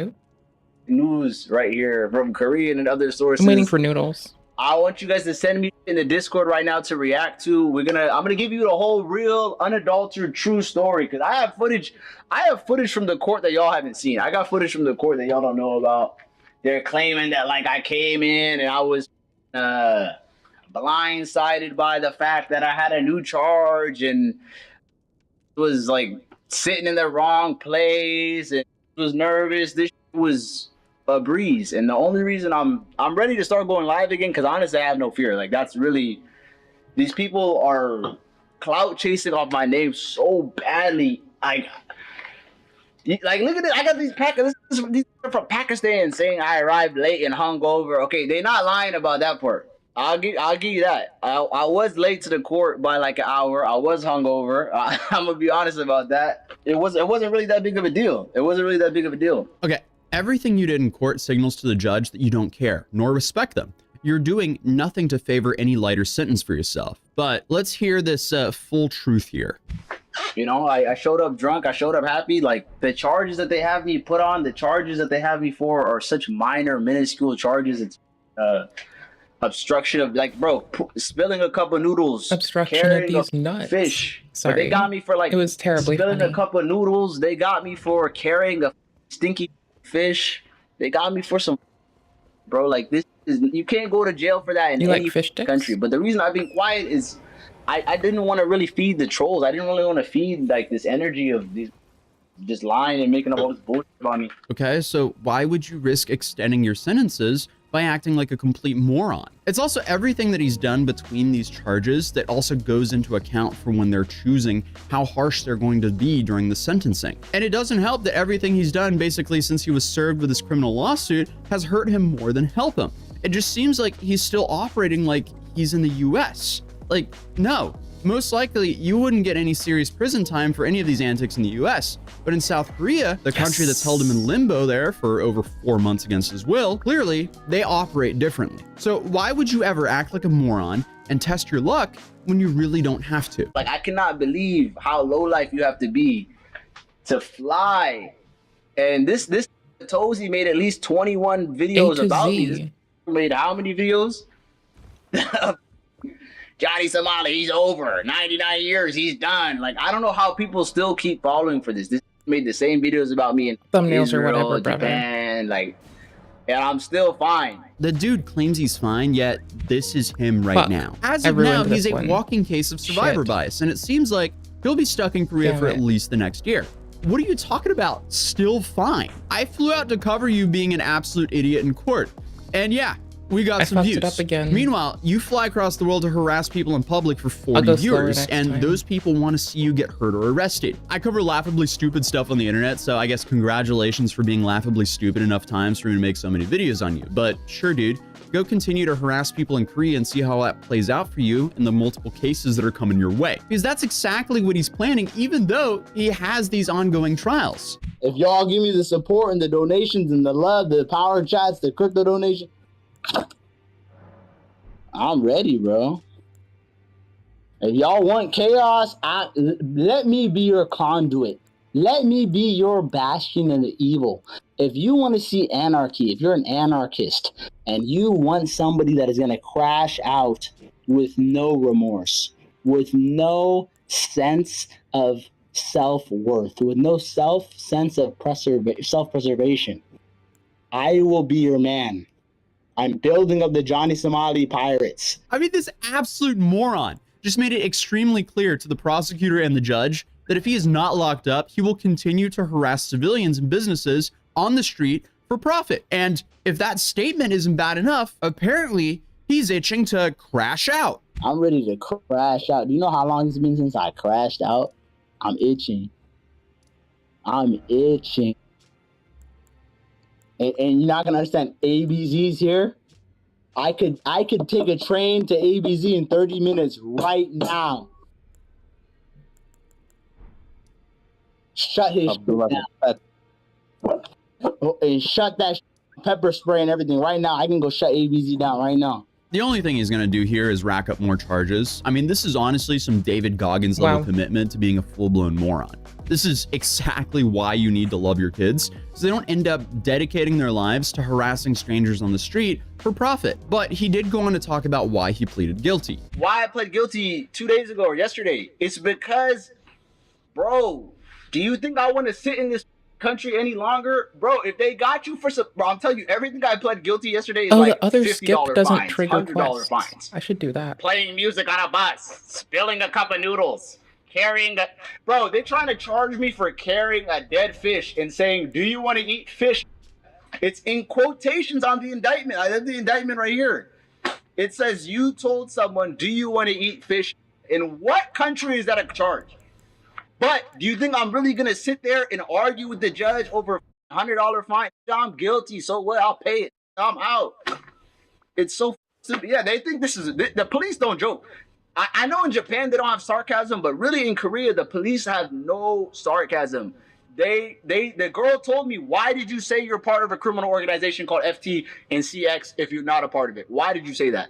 news right here from Korean and other sources. I'm waiting for noodles. I want you guys to send me in the Discord right now to react to. I'm gonna give you the whole real, unadulterated, true story because I have footage. I have footage from the court that y'all haven't seen. I got footage from the court that y'all don't know about. They're claiming that like I came in and I was blindsided by the fact that I had a new charge and was like sitting in the wrong place and was nervous. This was a breeze, and the only reason I'm ready to start going live again because honestly I have no fear. Like that's really, these people are clout chasing off my name so badly. Like look at this. I got these Packers. These are from Pakistan saying I arrived late and hungover. Okay, they're not lying about that part. I'll give you that. I was late to the court by like an hour. I was hungover. I'm gonna be honest about that. It wasn't really that big of a deal. It wasn't really that big of a deal. Okay. Everything you did in court signals to the judge that you don't care, nor respect them. You're doing nothing to favor any lighter sentence for yourself. But let's hear this full truth here. You know, I showed up drunk. I showed up happy. Like the charges that they have me put on, the charges that they have me for are such minor, minuscule charges. It's obstruction of like, bro, spilling a cup of noodles. Obstruction of these nuts. Fish. Sorry. But they got me for like, it was terribly spilling funny. a cup of noodles. They got me for carrying a stinky fish. They got me for some, bro, like this is, you can't go to jail for that in any country. But the reason I've been quiet is I didn't want to really feed the trolls. I didn't really want to feed like this energy of these just lying and making up all this bullshit about me. Okay, so why would you risk extending your sentences by acting like a complete moron? It's also everything that he's done between these charges that also goes into account for when they're choosing how harsh they're going to be during the sentencing. And it doesn't help that everything he's done basically since he was served with his criminal lawsuit has hurt him more than help him. It just seems like he's still operating like he's in the US. Like, no. Most likely, you wouldn't get any serious prison time for any of these antics in the US. But in South Korea, the country that's held him in limbo there for over 4 months against his will, clearly, they operate differently. So why would you ever act like a moron and test your luck when you really don't have to? Like, I cannot believe how low life you have to be to fly. And this Tozy made at least 21 videos about me. This made how many videos? Johnny Somali, he's over. 99 years, he's done. Like, I don't know how people still keep following for this. This made the same videos about me in thumbnails Israel, or whatever, Japan, like, and I'm still fine. The dude claims he's fine, yet this is him right now. As of now, he's a walking case of survivor bias, and it seems like he'll be stuck in Korea for at least the next year. What are you talking about? Still fine. I flew out to cover you being an absolute idiot in court. And yeah, we got some views. It up again. Meanwhile, you fly across the world to harass people in public for 40 viewers, and those people want to see you get hurt or arrested. I cover laughably stupid stuff on the internet, so I guess congratulations for being laughably stupid enough times for me to make so many videos on you. But sure, dude, go continue to harass people in Korea and see how that plays out for you in the multiple cases that are coming your way. Because that's exactly what he's planning, even though he has these ongoing trials. If y'all give me the support and the donations and the love, the power chats, the crypto donation, I'm ready, bro. If y'all want chaos, let me be your conduit. Let me be your bastion of the evil. If you want to see anarchy, if you're an anarchist and you want somebody that is going to crash out with no remorse, with no sense of self-worth, with no sense of self-preservation, I will be your man. I'm building up the Johnny Somali Pirates. I mean, this absolute moron just made it extremely clear to the prosecutor and the judge that if he is not locked up, he will continue to harass civilians and businesses on the street for profit. And if that statement isn't bad enough, apparently he's itching to crash out. I'm ready to crash out. Do you know how long it's been since I crashed out? I'm itching. I'm itching. And you're not gonna understand. ABZ's here. I could take a train to ABZ in 30 minutes right now. Shut his shit down. And shut that pepper spray and everything right now. I can go shut ABZ down right now. The only thing he's going to do here is rack up more charges. I mean, this is honestly some David Goggins level commitment to being a full-blown moron. This is exactly why you need to love your kids, so they don't end up dedicating their lives to harassing strangers on the street for profit. But he did go on to talk about why he pleaded guilty. Why I pled guilty 2 days ago or yesterday? It's because, bro, do you think I want to sit in this country any longer? Bro, if they got you for some, bro, I'm telling you, everything I pled guilty yesterday is like the other $50 skip doesn't fines, trigger $100 quests. fines. I should do that. Playing music on a bus, spilling a cup of noodles, carrying a... Bro, they're trying to charge me for carrying a dead fish and saying, do you want to eat fish? It's in quotations on the indictment. I have the indictment right here. It says you told someone, do you want to eat fish? In what country is that a charge? But do you think I'm really going to sit there and argue with the judge over a $100 fine? I'm guilty, so what? I'll pay it. I'm out. It's so simple. Yeah, they think this is... The police don't joke. I know in Japan they don't have sarcasm, but really in Korea, the police have no sarcasm. The girl told me, why did you say you're part of a criminal organization called FT and CX if you're not a part of it? Why did you say that?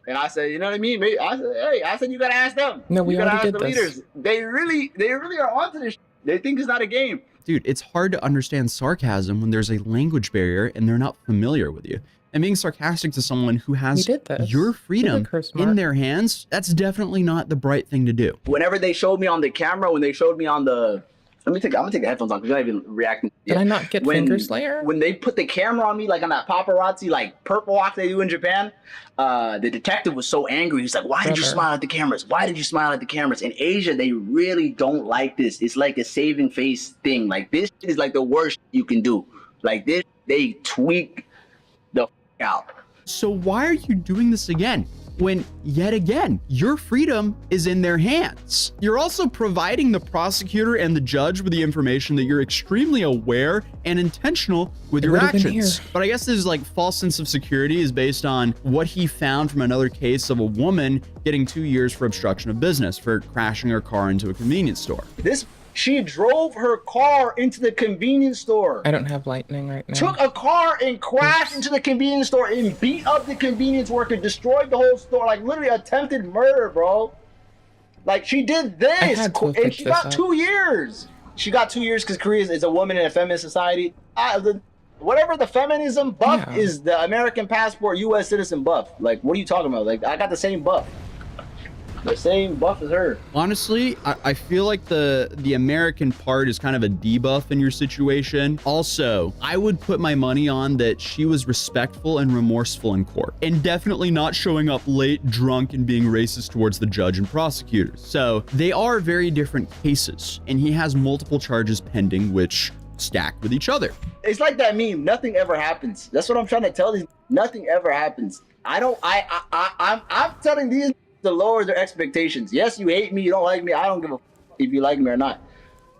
And I said, you know what I mean? I said, hey, you gotta ask them. No, we you gotta already ask did the this. leaders. They really are onto this. They think it's not a game. Dude, it's hard to understand sarcasm when there's a language barrier and they're not familiar with you. And being sarcastic to someone who has your freedom in their hands, that's definitely not the bright thing to do. Whenever they showed me on the camera, when they showed me on the... I'm gonna take the headphones on because you're not even reacting. Did I not get Finger Slayer? When they put the camera on me, like on that paparazzi, like purple walk they do in Japan, the detective was so angry. He's like, why did you smile at the cameras? Why did you smile at the cameras? In Asia, they really don't like this. It's like a saving face thing. Like, this is like the worst you can do. Like, this, they tweak the out. So why are you doing this again? When, yet again, your freedom is in their hands. You're also providing the prosecutor and the judge with the information that you're extremely aware and intentional with your actions. But I guess this like false sense of security is based on what he found from another case of a woman getting 2 years for obstruction of business for crashing her car into a convenience store. She drove her car into the convenience store. I don't have lightning right now. Took a car and crashed into the convenience store and beat up the convenience worker, destroyed the whole store, like literally attempted murder, bro. Like, she did this, and she got 2 years. She got 2 years because Korea is a woman in a feminist society. Whatever the feminism buff is, the American passport, U.S. citizen buff. Like, what are you talking about? Like, I got the same buff. The same buff as her. Honestly, I feel like the American part is kind of a debuff in your situation. Also, I would put my money on that she was respectful and remorseful in court, and definitely not showing up late, drunk, and being racist towards the judge and prosecutors. So they are very different cases, and he has multiple charges pending, which stack with each other. It's like that meme. Nothing ever happens. That's what I'm trying to tell these. Nothing ever happens. I'm telling these to lower their expectations. Yes, you hate me, you don't like me. I don't give a if you like me or not.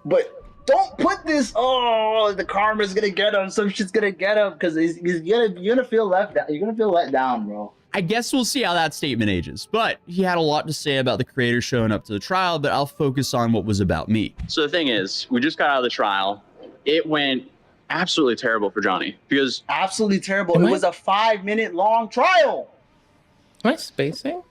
But don't put this, oh, the karma's gonna get him, some shit's gonna get him, because you're gonna feel left down. You're gonna feel let down, bro. I guess we'll see how that statement ages. But he had a lot to say about the creator showing up to the trial, but I'll focus on what was about me. So the thing is, we just got out of the trial. It went absolutely terrible for Johnny because absolutely terrible. It was a 5-minute long trial. Am I spacing?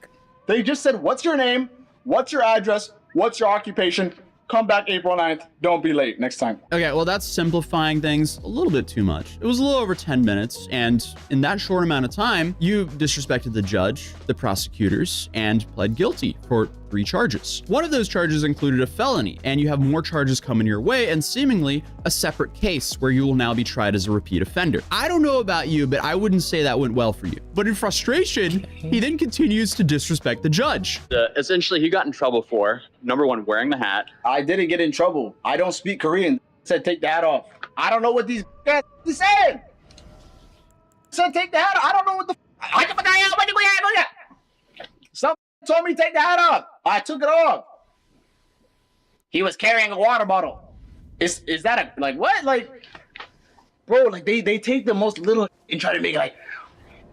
They just said, what's your name? What's your address? What's your occupation? Come back April 9th. Don't be late next time. Okay, well, that's simplifying things a little bit too much. It was a little over 10 minutes, and in that short amount of time, you disrespected the judge, the prosecutors, and pled guilty for 3 charges. One of those charges included a felony, and you have more charges coming your way, and seemingly a separate case where you will now be tried as a repeat offender. I don't know about you, but I wouldn't say that went well for you. But in frustration, he then continues to disrespect the judge. Essentially, he got in trouble for, number 1, wearing the hat. I didn't get in trouble. I don't speak Korean. Said take the hat off. I don't know what these guys said. Said take the hat off. I don't know what the. Someone told me to take the hat off. I took it off. He was carrying a water bottle. Is that a like what like, bro? Like they take the most little and try to make it like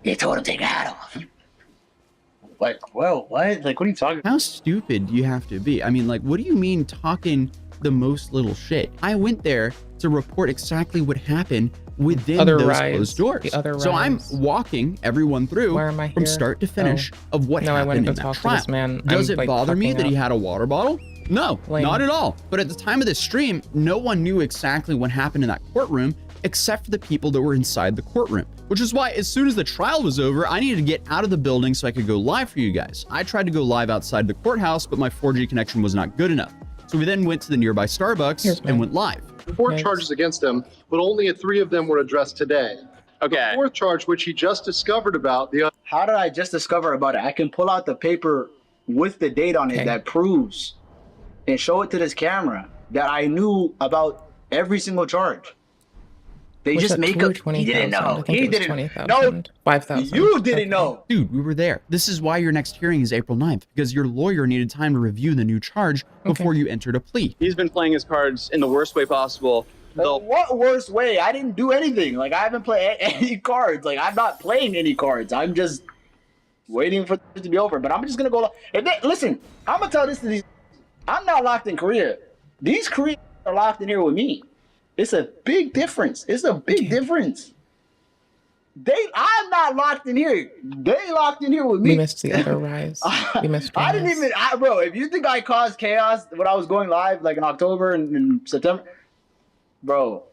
they told him to take the hat off. Like, well, what? Like, what are you talking about? How stupid do you have to be? I mean, like, what do you mean talking the most little shit? I went there to report exactly what happened within those closed doors. So I'm walking everyone through from start to finish of what happened in that trial. Does it bother me that he had a water bottle? No, not at all. But at the time of this stream, no one knew exactly what happened in that courtroom except for the people that were inside the courtroom, which is why as soon as the trial was over, I needed to get out of the building so I could go live for you guys. I tried to go live outside the courthouse, but my 4G connection was not good enough. So we then went to the nearby Starbucks and went live. 4 charges against him, but only 3 of them were addressed today. Okay. The 4th charge, which he just discovered about, How did I just discover about it? I can pull out the paper with the date on it that proves and show it to this camera that I knew about every single charge. They just make up. He didn't know. He didn't know. 5,000. You didn't know. Dude, we were there. This is why your next hearing is April 9th, because your lawyer needed time to review the new charge before you entered a plea. He's been playing his cards in the worst way possible. What worst way? I didn't do anything. Like, I haven't played any cards. Like, I'm not playing any cards. I'm just waiting for it to be over. But I'm just going to go. Listen, I'm going to tell this to these. I'm not locked in Korea. These Koreans are locked in here with me. It's a big difference. It's a big difference. I'm not locked in here. They locked in here with me. We missed the other rise. We missed. I didn't even, bro. If you think I caused chaos when I was going live, like in October and in September, bro,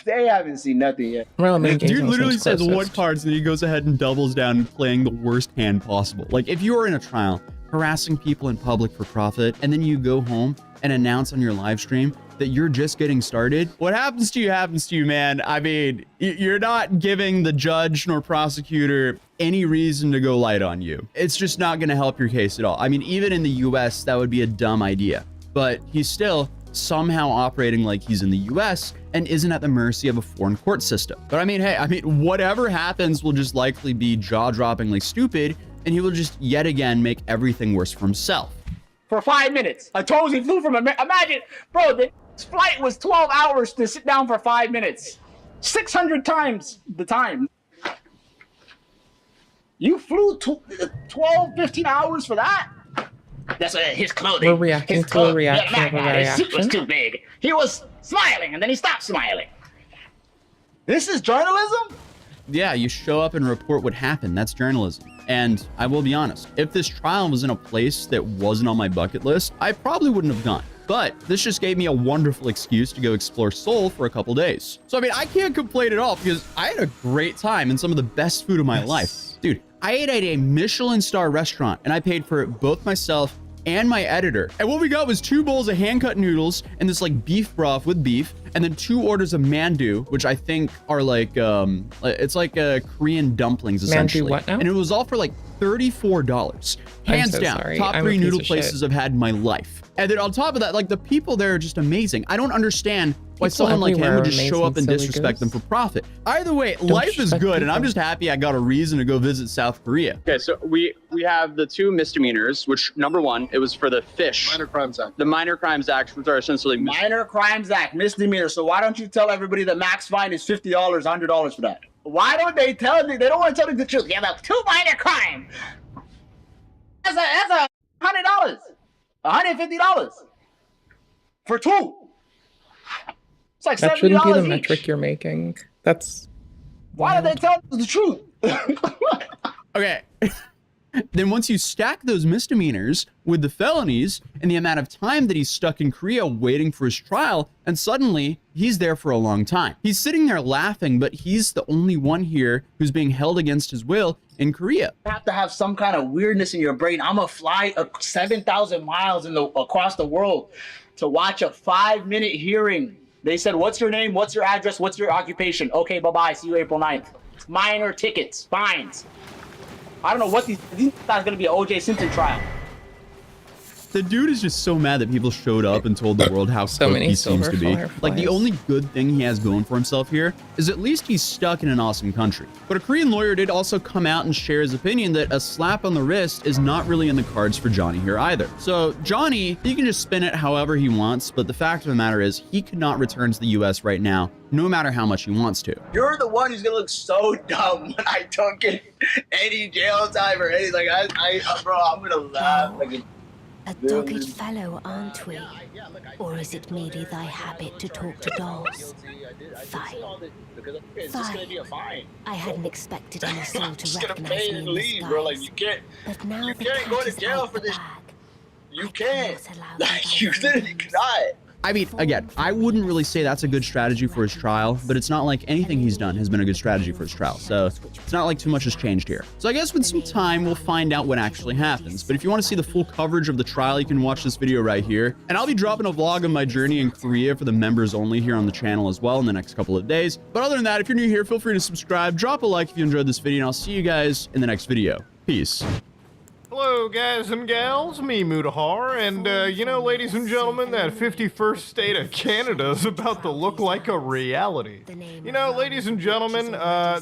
they haven't seen nothing yet. Dude literally says what cards, and he goes ahead and doubles down, playing the worst hand possible. Like if you are in a trial, harassing people in public for profit, and then you go home and announce on your live stream that you're just getting started, what happens to you, man. I mean, you're not giving the judge nor prosecutor any reason to go light on you. It's just not going to help your case at all. I mean, even in the US, that would be a dumb idea, but he's still somehow operating like he's in the US and isn't at the mercy of a foreign court system. But I mean, hey, whatever happens will just likely be jaw-droppingly stupid, and he will just yet again make everything worse for himself. For 5 minutes. I told you he flew from imagine, bro, this flight was 12 hours to sit down for 5 minutes. 600 times the time. You flew 12, 15 hours for that? That's his clothing. We're reacting to a reaction of a reaction. His suit was too big. He was smiling and then he stopped smiling. This is journalism? Yeah, you show up and report what happened. That's journalism. And I will be honest, if this trial was in a place that wasn't on my bucket list, I probably wouldn't have gone. but this just gave me a wonderful excuse to go explore Seoul for a couple days. So, I mean, I can't complain at all because I had a great time and some of the best food of my life. Dude, I ate at a Michelin star restaurant and I paid for both myself and my editor. And what we got was 2 bowls of hand-cut noodles and this like beef broth with beef, and then 2 orders of mandu, which I think are like, it's like Korean dumplings essentially. Mandu what now? And it was all for like $34. Hands down, sorry. top I'm 3 a piece noodle of places shit. I've had in my life. And then on top of that, like the people there are just amazing. I don't understand why People someone like him everywhere would are just show amazing, up and silly disrespect them for goose. profit. Either way, Don't life is disrespect good, and I'm people. just happy I got a reason to go visit South Korea. Okay, so we have the 2 misdemeanors, which number 1, it was for the fish. Minor Crimes Act. The Minor Crimes Act, which are essentially Minor Crimes Act, misdemeanor. So why don't you tell everybody the max fine is $50, $100 for that? Why don't they tell me? They don't want to tell me the truth. Yeah, about 2 minor crime. That's a $100, $150 for 2. It's like That shouldn't be the $70 metric each. you're making. That's Why don't they tell us the truth? Okay. Then once you stack those misdemeanors with the felonies and the amount of time that he's stuck in Korea waiting for his trial, and suddenly he's there for a long time. He's sitting there laughing, but he's the only one here who's being held against his will in Korea. You have to have some kind of weirdness in your brain. I'm gonna fly 7,000 miles across the world to watch a 5-minute hearing. They said, what's your name? What's your address? What's your occupation? Okay, bye-bye. See you April 9th. Minor tickets, fines. I don't know what these guys gonna be an OJ Simpson trial. The dude is just so mad that people showed up and told the world how cooked many he seems to be. silver Like, the fireflies. only good thing he has going for himself here is at least he's stuck in an awesome country. But a Korean lawyer did also come out and share his opinion that a slap on the wrist is not really in the cards for Johnny here either. So Johnny, he can just spin it however he wants, but the fact of the matter is he could not return to the US right now, no matter how much he wants to. You're the one who's gonna look so dumb when I don't get any jail time or anything. Bro, I'm gonna laugh like A dogged fellow, aren't we? Or is it merely thy habit to talk to dolls? Fine. Fine. I hadn't expected any soul to recognize me in this bro. guise. Like you can't But go to jail for this. You can't. Like you literally cannot. I mean, again, I wouldn't really say that's a good strategy for his trial, but it's not like anything he's done has been a good strategy for his trial, so it's not like too much has changed here. So I guess with some time, we'll find out what actually happens. But if you want to see the full coverage of the trial, you can watch this video right here. And I'll be dropping a vlog of my journey in Korea for the members only here on the channel as well in the next couple of days. But other than that, if you're new here, feel free to subscribe, drop a like if you enjoyed this video, and I'll see you guys in the next video. Peace. Hello, guys and gals, me Mutahar, and you know, ladies and gentlemen, that 51st state of Canada is about to look like a reality. You know, ladies and gentlemen,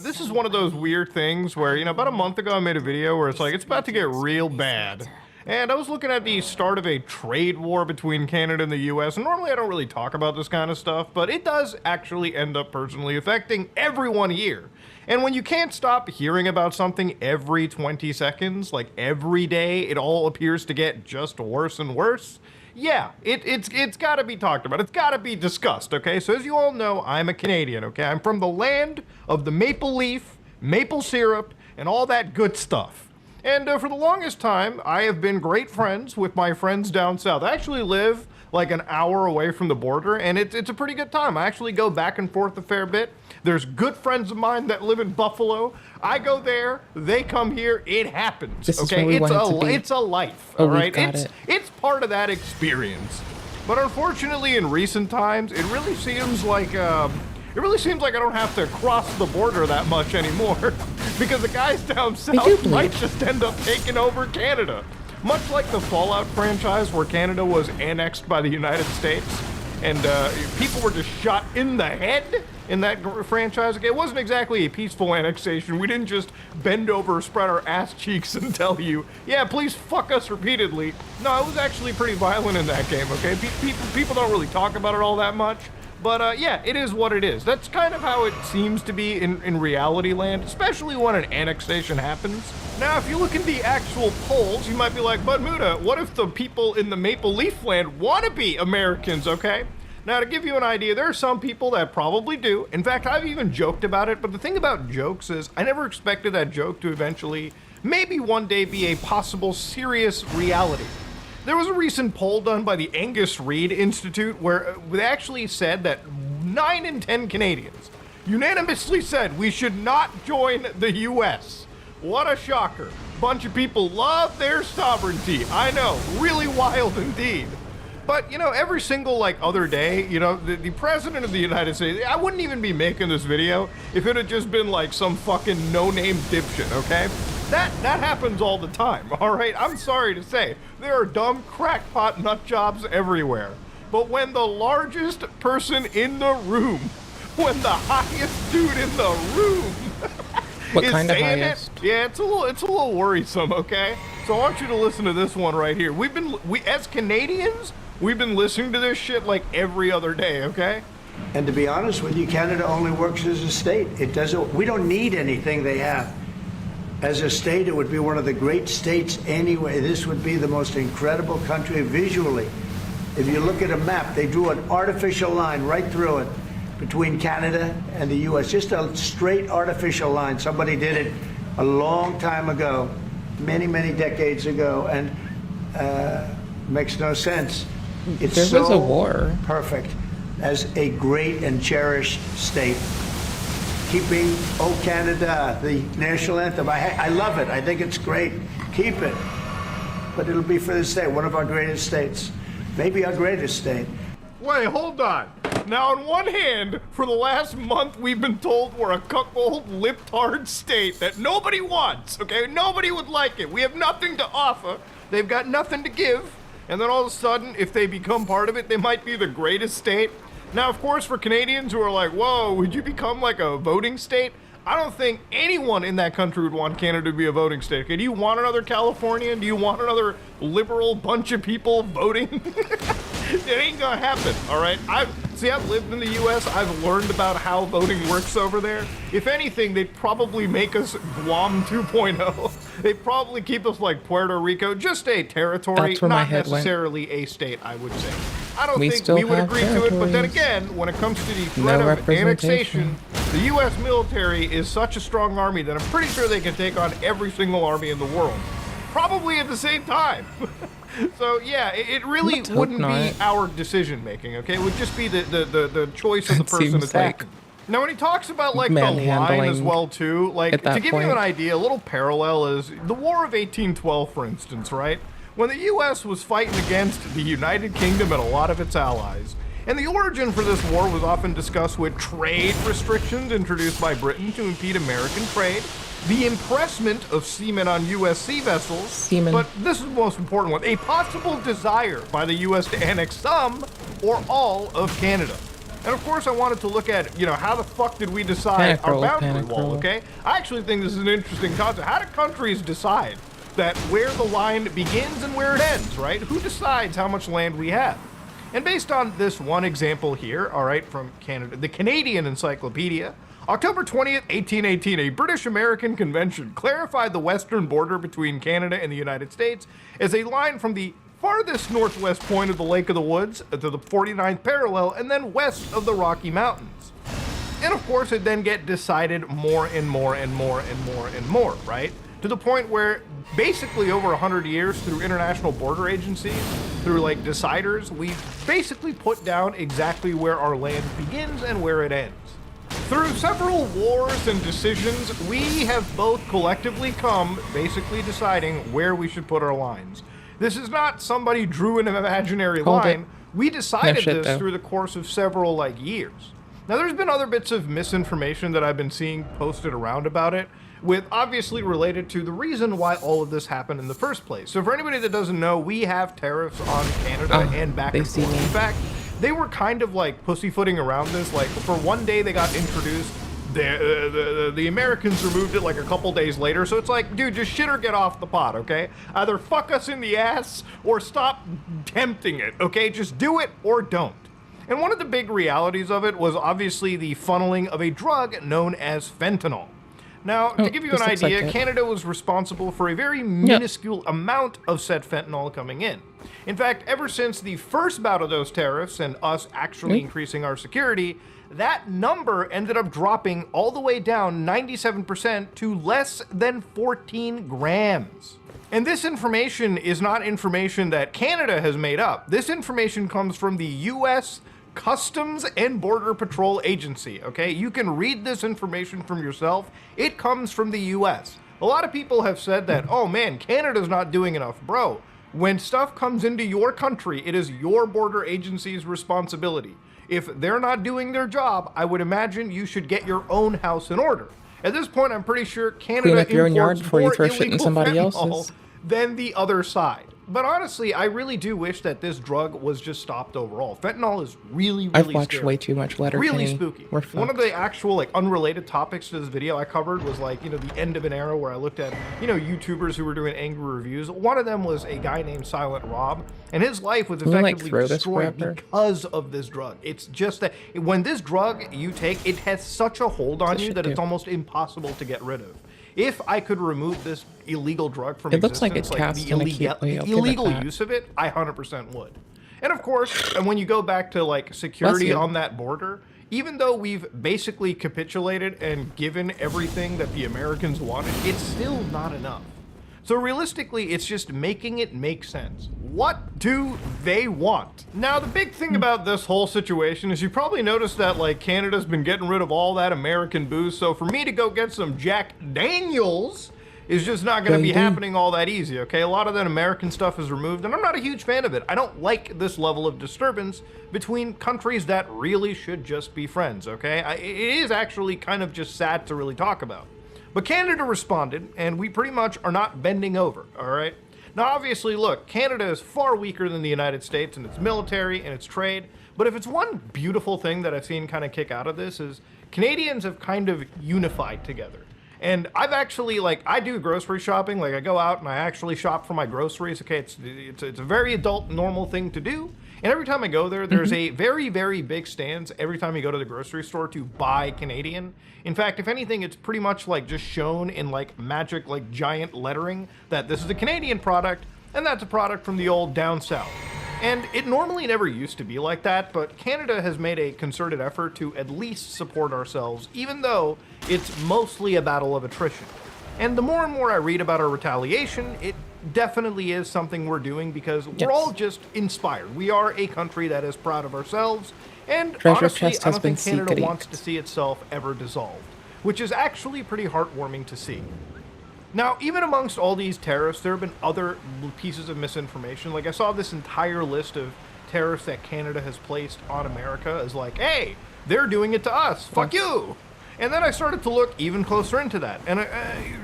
this is one of those weird things where, you know, about a month ago I made a video where it's like, it's about to get real bad. And I was looking at the start of a trade war between Canada and the US, and normally I don't really talk about this kind of stuff, but it does actually end up personally affecting everyone here. And when you can't stop hearing about something every 20 seconds, like every day, it all appears to get just worse and worse. Yeah, it's got to be talked about. It's got to be discussed, okay? So as you all know, I'm a Canadian, okay? I'm from the land of the maple leaf, maple syrup, and all that good stuff. And for the longest time, I have been great friends with my friends down south. I actually live like an hour away from the border, and it's a pretty good time. I actually go back and forth a fair bit. There's good friends of mine that live in Buffalo. I go there, they come here, it happens. This is okay, where we want it to be. it's a life, Oh, all we've right? got it. It's part of that experience. But unfortunately, in recent times, it really seems like I don't have to cross the border that much anymore because the guys down south might just end up taking over Canada. Much like the Fallout franchise where Canada was annexed by the United States and people were just shot in the head in that franchise. Okay, it wasn't exactly a peaceful annexation. We didn't just bend over, spread our ass cheeks and tell you, yeah, please fuck us repeatedly. No, it was actually pretty violent in that game, okay? People don't really talk about it all that much. But yeah, it is what it is. That's kind of how it seems to be in reality land, especially when an annexation happens. Now, if you look at the actual polls, you might be like, but Muta, what if the people in the Maple Leaf land want to be Americans, okay? Now, to give you an idea, there are some people that probably do. In fact, I've even joked about it, but the thing about jokes is I never expected that joke to eventually, maybe one day, be a possible serious reality. There was a recent poll done by the Angus Reid Institute where they actually said that 9 in 10 Canadians unanimously said we should not join the U.S. What a shocker. Bunch of people love their sovereignty. I know, really wild indeed. But, you know, every single, like, other day, you know, the president of the United States, I wouldn't even be making this video if it had just been, like, some fucking no-name dipshit, okay? That happens all the time, all right? I'm sorry to say. There are dumb crackpot nut jobs everywhere. But when the largest person in the room, when the highest dude in the room What is kind of saying highest? it, yeah, it's a little worrisome, okay? So I want you to listen to this one right here. We as Canadians, we've been listening to this shit like every other day, okay? And to be honest with you, Canada only works as a state. It doesn't. We don't need anything they have. As a state, it would be one of the great states anyway. This would be the most incredible country visually. If you look at a map, they drew an artificial line right through it between Canada and the U.S. Just a straight artificial line. Somebody did it a long time ago, many, many decades ago, and makes no sense. It's There was a war. Perfect as a great and cherished state. Keeping "O Canada," the national anthem. I love it. I think it's great. Keep it. But it'll be for the state, one of our greatest states. Maybe our greatest state. Wait, hold on. Now, on one hand, for the last month, we've been told we're a cuckold, lip-tard state that nobody wants, okay? Nobody would like it. We have nothing to offer. They've got nothing to give. And then all of a sudden, if they become part of it, they might be the greatest state. Now, of course, for Canadians who are like, whoa, would you become like a voting state? I don't think anyone in that country would want Canada to be a voting state. Okay, do you want another California? Do you want another liberal bunch of people voting? It ain't gonna happen, all right? I've lived in the U.S. I've learned about how voting works over there. If anything, they'd probably make us Guam 2.0. They'd probably keep us like Puerto Rico, just a territory, That's where my not head went. necessarily a state, I would say. I don't We think still we would have agree to it, but then territories. again, when it comes to the No threat of representation. annexation, the U.S. military is such a strong army that I'm pretty sure they can take on every single army in the world. Probably at the same time. So yeah, it really Let's hope wouldn't be not. our decision making, okay? It would just be the choice of the It person seems attacking. like Now when he talks about like the line as manhandling well too, like at that to give you point. an idea, a little parallel is the War of 1812, for instance, right? When the U.S. was fighting against the United Kingdom and a lot of its allies. And the origin for this war was often discussed with trade restrictions introduced by Britain to impede American trade, the impressment of seamen on U.S. sea vessels, but this is the most important one, a possible desire by the U.S. to annex some or all of Canada. And of course I wanted to look at, you know, how the fuck did we decide our boundary wall, okay? I actually think this is an interesting concept. How do countries decide that where the line begins and where it ends, right? Who decides how much land we have? And based on this one example here, all right, from Canada, the Canadian Encyclopedia, October 20th, 1818, a British-American convention clarified the western border between Canada and the United States as a line from the farthest northwest point of the Lake of the Woods to the 49th parallel and then west of the Rocky Mountains. And of course, it then get decided more and more and more and more and more, right? To the point where basically over 100 years through international border agencies, through like deciders, we basically put down exactly where our land begins and where it ends. Through several wars and decisions, we have both collectively come basically deciding where we should put our lines. This is not somebody drew an imaginary Hold line. it. We decided No shit, this though. through the course of several like years. Now there's been other bits of misinformation that I've been seeing posted around about it, with obviously related to the reason why all of this happened in the first place. So for anybody that doesn't know, we have tariffs on Canada and back they and see forth. me. In fact, they were kind of like pussyfooting around this. Like for one day they got introduced, the Americans removed it like a couple days later. So it's like, dude, just shit or get off the pot, okay? Either fuck us in the ass or stop tempting it, okay? Just do it or don't. And one of the big realities of it was obviously the funneling of a drug known as fentanyl. Now, to give you an this looks like idea, it. Canada was responsible for a very minuscule amount of said fentanyl coming in. In fact, ever since the first bout of those tariffs and us actually increasing our security, that number ended up dropping all the way down 97% to less than 14 grams. And this information is not information that Canada has made up. This information comes from the US Customs and Border Patrol Agency, okay? You can read this information from yourself. It comes from the US. A lot of people have said that, oh man, Canada's not doing enough. Bro, when stuff comes into your country, it is your border agency's responsibility. If they're not doing their job, I would imagine you should get your own house in order. At this point, I'm pretty sure Canada Clean up your own yard imports before you more throw shit in illegal somebody fentanyl else's. than the other side. But honestly, I really do wish that this drug was just stopped overall. Fentanyl is really, really I've watched scary. way too much Letterkenny. Really spooky. We're One of fucked. the actual like unrelated topics to this video I covered was like, you know, the end of an era where I looked at, you know, YouTubers who were doing angry reviews. One of them was a guy named Silent Rob, and his life was Can you, like, effectively throw this destroyed forever? because of this drug. It's just that when this drug you take, it has such a hold on This you shit that it's do. almost impossible to get rid of. If I could remove this illegal drug from It looks like existence, it cast the in a cute way, I'll give it illegal that. use of it, I 100% would. And of course, and when you go back to like security you. on that border, even though we've basically capitulated and given everything that the Americans wanted, it's still not enough. So realistically, it's just making it make sense. What do they want? Now, the big thing about this whole situation is you probably noticed that like Canada's been getting rid of all that American booze. So for me to go get some Jack Daniels is just not going to be Baby. happening all that easy, okay? A lot of that American stuff is removed, and I'm not a huge fan of it. I don't like this level of disturbance between countries that really should just be friends, okay? It is actually kind of just sad to really talk about. But Canada responded, and we pretty much are not bending over, all right? Now, obviously, look, Canada is far weaker than the United States in its military and its trade, but if it's one beautiful thing that I've seen kind of kick out of this is Canadians have kind of unified together. And I've actually, like, I do grocery shopping, like I go out and I actually shop for my groceries, okay? It's a very adult, normal thing to do. And every time I go there, there's a very, very big stance every time you go to the grocery store to buy Canadian. In fact, if anything, it's pretty much like just shown in like magic, like giant lettering that this is a Canadian product and that's a product from the old down south. And it normally never used to be like that, but Canada has made a concerted effort to at least support ourselves, even though it's mostly a battle of attrition. And the more and more I read about our retaliation, it definitely is something we're doing because we're all just inspired. We are a country that is proud of ourselves, and Treasure honestly, chest I has don't been think Canada secret wants to see itself ever dissolved, which is actually pretty heartwarming to see. Now, even amongst all these tariffs, there have been other pieces of misinformation. Like, I saw this entire list of tariffs that Canada has placed on America as like, hey, they're doing it to us, fuck you! And then I started to look even closer into that. And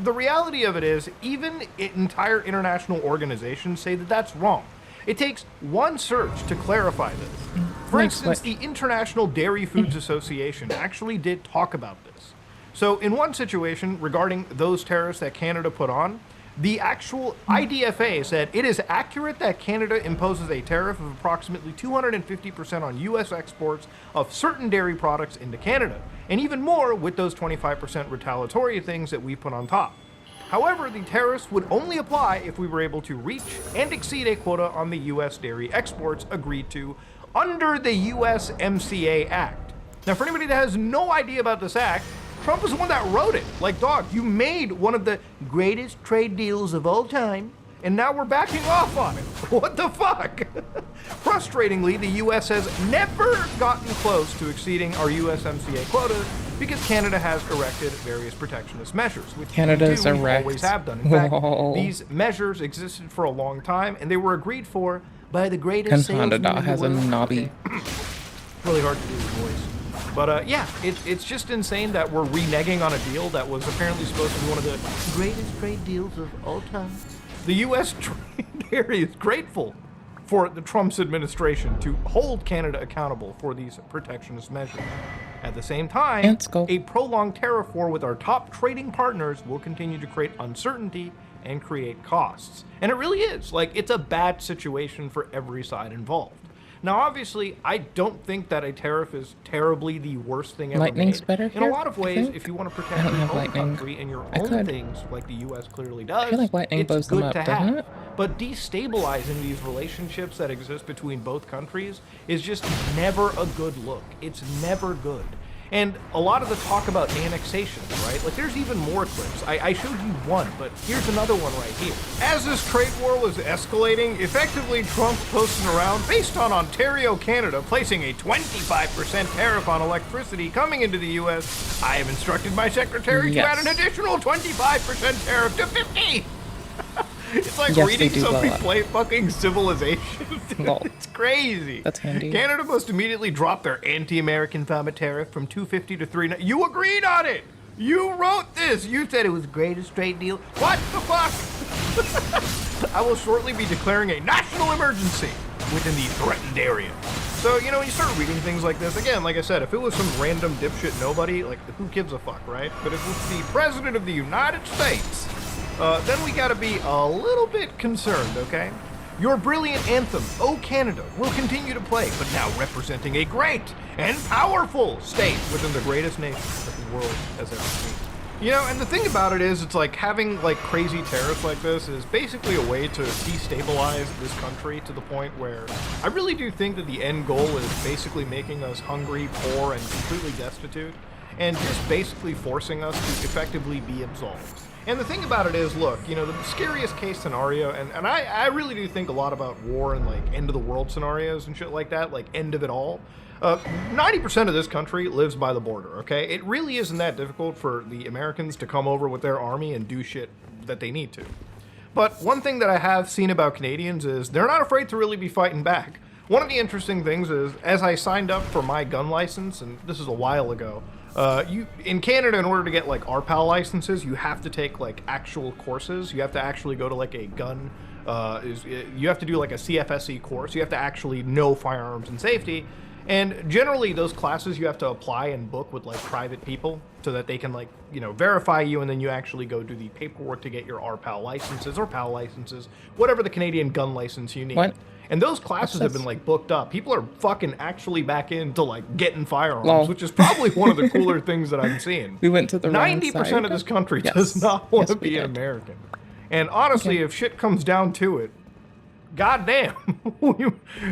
the reality of it is, even entire international organizations say that that's wrong. It takes one search to clarify this. For instance, the International Dairy Foods Association actually did talk about this. So in one situation regarding those tariffs that Canada put on, the actual IDFA said it is accurate that Canada imposes a tariff of approximately 250% on U.S. exports of certain dairy products into Canada, and even more with those 25% retaliatory things that we put on top. However, the tariffs would only apply if we were able to reach and exceed a quota on the U.S. dairy exports agreed to under the USMCA Act. Now, for anybody that has no idea about this act, Trump was the one that wrote it. Like, dog, you made one of the greatest trade deals of all time, and now we're backing off on it. What the fuck? Frustratingly, the U.S. has never gotten close to exceeding our USMCA quota because Canada has erected various protectionist measures, which Canada's we erect. always have done. In fact, Whoa. these measures existed for a long time, and they were agreed for by the greatest salesman Canada in the has a world. knobby. Really hard to do his voice. But yeah, it's just insane that we're reneging on a deal that was apparently supposed to be one of the greatest trade deals of all time. The U.S. trade area is grateful for the Trump's administration to hold Canada accountable for these protectionist measures. At the same time, a prolonged tariff war with our top trading partners will continue to create uncertainty and create costs. And it really is. Like, it's a bad situation for every side involved. Now, obviously, I don't think that a tariff is terribly the worst thing ever Lightning's made. better In here, a lot of I ways, think. if you want to I protect don't your have own lightning. country and your I own could. things, like the U.S. clearly does, I feel like lightning it's blows good them up, to doesn't have. it? but destabilizing these relationships that exist between both countries is just never a good look. It's never good. And a lot of the talk about annexation, right? Like, there's even more clips. I showed you one, but here's another one right here. As this trade war was escalating, effectively Trump's posting around based on Ontario, Canada, placing a 25% tariff on electricity coming into the U.S. I have instructed my secretary to add an additional 25% tariff to 50%. It's like reading somebody play fucking Civilization. It's crazy. That's handy. Canada must immediately drop their anti-American pharma tariff from 250 to 390. You agreed on it. You wrote this. You said it was the greatest trade deal. What the fuck? I will shortly be declaring a national emergency within the threatened area. So, you know, when you start reading things like this, again, like I said, if it was some random dipshit nobody, like, who gives a fuck, right? But if it's the President of the United States, then we gotta be a little bit concerned, okay? Your brilliant anthem, O Canada, will continue to play, but now representing a great and powerful state within the greatest nation that the world has ever seen. You know, and the thing about it is, it's like having like crazy tariffs like this is basically a way to destabilize this country to the point where I really do think that the end goal is basically making us hungry, poor, and completely destitute, and just basically forcing us to effectively be absolved. And the thing about it is, look, you know, the scariest case scenario, and I really do think a lot about war and, like, end of the world scenarios and shit like that, like, end of it all. 90% of this country lives by the border, okay? It really isn't that difficult for the Americans to come over with their army and do shit that they need to. But one thing that I have seen about Canadians is they're not afraid to really be fighting back. One of the interesting things is, as I signed up for my gun license, and this is a while ago, in Canada, in order to get like RPAL licenses, you have to take like actual courses. You have to actually go to like a gun, you have to do like a CFSE course. You have to actually know firearms and safety. And generally those classes you have to apply and book with like private people so that they can like, you know, verify you, and then you actually go do the paperwork to get your RPAL licenses or PAL licenses, whatever the Canadian gun license you need. What? And those classes have been like booked up. People are fucking actually back into like getting firearms, which is probably one of the cooler things that I'm seeing. We went to the 90% of this country does not want to be an American. And honestly, if shit comes down to it, goddamn,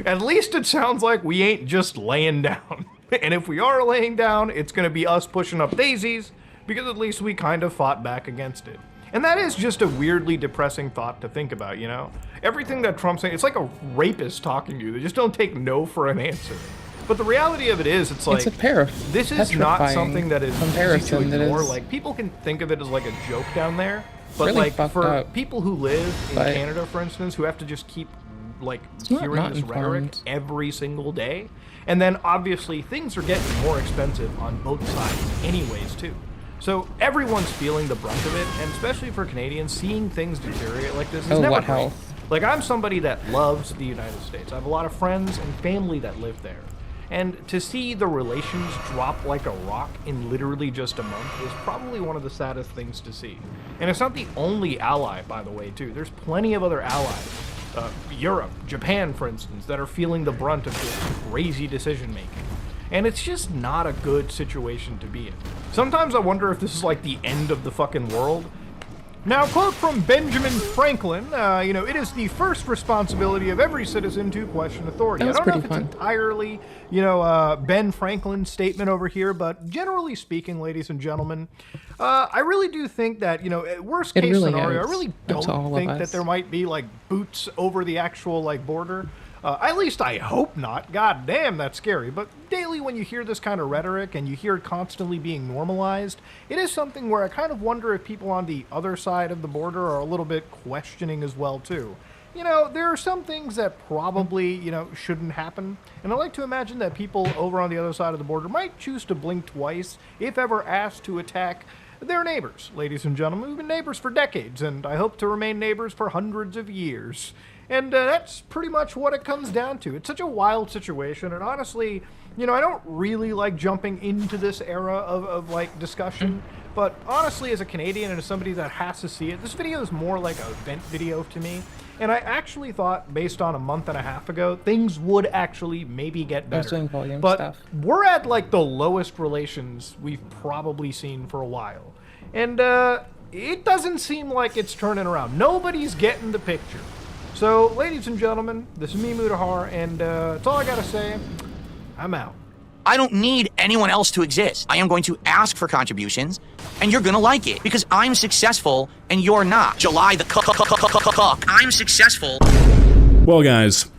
at least it sounds like we ain't just laying down. And if we are laying down, it's going to be us pushing up daisies, because at least we kind of fought back against it. And that is just a weirdly depressing thought to think about, you know? Everything that Trump's saying, it's like a rapist talking to you. They just don't take no for an answer. But the reality of it is, it's like, it's this is not something that is easy to ignore. Is like, people can think of it as like a joke down there, but really like for up. people who live in Canada, for instance, who have to just keep like hearing this rhetoric every single day, and then obviously things are getting more expensive on both sides anyways too. So everyone's feeling the brunt of it, and especially for Canadians, seeing things deteriorate like this is never great. Like, I'm somebody that loves the United States. I have a lot of friends and family that live there. And to see the relations drop like a rock in literally just a month is probably one of the saddest things to see. And it's not the only ally, by the way, too. There's plenty of other allies. Europe, Japan, for instance, that are feeling the brunt of this crazy decision-making. And it's just not a good situation to be in. Sometimes I wonder if this is like the end of the fucking world. Now, quote from Benjamin Franklin, you know, it is the first responsibility of every citizen to question authority. I don't know if it's entirely, you know, Ben Franklin's statement over here, but generally speaking, ladies and gentlemen, I really do think that, you know, worst case scenario, I really don't think that there might be like boots over the actual like border. At least I hope not. God damn, that's scary. But daily when you hear this kind of rhetoric and you hear it constantly being normalized, it is something where I kind of wonder if people on the other side of the border are a little bit questioning as well, too. You know, there are some things that probably, you know, shouldn't happen. And I like to imagine that people over on the other side of the border might choose to blink twice if ever asked to attack their neighbors, ladies and gentlemen. We've been neighbors for decades, and I hope to remain neighbors for hundreds of years. And that's pretty much what it comes down to. It's such a wild situation, and honestly, you know, I don't really like jumping into this era of like, discussion, but honestly, as a Canadian and as somebody that has to see it, this video is more like a vent video to me, and I actually thought, based on a month and a half ago, things would actually maybe get better. I was doing volume but stuff. We're at, like, the lowest relations we've probably seen for a while, and it doesn't seem like it's turning around. Nobody's getting the picture. So, ladies and gentlemen, this is me, Mutahar, and that's all I gotta say. I'm out. I don't need anyone else to exist. I am going to ask for contributions, and you're gonna like it because I'm successful and you're not. July the cuck. I'm successful. Well, guys,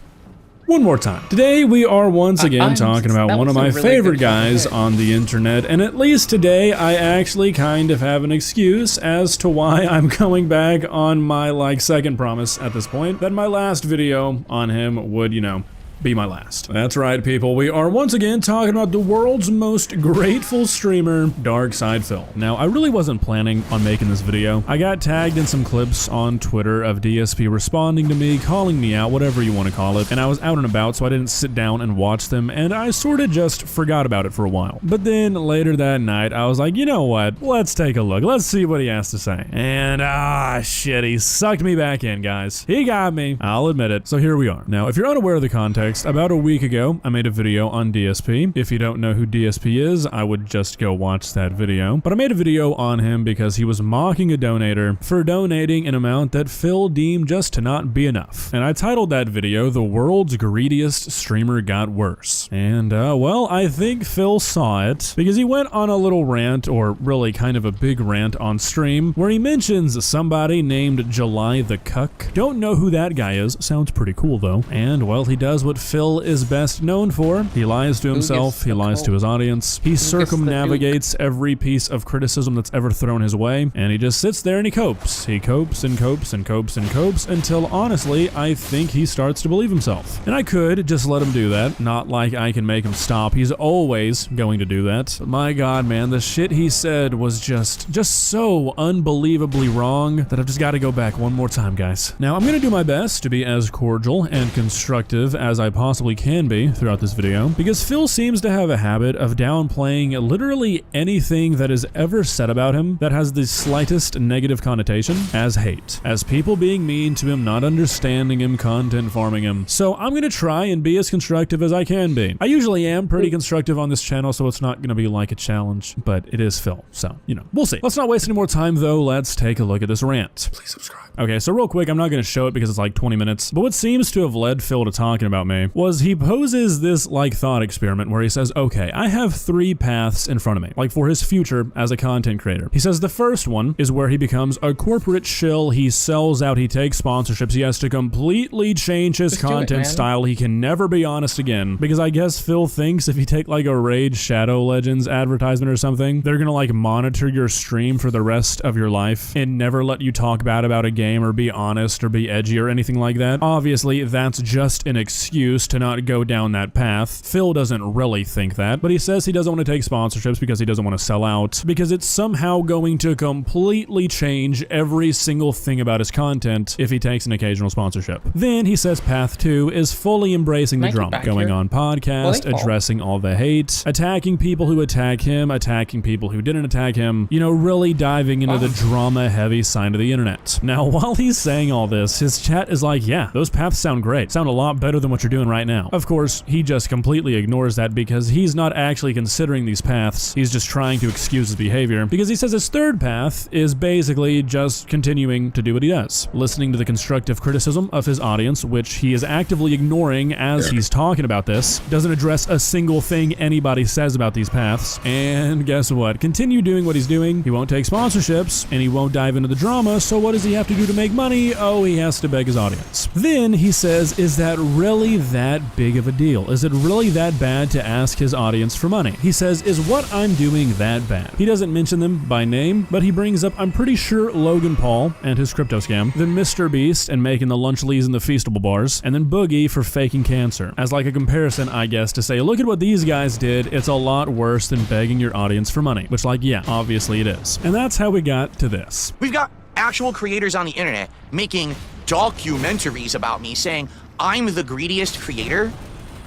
one more time. Today we are once again talking about one of my favorite guys on the internet, and at least today I actually kind of have an excuse as to why I'm going back on my second promise at this point, that my last video on him would, you know, be my last. That's right, people. We are once again talking about the world's most grateful streamer, DarkSidePhil. Now, I really wasn't planning on making this video. I got tagged in some clips on Twitter of DSP responding to me, calling me out, whatever you want to call it, and I was out and about, so I didn't sit down and watch them, and I sort of just forgot about it for a while. But then later that night, I was like, you know what? Let's take a look. Let's see what he has to say. And shit, he sucked me back in, guys. He got me. I'll admit it. So here we are. Now, if you're unaware of the context, about a week ago, I made a video on DSP. If you don't know who DSP is, I would just go watch that video. But I made a video on him because he was mocking a donator for donating an amount that Phil deemed just to not be enough. And I titled that video, "The World's Greediest Streamer Got Worse." And, well, I think Phil saw it because he went on a little rant, or really kind of a big rant on stream, where he mentions somebody named July the Cuck. Don't know who that guy is. Sounds pretty cool, though. And, well, he does what Phil is best known for. He lies to himself, he lies to his audience, he circumnavigates every piece of criticism that's ever thrown his way, and he just sits there and he copes. He copes and copes and copes and copes until, honestly, I think he starts to believe himself. And I could just let him do that, not like I can make him stop. He's always going to do that. But my god, man, the shit he said was just so unbelievably wrong that I've just got to go back one more time, guys. Now, I'm gonna do my best to be as cordial and constructive as I possibly can be throughout this video, because Phil seems to have a habit of downplaying literally anything that is ever said about him that has the slightest negative connotation as hate, as people being mean to him, not understanding him, content farming him. So I'm gonna try and be as constructive as I can be. I usually am pretty constructive on this channel, so it's not gonna be like a challenge, but it is Phil, so, you know, we'll see. Let's not waste any more time though, let's take a look at this rant. Please subscribe. Okay, so real quick, I'm not gonna show it because it's like 20 minutes, but what seems to have led Phil to talking about me was he poses this thought experiment where he says, okay, I have 3 paths in front of me, for his future as a content creator. He says the first one is where he becomes a corporate shill, he sells out, he takes sponsorships, he has to completely change his content style, he can never be honest again, because I guess Phil thinks if you take a Raid Shadow Legends advertisement or something, they're gonna monitor your stream for the rest of your life and never let you talk bad about a game or be honest or be edgy or anything like that. Obviously, that's just an excuse to not go down that path. Phil doesn't really think that, but he says he doesn't want to take sponsorships because he doesn't want to sell out, because it's somehow going to completely change every single thing about his content if he takes an occasional sponsorship. Then he says path 2 is fully embracing the drama, going on podcast, addressing all the hate, attacking people who attack him, attacking people who didn't attack him, you know, really diving into the drama-heavy side of the internet. Now, while he's saying all this, his chat is like, yeah, those paths sound great, sound a lot better than what you're doing right now. Of course, he just completely ignores that because he's not actually considering these paths, he's just trying to excuse his behavior, because he says his third path is basically just continuing to do what he does, listening to the constructive criticism of his audience, which he is actively ignoring as he's talking about this, doesn't address a single thing anybody says about these paths, and guess what? Continue doing what he's doing, he won't take sponsorships, and he won't dive into the drama, so what does he have to do to make money? Oh, he has to beg his audience. Then he says, is that really that big of a deal? Is it really that bad to ask his audience for money? He says, is what I'm doing that bad? He doesn't mention them by name, but he brings up, I'm pretty sure, Logan Paul and his crypto scam, then Mr. Beast and making the Lunchleys and the Feastable bars, and then Boogie for faking cancer. As a comparison, I guess, to say, look at what these guys did, it's a lot worse than begging your audience for money. Which, yeah, obviously it is. And that's how we got to this. We've got actual creators on the internet making documentaries about me saying I'm the greediest creator?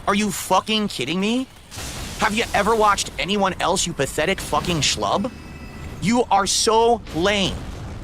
Are you fucking kidding me? Have you ever watched anyone else, you pathetic fucking schlub? You are so lame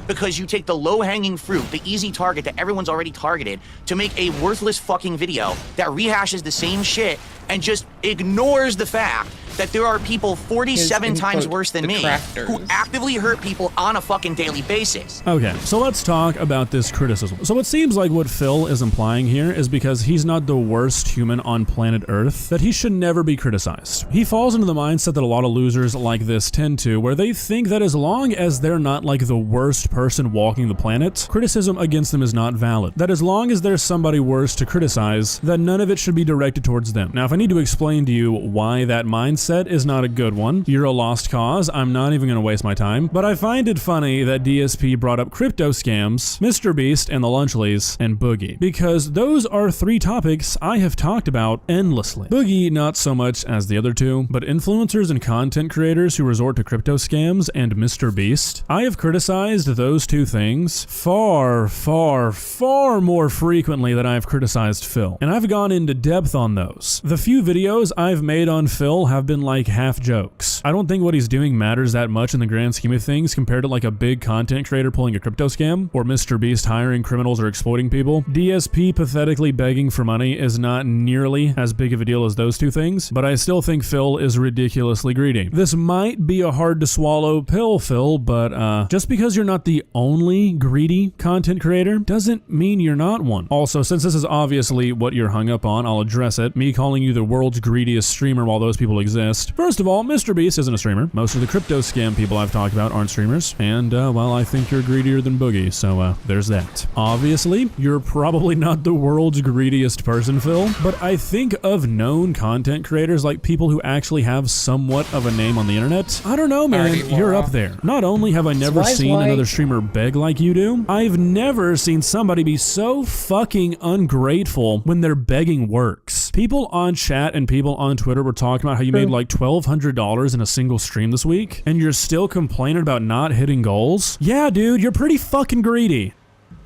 because you take the low-hanging fruit, the easy target that everyone's already targeted, to make a worthless fucking video that rehashes the same shit and just ignores the fact that there are people 47 times worse than me who actively hurt people on a fucking daily basis. Okay, so let's talk about this criticism. So it seems like what Phil is implying here is because he's not the worst human on planet Earth, that he should never be criticized. He falls into the mindset that a lot of losers like this tend to, where they think that as long as they're not like the worst person walking the planet, criticism against them is not valid. That as long as there's somebody worse to criticize, that none of it should be directed towards them. Now, if I need to explain to you why that mindset is not a good one, you're a lost cause. I'm not even going to waste my time. But I find it funny that DSP brought up crypto scams, Mr. Beast and the Lunchleys, and Boogie, because those are 3 topics I have talked about endlessly. Boogie, not so much as the other 2, but influencers and content creators who resort to crypto scams and Mr. Beast. I have criticized those 2 things far, far, far more frequently than I've criticized Phil. And I've gone into depth on those. The few videos I've made on Phil have been like half jokes. I don't think what he's doing matters that much in the grand scheme of things compared to like a big content creator pulling a crypto scam or Mr. Beast hiring criminals or exploiting people. DSP pathetically begging for money is not nearly as big of a deal as those 2 things, but I still think Phil is ridiculously greedy. This might be a hard to swallow pill, Phil, but just because you're not the only greedy content creator doesn't mean you're not one. Also, since this is obviously what you're hung up on, I'll address it. Me calling you the world's greediest streamer while those people exist. First of all, Mr. Beast isn't a streamer. Most of the crypto scam people I've talked about aren't streamers. And, well, I think you're greedier than Boogie, so there's that. Obviously, you're probably not the world's greediest person, Phil, but I think of known content creators, like people who actually have somewhat of a name on the internet. I don't know, man, you're up there. Not only have I never seen another streamer beg like you do, I've never seen somebody be so fucking ungrateful when their begging works. People on chat and people on Twitter were talking about how you made like $1,200 in a single stream this week, and you're still complaining about not hitting goals? Yeah, dude, you're pretty fucking greedy.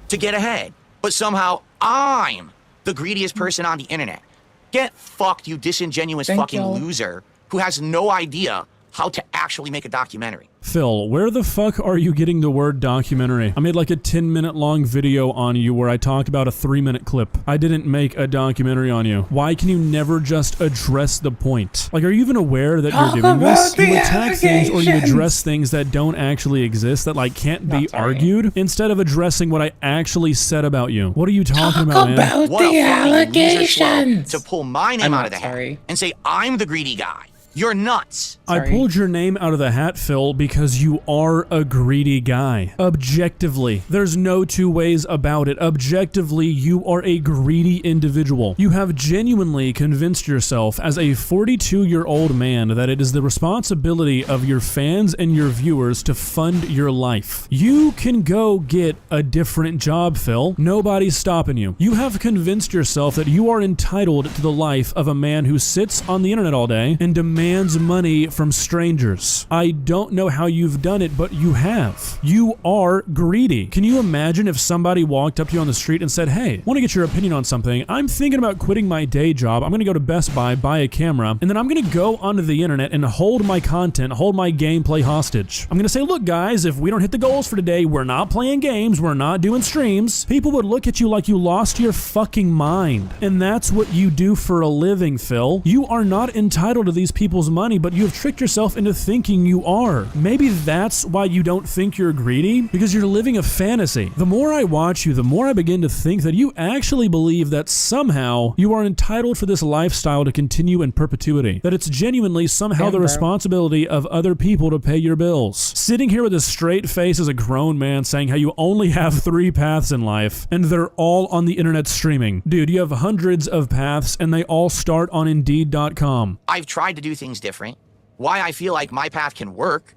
To get ahead, but somehow I'm the greediest person on the internet. Get fucked, you disingenuous fucking loser who has no idea how to actually make a documentary. Phil, where the fuck are you getting the word documentary? I made like a 10-minute long video on you where I talked about a 3-minute clip. I didn't make a documentary on you. Why can you never just address the point? Like, are you even aware that you're doing this? You attack things or you address things that don't actually exist, that like can't be argued, instead of addressing what I actually said about you. What are you talking about, man? What a fucking loser slow to pull my name out of the hat and say I'm the greedy guy. You're nuts. I pulled your name out of the hat, Phil, because you are a greedy guy. Objectively. There's no 2 ways about it. Objectively, you are a greedy individual. You have genuinely convinced yourself as a 42-year-old man that it is the responsibility of your fans and your viewers to fund your life. You can go get a different job, Phil. Nobody's stopping you. You have convinced yourself that you are entitled to the life of a man who sits on the internet all day and demands money from strangers. I don't know how you've done it, but you have. You are greedy. Can you imagine if somebody walked up to you on the street and said, hey, I want to get your opinion on something. I'm thinking about quitting my day job. I'm going to go to Best Buy, buy a camera, and then I'm going to go onto the internet and hold my content, hold my gameplay hostage. I'm going to say, look, guys, if we don't hit the goals for today, we're not playing games, we're not doing streams. People would look at you like you lost your fucking mind. And that's what you do for a living, Phil. You are not entitled to these people's money, but you have tricked yourself into thinking you are. Maybe that's why you don't think you're greedy, because you're living a fantasy. The more I watch you, the more I begin to think that you actually believe that somehow you are entitled for this lifestyle to continue in perpetuity, that it's genuinely somehow the responsibility of other people to pay your bills. Sitting here with a straight face as a grown man saying how you only have 3 paths in life, and they're all on the internet streaming. Dude, you have hundreds of paths, and they all start on Indeed.com. I've tried to do things different. Why I feel like my path can work,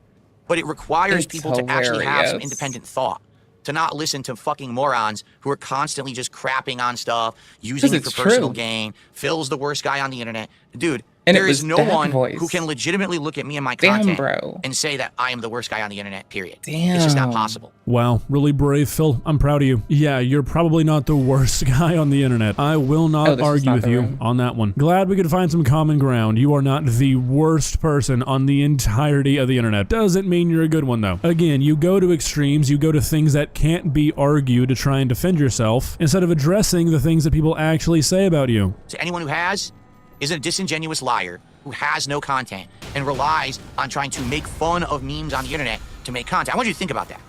but it requires people to actually have some independent thought. To not listen to fucking morons who are constantly just crapping on stuff, using it for personal gain. Phil's the worst guy on the internet. Dude, And there it is was no that one voice. who can legitimately look at me and my Damn, content bro. and say that I am the worst guy on the internet, period. Damn. It's just not possible. Wow, really brave, Phil. I'm proud of you. Yeah, you're probably not the worst guy on the internet. I will not argue with you on that one. Glad we could find some common ground. You are not the worst person on the entirety of the internet. Doesn't mean you're a good one, though. Again, you go to extremes, you go to things that can't be argued to try and defend yourself, instead of addressing the things that people actually say about you. So anyone who has is a disingenuous liar who has no content and relies on trying to make fun of memes on the internet to make content. I want you to think about that.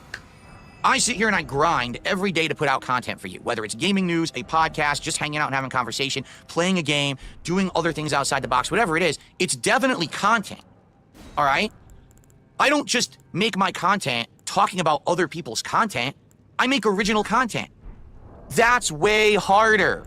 I sit here and I grind every day to put out content for you, whether it's gaming news, a podcast, just hanging out and having conversation, playing a game, doing other things outside the box, whatever it is, it's definitely content, all right? I don't just make my content talking about other people's content. I make original content. That's way harder.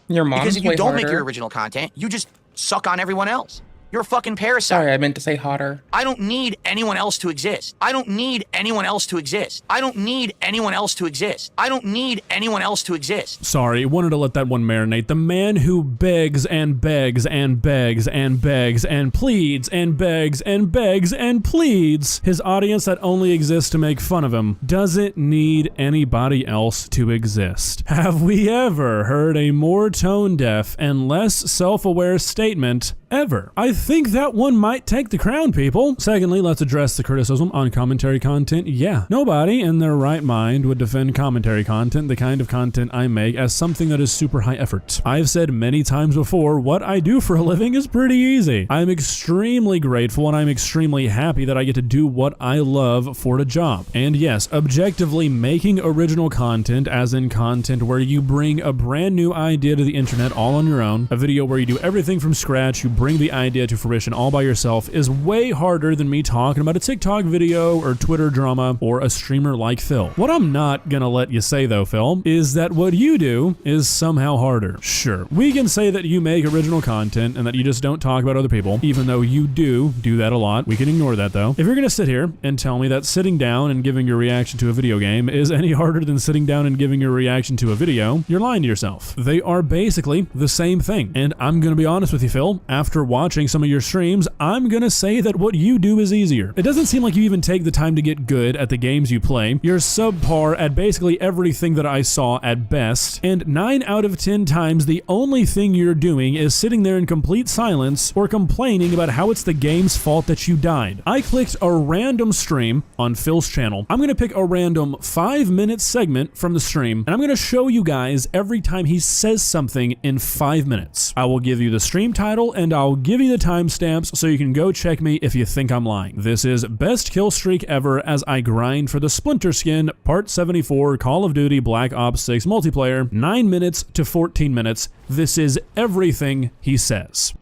Your mom's Because if you way don't make harder. your original content, you just suck on everyone else. You're a fucking parasite. Sorry, I meant to say hotter. I don't need anyone else to exist. I don't need anyone else to exist. I don't need anyone else to exist. I don't need anyone else to exist. Sorry, wanted to let that one marinate. The man who begs and begs and begs and begs and pleads and begs and begs and pleads his audience that only exists to make fun of him doesn't need anybody else to exist. Have we ever heard a more tone-deaf and less self-aware statement ever? I think that one might take the crown, people. Secondly, let's address the criticism on commentary content. Yeah, nobody in their right mind would defend commentary content, the kind of content I make, as something that is super high effort. I've said many times before, what I do for a living is pretty easy. I'm extremely grateful and I'm extremely happy that I get to do what I love for a job. And yes, objectively making original content, as in content where you bring a brand new idea to the internet all on your own, a video where you do everything from scratch, you bring the idea to fruition all by yourself, is way harder than me talking about a TikTok video or Twitter drama or a streamer like Phil. What I'm not gonna let you say though, Phil, is that what you do is somehow harder. Sure, we can say that you make original content and that you just don't talk about other people, even though you do that a lot. We can ignore that though. If you're gonna sit here and tell me that sitting down and giving your reaction to a video game is any harder than sitting down and giving your reaction to a video, you're lying to yourself. They are basically the same thing. And I'm gonna be honest with you, Phil, after watching some of your streams, I'm gonna say that what you do is easier. It doesn't seem like you even take the time to get good at the games you play. You're subpar at basically everything that I saw at best, and 9 out of 10 times the only thing you're doing is sitting there in complete silence or complaining about how it's the game's fault that you died. I clicked a random stream on Phil's channel. I'm gonna pick a random 5-minute segment from the stream, and I'm gonna show you guys every time he says something in 5 minutes. I will give you the stream title and I'll give you the timestamps so you can go check me if you think I'm lying. This is best kill streak ever as I grind for the Splinter Skin Part 74 Call of Duty Black Ops 6 multiplayer, 9 minutes to 14 minutes. This is everything he says.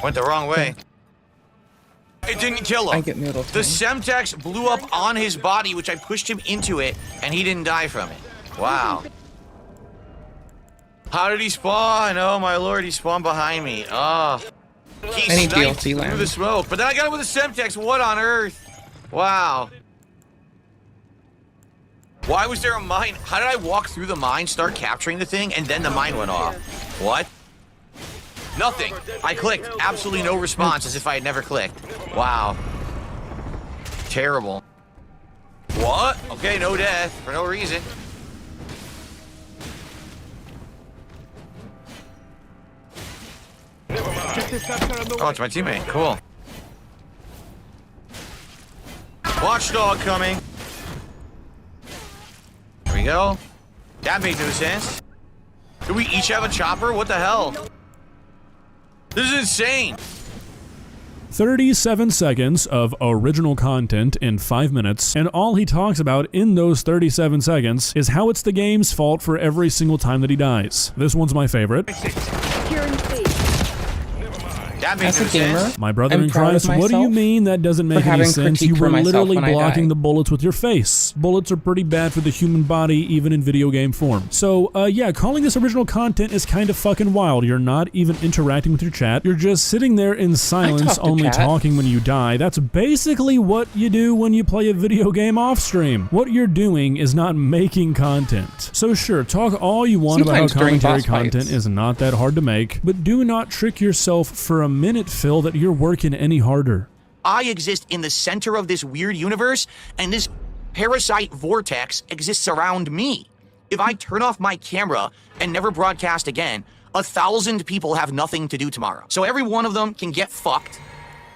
Went the wrong way. It didn't kill him. I get noodle The Semtex blew up on his body, which I pushed him into it, and he didn't die from it. Wow. How did he spawn? Oh my lord, he spawned behind me. Oh. He I need sniped DLC through land. the smoke, but then I got him with a Semtex. What on earth? Wow. Why was there a mine? How did I walk through the mine, start capturing the thing, and then the mine went off? What? Nothing. I clicked. Absolutely no response, as if I had never clicked. Wow. Terrible. What? Okay, no death for no reason. Oh, it's my teammate. Cool. Watchdog coming. There we go. That made no sense. Do we each have a chopper? What the hell? This is insane. 37 seconds of original content in 5 minutes, and all he talks about in those 37 seconds is how it's the game's fault for every single time that he dies. This one's my favorite. That makes As a no gamer, sense. My brother I'm in proud of Christ, what do you myself mean that doesn't make for any having sense? critique You for were myself literally when I blocking die. the bullets with your face. Bullets are pretty bad for the human body, even in video game form. So, yeah, calling this original content is kind of fucking wild. You're not even interacting with your chat. You're just sitting there in silence, talk to only chat. talking when you die. That's basically what you do when you play a video game off stream. What you're doing is not making content. So sure, talk all you want Sometimes about how during commentary boss fights. content is not that hard to make, but do not trick yourself for a minute, Phil, that you're working any harder. I exist in the center of this weird universe, and this parasite vortex exists around me. If I turn off my camera and never broadcast again, 1,000 people have nothing to do tomorrow. So every one of them can get fucked,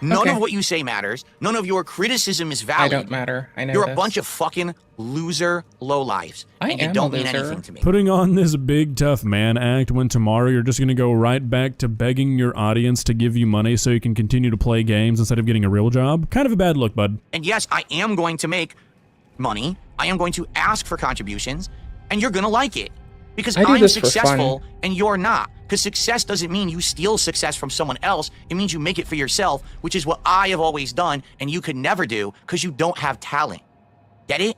None Okay. of what you say matters. None of your criticism is valid. I don't matter. I know You're a this. bunch of fucking loser lowlifes. I and you am don't a mean loser. anything to me. Putting on this big tough man act when tomorrow you're just gonna go right back to begging your audience to give you money so you can continue to play games instead of getting a real job? Kind of a bad look, bud. And yes, I am going to make money. I am going to ask for contributions, and you're going to like it. Because I do I'm this for fun. successful and you're not. Because success doesn't mean you steal success from someone else. It means you make it for yourself, which is what I have always done and you could never do because you don't have talent. Get it?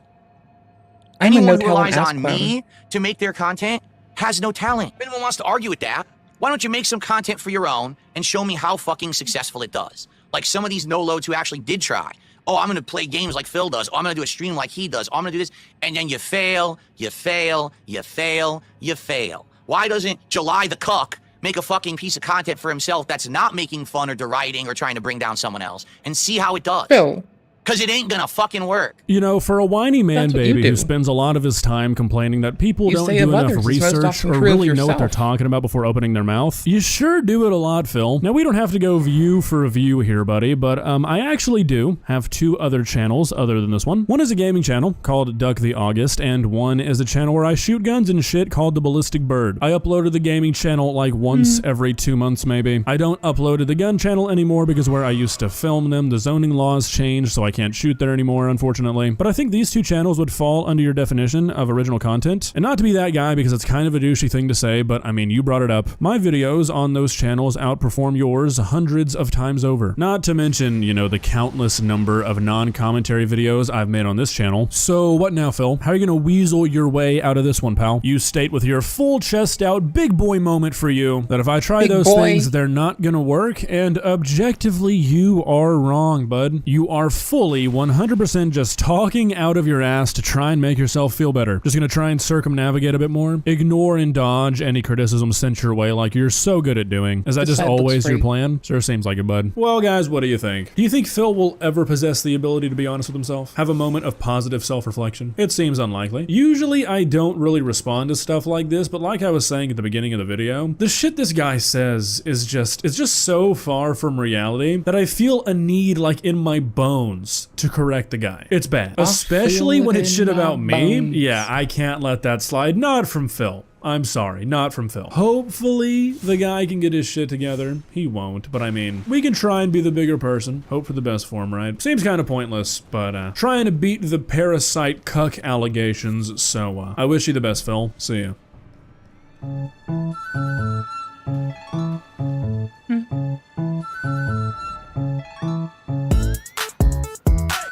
I'm a Anyone who no-talent relies on ass me to make their content has no talent. If anyone wants to argue with that, why don't you make some content for your own and show me how fucking successful it does? Like some of these no-loads who actually did try. Oh, I'm going to play games like Phil does. Oh, I'm going to do a stream like he does. Oh, I'm going to do this. And then you fail, you fail, you fail, you fail. Why doesn't July the Cuck make a fucking piece of content for himself that's not making fun or deriding or trying to bring down someone else and see how it does? Phil. Because it ain't going to fucking work. You know, for a whiny man That's what you baby who do. spends a lot of his time complaining that people You don't say do of enough others is most research often or true of really know what they're yourself. talking about before opening their mouth, you sure do it a lot, Phil. Now, we don't have to go view for a view here, buddy, but I actually do have two other channels other than this one. One is a gaming channel called Duck the August, and one is a channel where I shoot guns and shit called The Ballistic Bird. I uploaded the gaming channel like once every 2 months, maybe. I don't upload the gun channel anymore because where I used to film them, the zoning laws changed, so I can't shoot there anymore, unfortunately. But I think these two channels would fall under your definition of original content. And not to be that guy because it's kind of a douchey thing to say, but I mean, you brought it up. My videos on those channels outperform yours hundreds of times over. Not to mention, you know, the countless number of non-commentary videos I've made on this channel. So what now, Phil? How are you gonna weasel your way out of this one, pal? You state with your full chest out, big boy moment for you, that if I try Big those boy. things, they're not gonna work, and objectively, you are wrong, bud. You are fully 100% just talking out of your ass to try and make yourself feel better. Just gonna try and circumnavigate a bit more. Ignore and dodge any criticism sent your way like you're so good at doing. Is that just side looks always your free. plan? Sure seems like it, bud. Well, guys, what do you think? Do you think Phil will ever possess the ability to be honest with himself? Have a moment of positive self-reflection? It seems unlikely. Usually, I don't really respond to stuff like this, but like I was saying at the beginning of the video, the shit this guy says is just so far from reality that I feel a need like in my bones to correct the guy. It's bad. Especially feel when it it's in shit my about me. bones. Yeah, I can't let that slide. Not from Phil. I'm sorry, not from Phil. Hopefully, the guy can get his shit together. He won't, but I mean, we can try and be the bigger person. Hope for the best for him, right? Seems kind of pointless, but trying to beat the parasite cuck allegations, so I wish you the best, Phil. See ya.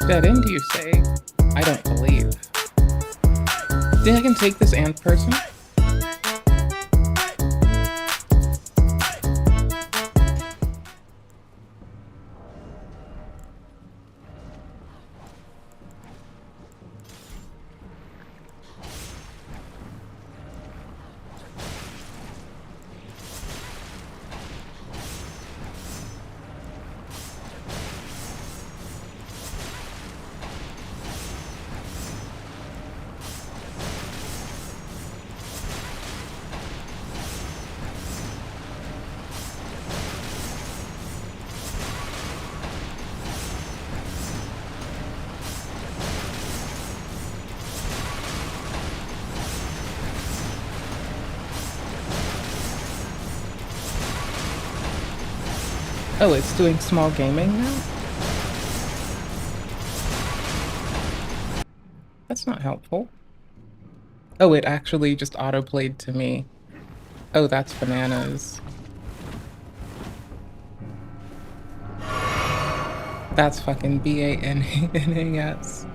Dead end, you say? I don't believe. Think I can take this ant person? Oh, it's doing small gaming now? That's not helpful. Oh, it actually just autoplayed to me. Oh, that's bananas. That's fucking BANANAS.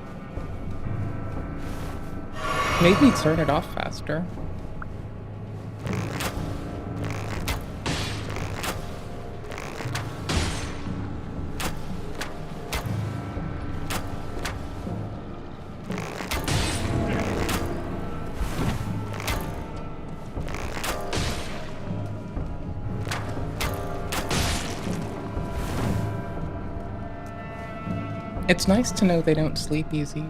Made me turn it off faster. It's nice to know they don't sleep easy.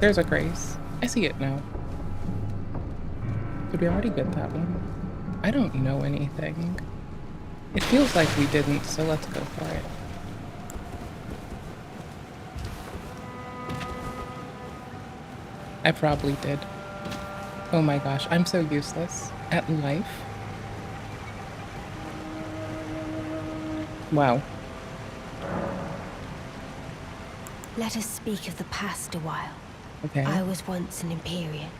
There's a Grace. I see it now. Did we already get that one? I don't know anything. It feels like we didn't, so let's go for it. I probably did. Oh my gosh, I'm so useless at life. Wow. Let us speak of the past a while. Okay. I was once an Empyrean,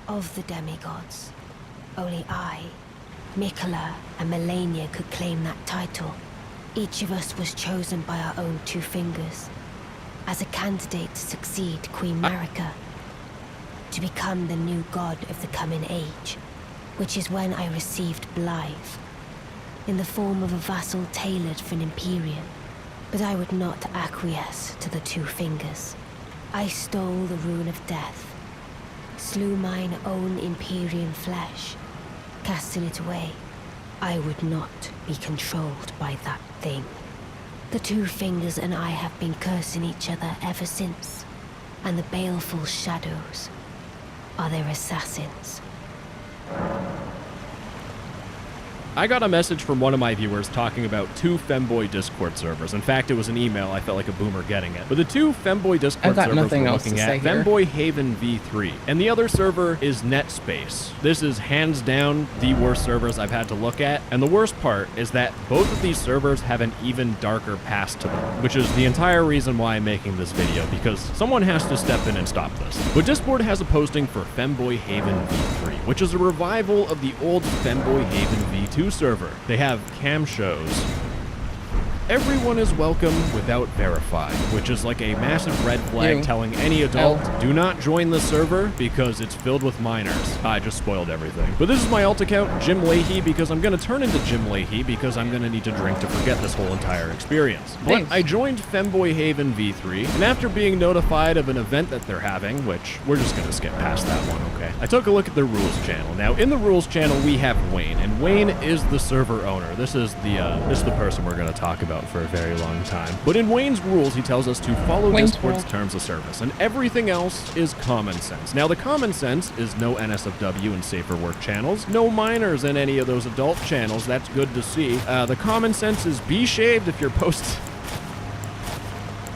of the demigods. Only I, Mikola, and Melania could claim that title. Each of us was chosen by our own two fingers, as a candidate to succeed Queen Marika, to become the new god of the coming age, which is when I received Blythe, in the form of a vassal tailored for an Empyrean. But I would not acquiesce to the two fingers. I stole the rune of death, slew mine own Empyrean flesh, casting it away. I would not be controlled by that thing. The two fingers and I have been cursing each other ever since, and the baleful shadows are their assassins. I got a message from one of my viewers talking about two Femboy Discord servers. In fact, it was an email. I felt like a boomer getting it. But the two Femboy Discord servers we're looking at, Femboy Haven V3, and the other server is NetSpace. This is hands down the worst servers I've had to look at, and the worst part is that both of these servers have an even darker past to them, which is the entire reason why I'm making this video, because someone has to step in and stop this. But Discord has a posting for Femboy Haven V3, which is a revival of the old Femboy Haven V2 server. They have cam shows. Everyone is welcome without verifying, which is like a massive red flag telling any adult, do not join the server because it's filled with minors. I just spoiled everything. But this is my alt account, Jim Leahy, because I'm going to turn into Jim Leahy because I'm going to need to drink to forget this whole entire experience. But I joined Femboy Haven V3, and after being notified of an event that they're having, which we're just going to skip past that one, okay? I took a look at the rules channel. Now, in the rules channel, we have Wayne, and Wayne is the server owner. This is the person we're going to talk about for a very long time. But in Wayne's rules, he tells us to follow Discord's terms of service, and everything else is common sense. Now, the common sense is no NSFW and safer work channels, no minors in any of those adult channels. That's good to see. The common sense is be shaved if you're posting.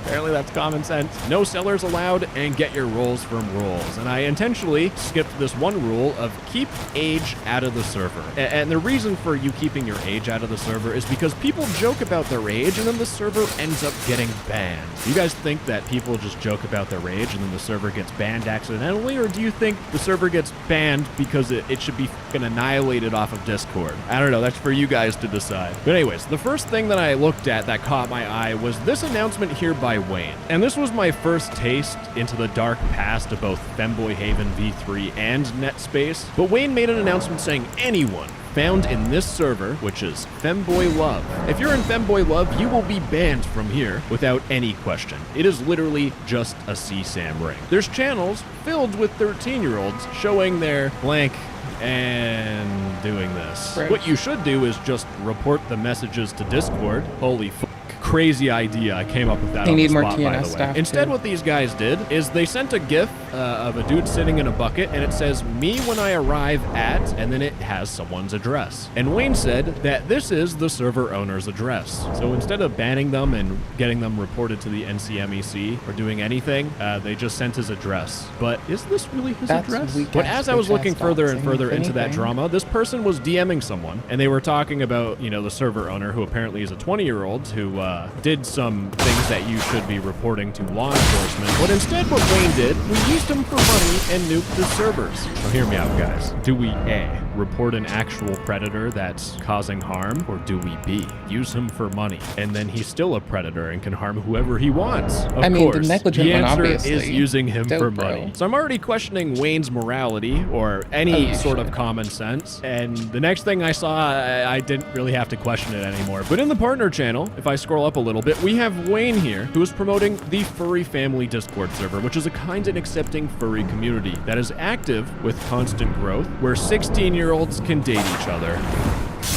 Apparently that's common sense. No sellers allowed, and get your roles from roles. And I intentionally skipped this one rule of keep age out of the server. And the reason for you keeping your age out of the server is because people joke about their age and then the server ends up getting banned. Do you guys think that people just joke about their age and then the server gets banned accidentally? Or do you think the server gets banned because it should be fucking annihilated off of Discord? I don't know. That's for you guys to decide. But anyways, the first thing that I looked at that caught my eye was this announcement here by Wayne. And this was my first taste into the dark past of both Femboy Haven V3 and NetSpace. But Wayne made an announcement saying anyone found in this server, which is Femboy Love. If you're in Femboy Love, you will be banned from here without any question. It is literally just a CSAM ring. There's channels filled with 13-year-olds showing their blank and doing this. Right. What you should do is just report the messages to Discord. Holy fuck. Crazy idea. I came up with that on the spot, by the way. Instead, what these guys did is they sent a GIF of a dude sitting in a bucket, and it says, me when I arrive at, and then it has someone's address. And Wayne said that this is the server owner's address. So instead of banning them and getting them reported to the NCMEC or doing anything, they just sent his address. But is this really his address? But as I was looking further and further into that drama, this person was DMing someone, and they were talking about, you know, the server owner, who apparently is a 20-year-old who did some things that you should be reporting to law enforcement. But instead, what Wayne did, we used him for money and nuked the servers. So hear me out, guys. Do we A, report an actual predator that's causing harm, or do we B, use him for money, and then he's still a predator and can harm whoever he wants? Of course, the negligent one, obviously, is using him for money. So I'm already questioning Wayne's morality or any sort of common sense, and the next thing I saw, I didn't really have to question it anymore. But in the partner channel, if I scroll up a little bit, we have Wayne here, who is promoting the Furry Family Discord server, which is a kind and accepting furry community that is active with constant growth, where 16-year-olds can date each other.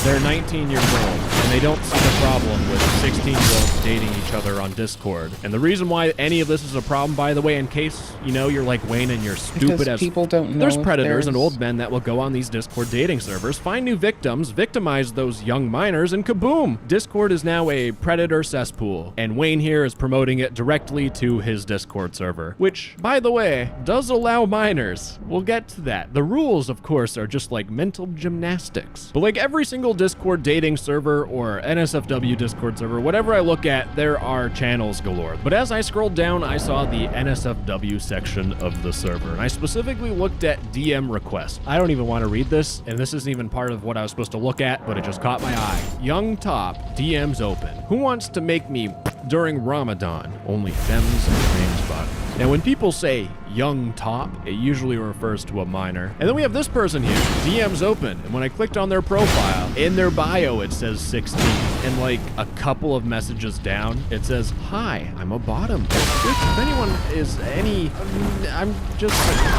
they're 19 years old, and they don't see the problem with 16-year-olds dating each other on Discord. And the reason why any of this is a problem, by the way, in case, you know, you're like Wayne and you're stupid Because as... people don't know There's if predators and there's- old men that will go on these Discord dating servers, find new victims, victimize those young minors, and kaboom! Discord is now a predator cesspool, and Wayne here is promoting it directly to his Discord server, which, by the way, does allow minors. We'll get to that. The rules, of course, are just like mental gymnastics. But like every single Discord dating server or NSFW Discord server, whatever I look at, there are channels galore. But as I scrolled down, I saw the NSFW section of the server, and I specifically looked at DM requests. I don't even want to read this, and this isn't even part of what I was supposed to look at, but it just caught my eye. Young Top, DMs open. Who wants to make me during Ramadan? Only femmes and names bot. Now, when people say Young Top, it usually refers to a minor. And then we have this person here, DMs open, and when I clicked on their profile, in their bio it says 16, and like a couple of messages down, it says, "Hi, I'm a bottom." If anyone is I'm just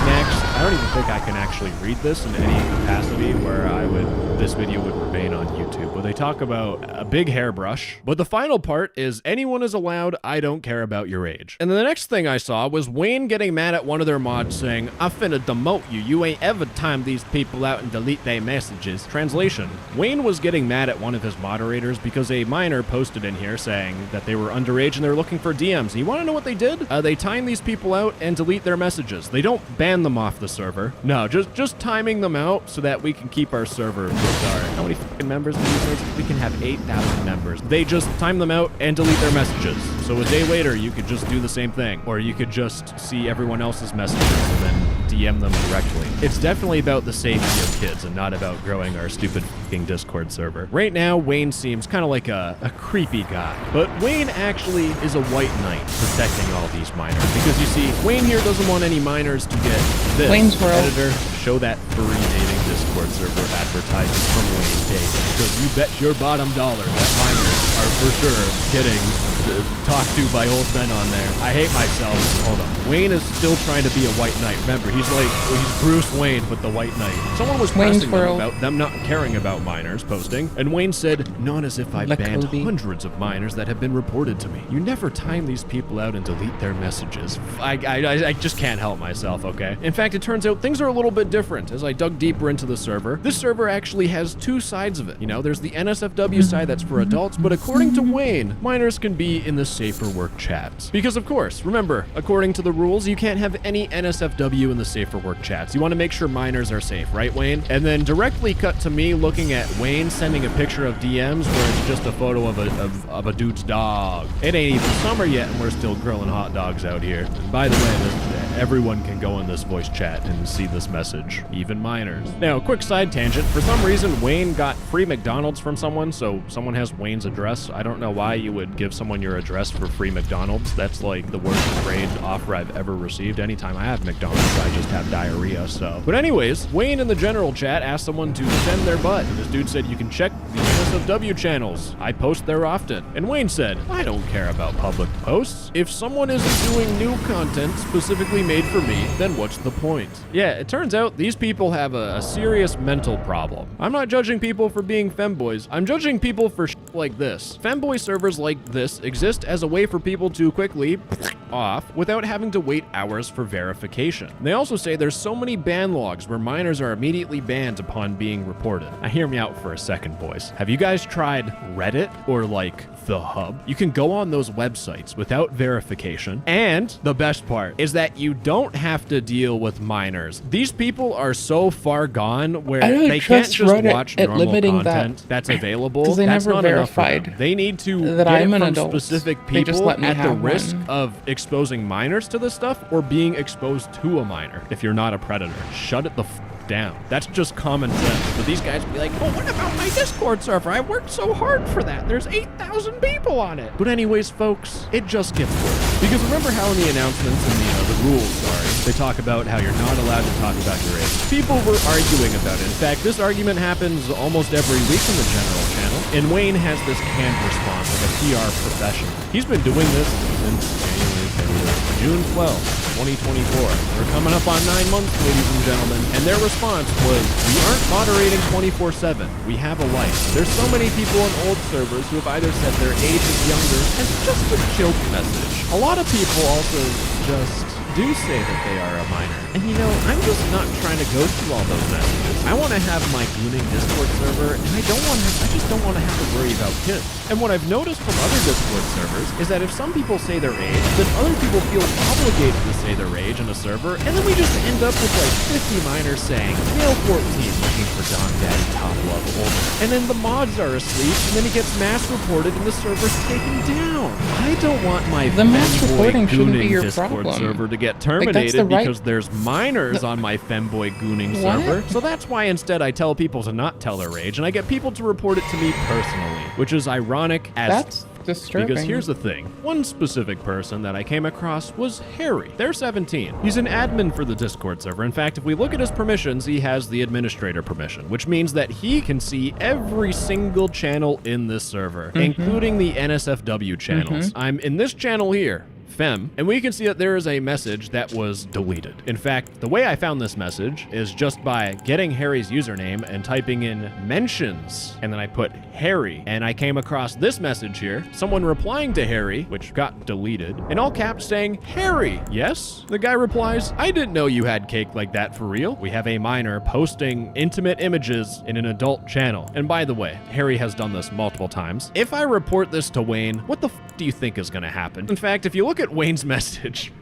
next. I don't even think I can actually read this in any capacity where this video would remain on YouTube. But they talk about a big hairbrush. But the final part is anyone is allowed, I don't care about your age. And then the next thing I saw was Wayne getting mad at one of their mods saying, "I finna demote you. You ain't ever time these people out and delete their messages." Translation: Wayne was getting mad at one of his moderators because a minor posted in here saying that they were underage and they were looking for DMs. You want to know what they did? They time these people out and delete their messages. They don't ban them off the server. No, just timing them out so that we can keep our server. Sorry. How many fucking members do you think? We can have 8,000 members. They just time them out and delete their messages. So a day later, you could just do the same thing. Or you could just see everyone else's messages and then DM them directly. It's definitely about the safety of kids and not about growing our stupid fucking Discord server. Right now, Wayne seems kind of like a creepy guy. But Wayne actually is a white knight protecting all these minors. Because you see, Wayne here doesn't want any minors to get this. Wayne's World. Editor, show that furry dating Discord server advertising from Wayne Date. Because you bet your bottom dollar that minors are for sure getting talked to by old men on there. I hate myself. Hold on. Wayne is still trying to be a white knight. Remember, he's Bruce Wayne with the white knight. Someone was pressing them about them not caring about minors posting, and Wayne said, "Not as if I banned hundreds of minors that have been reported to me. You never time these people out and delete their messages." I just can't help myself, okay? In fact, it turns out things are a little bit different. As I dug deeper into the server, this server actually has two sides of it. You know, there's the NSFW side that's for adults, but according to Wayne, minors can be in the safer work chats. Because of course, remember, according to the rules, you can't have any NSFW in the safer work chats. You want to make sure minors are safe, right, Wayne? And then directly cut to me looking at Wayne sending a picture of DMs where it's just a photo of a dude's dog. It ain't even summer yet and we're still grilling hot dogs out here. And by the way, everyone can go in this voice chat and see this message, even minors. Now, quick side tangent. For some reason, Wayne got free McDonald's from someone, so someone has Wayne's address. I don't know why you would give someone your address for free McDonald's. That's like the worst grade offer I've ever received. Anytime I have McDonald's, I just have diarrhea, so. But anyways, Wayne in the general chat asked someone to send their butt. This dude said, "You can check the NSFW channels. I post there often." And Wayne said, "I don't care about public posts. If someone isn't doing new content specifically made for me, then what's the point?" Yeah, it turns out these people have a serious mental problem. I'm not judging people for being femboys. I'm judging people for shit like this. Femboy servers like this exist as a way for people to quickly off without having to wait hours for verification. They also say there's so many ban logs where minors are immediately banned upon being reported. Now hear me out for a second, boys. Have you guys tried Reddit or like the Hub? You can go on those websites without verification, and the best part is that you don't have to deal with minors. These people are so far gone where they can't just Reddit watch at normal limiting content that's available. Because they That's never not enough for them. verified They need to that get I'm it an from adult. specific They just people let me at the have risk one. of exposing minors to this stuff or being exposed to a minor if you're not a predator. Shut it the f down. That's just common sense. But these guys be like, "Well, what about my Discord server? I worked so hard for that. There's 8,000 people on it." But anyways, folks, it just gets worse. Because remember how in the announcements and the rules, they talk about how you're not allowed to talk about your age. People were arguing about it. In fact, this argument happens almost every week in the general channel. And Wayne has this canned response like a PR professional. He's been doing this since January, February, June 12th, 2024. We're coming up on 9 months, ladies and gentlemen, and their response was, we aren't moderating 24/7. We have a life. There's so many people on old servers who have either said their age is younger as just a joke message. A lot of people also just do say that they are a minor. And you know, I'm just not trying to go through all those messages. I want to have my Gooning Discord server, and I just don't want to have to worry about kids. And what I've noticed from other Discord servers is that if some people say their age, then other people feel obligated to say their age in a server, and then we just end up with like 50 minors saying, male 14 looking for Don Daddy top love older. And then the mods are asleep, and then it gets mass reported and the server's taken down. I don't want my femboy Gooning Discord server to get terminated because there's minors on my femboy Gooning server. So that's why instead I tell people to not tell their age, and I get people to report it to me personally, which is ironic as That's disturbing. because here's the thing. One specific person that I came across was Harry. They're 17. He's an admin for the Discord server. In fact, if we look at his permissions, he has the administrator permission, which means that he can see every single channel in this server, including the NSFW channels. I'm in this channel here, Fem, and we can see that there is a message that was deleted. In fact, the way I found this message is just by getting Harry's username and typing in mentions, and then I put Harry, and I came across this message here, someone replying to Harry, which got deleted, in all caps saying, Harry, yes? The guy replies, I didn't know you had cake like that for real. We have a minor posting intimate images in an adult channel. And by the way, Harry has done this multiple times. If I report this to Wayne, what the f do you think is gonna happen? In fact, if you look at Wayne's message,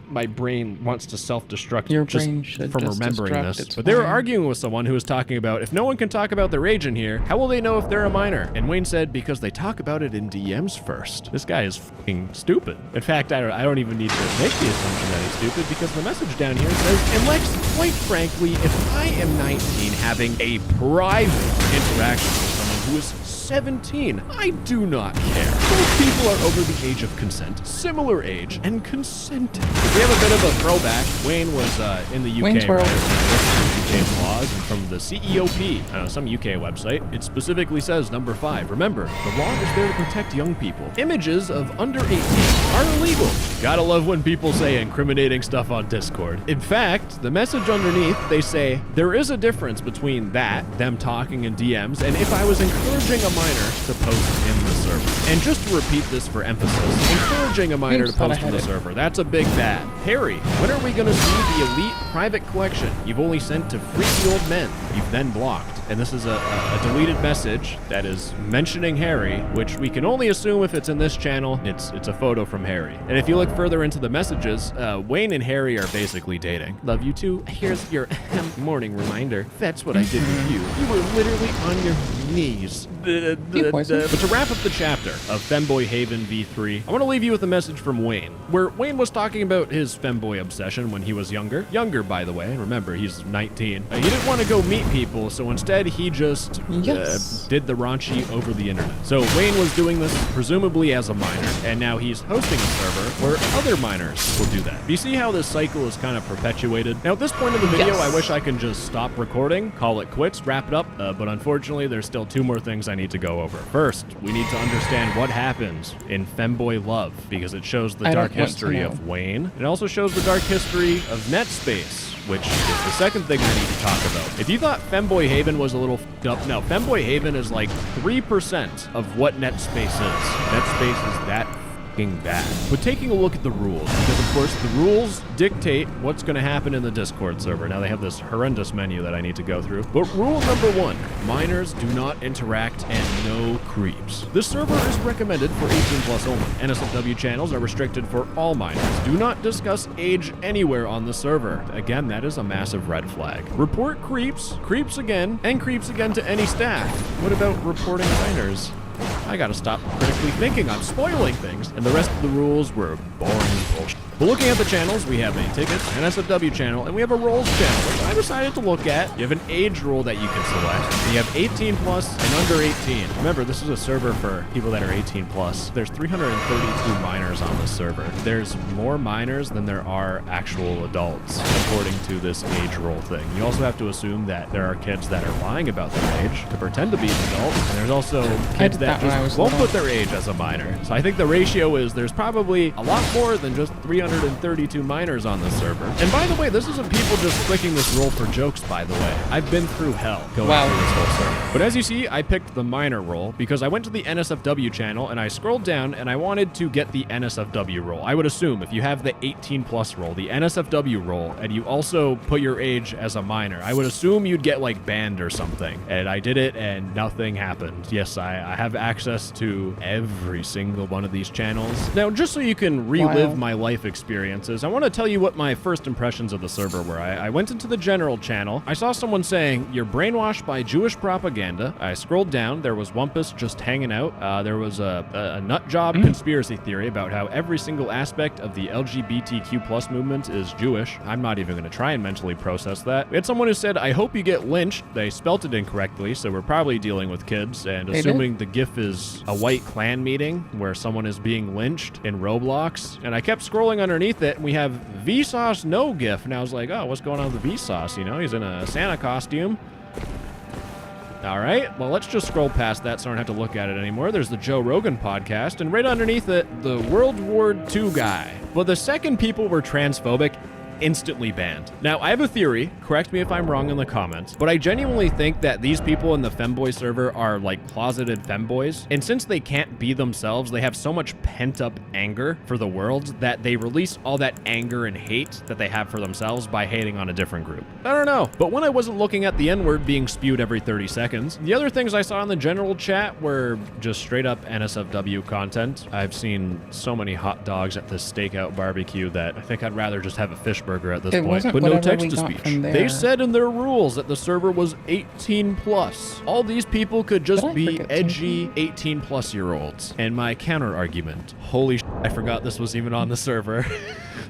my brain wants to self-destruct just from remembering this. But they were arguing with someone who was talking about, if no one can talk about their age in here, how will they know if they're a minor? And Wayne said, because they talk about it in DMs first. This guy is fucking stupid. In fact, I don't even need to make the assumption that he's stupid, because the message down here says, and Lex, quite frankly, if I am 19 having a private interaction with someone who is 17, I do not care. Both people are over the age of consent, similar age, and consenting. We have a bit of a throwback. Wayne was in the UK. Wayne's World. UK laws, and from the CEOP, some UK website, it specifically says, number 5, remember, the law is there to protect young people. Images of under 18 are illegal. Gotta love when people say incriminating stuff on Discord. In fact, the message underneath, they say, there is a difference between that, them talking in DMs, and if I was encouraging a minor to post in the server. And just to repeat this for emphasis, encouraging a minor to post in the server, that's a big bad. Harry, when are we gonna see the elite private collection you've only sent to freaky old men you've then blocked? And this is a deleted message that is mentioning Harry, which we can only assume if it's in this channel, it's a photo from Harry. And if you look further into the messages, Wayne and Harry are basically dating. Love you too. Here's your morning reminder. That's what I did with you. You were literally on your knees. But to wrap up the chapter of Femboy Haven V3, I want to leave you with a message from Wayne, where Wayne was talking about his femboy obsession when he was younger. Younger, by the way. Remember, he's 19. He didn't want to go meet people, so instead he just did the raunchy over the internet. So Wayne was doing this presumably as a minor, and now he's hosting a server where other minors will do that. Do you see how this cycle is kind of perpetuated? Now at this point in the video, I wish I can just stop recording, call it quits, wrap it up, but unfortunately there's still 2 more things I need to go over. First, we need to understand what happens in Femboy Love, because it shows the dark history of Wayne. It also shows the dark history of Netspace, which is the second thing I need to talk about. If you thought Femboy Haven was a little f***ed up, no, Femboy Haven is like 3% of what Netspace is. Netspace is that f***ing bad. But taking a look at the rules, because of course the rules dictate what's going to happen in the Discord server. Now they have this horrendous menu that I need to go through. But rule number 1, minors do not interact and no creeps. This server is recommended for 18 plus only. NSFW channels are restricted for all minors. Do not discuss age anywhere on the server. Again, that is a massive red flag. Report creeps, creeps again, and creeps again to any staff. What about reporting minors? I gotta stop critically thinking I'm spoiling things. And the rest of the rules were boring bullshit. But looking at the channels, we have a tickets, NSFW channel, and we have a roles channel, which I decided to look at. You have an age rule that you can select. And you have 18 plus and under 18. Remember, this is a server for people that are 18 plus. There's 332 minors on this server. There's more minors than there are actual adults, according to this age rule thing. You also have to assume that there are kids that are lying about their age to pretend to be an adult, and there's also kids that just won't put their age as a minor. So I think the ratio is there's probably a lot more than just 332 minors on this server. And by the way, this isn't people just clicking this role for jokes, by the way. I've been through hell going through this whole server. But as you see, I picked the minor role because I went to the NSFW channel and I scrolled down and I wanted to get the NSFW role. I would assume if you have the 18 plus role, the NSFW role, and you also put your age as a minor, I would assume you'd get like banned or something. And I did it and nothing happened. Yes, I have access to every single one of these channels. Now, just so you can relive my life experiences, I want to tell you what my first impressions of the server were. I went into the general channel. I saw someone saying, "You're brainwashed by Jewish propaganda." I scrolled down. There was Wumpus just hanging out. There was a nut job conspiracy theory about how every single aspect of the LGBTQ plus movement is Jewish. I'm not even going to try and mentally process that. We had someone who said, "I hope you get lynched." They spelt it incorrectly, so we're probably dealing with kids, and assuming the GIF is a white clan meeting where someone is being lynched in Roblox. And I kept scrolling underneath it, and we have Vsauce no GIF, and I was like, oh, what's going on with Vsauce? You know, he's in a Santa costume. All right, well, let's just scroll past that so I don't have to look at it anymore. There's the Joe Rogan podcast, and right underneath it, the World War II guy. Well, the second people were transphobic, instantly banned. Now, I have a theory, correct me if I'm wrong in the comments, but I genuinely think that these people in the femboy server are like closeted femboys, and since they can't be themselves, they have so much pent-up anger for the world that they release all that anger and hate that they have for themselves by hating on a different group. I don't know, but when I wasn't looking at the N-word being spewed every 30 seconds, the other things I saw in the general chat were just straight up NSFW content. I've seen so many hot dogs at this stakeout barbecue that I think I'd rather just have a fish burger at this point, but no text-to-speech. They said in their rules that the server was 18 plus. All these people could just be edgy 18 plus year olds. And my counter argument, holy shit, I forgot this was even on the server.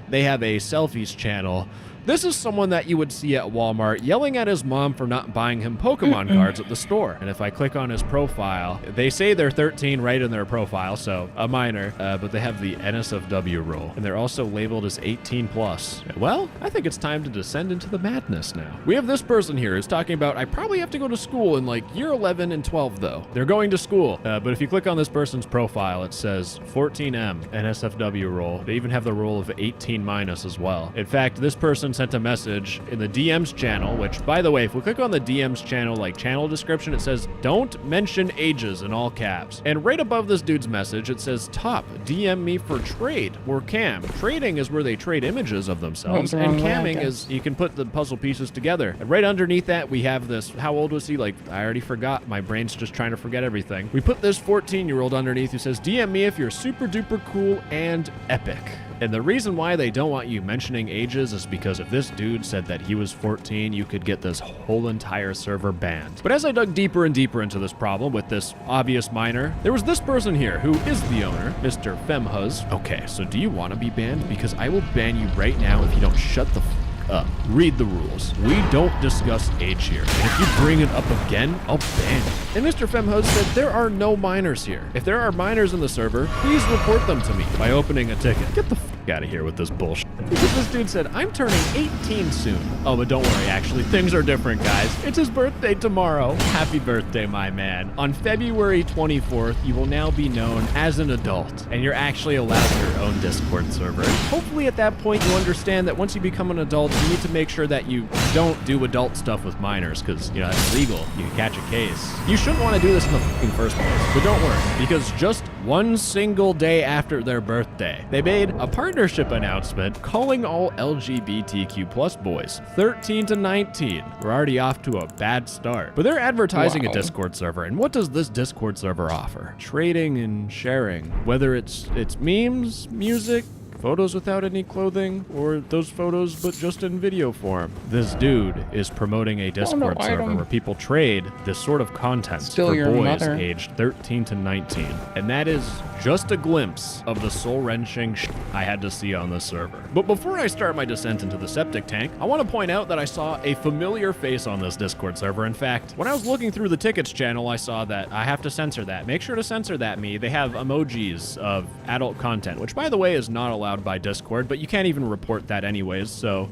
They have a selfies channel. This is someone that you would see at Walmart yelling at his mom for not buying him Pokemon cards at the store. And if I click on his profile, they say they're 13 right in their profile, so a minor, but they have the NSFW role. And they're also labeled as 18 plus. Well, I think it's time to descend into the madness now. We have this person here who's talking about, I probably have to go to school in like year 11 and 12 though. They're going to school. But if you click on this person's profile, it says 14M, NSFW role. They even have the role of 18 minus as well. In fact, this person sent a message in the DMs channel, which, by the way, if we click on the DMs channel, like channel description, it says, "Don't mention ages" in all caps. And right above this dude's message, it says, "Top, DM me for trade or cam." Trading is where they trade images of themselves, and camming is you can put the puzzle pieces together. And right underneath that, we have this, how old was he? Like, I already forgot. My brain's just trying to forget everything. We put this 14-year-old underneath who says, "DM me if you're super duper cool and epic." And the reason why they don't want you mentioning ages is because if this dude said that he was 14, you could get this whole entire server banned. But as I dug deeper and deeper into this problem with this obvious minor, there was this person here who is the owner, Mr. Femhuz. Okay, so do you want to be banned? Because I will ban you right now if you don't shut the up. Read the rules. We don't discuss age here. And if you bring it up again, I'll ban you. And Mr. Femhuz said there are no minors here. If there are minors in the server, please report them to me by opening a ticket. Get the f out of here with this bullshit. Because this dude said, I'm turning 18 soon. Oh, but don't worry, actually, things are different, guys. It's his birthday tomorrow. Happy birthday, my man. On February 24th, you will now be known as an adult, and you're actually allowed your own Discord server. Hopefully at that point you understand that once you become an adult, you need to make sure that you don't do adult stuff with minors, because, you know, that's illegal. You can catch a case. You shouldn't want to do this in the fucking first place. But don't worry, because just one single day after their birthday, they made a partnership announcement calling all LGBTQ plus boys 13 to 19. We're already off to a bad start. But they're advertising a Discord server, and what does this Discord server offer? Trading and sharing, whether it's memes, music, photos without any clothing, or those photos but just in video form? This dude is promoting a Discord server where people trade this sort of content Still for your boys mother. aged 13 to 19. And that is just a glimpse of the soul-wrenching shit I had to see on this server. But before I start my descent into the septic tank, I want to point out that I saw a familiar face on this Discord server. In fact, when I was looking through the tickets channel, I saw that I have to censor that. Make sure to censor that, me. They have emojis of adult content, which by the way is not allowed by Discord, but you can't even report that anyways, so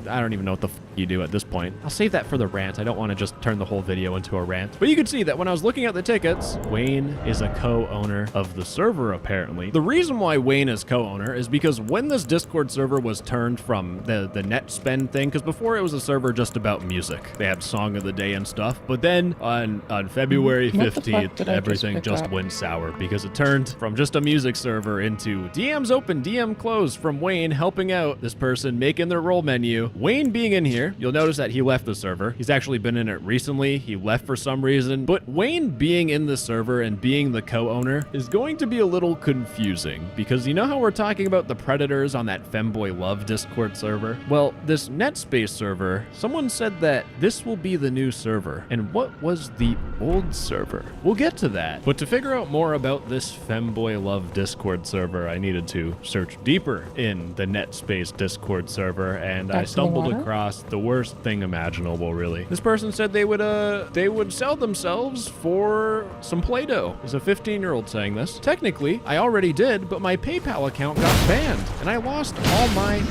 I don't even know what the f you do at this point. I'll save that for the rant. I don't want to just turn the whole video into a rant. But you can see that when I was looking at the tickets, Wayne is a co-owner of the server, apparently. The reason why Wayne is co-owner is because when this Discord server was turned from the net spend thing, because before it was a server just about music. They had song of the day and stuff. But then on February What the fuck 15th, did I everything pick just up? went sour because it turned from just a music server into DMs open, DM closed from Wayne helping out this person making their role menu. Wayne being in here, you'll notice that he left the server. He's actually been in it recently. He left for some reason. But Wayne being in the server and being the co-owner is going to be a little confusing because you know how we're talking about the predators on that Femboy Love Discord server? Well, this NetSpace server, someone said that this will be the new server. And what was the old server? We'll get to that. But to figure out more about this Femboy Love Discord server, I needed to search deeper in the NetSpace Discord server, and I Back to the stumbled water? across the worst thing imaginable, really. This person said they would sell themselves for some Play-Doh. There's a 15-year-old saying this. Technically, I already did, but my PayPal account got banned, and I lost all my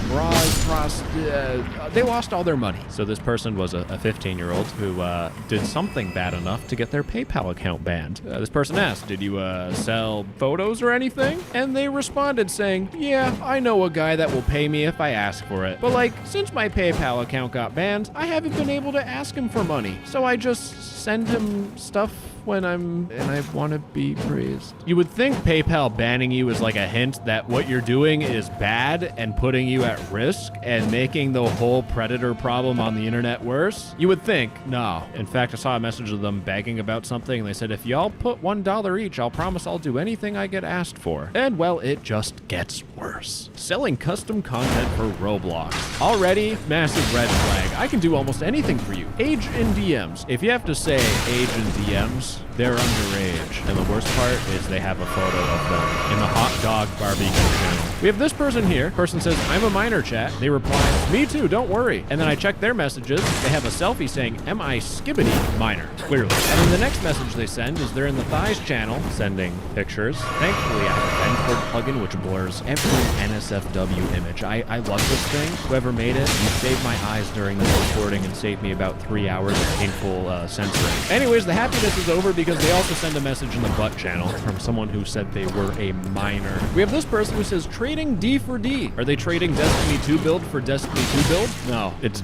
they lost all their money. So this person was a 15-year-old who did something bad enough to get their PayPal account banned. This person asked, did you sell photos or anything? And they responded saying, yeah, I know a guy that will pay me if I ask for it. But like, since my PayPal account got banned, I haven't been able to ask him for money. So I just send him stuff when I want to be praised. You would think PayPal banning you is like a hint that what you're doing is bad and putting you at risk and making the whole predator problem on the internet worse. You would think, no. In fact, I saw a message of them begging about something and they said, if y'all put $1 each, I'll promise I'll do anything I get asked for. And well, it just gets worse. Selling custom content for Roblox. Already, massive red flag. I can do almost anything for you. Age in DMs. If you have to say age in DMs, they're underage. And the worst part is they have a photo of them in the hot dog barbecue channel. We have this person here. Person says, I'm a minor, chat. They reply, me too, don't worry. And then I check their messages. They have a selfie saying, am I skibbity minor? Clearly. And then the next message they send is they're in the thighs channel sending pictures. Thankfully, I have a Vencord plugin which blurs every NSFW image. I love this thing. Whoever made it, you saved my eyes during this recording and saved me about 3 hours of painful censoring. Anyways, the happiness is over because they also send a message in the butt channel from someone who said they were a minor. We have this person who says trading D for D. Are they trading Destiny 2 build for Destiny 2 build? No, it's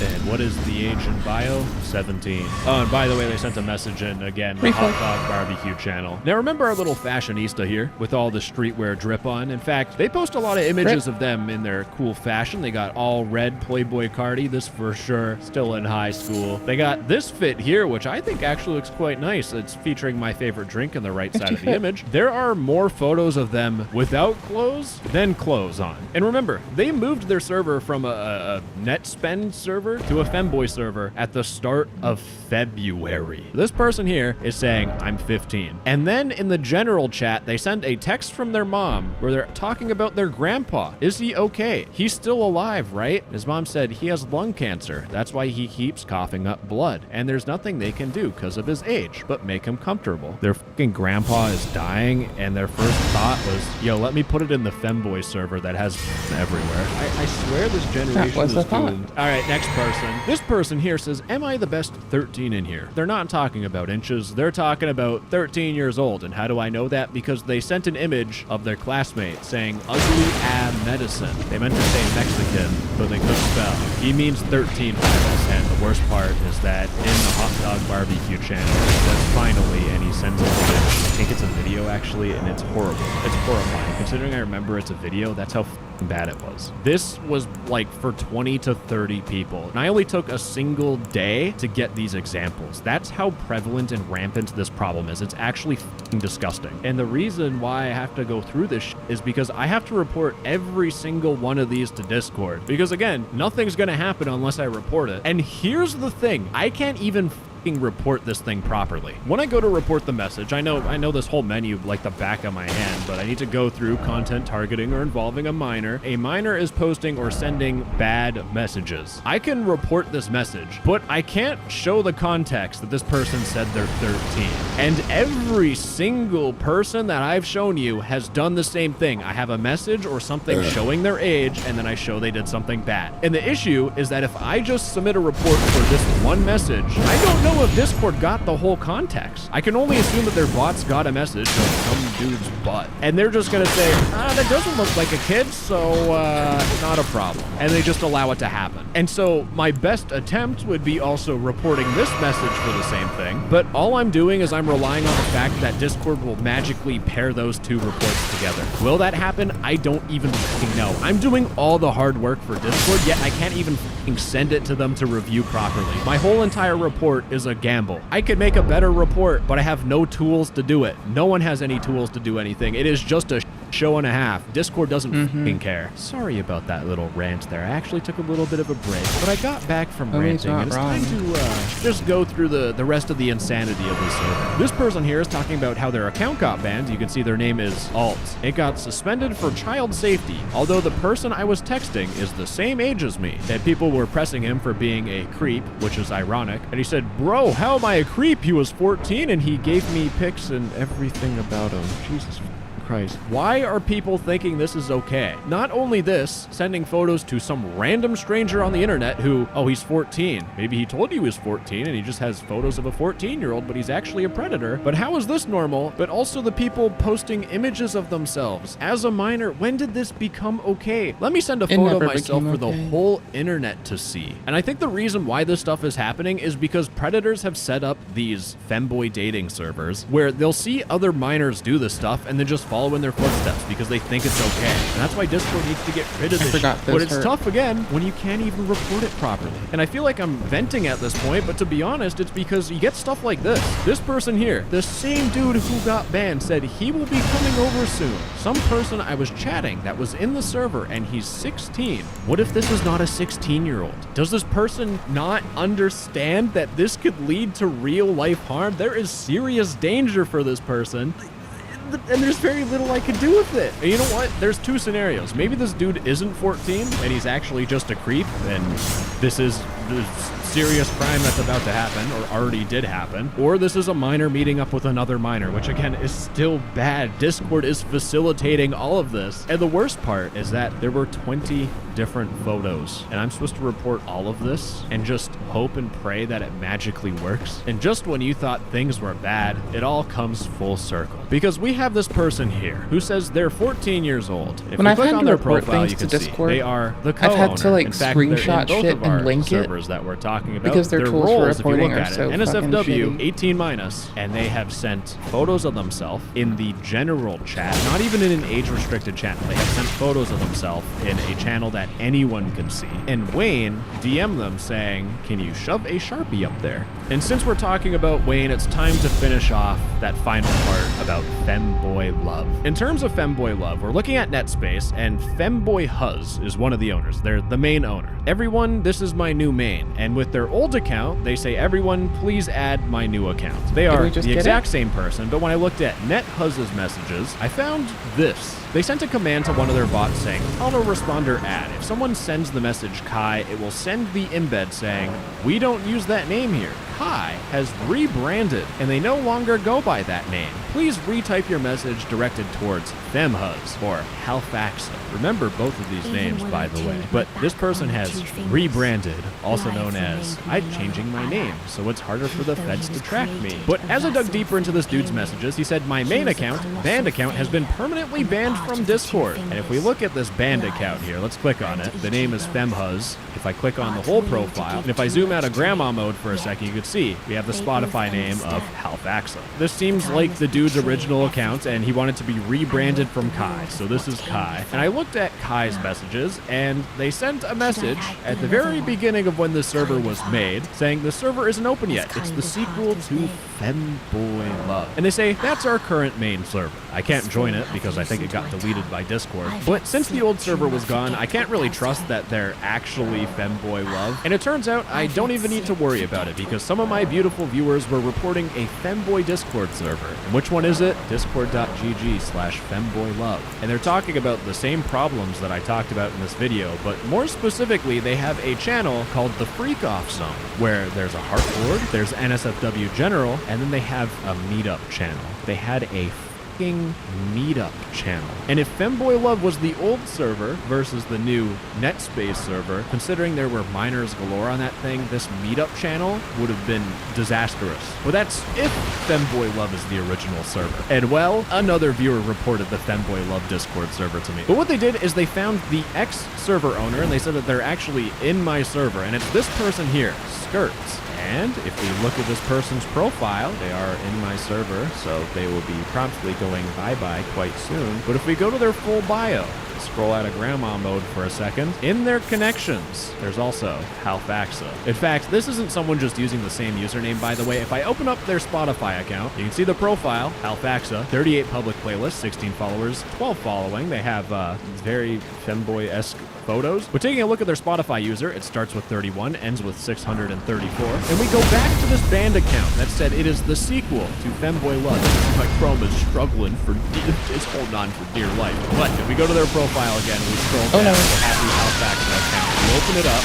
and what is the age in bio? 17. Oh, and by the way, they sent a message in again, the Hot Dog Barbecue channel. Now remember our little fashionista here with all the streetwear drip on. In fact, they post a lot of images of them in their cool fashion. They got all red Playboy Cardi, this for sure, still in high school. They got this fit here, which I think actually looks quite nice. It's featuring my favorite drink on the right side of the image. There are more photos of them without clothes than clothes on. And remember, they moved their server from a net spend server to a Femboy server at the start of February. This person here is saying, I'm 15. And then in the general chat, they send a text from their mom where they're talking about their grandpa. Is he okay? He's still alive, right? His mom said he has lung cancer. That's why he keeps coughing up blood. And there's nothing they can do because of his age, but make him comfortable. Their fucking grandpa is dying, and their first thought was, yo, let me put it in the Femboy server that has everywhere. I swear this generation is doomed. All right, next person. This person here says, am I the best 13 in here? They're not talking about inches. They're talking about 13 years old. And how do I know that? Because they sent an image of their classmate saying ugly medicine. They meant to say Mexican, but they couldn't spell. He means 13 and the worst part is that in the Hot Dog Barbecue channel, that's finally, and he sends an image. I think it's a video actually, and it's horrible. It's horrifying. Considering I remember it's a video, that's how bad it was. This was like for 20 to 30 people. And I only took a single day to get these examples. That's how prevalent and rampant this problem is. It's actually f***ing disgusting. And the reason why I have to go through this is because I have to report every single one of these to Discord. Because again, nothing's gonna happen unless I report it. And here's the thing, I can't even report this thing properly. When I go to report the message, I know this whole menu like the back of my hand, but I need to go through content targeting or involving a minor. A minor is posting or sending bad messages. I can report this message, but I can't show the context that this person said they're 13. And every single person that I've shown you has done the same thing. I have a message or something showing their age, and then I show they did something bad. And the issue is that if I just submit a report for this one message, I don't know if Discord got the whole context. I can only assume that their bots got a message of some dude's butt. And they're just gonna say, that doesn't look like a kid, so not a problem. And they just allow it to happen. And so my best attempt would be also reporting this message for the same thing. But all I'm doing is I'm relying on the fact that Discord will magically pair those two reports together. Will that happen? I don't even fucking know. I'm doing all the hard work for Discord, yet I can't even fucking send it to them to review properly. My whole entire report is a gamble. I could make a better report, but I have no tools to do it. No one has any tools to do anything. It is just a show and a half. Discord doesn't fucking care. Sorry about that little rant there. I actually took a little bit of a break, but I got back from ranting, and it's time to just go through the rest of the insanity of this server. This person here is talking about how their account got banned. You can see their name is Alt. It got suspended for child safety, although the person I was texting is the same age as me. And people were pressing him for being a creep, which is ironic. And he said, bro, how am I a creep? He was 14 and he gave me pics and everything about him. Jesus Christ. Why are people thinking this is okay? Not only this, sending photos to some random stranger on the internet who, oh, he's 14. Maybe he told you he was 14 and he just has photos of a 14-year-old, but he's actually a predator. But how is this normal? But also the people posting images of themselves. As a minor, when did this become okay? Let me send a photo of myself for the whole internet to see. And I think the reason why this stuff is happening is because predators have set up these femboy dating servers where they'll see other minors do this stuff and then just follow in their footsteps because they think it's okay. And that's why Discord needs to get rid of this shit. But it's tough again when you can't even report it properly. And I feel like I'm venting at this point, but to be honest, it's because you get stuff like this. This person here, the same dude who got banned, said he will be coming over soon. Some person I was chatting that was in the server and he's 16. What if this is not a 16-year-old? Does this person not understand that this could lead to real life harm? There is serious danger for this person. And there's very little I could do with it. And you know what? There's two scenarios. Maybe this dude isn't 14 and he's actually just a creep, and this is the serious crime that's about to happen or already did happen. Or this is a minor meeting up with another minor, which again is still bad. Discord is facilitating all of this. And the worst part is that there were 20 different photos, and I'm supposed to report all of this and just hope and pray that it magically works. And just when you thought things were bad, it all comes full circle. Because we have this person here who says they're 14 years old. If you click on their profile, you can see they are the co-owner. I've had to like in fact, screenshot they're in both shit of our and link it servers that we're talking about. because their tools for reporting are so fucking NSFW shitty. 18 minus, and they have sent photos of themselves in the general chat, not even in an age-restricted channel. They have sent photos of themselves in a channel that anyone can see. And Wayne DM'd them saying, can you shove a Sharpie up there? And since we're talking about Wayne, it's time to finish off that final part about Femboy Love. In terms of Femboy Love, we're looking at NetSpace, and Femboy Huz is one of the owners. They're the main owner. Everyone, this is my new main. And with their old account, they say, everyone, please add my new account. They are the exact same person, but when I looked at NetHuz's messages, I found this. They sent a command to one of their bots saying, autoresponder add. If someone sends the message Kai, it will send the embed saying, we don't use that name here. Kai has rebranded, and they no longer go by that name. Please retype your message directed towards FemHuz or Halfaxa. Remember both of these names, by the way. But this person has rebranded, also known as I'm changing my name, so it's harder for the feds to track me. But as I dug deeper into this dude's messages, he said my main account, banned account, has been permanently banned from Discord. And if we look at this banned account here, let's click on it. The name is FemHuz. If I click on the whole profile, and if I zoom out of grandma mode for a second, you could see we have the Spotify name of Halfaxa. This seems like the dude's original account, and he wanted to be rebranded from Kai. So this is Kai. And I looked at Kai's messages, and they sent a message at the very beginning of when the server was made, saying the server isn't open yet. It's the sequel to Femboy Love. And they say, that's our current main server. I can't join it because I think it got deleted by Discord. But since the old server was gone, I can't really trust that they're actually Femboy Love. And it turns out I don't even need to worry about it because some of my beautiful viewers were reporting a Femboy Discord server. And which one is it? Discord.gg/FemboyLove. And they're talking about the same problems that I talked about in this video, but more specifically, they have a channel called the Freak Off Zone, where there's a Heartboard, there's NSFW General, and then they have a meetup channel. They had a meetup channel. And if Femboy Love was the old server versus the new NetSpace server, considering there were minors galore on that thing, this meetup channel would have been disastrous. But that's if Femboy Love is the original server. And well, another viewer reported the Femboy Love Discord server to me. But what they did is they found the ex-server owner, and they said that they're actually in my server, and it's this person here, Skirts. And if we look at this person's profile, they are in my server, so they will be promptly going bye-bye quite soon. But if we go to their full bio, scroll out of grandma mode for a second, in their connections, there's also Halfaxa. In fact, this isn't someone just using the same username, by the way. If I open up their Spotify account, you can see the profile, Halfaxa, 38 public playlists, 16 followers, 12 following. They have very femboy-esque photos. But taking a look at their Spotify user, it starts with 31, ends with 634. And we go back to this band account that said it is the sequel to Femboy Love. My Chrome is struggling for it's holding on for dear life. But if we go to their profile again, we scroll down to Happy Halfaxa account. We open it up.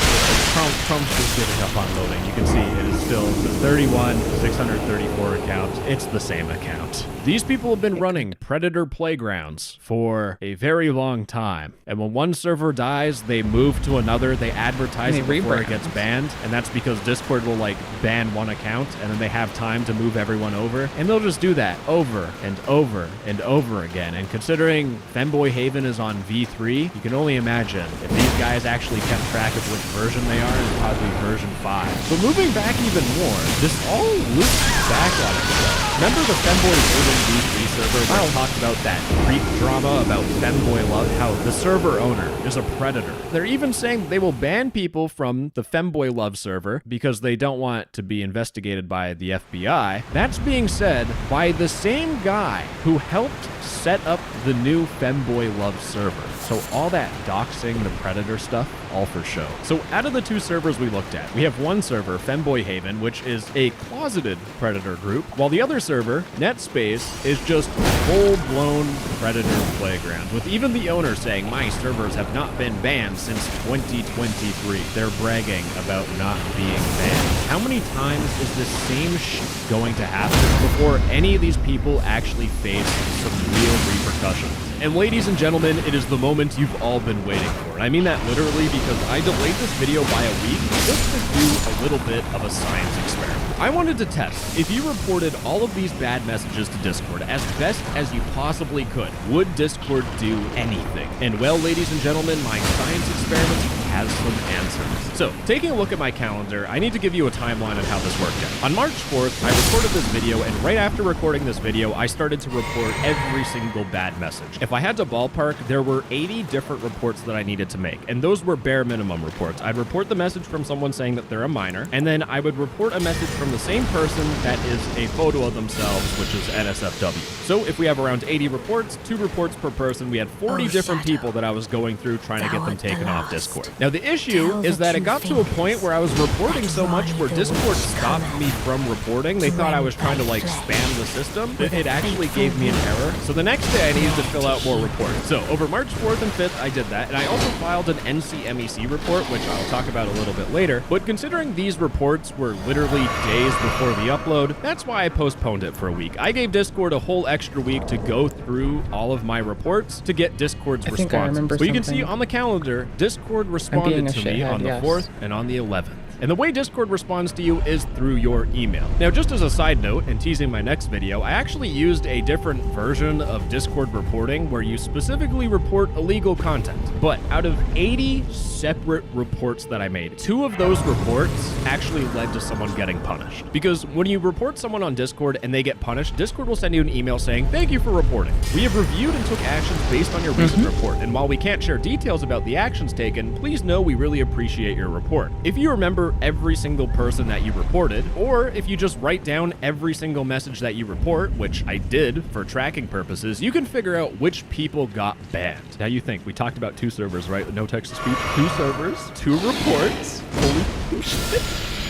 Chrome's just giving up on loading. You can see it is still the 31, 634 account. It's the same account. These people have been running Predator Playgrounds for a very long time. And when one server dies, they move to another. They advertise it before it gets banned. And that's because Discord will like ban one account and then they have time to move everyone over. And they'll just do that over and over and over again. And considering Femboy Haven is on V3, you can only imagine if these guys actually kept track of which version they are, it's probably version 5. But moving back even more, this all loops back on itself. Remember the Femboy Haven V3 server where I talked about that creep drama about Femboy Love, how the server owner is a predator. They're even saying they will ban people from the Femboy Love server because they don't want to be investigated by the FBI. That's being said by the same guy who helped set up the new Femboy Love server. So all that doxing the predator stuff, all for show. So out of the two servers we looked at, we have one server, Femboy Haven, which is a closeted predator group, while the other server, NetSpace, is just full-blown predator playground, with even the owner saying, my servers have not been banned since 2023. They're bragging about not being banned. How many times is this same shit going to happen before any of these people actually face some real repercussions? And ladies and gentlemen, it is the moment you've all been waiting for. And I mean that literally because I delayed this video by a week just to do a little bit of a science experiment. I wanted to test if you reported all of these bad messages to Discord as best as you possibly could, would Discord do anything? And well, ladies and gentlemen, my science experiment has some answers. So, taking a look at my calendar, I need to give you a timeline on how this worked out. On March 4th, I recorded this video, and right after recording this video, I started to report every single bad message. If I had to ballpark, there were 80 different reports that I needed to make, and those were bare minimum reports. I'd report the message from someone saying that they're a minor, and then I would report a message from the same person that is a photo of themselves, which is NSFW. So if we have around 80 reports, 2 reports per person, we had 40 different people that I was going through trying to get them taken off Discord. Now the issue is that it got to a point where I was reporting so much where Discord stopped me from reporting. They thought I was trying to like spam the system. It actually gave me an error. So the next day I needed to fill out more reports. So over March 4th and 5th, I did that. And I also filed an NCMEC report, which I'll talk about a little bit later. But considering these reports were literally days before the upload, that's why I postponed it for a week. I gave Discord a whole extra week to go through all of my reports to get Discord's response. But you can see on the calendar, Discord responded to me on the 4th and on the 11th. And the way Discord responds to you is through your email. Now, just as a side note, and teasing my next video, I actually used a different version of Discord reporting where you specifically report illegal content. But out of 80 separate reports that I made, 2 of those reports actually led to someone getting punished. Because when you report someone on Discord and they get punished, Discord will send you an email saying, "Thank you for reporting. We have reviewed and took actions based on your recent report, and while we can't share details about the actions taken, please know we really appreciate your report." If you remember every single person that you reported, or if you just write down every single message that you report, which I did for tracking purposes, you can figure out which people got banned. Now you think, we talked about 2 servers, right? No text-to-speech, 2 servers, 2 reports. Holy shit.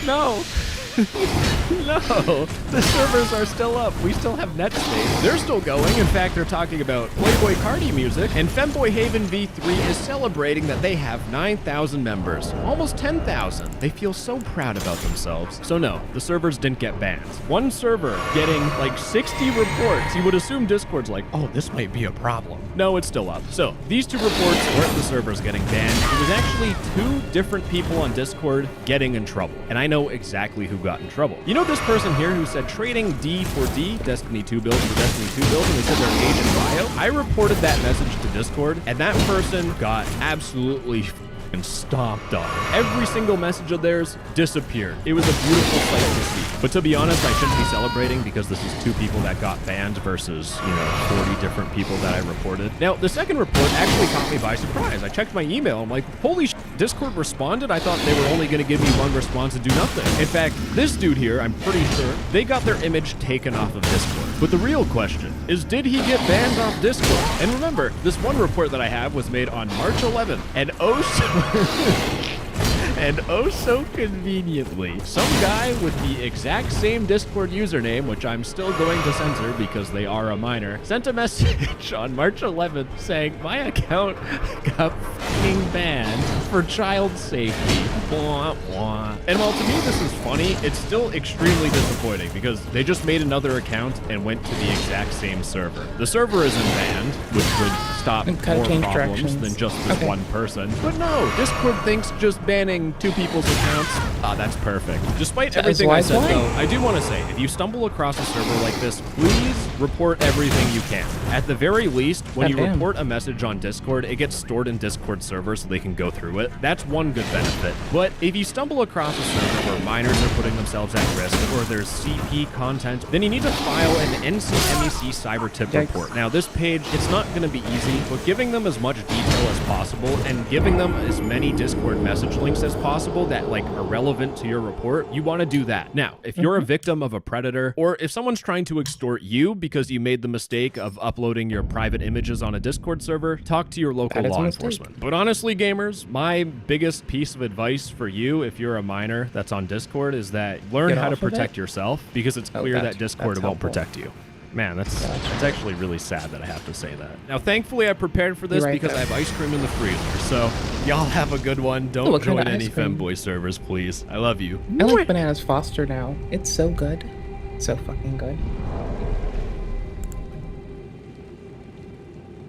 No. No, the servers are still up. We still have net space. They're still going. In fact, they're talking about Playboy Cardi music, and Femboy Haven V3 is celebrating that they have 9,000 members, almost 10,000. They feel so proud about themselves. So no, the servers didn't get banned. One server getting like 60 reports. You would assume Discord's like, oh, this might be a problem. No, it's still up. So these 2 reports weren't the servers getting banned. It was actually 2 different people on Discord getting in trouble. And I know exactly who got in trouble. You know this person here who said trading D for D, Destiny 2 builds for Destiny 2 builds, and they said their age and bio? I reported that message to Discord, and that person got absolutely stomped on. Every single message of theirs disappeared. It was a beautiful sight to see. But to be honest, I shouldn't be celebrating because this is 2 people that got banned versus, 40 different people that I reported. Now, the second report actually caught me by surprise. I checked my email. I'm like, holy shit, Discord responded? I thought they were only going to give me 1 response and do nothing. In fact, this dude here, I'm pretty sure, they got their image taken off of Discord. But the real question is, did he get banned off Discord? And remember, this one report that I have was made on March 11th, and and oh so conveniently, some guy with the exact same Discord username, which I'm still going to censor because they are a minor, sent a message on March 11th saying, my account got fucking banned for child safety. Wah, wah. And while to me this is funny, it's still extremely disappointing because they just made another account and went to the exact same server. The server isn't banned, which would stop more problems than just this one person. But no, Discord thinks just banning 2 people's accounts, that's perfect. Despite everything I said though, I do want to say, if you stumble across a server like this, please report everything you can. At the very least, when you report a message on Discord, it gets stored in Discord server so they can go through it. That's one good benefit. But if you stumble across a server where minors are putting themselves at risk or there's CP content, then you need to file an NCMEC cyber tip report. Now this page, it's not going to be easy, but giving them as much detail as possible and giving them as many Discord message links as possible that are relevant to your report, you want to do that. Now, if you're a victim of a predator, or if someone's trying to extort you because you made the mistake of uploading your private images on a Discord server, talk to your local law enforcement. But honestly, gamers, my biggest piece of advice for you, if you're a minor that's on Discord, is that learn how to protect yourself, because it's clear that Discord won't protect you. Man, it's actually really sad that I have to say that. Now, thankfully, I prepared for this because I have ice cream in the freezer. So, y'all have a good one. Don't join any femboy servers, please. I love you. I like Bananas Foster now. It's so good. So fucking good.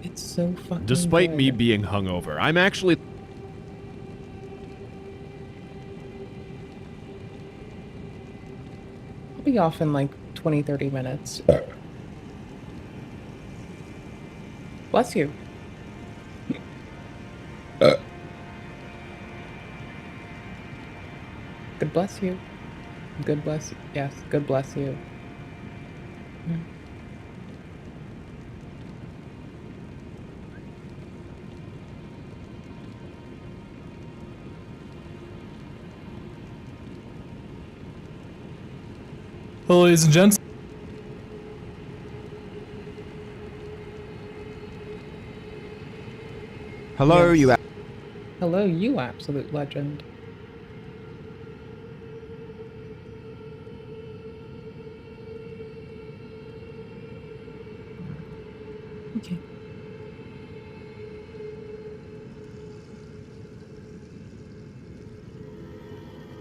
It's so fucking Despite good. me being hungover, I'm actually... I'll be off in 20-30 minutes. Bless you. Good bless you. Good bless you. Yes, good bless you. Hello, ladies and gents. Hello, you. Hello, you absolute legend. Okay.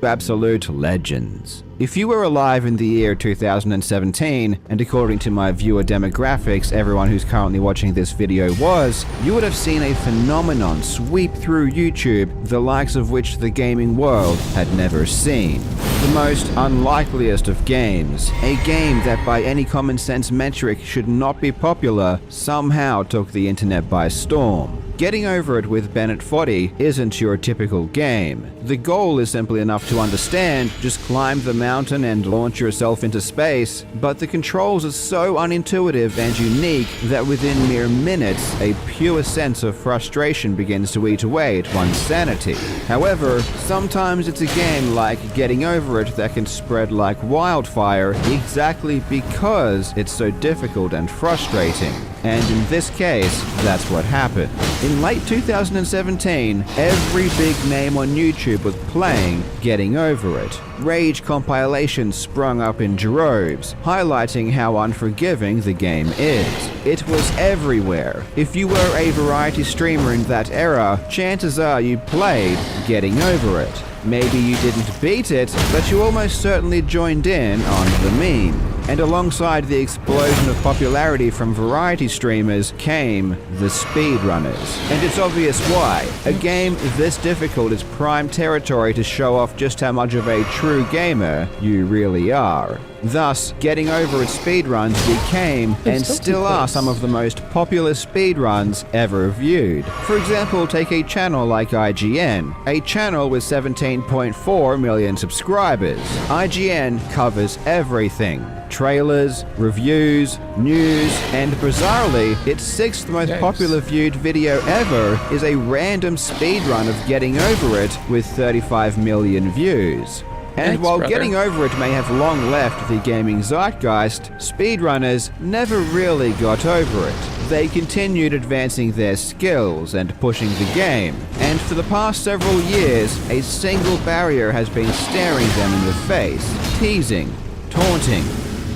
absolute legends. If you were alive in the year 2017, and according to my viewer demographics, everyone who's currently watching this video was, you would have seen a phenomenon sweep through YouTube, the likes of which the gaming world had never seen. The most unlikeliest of games, a game that by any common sense metric should not be popular, somehow took the internet by storm. Getting Over It with Bennett Foddy isn't your typical game. The goal is simply enough to understand, just climb the mountain and launch yourself into space, but the controls are so unintuitive and unique that within mere minutes, a pure sense of frustration begins to eat away at one's sanity. However, sometimes it's a game like Getting Over It that can spread like wildfire exactly because it's so difficult and frustrating. And in this case, that's what happened. In late 2017, every big name on YouTube was playing Getting Over It. Rage compilations sprung up in droves, highlighting how unforgiving the game is. It was everywhere. If you were a variety streamer in that era, chances are you played Getting Over It. Maybe you didn't beat it, but you almost certainly joined in on the meme. And alongside the explosion of popularity from variety streamers came the speedrunners. And it's obvious why. A game this difficult is prime territory to show off just how much of a true gamer you really are. Thus, Getting Over It speedruns became, and still are, some of the most popular speedruns ever viewed. For example, take a channel like IGN, a channel with 17.4 million subscribers. IGN covers everything. Trailers, reviews, news, and bizarrely, its 6th most popular viewed video ever is a random speedrun of Getting Over It with 35 million views. And while Getting Over It may have long left the gaming zeitgeist, speedrunners never really got over it. They continued advancing their skills and pushing the game, and for the past several years, a single barrier has been staring them in the face, teasing, taunting,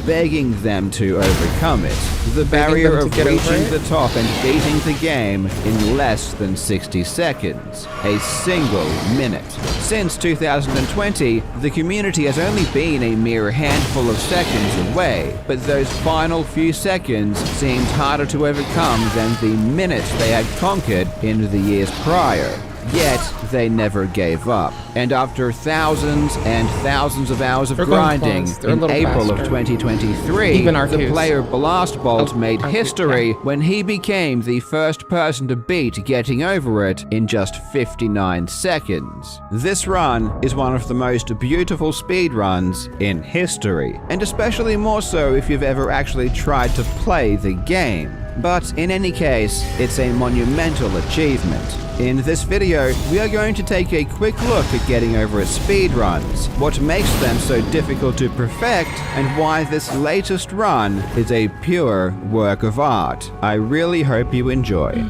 begging them to overcome it. The barrier of reaching the top and beating the game in less than 60 seconds. A single minute. Since 2020, the community has only been a mere handful of seconds away, but those final few seconds seemed harder to overcome than the minutes they had conquered in the years prior. Yet, they never gave up. And after thousands and thousands of hours of grinding, in April of 2023, the player Blast Bolt made history when he became the first person to beat Getting Over It in just 59 seconds. This run is one of the most beautiful speedruns in history, and especially more so if you've ever actually tried to play the game. But in any case, it's a monumental achievement. In this video, we are going to take a quick look at Getting Over It speedruns, what makes them so difficult to perfect, and why this latest run is a pure work of art. I really hope you enjoy.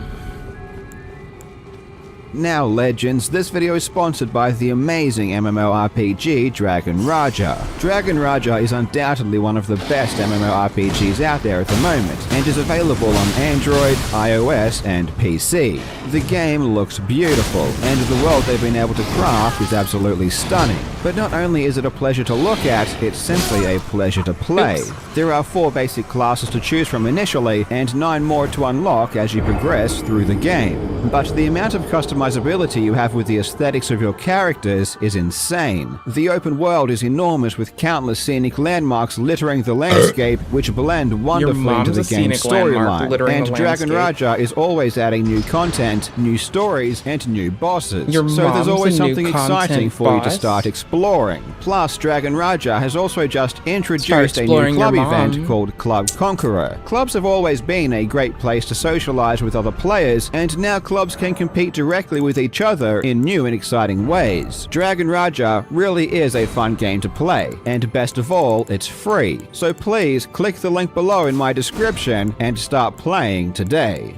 Now legends, this video is sponsored by the amazing MMORPG Dragon Raja. Dragon Raja is undoubtedly one of the best MMORPGs out there at the moment, and is available on Android, iOS, and PC. The game looks beautiful, and the world they've been able to craft is absolutely stunning. But not only is it a pleasure to look at, it's simply a pleasure to play. There are 4 basic classes to choose from initially, and 9 more to unlock as you progress through the game. But the amount of customizability you have with the aesthetics of your characters is insane. The open world is enormous with countless scenic landmarks littering the landscape, which blend wonderfully into the game's storyline. And Dragon Raja is always adding new content, new stories, and new bosses. So there's always something exciting for you to start exploring. Plus, Dragon Raja has also just introduced a new club event called Club Conqueror. Clubs have always been a great place to socialize with other players, and now clubs can compete directly with each other in new and exciting ways. Dragon Raja really is a fun game to play, and best of all, it's free. So please click the link below in my description and start playing today.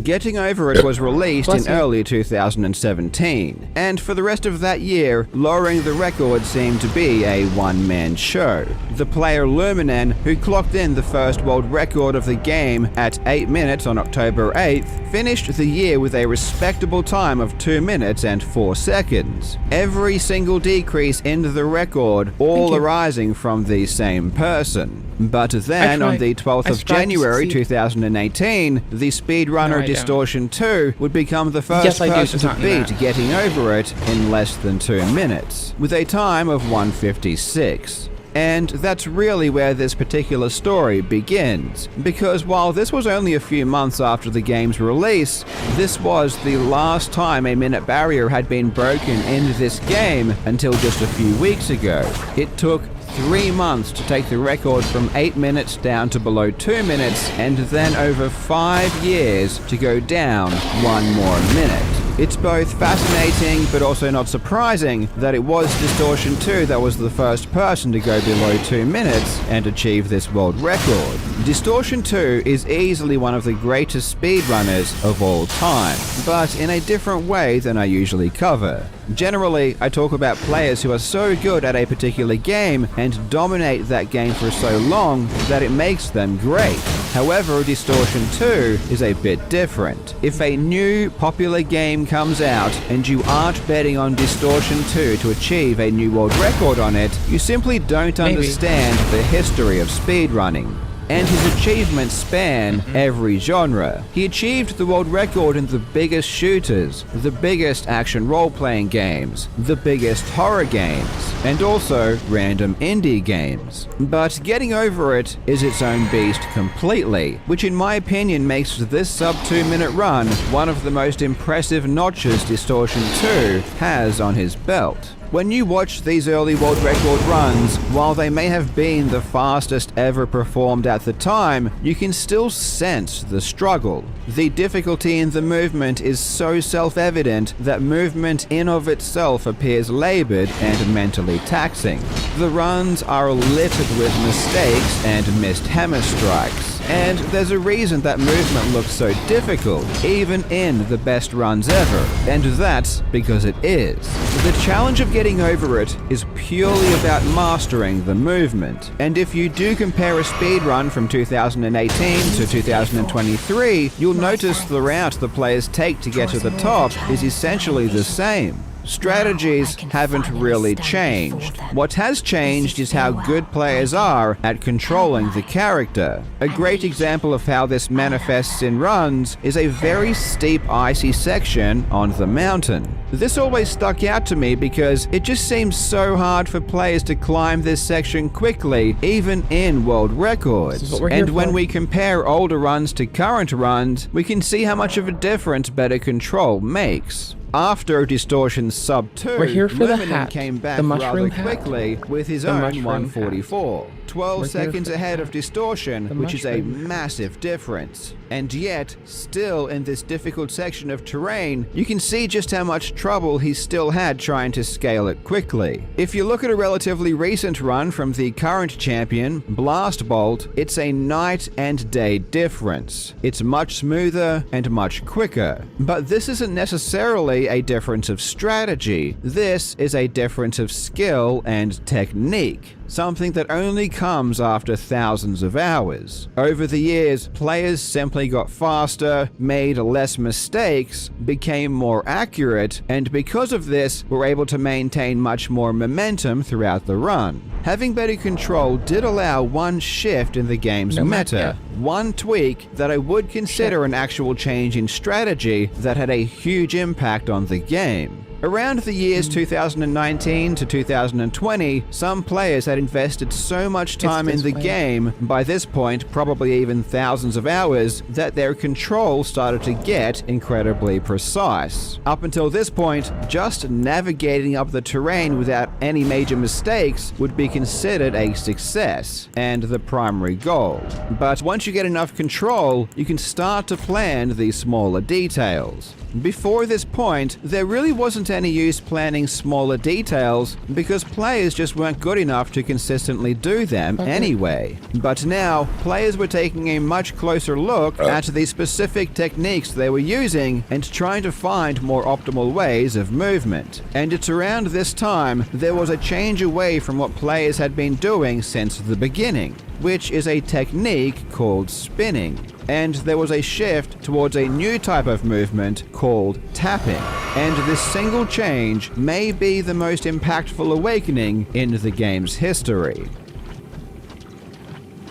Getting Over It was released Bless in you. early 2017, and for the rest of that year, lowering the record seemed to be a one-man show. The player Luminen, who clocked in the first world record of the game at 8 minutes on October 8th, finished the year with a respectable time of 2 minutes and 4 seconds. Every single decrease in the record, all arising from the same person. But then, on the 12th of January 2018, the speedrunner Distortion 2 would become the first person to beat Getting Over It in less than 2 minutes, with a time of 1:56. And that's really where this particular story begins, because while this was only a few months after the game's release, this was the last time a minute barrier had been broken in this game until just a few weeks ago. It took 3 months to take the record from 8 minutes down to below 2 minutes, and then over 5 years to go down 1 more minute. It's both fascinating but also not surprising that it was Distortion 2 that was the first person to go below 2 minutes and achieve this world record. Distortion 2 is easily one of the greatest speedrunners of all time, but in a different way than I usually cover. Generally, I talk about players who are so good at a particular game and dominate that game for so long that it makes them great. However, Distortion 2 is a bit different. If a new popular game comes out and you aren't betting on Distortion 2 to achieve a new world record on it, you simply don't understand the history of speedrunning. And his achievements span every genre. He achieved the world record in the biggest shooters, the biggest action role-playing games, the biggest horror games, and also random indie games. But Getting Over It is its own beast completely, which in my opinion makes this sub 2 minute run one of the most impressive notches Distortion 2 has on his belt. When you watch these early world record runs, while they may have been the fastest ever performed at the time, you can still sense the struggle. The difficulty in the movement is so self-evident that movement in of itself appears labored and mentally taxing. The runs are littered with mistakes and missed hammer strikes, and there's a reason that movement looks so difficult, even in the best runs ever, and that's because it is. The challenge of Getting Over It is purely about mastering the movement, and if you do compare a speedrun from 2018 to 2023, you'll notice the route the players take to get to the top is essentially the same. Strategies haven't really changed. What has changed is how good players are at controlling the character. A great example of how this manifests in runs is a very steep icy section on the mountain. This always stuck out to me because it just seems so hard for players to climb this section quickly, even in world records. And when we compare older runs to current runs, we can see how much of a difference better control makes. After Distortion's sub 2, We're here for the Luminen hat, came back the mushroom rather hat. quickly with his The own mushroom 144. 12 We're here seconds for ahead the of Distortion, The which is a mushroom. massive difference. And yet, still in this difficult section of terrain, you can see just how much trouble he still had trying to scale it quickly. If you look at a relatively recent run from the current champion, Blast Bolt, it's a night and day difference. It's much smoother and much quicker. But this isn't necessarily a difference of strategy. This is a difference of skill and technique. Something that only comes after thousands of hours. Over the years, players simply got faster, made less mistakes, became more accurate, and because of this, were able to maintain much more momentum throughout the run. Having better control did allow one shift in the game's meta, one tweak that I would consider an actual change in strategy that had a huge impact on the game. Around the years 2019 to 2020, some players had invested so much time in the game, by this point probably even thousands of hours, that their control started to get incredibly precise. Up until this point, just navigating up the terrain without any major mistakes would be considered a success, and the primary goal. But once you get enough control, you can start to plan the smaller details. Before this point, there really wasn't any use planning smaller details because players just weren't good enough to consistently do them anyway. But now, players were taking a much closer look at the specific techniques they were using and trying to find more optimal ways of movement. And it's around this time there was a change away from what players had been doing since the beginning, which is a technique called spinning. And there was a shift towards a new type of movement called tapping. And this single change may be the most impactful awakening in the game's history.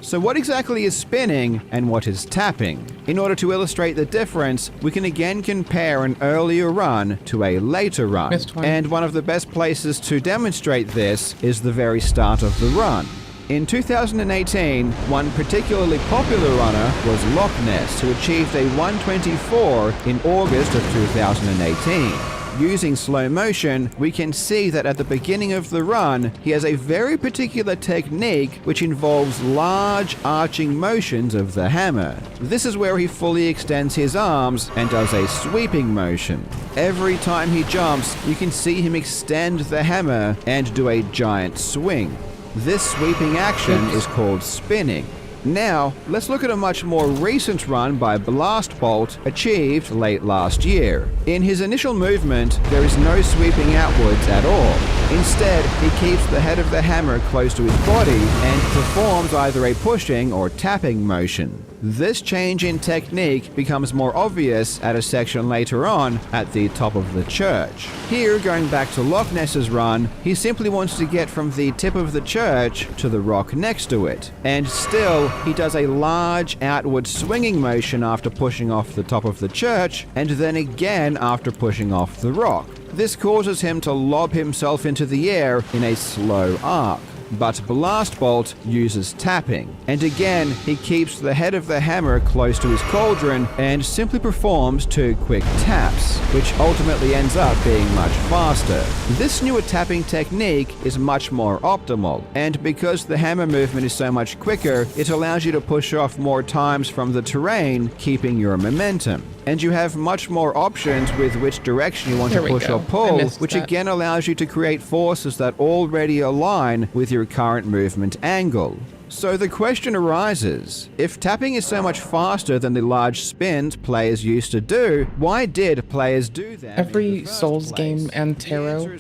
So what exactly is spinning and what is tapping? In order to illustrate the difference, we can again compare an earlier run to a later run. And one of the best places to demonstrate this is the very start of the run. In 2018, one particularly popular runner was Loch Ness, who achieved a 124 in August of 2018. Using slow motion, we can see that at the beginning of the run, he has a very particular technique which involves large arching motions of the hammer. This is where he fully extends his arms and does a sweeping motion. Every time he jumps, you can see him extend the hammer and do a giant swing. This sweeping action is called spinning. Now, let's look at a much more recent run by Blast Bolt, achieved late last year. In his initial movement, there is no sweeping outwards at all. Instead, he keeps the head of the hammer close to his body and performs either a pushing or tapping motion. This change in technique becomes more obvious at a section later on at the top of the church. Here, going back to Loch Ness's run, he simply wants to get from the tip of the church to the rock next to it. And still, he does a large outward swinging motion after pushing off the top of the church, and then again after pushing off the rock. This causes him to lob himself into the air in a slow arc. But Blast Bolt uses tapping, and again he keeps the head of the hammer close to his cauldron and simply performs 2 quick taps, which ultimately ends up being much faster. This newer tapping technique is much more optimal, and because the hammer movement is so much quicker, it allows you to push off more times from the terrain, keeping your momentum. And you have much more options with which direction you want to push or pull, which again allows you to create forces that already align with your current movement angle. So the question arises, if tapping is so much faster than the large spins players used to do, why did players do that? Every Souls game and tarot,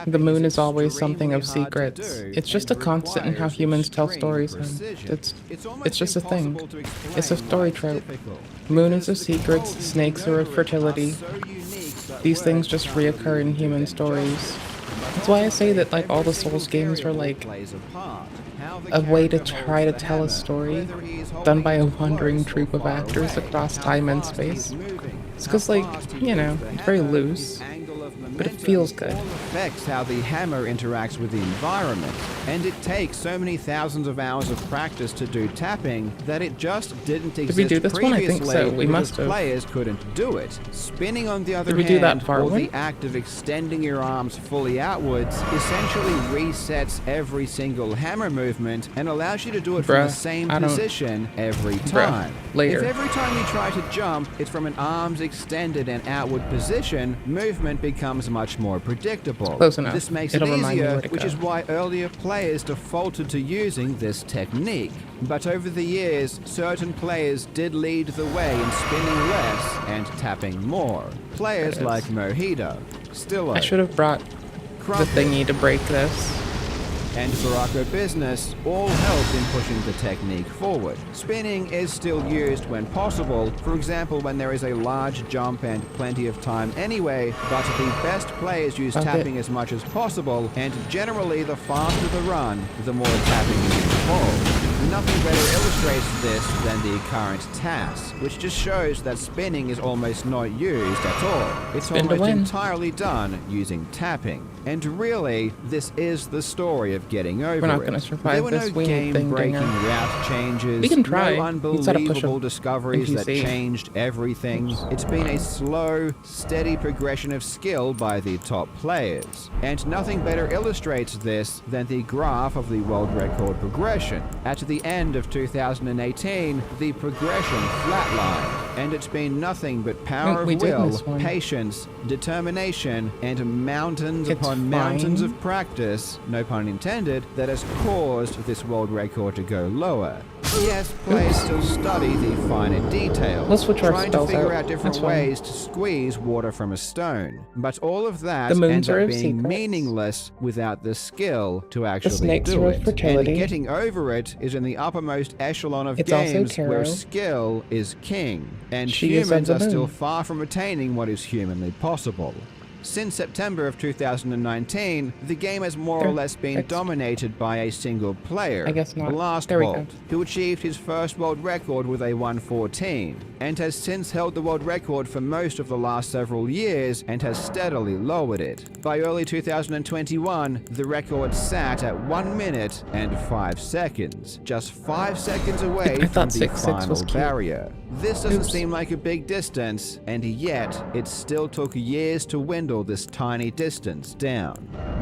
the moon is always something of secrets. It's just a constant in how humans tell stories, and it's just a thing. It's a story trope. Moon is of secrets, snakes are of fertility. These things just reoccur in human stories. That's why I say that like all the Souls games are like a way to try to tell a story done by a wandering troupe of actors across time and space. It's because, like, you know, it's very loose, but it feels good. Affects how the hammer interacts with the environment, and it takes so many thousands of hours of practice to do tapping that it just didn't exist. Did we do this one? I think so. We must have. Players couldn't do it. Spinning, on the other hand, do that far or away? the act of extending your arms fully outwards, essentially resets every single hammer movement and allows you to do it from the same position every time. Later. If every time you try to jump, it's from an arms extended and outward position, movement becomes much more predictable. Close enough. This makes It'll it remind me easier, where to which go. is why earlier players defaulted to using this technique. But over the years, certain players did lead the way in spinning less and tapping more. Players like Mojito, Stillo, I should have brought the thingy to break this. and Barako Business all helped in pushing the technique forward. Spinning is still used when possible, for example when there is a large jump and plenty of time anyway, but the best players use tapping as much as possible, and generally the faster the run, the more tapping is involved. Nothing better illustrates this than the current TAS, which just shows that spinning is almost not used at all. It's almost entirely done using tapping. And really, this is the story of getting over it. We're not going to survive there were this. no We need game-breaking Dinger. route changes, We can try. no You just gotta push unbelievable a discoveries that NPC. changed everything. It's been a slow, steady progression of skill by the top players. And nothing better illustrates this than the graph of the world record progression. At the end of 2018, the progression flatlined, and it's been nothing but power We of did will, this one. patience, determination, and mountains It's upon mountains fine. of practice, no pun intended, that has caused this world record to go lower. Yes, players still study the finer details, Let's switch our trying to spells figure out. out different That's fine. ways to squeeze water from a stone. But all of that The moons ends are up of being secrets. meaningless without the skill to actually snakes do are of it. fertility. And getting over it is in the uppermost echelon of It's also games where tarot. skill is king, and She is of humans the are still moon. far from attaining what is humanly possible. Since September of 2019, the game has more or less been dominated by a single player, I guess not. Blast There we go. Bolt, who achieved his first world record with a 1:14, and has since held the world record for most of the last several years and has steadily lowered it. By early 2021, the record sat at 1 minute and 5 seconds, just 5 seconds away I from thought the 6-6 final was cute. barrier. This doesn't Oops. seem like a big distance, and yet it still took years to dwindle this tiny distance down.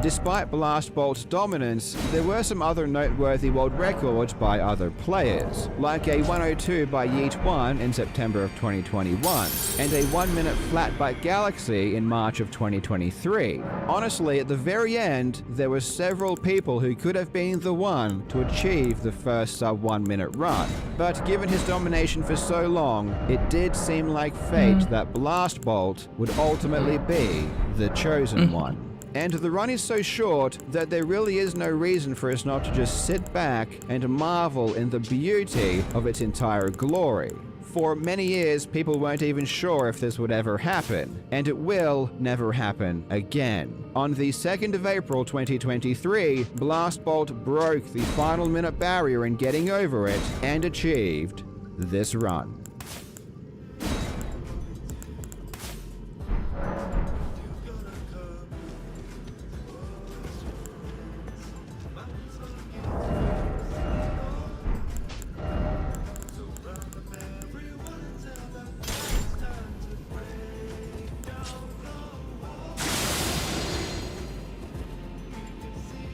Despite Blast Bolt's dominance, there were some other noteworthy world records by other players, like a 102 by Yeet1 in September of 2021, and a 1-minute flat by Galaxy in March of 2023. Honestly, at the very end, there were several people who could have been the one to achieve the first sub-1 minute run, but given his domination for so long, it did seem like fate that Blast Bolt would ultimately be the chosen one. And the run is so short that there really is no reason for us not to just sit back and marvel in the beauty of its entire glory. For many years, people weren't even sure if this would ever happen, and it will never happen again. On the 2nd of April 2023, Blast Bolt broke the final minute barrier in getting over it and achieved this run.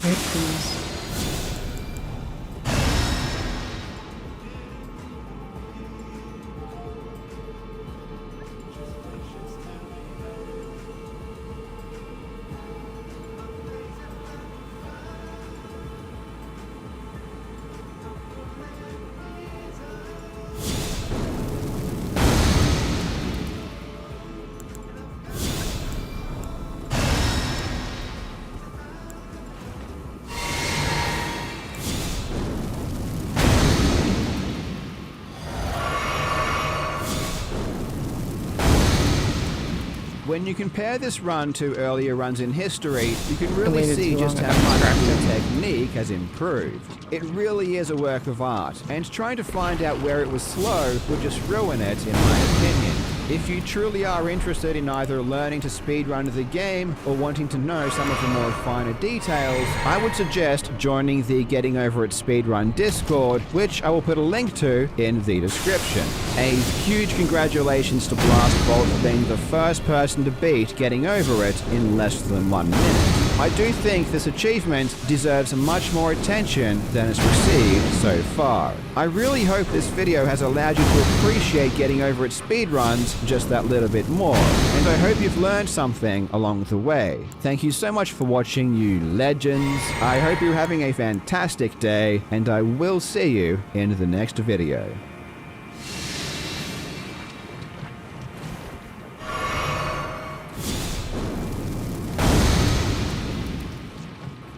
Right, please. When you compare this run to earlier runs in history, you can really waited see too just long, how I got much distracted. the technique has improved. It really is a work of art, and trying to find out where it was slow would just ruin it, in my opinion. If you truly are interested in either learning to speedrun the game or wanting to know some of the more finer details, I would suggest joining the Getting Over It Speedrun Discord, which I will put a link to in the description. A huge congratulations to Blast Bolt for being the first person to beat Getting Over It in less than 1 minute. I do think this achievement deserves much more attention than it's received so far. I really hope this video has allowed you to appreciate Getting Over It speedruns just that little bit more, and I hope you've learned something along the way. Thank you so much for watching, you legends. I hope you're having a fantastic day, and I will see you in the next video.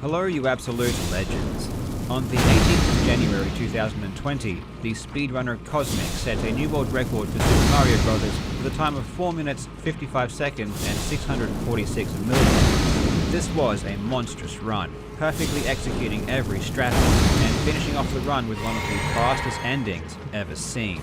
Hello, you absolute legends. On the 18th of January 2020, the speedrunner Cosmic set a new world record for Super Mario Bros. With a time of 4 minutes, 55 seconds, and 646 milliseconds. This was a monstrous run, perfectly executing every strategy, and finishing off the run with one of the fastest endings ever seen.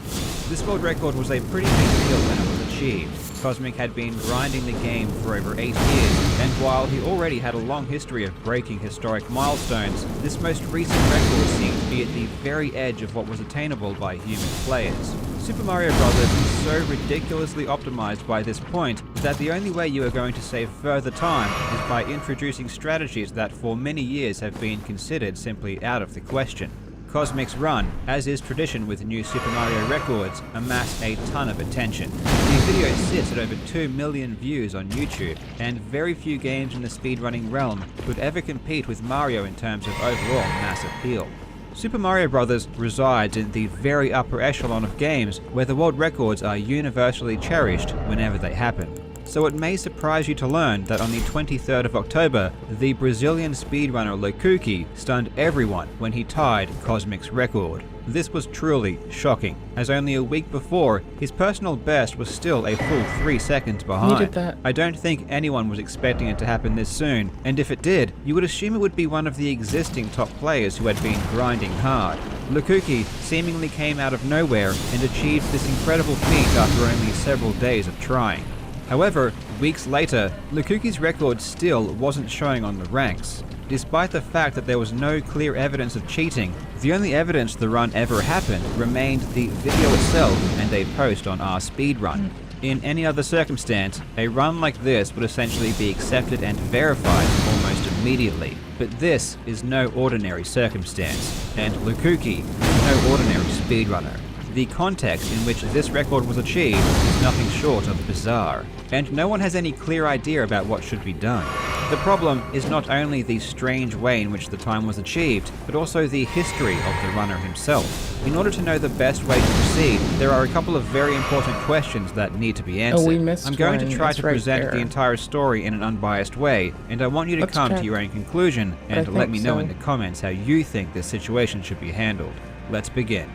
This world record was a pretty big deal when it was achieved, achieved. Cosmic had been grinding the game for over 8 years, and while he already had a long history of breaking historic milestones, this most recent record seemed to be at the very edge of what was attainable by human players. Super Mario Bros. Is so ridiculously optimized by this point that the only way you are going to save further time is by introducing strategies that for many years have been considered simply out of the question. Cosmic's run, as is tradition with new Super Mario records, amassed a ton of attention. The video sits at over 2 million views on YouTube, and very few games in the speedrunning realm could ever compete with Mario in terms of overall mass appeal. Super Mario Bros. Resides in the very upper echelon of games where the world records are universally cherished whenever they happen. So it may surprise you to learn that on the 23rd of October, the Brazilian speedrunner Lukuki stunned everyone when he tied Cosmic's record. This was truly shocking, as only a week before, his personal best was still a full 3 seconds behind. I don't think anyone was expecting it to happen this soon, and if it did, you would assume it would be one of the existing top players who had been grinding hard. Lukuki seemingly came out of nowhere and achieved this incredible feat after only several days of trying. However, weeks later, Lukuki's record still wasn't showing on the ranks. Despite the fact that there was no clear evidence of cheating, the only evidence the run ever happened remained the video itself and a post on RSpeedrun. In any other circumstance, a run like this would essentially be accepted and verified almost immediately. But this is no ordinary circumstance, and Lukuki is no ordinary speedrunner. The context in which this record was achieved is nothing short of bizarre, and no one has any clear idea about what should be done. The problem is not only the strange way in which the time was achieved, but also the history of the runner himself. In order to know the best way to proceed, there are a couple of very important questions that need to be answered. I'm going to try to present the entire story in an unbiased way, and I want you to come to your own conclusion and let me know in the comments how you think this situation should be handled. Let's begin.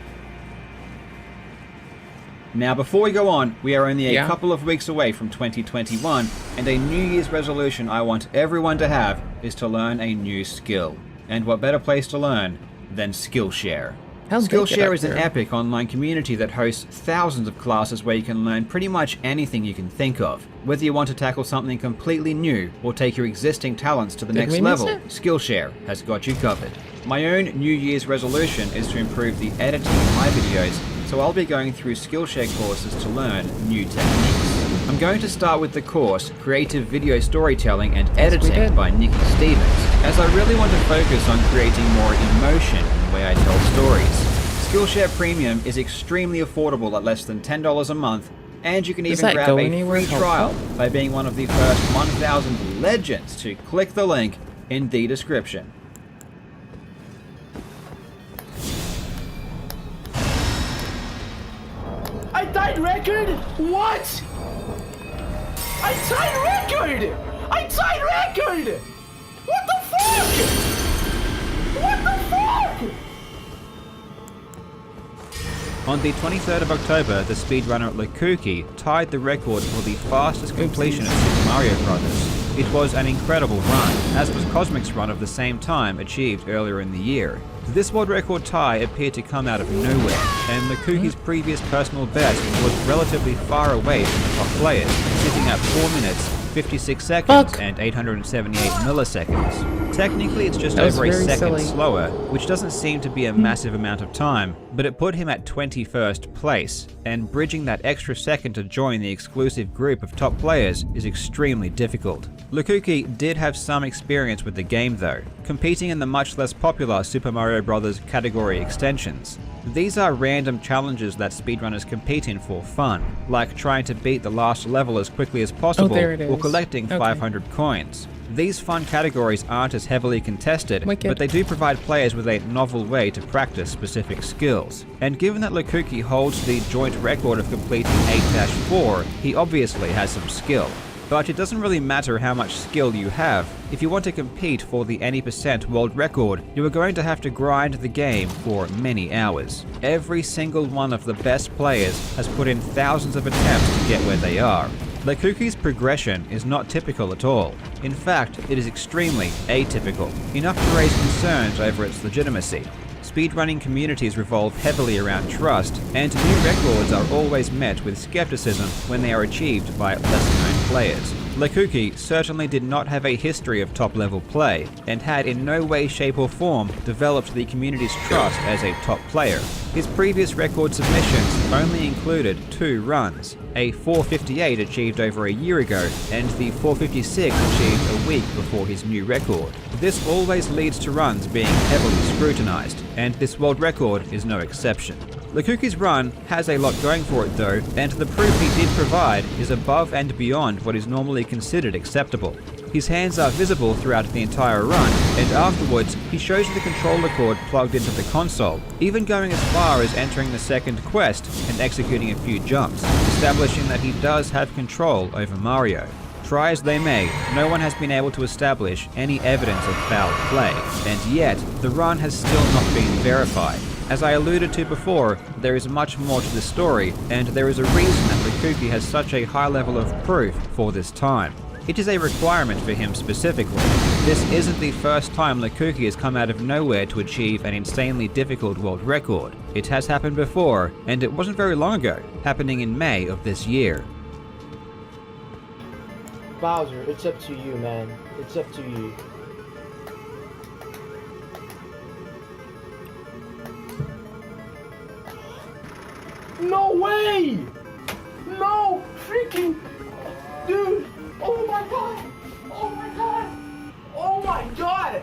Now, before we go on, we are only a couple of weeks away from 2021, and a New Year's resolution I want everyone to have is to learn a new skill. And what better place to learn than Skillshare? Skillshare is an epic online community that hosts thousands of classes where you can learn pretty much anything you can think of. Whether you want to tackle something completely new or take your existing talents to the next level, Skillshare has got you covered. My own New Year's resolution is to improve the editing of my videos, so I'll be going through Skillshare courses to learn new techniques. I'm going to start with the course Creative Video Storytelling and Editing by Nikki Stevens, as I really want to focus on creating more emotion in the way I tell stories. Skillshare Premium is extremely affordable at less than $10 a month, and you can even grab a free trial by being one of the first 1,000 legends to click the link in the description. I tied record? What? I tied record! I tied record! What the fuck? What the fuck? On the 23rd of October, the speedrunner Lukuki tied the record for the fastest completion of Super Mario Bros. It was an incredible run, as was Cosmic's run of the same time achieved earlier in the year. This world record tie appeared to come out of nowhere, and Lukuki's previous personal best was relatively far away from the top players, sitting at 4 minutes, 56 seconds, and 878 milliseconds. Technically, it's just over a second slower, which doesn't seem to be a massive amount of time, but it put him at 21st place, and bridging that extra second to join the exclusive group of top players is extremely difficult. Lukuki did have some experience with the game though, competing in the much less popular Super Mario Bros. Category extensions. These are random challenges that speedrunners compete in for fun, like trying to beat the last level as quickly as possible or collecting 500 coins. These fun categories aren't as heavily contested, but they do provide players with a novel way to practice specific skills. And given that Lukuki holds the joint record of completing 8-4, he obviously has some skill. But it doesn't really matter how much skill you have. If you want to compete for the any% world record, you are going to have to grind the game for many hours. Every single one of the best players has put in thousands of attempts to get where they are. Lukuki's progression is not typical at all. In fact, it is extremely atypical, enough to raise concerns over its legitimacy. speedrunning communities revolve heavily around trust, and new records are always met with skepticism when they are achieved by lesser-known players. Lekuki certainly did not have a history of top-level play, and had in no way, shape or form developed the community's trust as a top player. His previous record submissions only included 2 runs, a 458 achieved over a year ago, and the 456 achieved a week before his new record. This always leads to runs being heavily scrutinized, and this world record is no exception. Lekuki's run has a lot going for it though, and the proof he did provide is above and beyond what is normally considered acceptable. His hands are visible throughout the entire run, and afterwards he shows the controller cord plugged into the console, even going as far as entering the second quest and executing a few jumps, establishing that he does have control over Mario. Try as they may, no one has been able to establish any evidence of foul play, and yet the run has still not been verified. As I alluded to before, there is much more to the story, and there is a reason that Lekuki has such a high level of proof for this time. It is a requirement for him specifically. This isn't the first time Lekuki has come out of nowhere to achieve an insanely difficult world record. It has happened before, and it wasn't very long ago, happening in May of this year. Bowser, it's up to you, man. It's up to you. No way! No freaking dude! Oh my god! Oh my god! Oh my god!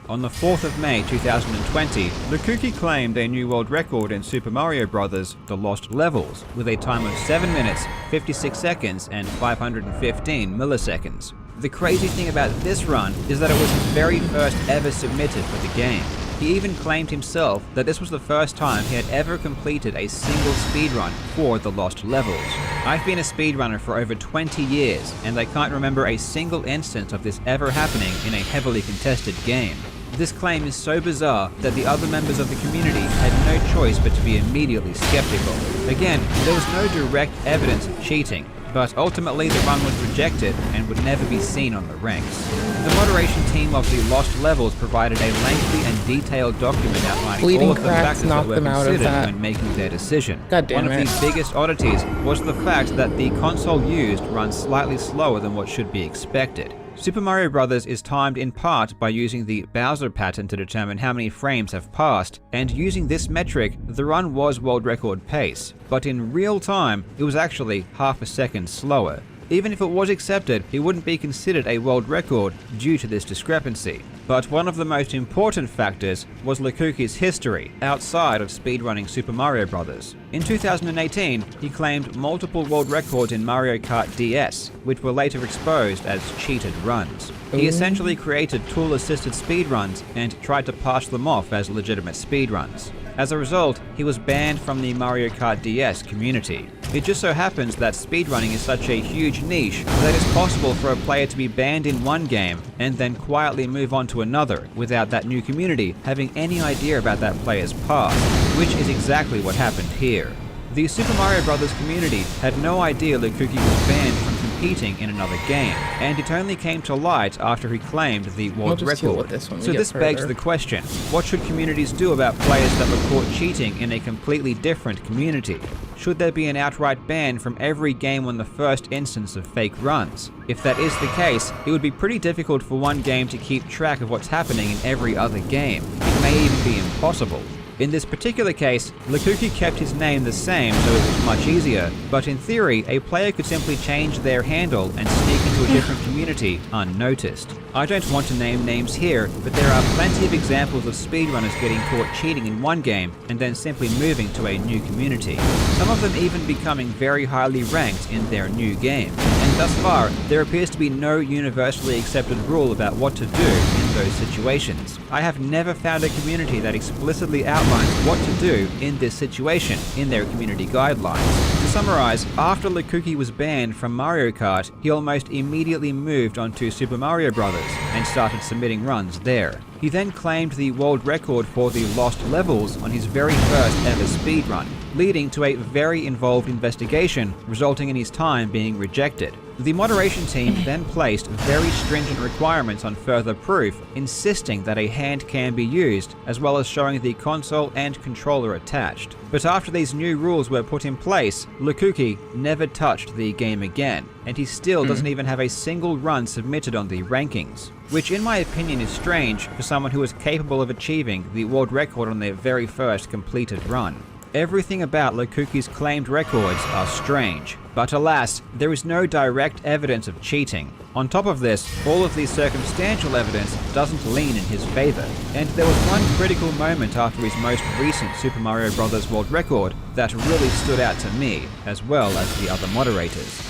On the 4th of May 2020, Lekuki claimed a new world record in Super Mario Bros. The Lost Levels, with a time of 7 minutes, 56 seconds, and 515 milliseconds. The crazy thing about this run is that it was his very first ever submitted for the game. He even claimed himself that this was the first time he had ever completed a single speedrun for the Lost Levels. I've been a speedrunner for over 20 years, and I can't remember a single instance of this ever happening in a heavily contested game. This claim is so bizarre that the other members of the community had no choice but to be immediately skeptical. Again, there was no direct evidence of cheating, but ultimately the run was rejected and would never be seen on the ranks. The moderation team of the Lost Levels provided a lengthy and detailed document outlining Bleeding all of the cracks factors that knocked were them out of considered that. when making their decision. God damn One of it. the biggest oddities was the fact that the console used runs slightly slower than what should be expected. Super Mario Bros. Is timed in part by using the Bowser pattern to determine how many frames have passed, and using this metric, the run was world record pace, but in real time, it was actually half a second slower. Even if it was accepted, it wouldn't be considered a world record due to this discrepancy. But one of the most important factors was Lekuki's history outside of speedrunning Super Mario Bros. In 2018, he claimed multiple world records in Mario Kart DS, which were later exposed as cheated runs. He essentially created tool-assisted speedruns and tried to pass them off as legitimate speedruns. As a result, he was banned from the Mario Kart DS community. It just so happens that speedrunning is such a huge niche that it's possible for a player to be banned in one game and then quietly move on to another without that new community having any idea about that player's past, which is exactly what happened here. The Super Mario Bros. Community had no idea Lekuki was banned from competing in another game, and it only came to light after he claimed the world record. So this begs the question, what should communities do about players that were caught cheating in a completely different community? Should there be an outright ban from every game on the first instance of fake runs? If that is the case, it would be pretty difficult for one game to keep track of what's happening in every other game. It may even be impossible. In this particular case, Lekuki kept his name the same so it was much easier, but in theory, a player could simply change their handle and sneak into a different community unnoticed. I don't want to name names here, but there are plenty of examples of speedrunners getting caught cheating in one game and then simply moving to a new community. Some of them even becoming very highly ranked in their new game. And thus far, there appears to be no universally accepted rule about what to do in those situations. I have never found a community that explicitly outlines what to do in this situation in their community guidelines. To summarize, after Lekuki was banned from Mario Kart, he almost immediately moved onto Super Mario Bros. And started submitting runs there. He then claimed the world record for the Lost Levels on his very first ever speedrun, leading to a very involved investigation, resulting in his time being rejected. The moderation team then placed very stringent requirements on further proof, insisting that a hand can be used, as well as showing the console and controller attached. But after these new rules were put in place, Lukuki never touched the game again, and he still doesn't even have a single run submitted on the rankings, which in my opinion is strange for someone who was capable of achieving the world record on their very first completed run. Everything about Lukuki's claimed records are strange, but alas, there is no direct evidence of cheating. On top of this, all of the circumstantial evidence doesn't lean in his favor, and there was one critical moment after his most recent Super Mario Bros. World record that really stood out to me, as well as the other moderators.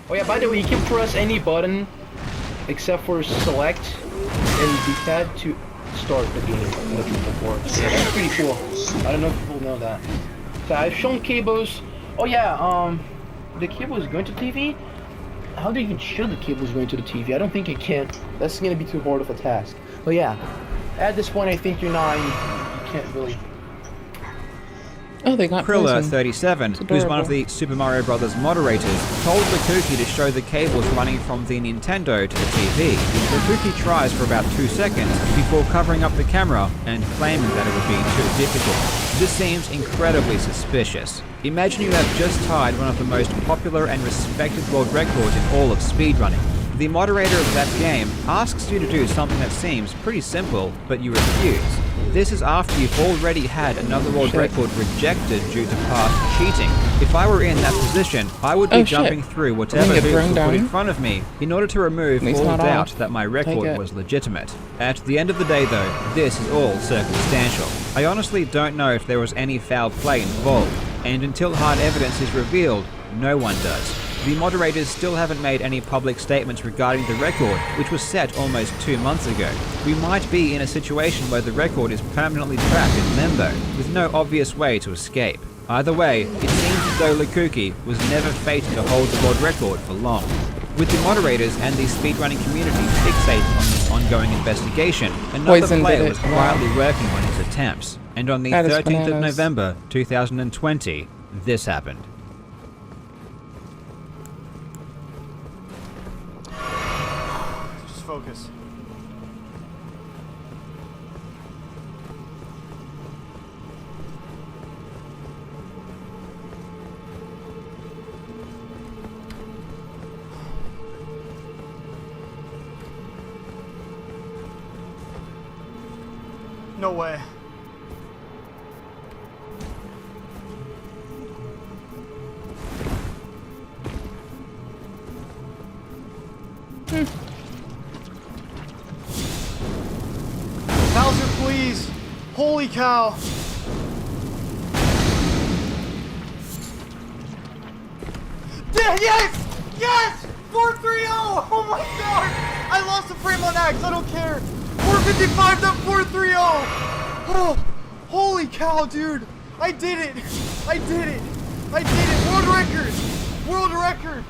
Oh yeah, by the way, you can press any button except for select and D-pad to start the game in the triple four. Yeah, that's pretty cool. I don't know if people know that. So I've shown cables. Oh yeah, the cable is going to TV. How do you even show the cable is going to the TV? I don't think it can. That's gonna be too hard of a task. But yeah, at this point, I think you're not. You can't really. Oh, they got Krilla37, who's one of the Super Mario Bros. Moderators, told Lukuki to show the cables running from the Nintendo to the TV. Lukuki tries for about 2 seconds before covering up the camera and claiming that it would be too difficult. This seems incredibly suspicious. Imagine you have just tied one of the most popular and respected world records in all of speedrunning. The moderator of that game asks you to do something that seems pretty simple, but you refuse. This is after you've already had another world record rejected due to past cheating. If I were in that position, I would be jumping through whatever hoops were put in front of me in order to remove all doubt that my record was legitimate. At the end of the day though, this is all circumstantial. I honestly don't know if there was any foul play involved, and until hard evidence is revealed, no one does. The moderators still haven't made any public statements regarding the record, which was set almost 2 months ago. We might be in a situation where the record is permanently trapped in limbo, with no obvious way to escape. Either way, it seems as though Lukuki was never fated to hold the world record for long. With the moderators and the speedrunning community fixated on this ongoing investigation, another player was quietly working on his attempts. And on the 13th of November 2020, this happened. Focus. No way. Bowser, please! Holy cow! Yes! Yes! 430! Oh my god! I lost a frame on X, I don't care! 455.430! Oh! Holy cow, dude! I did it! I did it! I did it! World record! World record!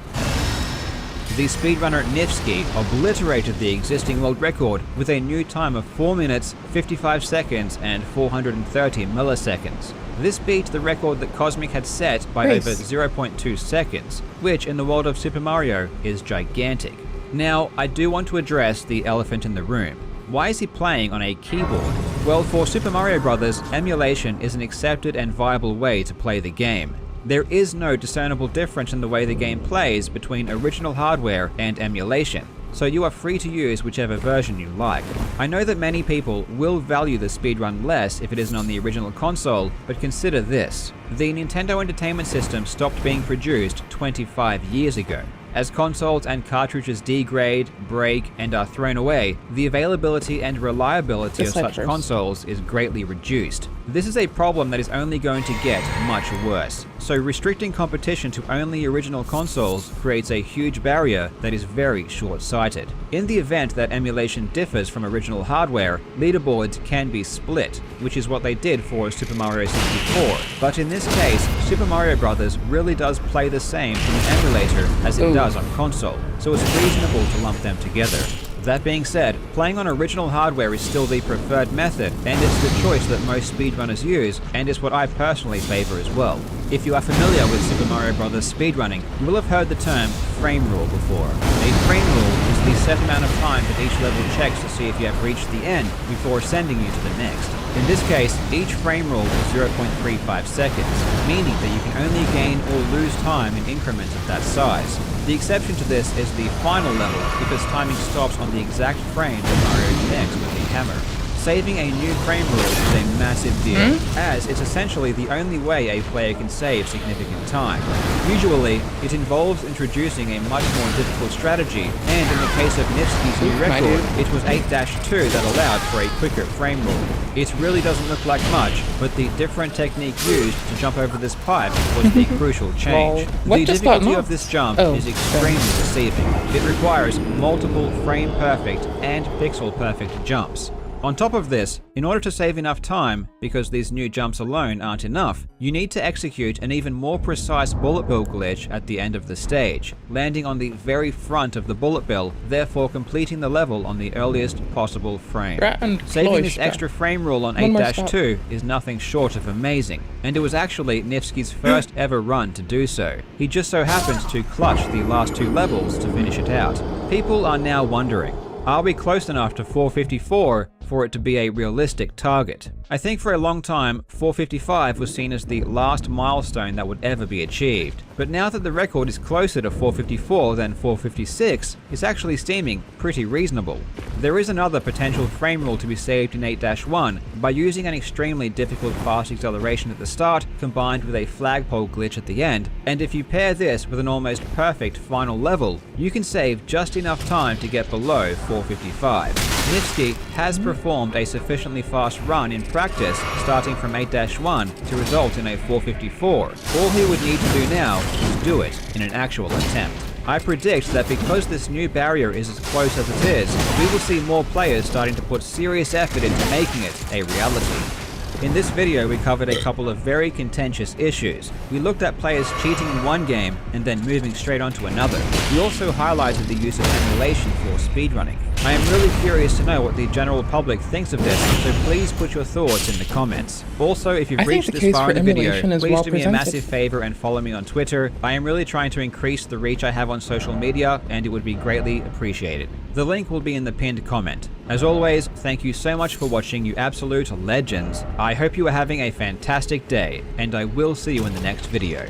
The speedrunner Nifsky obliterated the existing world record with a new time of 4 minutes, 55 seconds, and 430 milliseconds. This beat the record that Cosmic had set by over 0.2 seconds, which in the world of Super Mario is gigantic. Now, I do want to address the elephant in the room. Why is he playing on a keyboard? Well, for Super Mario Bros., emulation is an accepted and viable way to play the game. There is no discernible difference in the way the game plays between original hardware and emulation, so you are free to use whichever version you like. I know that many people will value the speedrun less if it isn't on the original console, but consider this. The Nintendo Entertainment System stopped being produced 25 years ago. As consoles and cartridges degrade, break, and are thrown away, the availability and reliability of such consoles is greatly reduced. This is a problem that is only going to get much worse, so restricting competition to only original consoles creates a huge barrier that is very short-sighted. In the event that emulation differs from original hardware, leaderboards can be split, which is what they did for Super Mario 64. But in this case, Super Mario Bros. Really does play the same from an emulator as it does on console, so it's reasonable to lump them together. That being said, Playing on original hardware is still the preferred method, and it's the choice that most speedrunners use, and is what I personally favor as well. If you are familiar with Super Mario Bros. Speedrunning, you will have heard the term frame rule before. A frame rule is the set amount of time that each level checks to see if you have reached the end before sending you to the next. In this case, each frame rule is 0.35 seconds, meaning that you can only gain or lose time in increments of that size. The exception to this is the final level, because timing stops on the exact frame that Mario connects with the hammer. Saving a new frame rule is a massive deal, as it's essentially the only way a player can save significant time. Usually, it involves introducing a much more difficult strategy, and in the case of Nifsky's new record, it was 8-2 that allowed for a quicker frame rule. It really doesn't look like much, but the different technique used to jump over this pipe was the crucial change. The difficulty of this jump is extremely deceiving. It requires multiple frame-perfect and pixel-perfect jumps. On top of this, in order to save enough time, because these new jumps alone aren't enough, you need to execute an even more precise bullet bill glitch at the end of the stage, landing on the very front of the bullet bill, therefore completing the level on the earliest possible frame. Saving this extra frame rule on 8-2 is nothing short of amazing, and it was actually Nifsky's first ever run to do so. He just so happened to clutch the last two levels to finish it out. People are now wondering, are we close enough to 454 for it to be a realistic target? I think for a long time, 455 was seen as the last milestone that would ever be achieved. But now that the record is closer to 454 than 456, it's actually seeming pretty reasonable. There is another potential frame rule to be saved in 8-1 by using an extremely difficult fast acceleration at the start combined with a flagpole glitch at the end, and if you pair this with an almost perfect final level, you can save just enough time to get below 455. Nifsky has performed a sufficiently fast run in practice starting from 8-1 to result in a 454. All he would need to do now is do it in an actual attempt. I predict that because this new barrier is as close as it is, we will see more players starting to put serious effort into making it a reality. In this video, we covered a couple of very contentious issues. We looked at players cheating in one game and then moving straight on to another. We also highlighted the use of emulation for speedrunning. I am really curious to know what the general public thinks of this, so please put your thoughts in the comments. Also, if you've reached this far in the video, please do me a massive favor and follow me on Twitter. I am really trying to increase the reach I have on social media, and it would be greatly appreciated. The link will be in the pinned comment. As always, thank you so much for watching, you absolute legends. I hope you are having a fantastic day, and I will see you in the next video.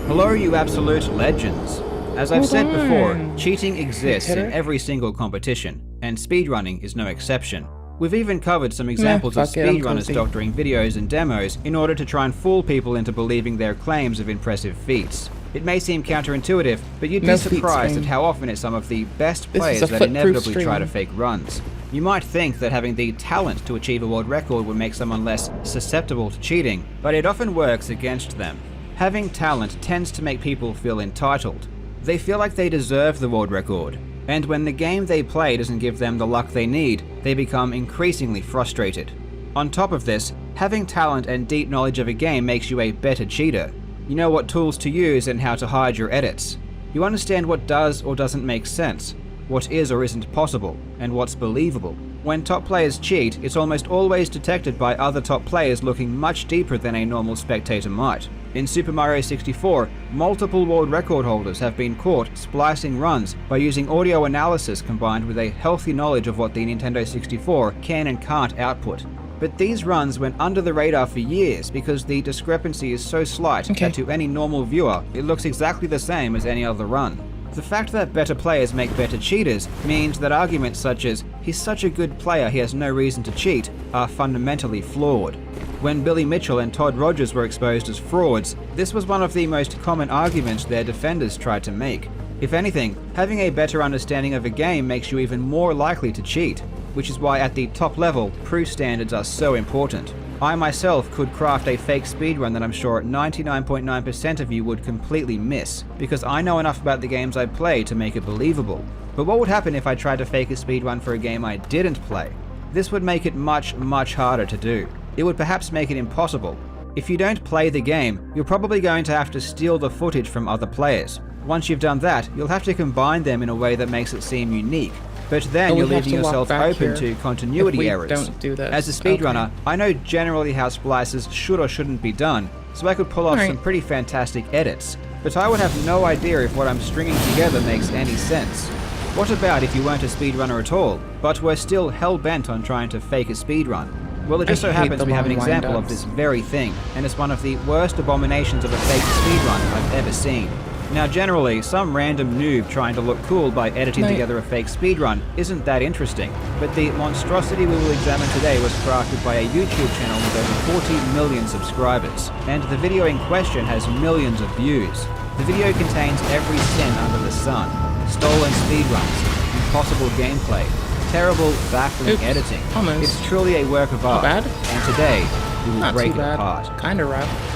Hello, you absolute legends. As I've said before, cheating exists in every single competition, and speedrunning is no exception. We've even covered some examples of speedrunners doctoring videos and demos in order to try and fool people into believing their claims of impressive feats. It may seem counterintuitive, but you'd be surprised at how often it's some of the best players that inevitably try to fake runs. You might think that having the talent to achieve a world record would make someone less susceptible to cheating, but it often works against them. Having talent tends to make people feel entitled. They feel like they deserve the world record, and when the game they play doesn't give them the luck they need, they become increasingly frustrated. On top of this, having talent and deep knowledge of a game makes you a better cheater. You know what tools to use and how to hide your edits. You understand what does or doesn't make sense, what is or isn't possible, and what's believable. When top players cheat, it's almost always detected by other top players looking much deeper than a normal spectator might. In Super Mario 64, multiple world record holders have been caught splicing runs by using audio analysis combined with a healthy knowledge of what the Nintendo 64 can and can't output. But these runs went under the radar for years because the discrepancy is so slight that to any normal viewer, it looks exactly the same as any other run. The fact that better players make better cheaters means that arguments such as, "he's such a good player he has no reason to cheat," are fundamentally flawed. When Billy Mitchell and Todd Rogers were exposed as frauds, this was one of the most common arguments their defenders tried to make. If anything, having a better understanding of a game makes you even more likely to cheat, which is why at the top level, proof standards are so important. I myself could craft a fake speedrun that I'm sure 99.9% of you would completely miss, because I know enough about the games I play to make it believable. But what would happen if I tried to fake a speedrun for a game I didn't play? This would make it much harder to do. It would perhaps make it impossible. If you don't play the game, you're probably going to have to steal the footage from other players. Once you've done that, you'll have to combine them in a way that makes it seem unique. But then you're leaving yourself open to continuity errors. Don't do this. As a speedrunner, I know generally how splices should or shouldn't be done, so I could pull off some pretty fantastic edits. But I would have no idea if what I'm stringing together makes any sense. What about if you weren't a speedrunner at all, but were still hell-bent on trying to fake a speedrun? Well, it just so happens we have an example of this very thing, and it's one of the worst abominations of a fake speedrun I've ever seen. Now generally, some random noob trying to look cool by editing together a fake speedrun isn't that interesting, but the monstrosity we will examine today was crafted by a YouTube channel with over 40 million subscribers, and the video in question has millions of views. The video contains every sin under the sun: stolen speedruns, impossible gameplay, terrible, baffling editing. It's truly a work of art, and today we will break it apart. Kinda rough.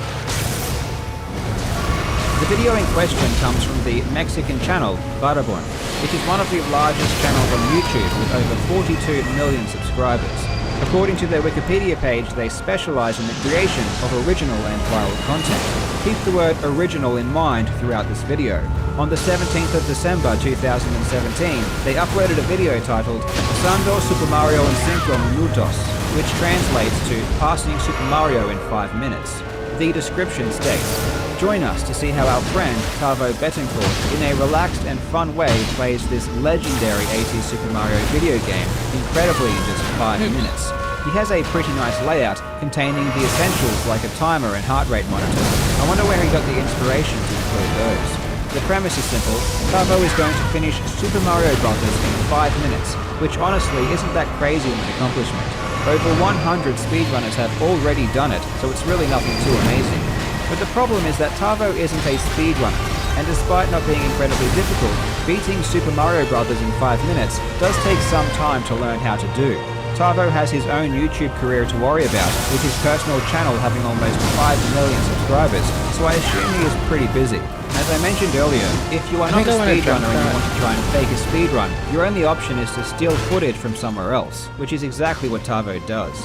The video in question comes from the Mexican channel Barabon. It is one of the largest channels on YouTube with over 42 million subscribers. According to their Wikipedia page, they specialize in the creation of original and viral content. Keep the word original in mind throughout this video. On the 17th of December 2017, they uploaded a video titled Pasando Super Mario en 5 minutos, which translates to Passing Super Mario in 5 minutes. The description states, join us to see how our friend Tavo Betancourt, in a relaxed and fun way, plays this legendary 80s Super Mario video game incredibly in just 5 minutes. He has a pretty nice layout containing the essentials like a timer and heart rate monitor. I wonder where he got the inspiration to include those. The premise is simple. Tavo is going to finish Super Mario Bros. In 5 minutes, which honestly isn't that crazy of an accomplishment. Over 100 speedrunners have already done it, so it's really nothing too amazing. But the problem is that Tavo isn't a speedrunner, and despite not being incredibly difficult, beating Super Mario Bros. In 5 minutes does take some time to learn how to do. Tavo has his own YouTube career to worry about, with his personal channel having almost 5 million subscribers, so I assume he is pretty busy. As I mentioned earlier, if you are not a speedrunner and you want to try and fake a speedrun, your only option is to steal footage from somewhere else, which is exactly what Tavo does.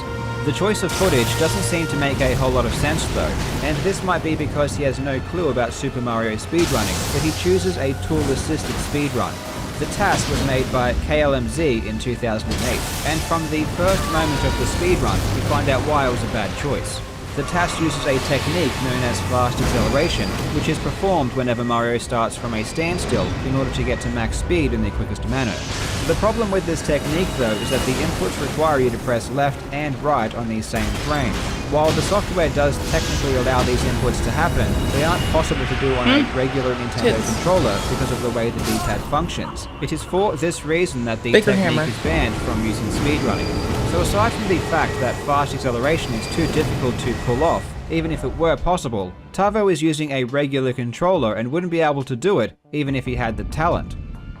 The choice of footage doesn't seem to make a whole lot of sense though, and this might be because he has no clue about Super Mario speedrunning, but he chooses a tool-assisted speedrun. The task was made by KLMZ in 2008, and from the first moment of the speedrun, we find out why it was a bad choice. The task uses a technique known as fast acceleration, which is performed whenever Mario starts from a standstill in order to get to max speed in the quickest manner. The problem with this technique though is that the inputs require you to press left and right on these same frames. While the software does technically allow these inputs to happen, they aren't possible to do on a regular Nintendo controller because of the way the D-pad functions. It is for this reason that the technique is banned from using speedrunning. So aside from the fact that fast acceleration is too difficult to pull off, even if it were possible, Tavo is using a regular controller and wouldn't be able to do it even if he had the talent.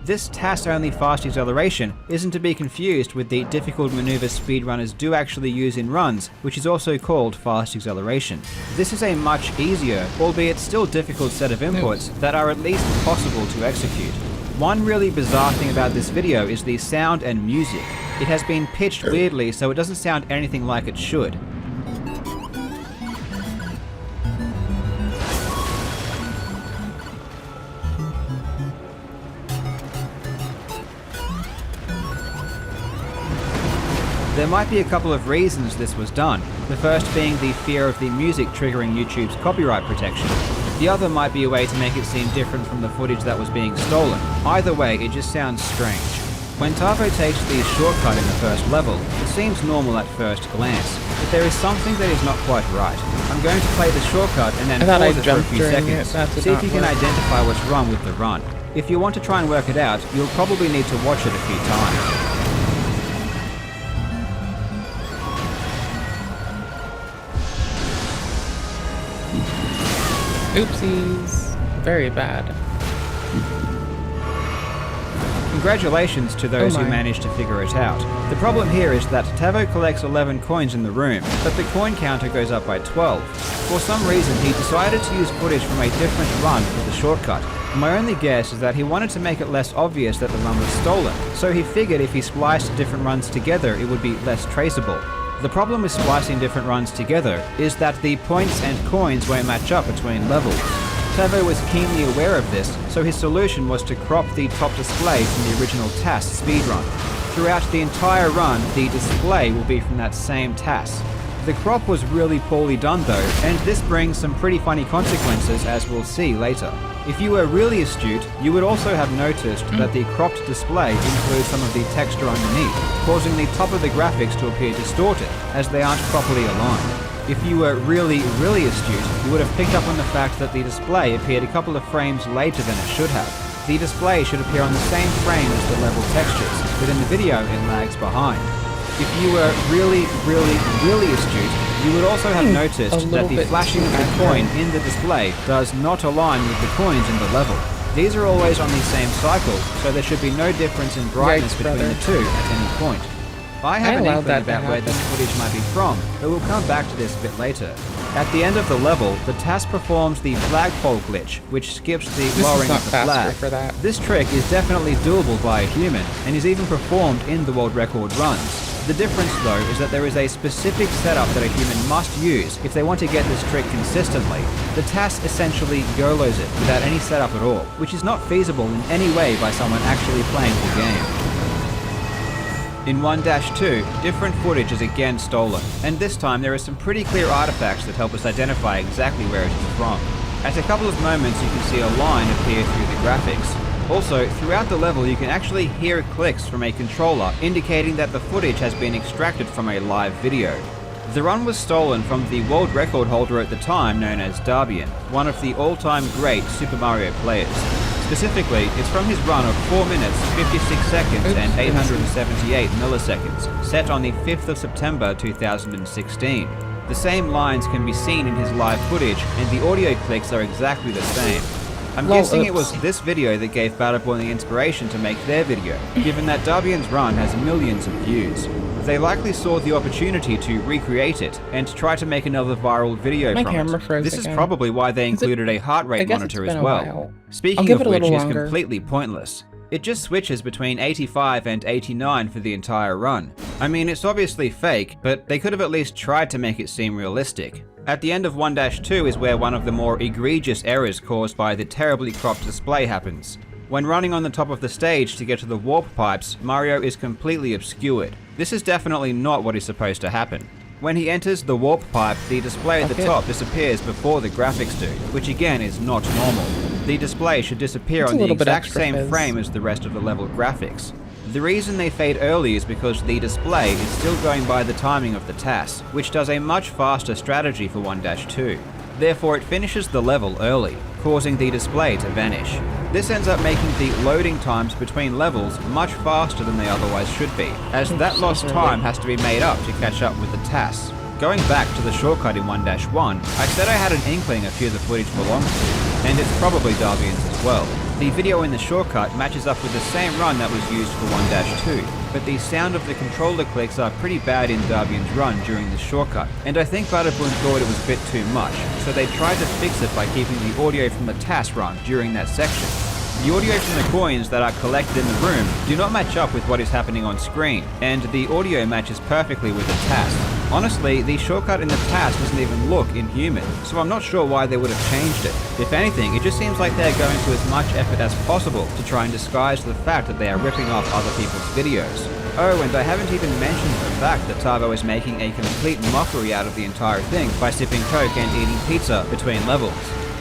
This task-only fast acceleration isn't to be confused with the difficult maneuvers speedrunners do actually use in runs, which is also called fast acceleration. This is a much easier, albeit still difficult set of inputs that are at least possible to execute. One really bizarre thing about this video is the sound and music. It has been pitched weirdly so it doesn't sound anything like it should. There might be a couple of reasons this was done, the first being the fear of the music triggering YouTube's copyright protection. The other might be a way to make it seem different from the footage that was being stolen. Either way, it just sounds strange. When Tavo takes the shortcut in the first level, it seems normal at first glance, but there is something that is not quite right. I'm going to play the shortcut and then pause it for a few seconds, see if you can identify what's wrong with the run. If you want to try and work it out, you'll probably need to watch it a few times. Oopsies. Very bad. Congratulations to those who managed to figure it out. The problem here is that Tavo collects 11 coins in the room, but the coin counter goes up by 12. For some reason, he decided to use footage from a different run for the shortcut. My only guess is that he wanted to make it less obvious that the run was stolen, so he figured if he spliced different runs together, it would be less traceable. The problem with splicing different runs together is that the points and coins won't match up between levels. Tavo was keenly aware of this, so his solution was to crop the top display from the original TAS speedrun. Throughout the entire run, the display will be from that same TAS. The crop was really poorly done though, and this brings some pretty funny consequences as we'll see later. If you were really astute, you would also have noticed that the cropped display includes some of the texture underneath, causing the top of the graphics to appear distorted, as they aren't properly aligned. If you were really astute, you would have picked up on the fact that the display appeared a couple of frames later than it should have. The display should appear on the same frame as the level textures, but in the video it lags behind. If you were really astute, you would also have noticed that the flashing of the coin in the display does not align with the coins in the level. These are always on the same cycle, so there should be no difference in brightness between the two at any point. I have an inkling about where this footage might be from, but we'll come back to this a bit later. At the end of the level, the TAS performs the flagpole glitch, which skips the lowering of the flag. This trick is definitely doable by a human, and is even performed in the world record runs. The difference though is that there is a specific setup that a human must use if they want to get this trick consistently. The TAS essentially YOLOs it without any setup at all, which is not feasible in any way by someone actually playing the game. In 1-2, different footage is again stolen, and this time there are some pretty clear artifacts that help us identify exactly where it is from. At a couple of moments you can see a line appear through the graphics. Also, throughout the level you can actually hear clicks from a controller indicating that the footage has been extracted from a live video. The run was stolen from the world record holder at the time known as Darbian, one of the all-time great Super Mario players. Specifically, it's from his run of 4 minutes, 56 seconds and 878 milliseconds, set on the 5th of September 2016. The same lines can be seen in his live footage, and the audio clicks are exactly the same. I'm guessing it was this video that gave Battleborn the inspiration to make their video, given that Darbian's run has millions of views. They likely saw the opportunity to recreate it, and try to make another viral video from it. This is probably why they included a heart rate monitor as well. Speaking of which is completely pointless. It just switches between 85 and 89 for the entire run. I mean, it's obviously fake, but they could have at least tried to make it seem realistic. At the end of 1-2 is where one of the more egregious errors caused by the terribly cropped display happens. When running on the top of the stage to get to the warp pipes, Mario is completely obscured. This is definitely not what is supposed to happen. When he enters the warp pipe, the display at the top disappears before the graphics do, which again is not normal. The display should disappear on the exact same frame as the rest of the level graphics. The reason they fade early is because the display is still going by the timing of the TAS, which does a much faster strategy for 1-2. Therefore it finishes the level early, causing the display to vanish. This ends up making the loading times between levels much faster than they otherwise should be, as that lost time has to be made up to catch up with the TAS. Going back to the shortcut in 1-1, I said I had an inkling of who the footage belonged to, and it's probably Darbian's as well. The video in the shortcut matches up with the same run that was used for 1-2, but the sound of the controller clicks are pretty bad in Darbian's run during the shortcut, and I think Battleborn thought it was a bit too much, so they tried to fix it by keeping the audio from the TAS run during that section. The audio from the coins that are collected in the room do not match up with what is happening on screen, and the audio matches perfectly with the TAS. Honestly, the shortcut in the TAS doesn't even look inhuman, so I'm not sure why they would have changed it. If anything, it just seems like they're going to as much effort as possible to try and disguise the fact that they are ripping off other people's videos. Oh, and I haven't even mentioned the fact that Tavo is making a complete mockery out of the entire thing by sipping Coke and eating pizza between levels.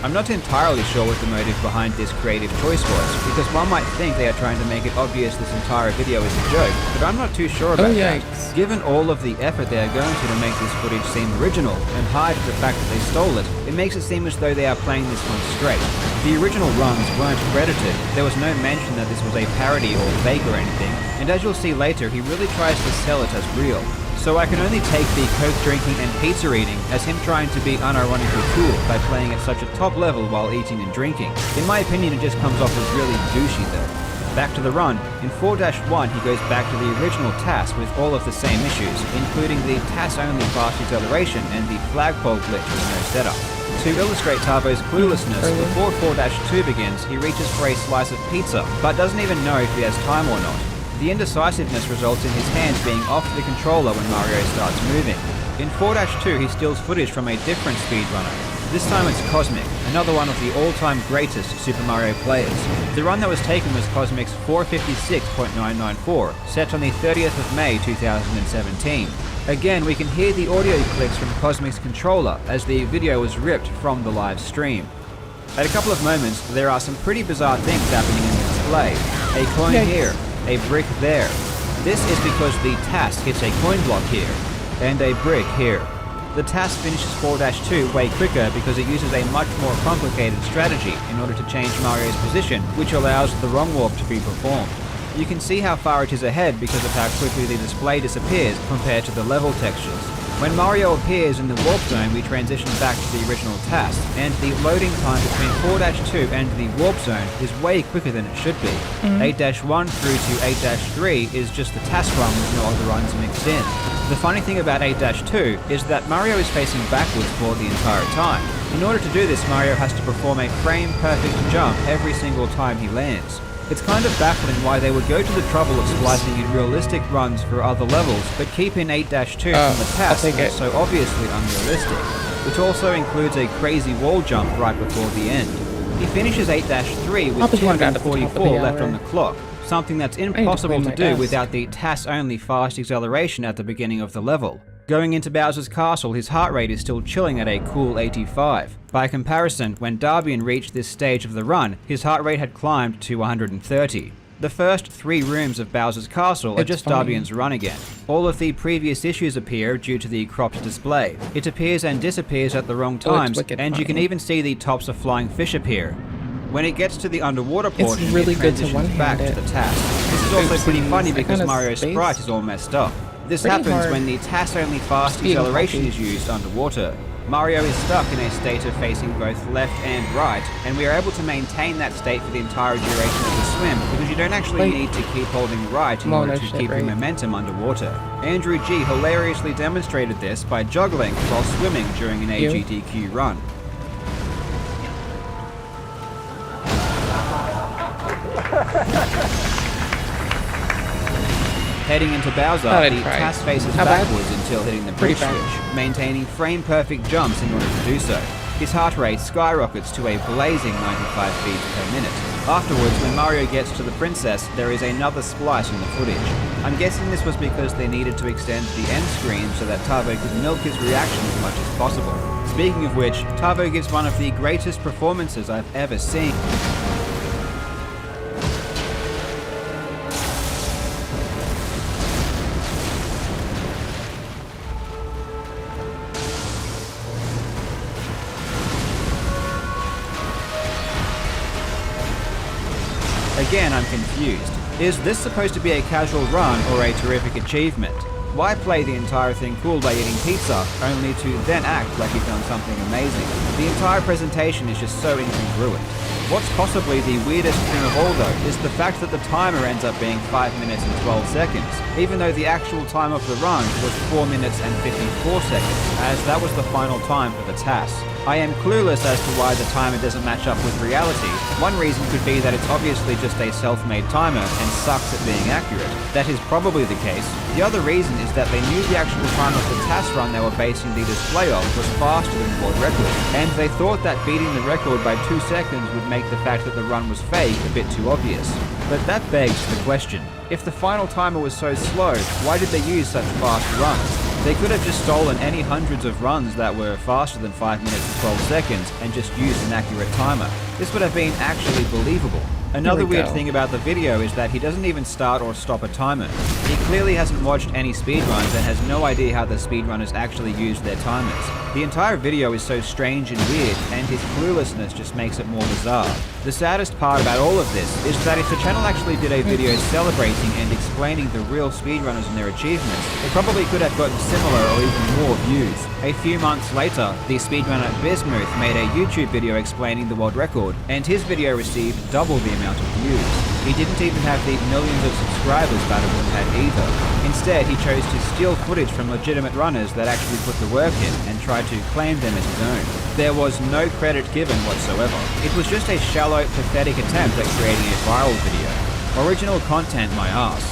I'm not entirely sure what the motive behind this creative choice was, because one might think they are trying to make it obvious this entire video is a joke, but I'm not too sure about that. Given all of the effort they are going to make this footage seem original and hide the fact that they stole it, it makes it seem as though they are playing this one straight. The original runs weren't credited, there was no mention that this was a parody or fake or anything, and as you'll see later, he really tries to sell it as real. So I can only take the coke drinking and pizza eating as him trying to be unironically cool by playing at such a top level while eating and drinking. In my opinion, it just comes off as really douchey though. Back to the run, in 4-1 he goes back to the original TAS with all of the same issues, including the TAS-only fast acceleration and the flagpole glitch with no setup. To illustrate Tavo's cluelessness, before 4-2 begins, he reaches for a slice of pizza, but doesn't even know if he has time or not. The indecisiveness results in his hands being off the controller when Mario starts moving. In 4-2 he steals footage from a different speedrunner. This time it's Cosmic, another one of the all-time greatest Super Mario players. The run that was taken was Cosmic's 456.994, set on the 30th of May 2017. Again, we can hear the audio clicks from Cosmic's controller as the video was ripped from the live stream. At a couple of moments, there are some pretty bizarre things happening in the display. A coin here, a brick there. This is because the TAS hits a coin block here, and a brick here. The TAS finishes 4-2 way quicker because it uses a much more complicated strategy in order to change Mario's position, which allows the wrong warp to be performed. You can see how far it is ahead because of how quickly the display disappears compared to the level textures. When Mario appears in the warp zone, we transition back to the original TAS, and the loading time between 4-2 and the warp zone is way quicker than it should be. 8-1 through to 8-3 is just the TAS run with no other runs mixed in. The funny thing about 8-2 is that Mario is facing backwards for the entire time. In order to do this, Mario has to perform a frame-perfect jump every single time he lands. It's kind of baffling why they would go to the trouble of splicing in realistic runs for other levels, but keep in 8-2 from the TAS that's so obviously unrealistic, which also includes a crazy wall jump right before the end. He finishes 8-3 with 244 left on the clock, something that's impossible to do without the TAS-only fast acceleration at the beginning of the level. Going into Bowser's Castle, his heart rate is still chilling at a cool 85. By comparison, when Darbian reached this stage of the run, his heart rate had climbed to 130. The first 3 rooms of Bowser's Castle are just Darbian's run again. All of the previous issues appear due to the cropped display. It appears and disappears at the wrong times, and you can even see the tops of flying fish appear. When it gets to the underwater portion, it transitions back to the TAS. This is also pretty funny because Mario's sprite is all messed up. This happens when the TAS-only fast acceleration is used underwater. Mario is stuck in a state of facing both left and right, and we are able to maintain that state for the entire duration of the swim because you don't actually need to keep holding right in order to keep your momentum underwater. Andrew G hilariously demonstrated this by juggling while swimming during an AGDQ run. Heading into Bowser, the TAS faces backwards until hitting the bridge switch, maintaining frame-perfect jumps in order to do so. His heart rate skyrockets to a blazing 95 beats per minute. Afterwards, when Mario gets to the princess, there is another splice in the footage. I'm guessing this was because they needed to extend the end screen so that Tavo could milk his reaction as much as possible. Speaking of which, Tavo gives one of the greatest performances I've ever seen. Again, I'm confused. Is this supposed to be a casual run or a terrific achievement? Why play the entire thing cool by eating pizza, only to then act like you've done something amazing? The entire presentation is just so incongruent. What's possibly the weirdest thing of all though is the fact that the timer ends up being 5 minutes and 12 seconds, even though the actual time of the run was 4 minutes and 54 seconds, as that was the final time for the TAS. I am clueless as to why the timer doesn't match up with reality. One reason could be that it's obviously just a self-made timer and sucks at being accurate. That is probably the case. The other reason is that they knew the actual time of the TAS run they were basing the display off was faster than the world record, and they thought that beating the record by 2 seconds would make the fact that the run was fake a bit too obvious. But that begs the question, if the final timer was so slow, why did they use such fast runs? They could have just stolen any hundreds of runs that were faster than 5 minutes and 12 seconds and just used an accurate timer. This would have been actually believable. Another weird thing about the video is that he doesn't even start or stop a timer. He clearly hasn't watched any speedruns and has no idea how the speedrunners actually use their timers. The entire video is so strange and weird, and his cluelessness just makes it more bizarre. The saddest part about all of this is that if the channel actually did a video celebrating and explaining the real speedrunners and their achievements, they probably could have gotten similar or even more views. A few months later, the speedrunner Bismuth made a YouTube video explaining the world record, and his video received double the amount of views. He didn't even have the millions of subscribers Battleborn had either. Instead, he chose to steal footage from legitimate runners that actually put the work in and tried to claim them as his own. There was no credit given whatsoever. It was just a shallow, pathetic attempt at creating a viral video. Original content, my ass.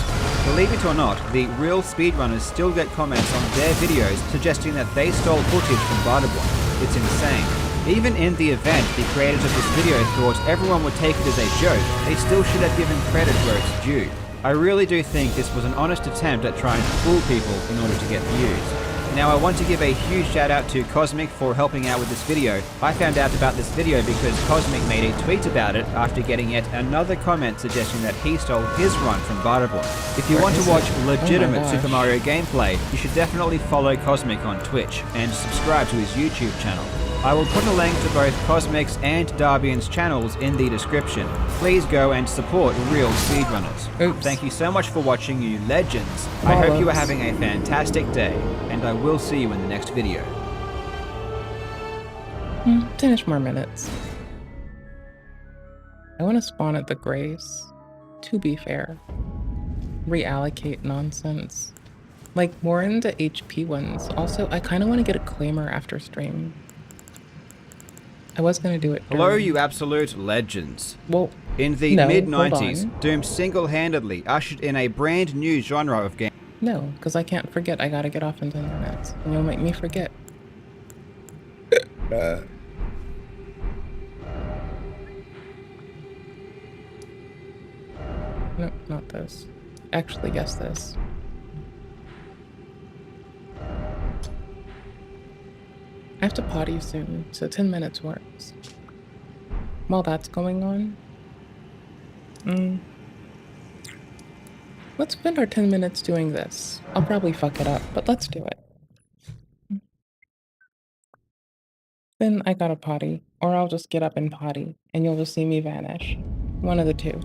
Believe it or not, the real speedrunners still get comments on their videos suggesting that they stole footage from Battleborn. It's insane. Even in the event the creators of this video thought everyone would take it as a joke, they still should have given credit where it's due. I really do think this was an honest attempt at trying to fool people in order to get views. Now I want to give a huge shout out to Cosmic for helping out with this video. I found out about this video because Cosmic made a tweet about it after getting yet another comment suggesting that he stole his run from Battleborn. If you want to watch legitimate Super Mario gameplay, you should definitely follow Cosmic on Twitch and subscribe to his YouTube channel. I will put a link to both Cosmic's and Darbian's channels in the description. Please go and support real speedrunners. Oops. Thank you so much for watching, you legends. I hope you are having a fantastic day, and I will see you in the next video. 10-ish more minutes. I want to spawn at the Grace, to be fair. Reallocate nonsense. Like, more into HP ones. Also, I kind of want to get a claimer after stream. I was going to do it during... Hello, you absolute legends. Well, in the no, mid-90s, Doom single-handedly ushered in a brand new genre of game. No, because I can't forget. I gotta get off in 10 minutes. And you'll make me forget. Nope, not this. Actually, yes, this. I have to potty soon, so 10 minutes works. While that's going on, let's spend our 10 minutes doing this. I'll probably fuck it up, but let's do it. Then I gotta potty, or I'll just get up and potty, and you'll just see me vanish. One of the two.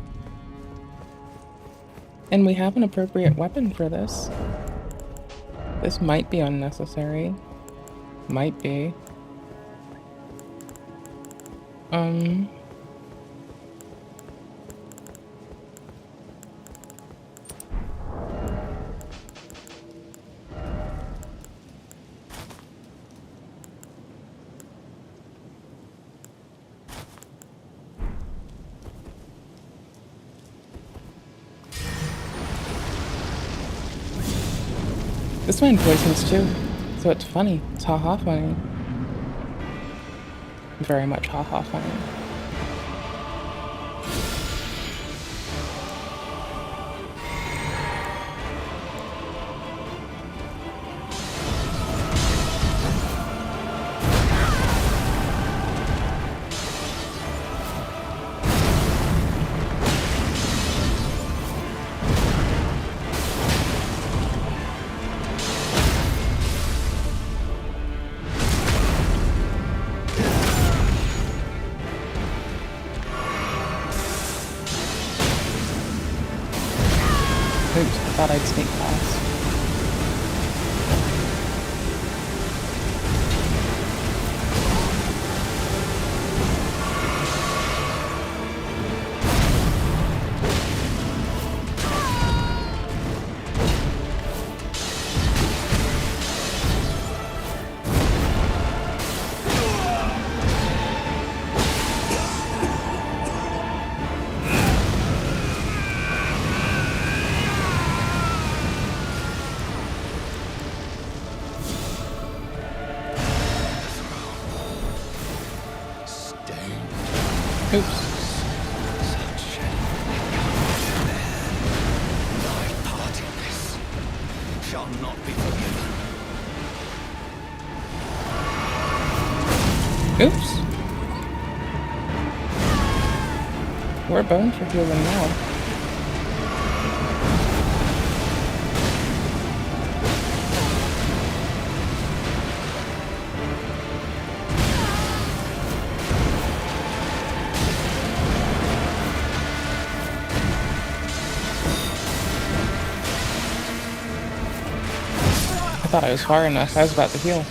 And we have an appropriate weapon for this. This might be unnecessary. Might be. This one poisons too, so it's funny. It's ha-ha funny. Very much ha-ha funny. Oops, I thought I'd sneak past. Oops. Shall not be forgiven. Oops. We're bone for healing now. I thought I was far enough. I was about to heal.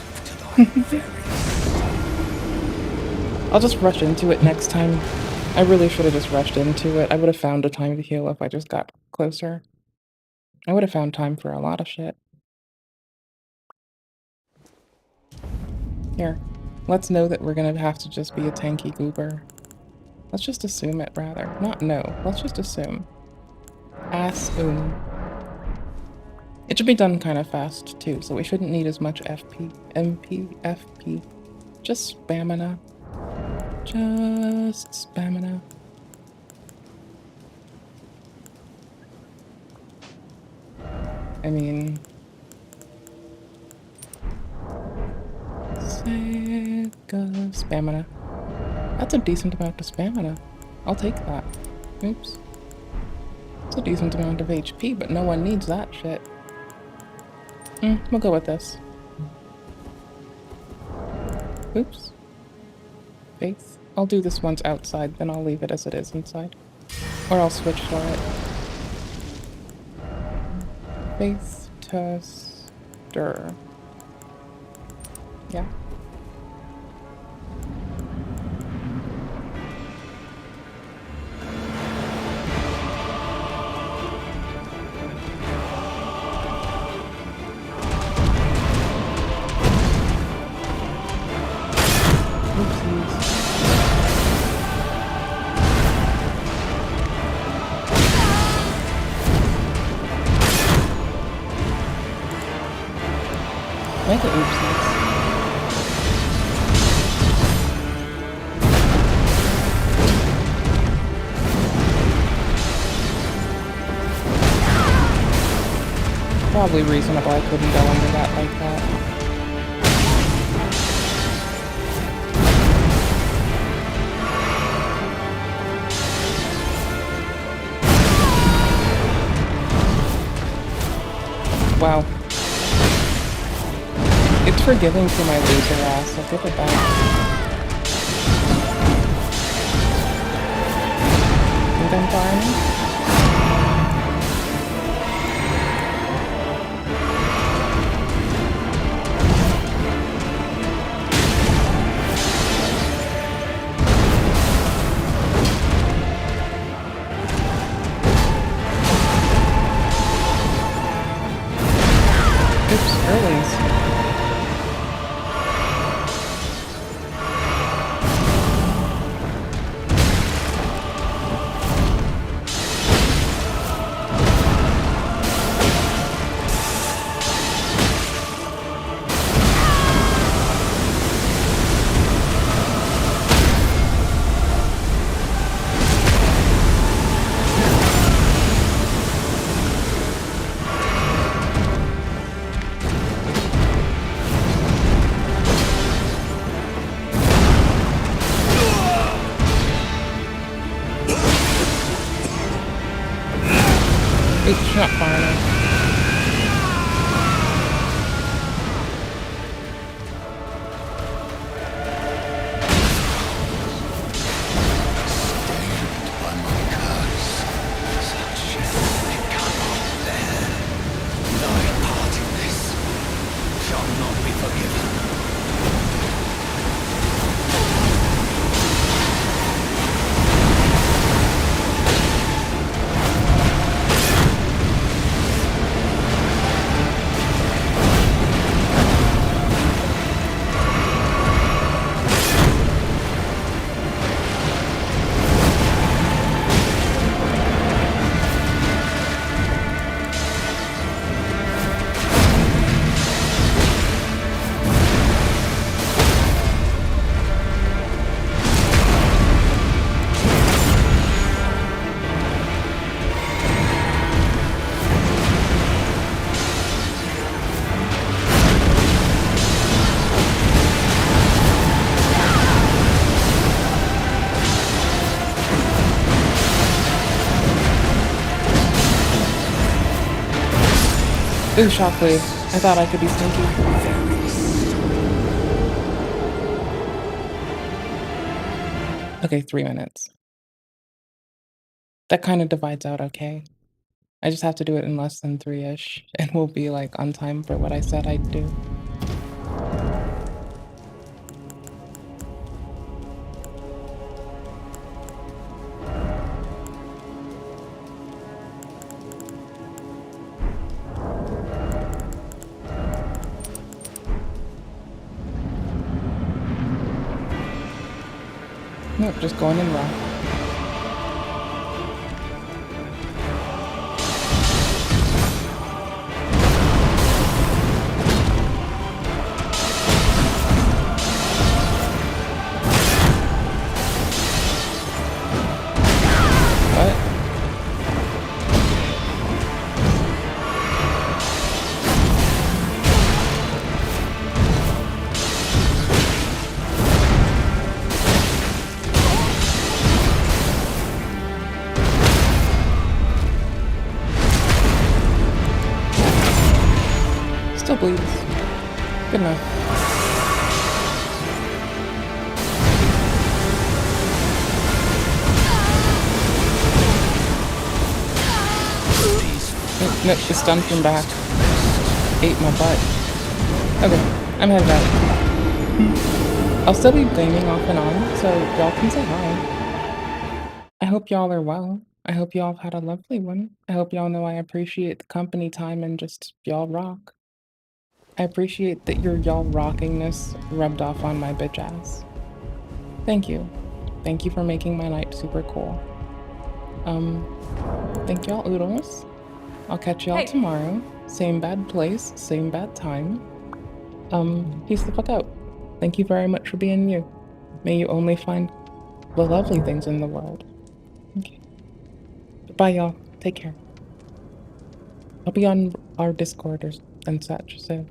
I'll just rush into it next time. I really should have just rushed into it. I would have found a time to heal if I just got closer. I would have found time for a lot of shit. Here, let's know that we're gonna have to just be a tanky goober. Let's just assume it, rather. Not know. Let's just assume. Assume. It should be done kind of fast, too, so we shouldn't need as much FP. MP, FP. Just spamina. Just spamina. I mean... Sega spamina. That's a decent amount of spamina. I'll take that. Oops. It's a decent amount of HP, but no one needs that shit. We'll go with this. Oops. Faith. I'll do this once outside, then I'll leave it as it is inside. Or I'll switch for it. Faith to stir. Yeah. Mega oopsies. Probably reasonable I couldn't go under that like that. Wow. It's forgiving for my loser ass, I'll give it back. Think I'm fine? Oops, earlies. It's not far enough. Ooh, shockwave. I thought I could be stinky. Okay, 3 minutes. That kind of divides out okay. I just have to do it in less than 3-ish, and we'll be like on time for what I said I'd do. Nope, just going in raw. Still bleeds. Good enough. Nope, she stunned from back. Ate my butt. Okay, I'm headed out. I'll still be gaming off and on, so y'all can say hi. I hope y'all are well. I hope y'all have had a lovely one. I hope y'all know I appreciate the company time and just y'all rock. I appreciate that your y'all rockingness rubbed off on my bitch ass. Thank you. Thank you for making my night super cool. Thank y'all oodles. I'll catch y'all tomorrow. Same bad place, same bad time. Peace the fuck out. Thank you very much for being you. May you only find the lovely things in the world. Okay. Bye y'all. Take care. I'll be on our Discord and such, so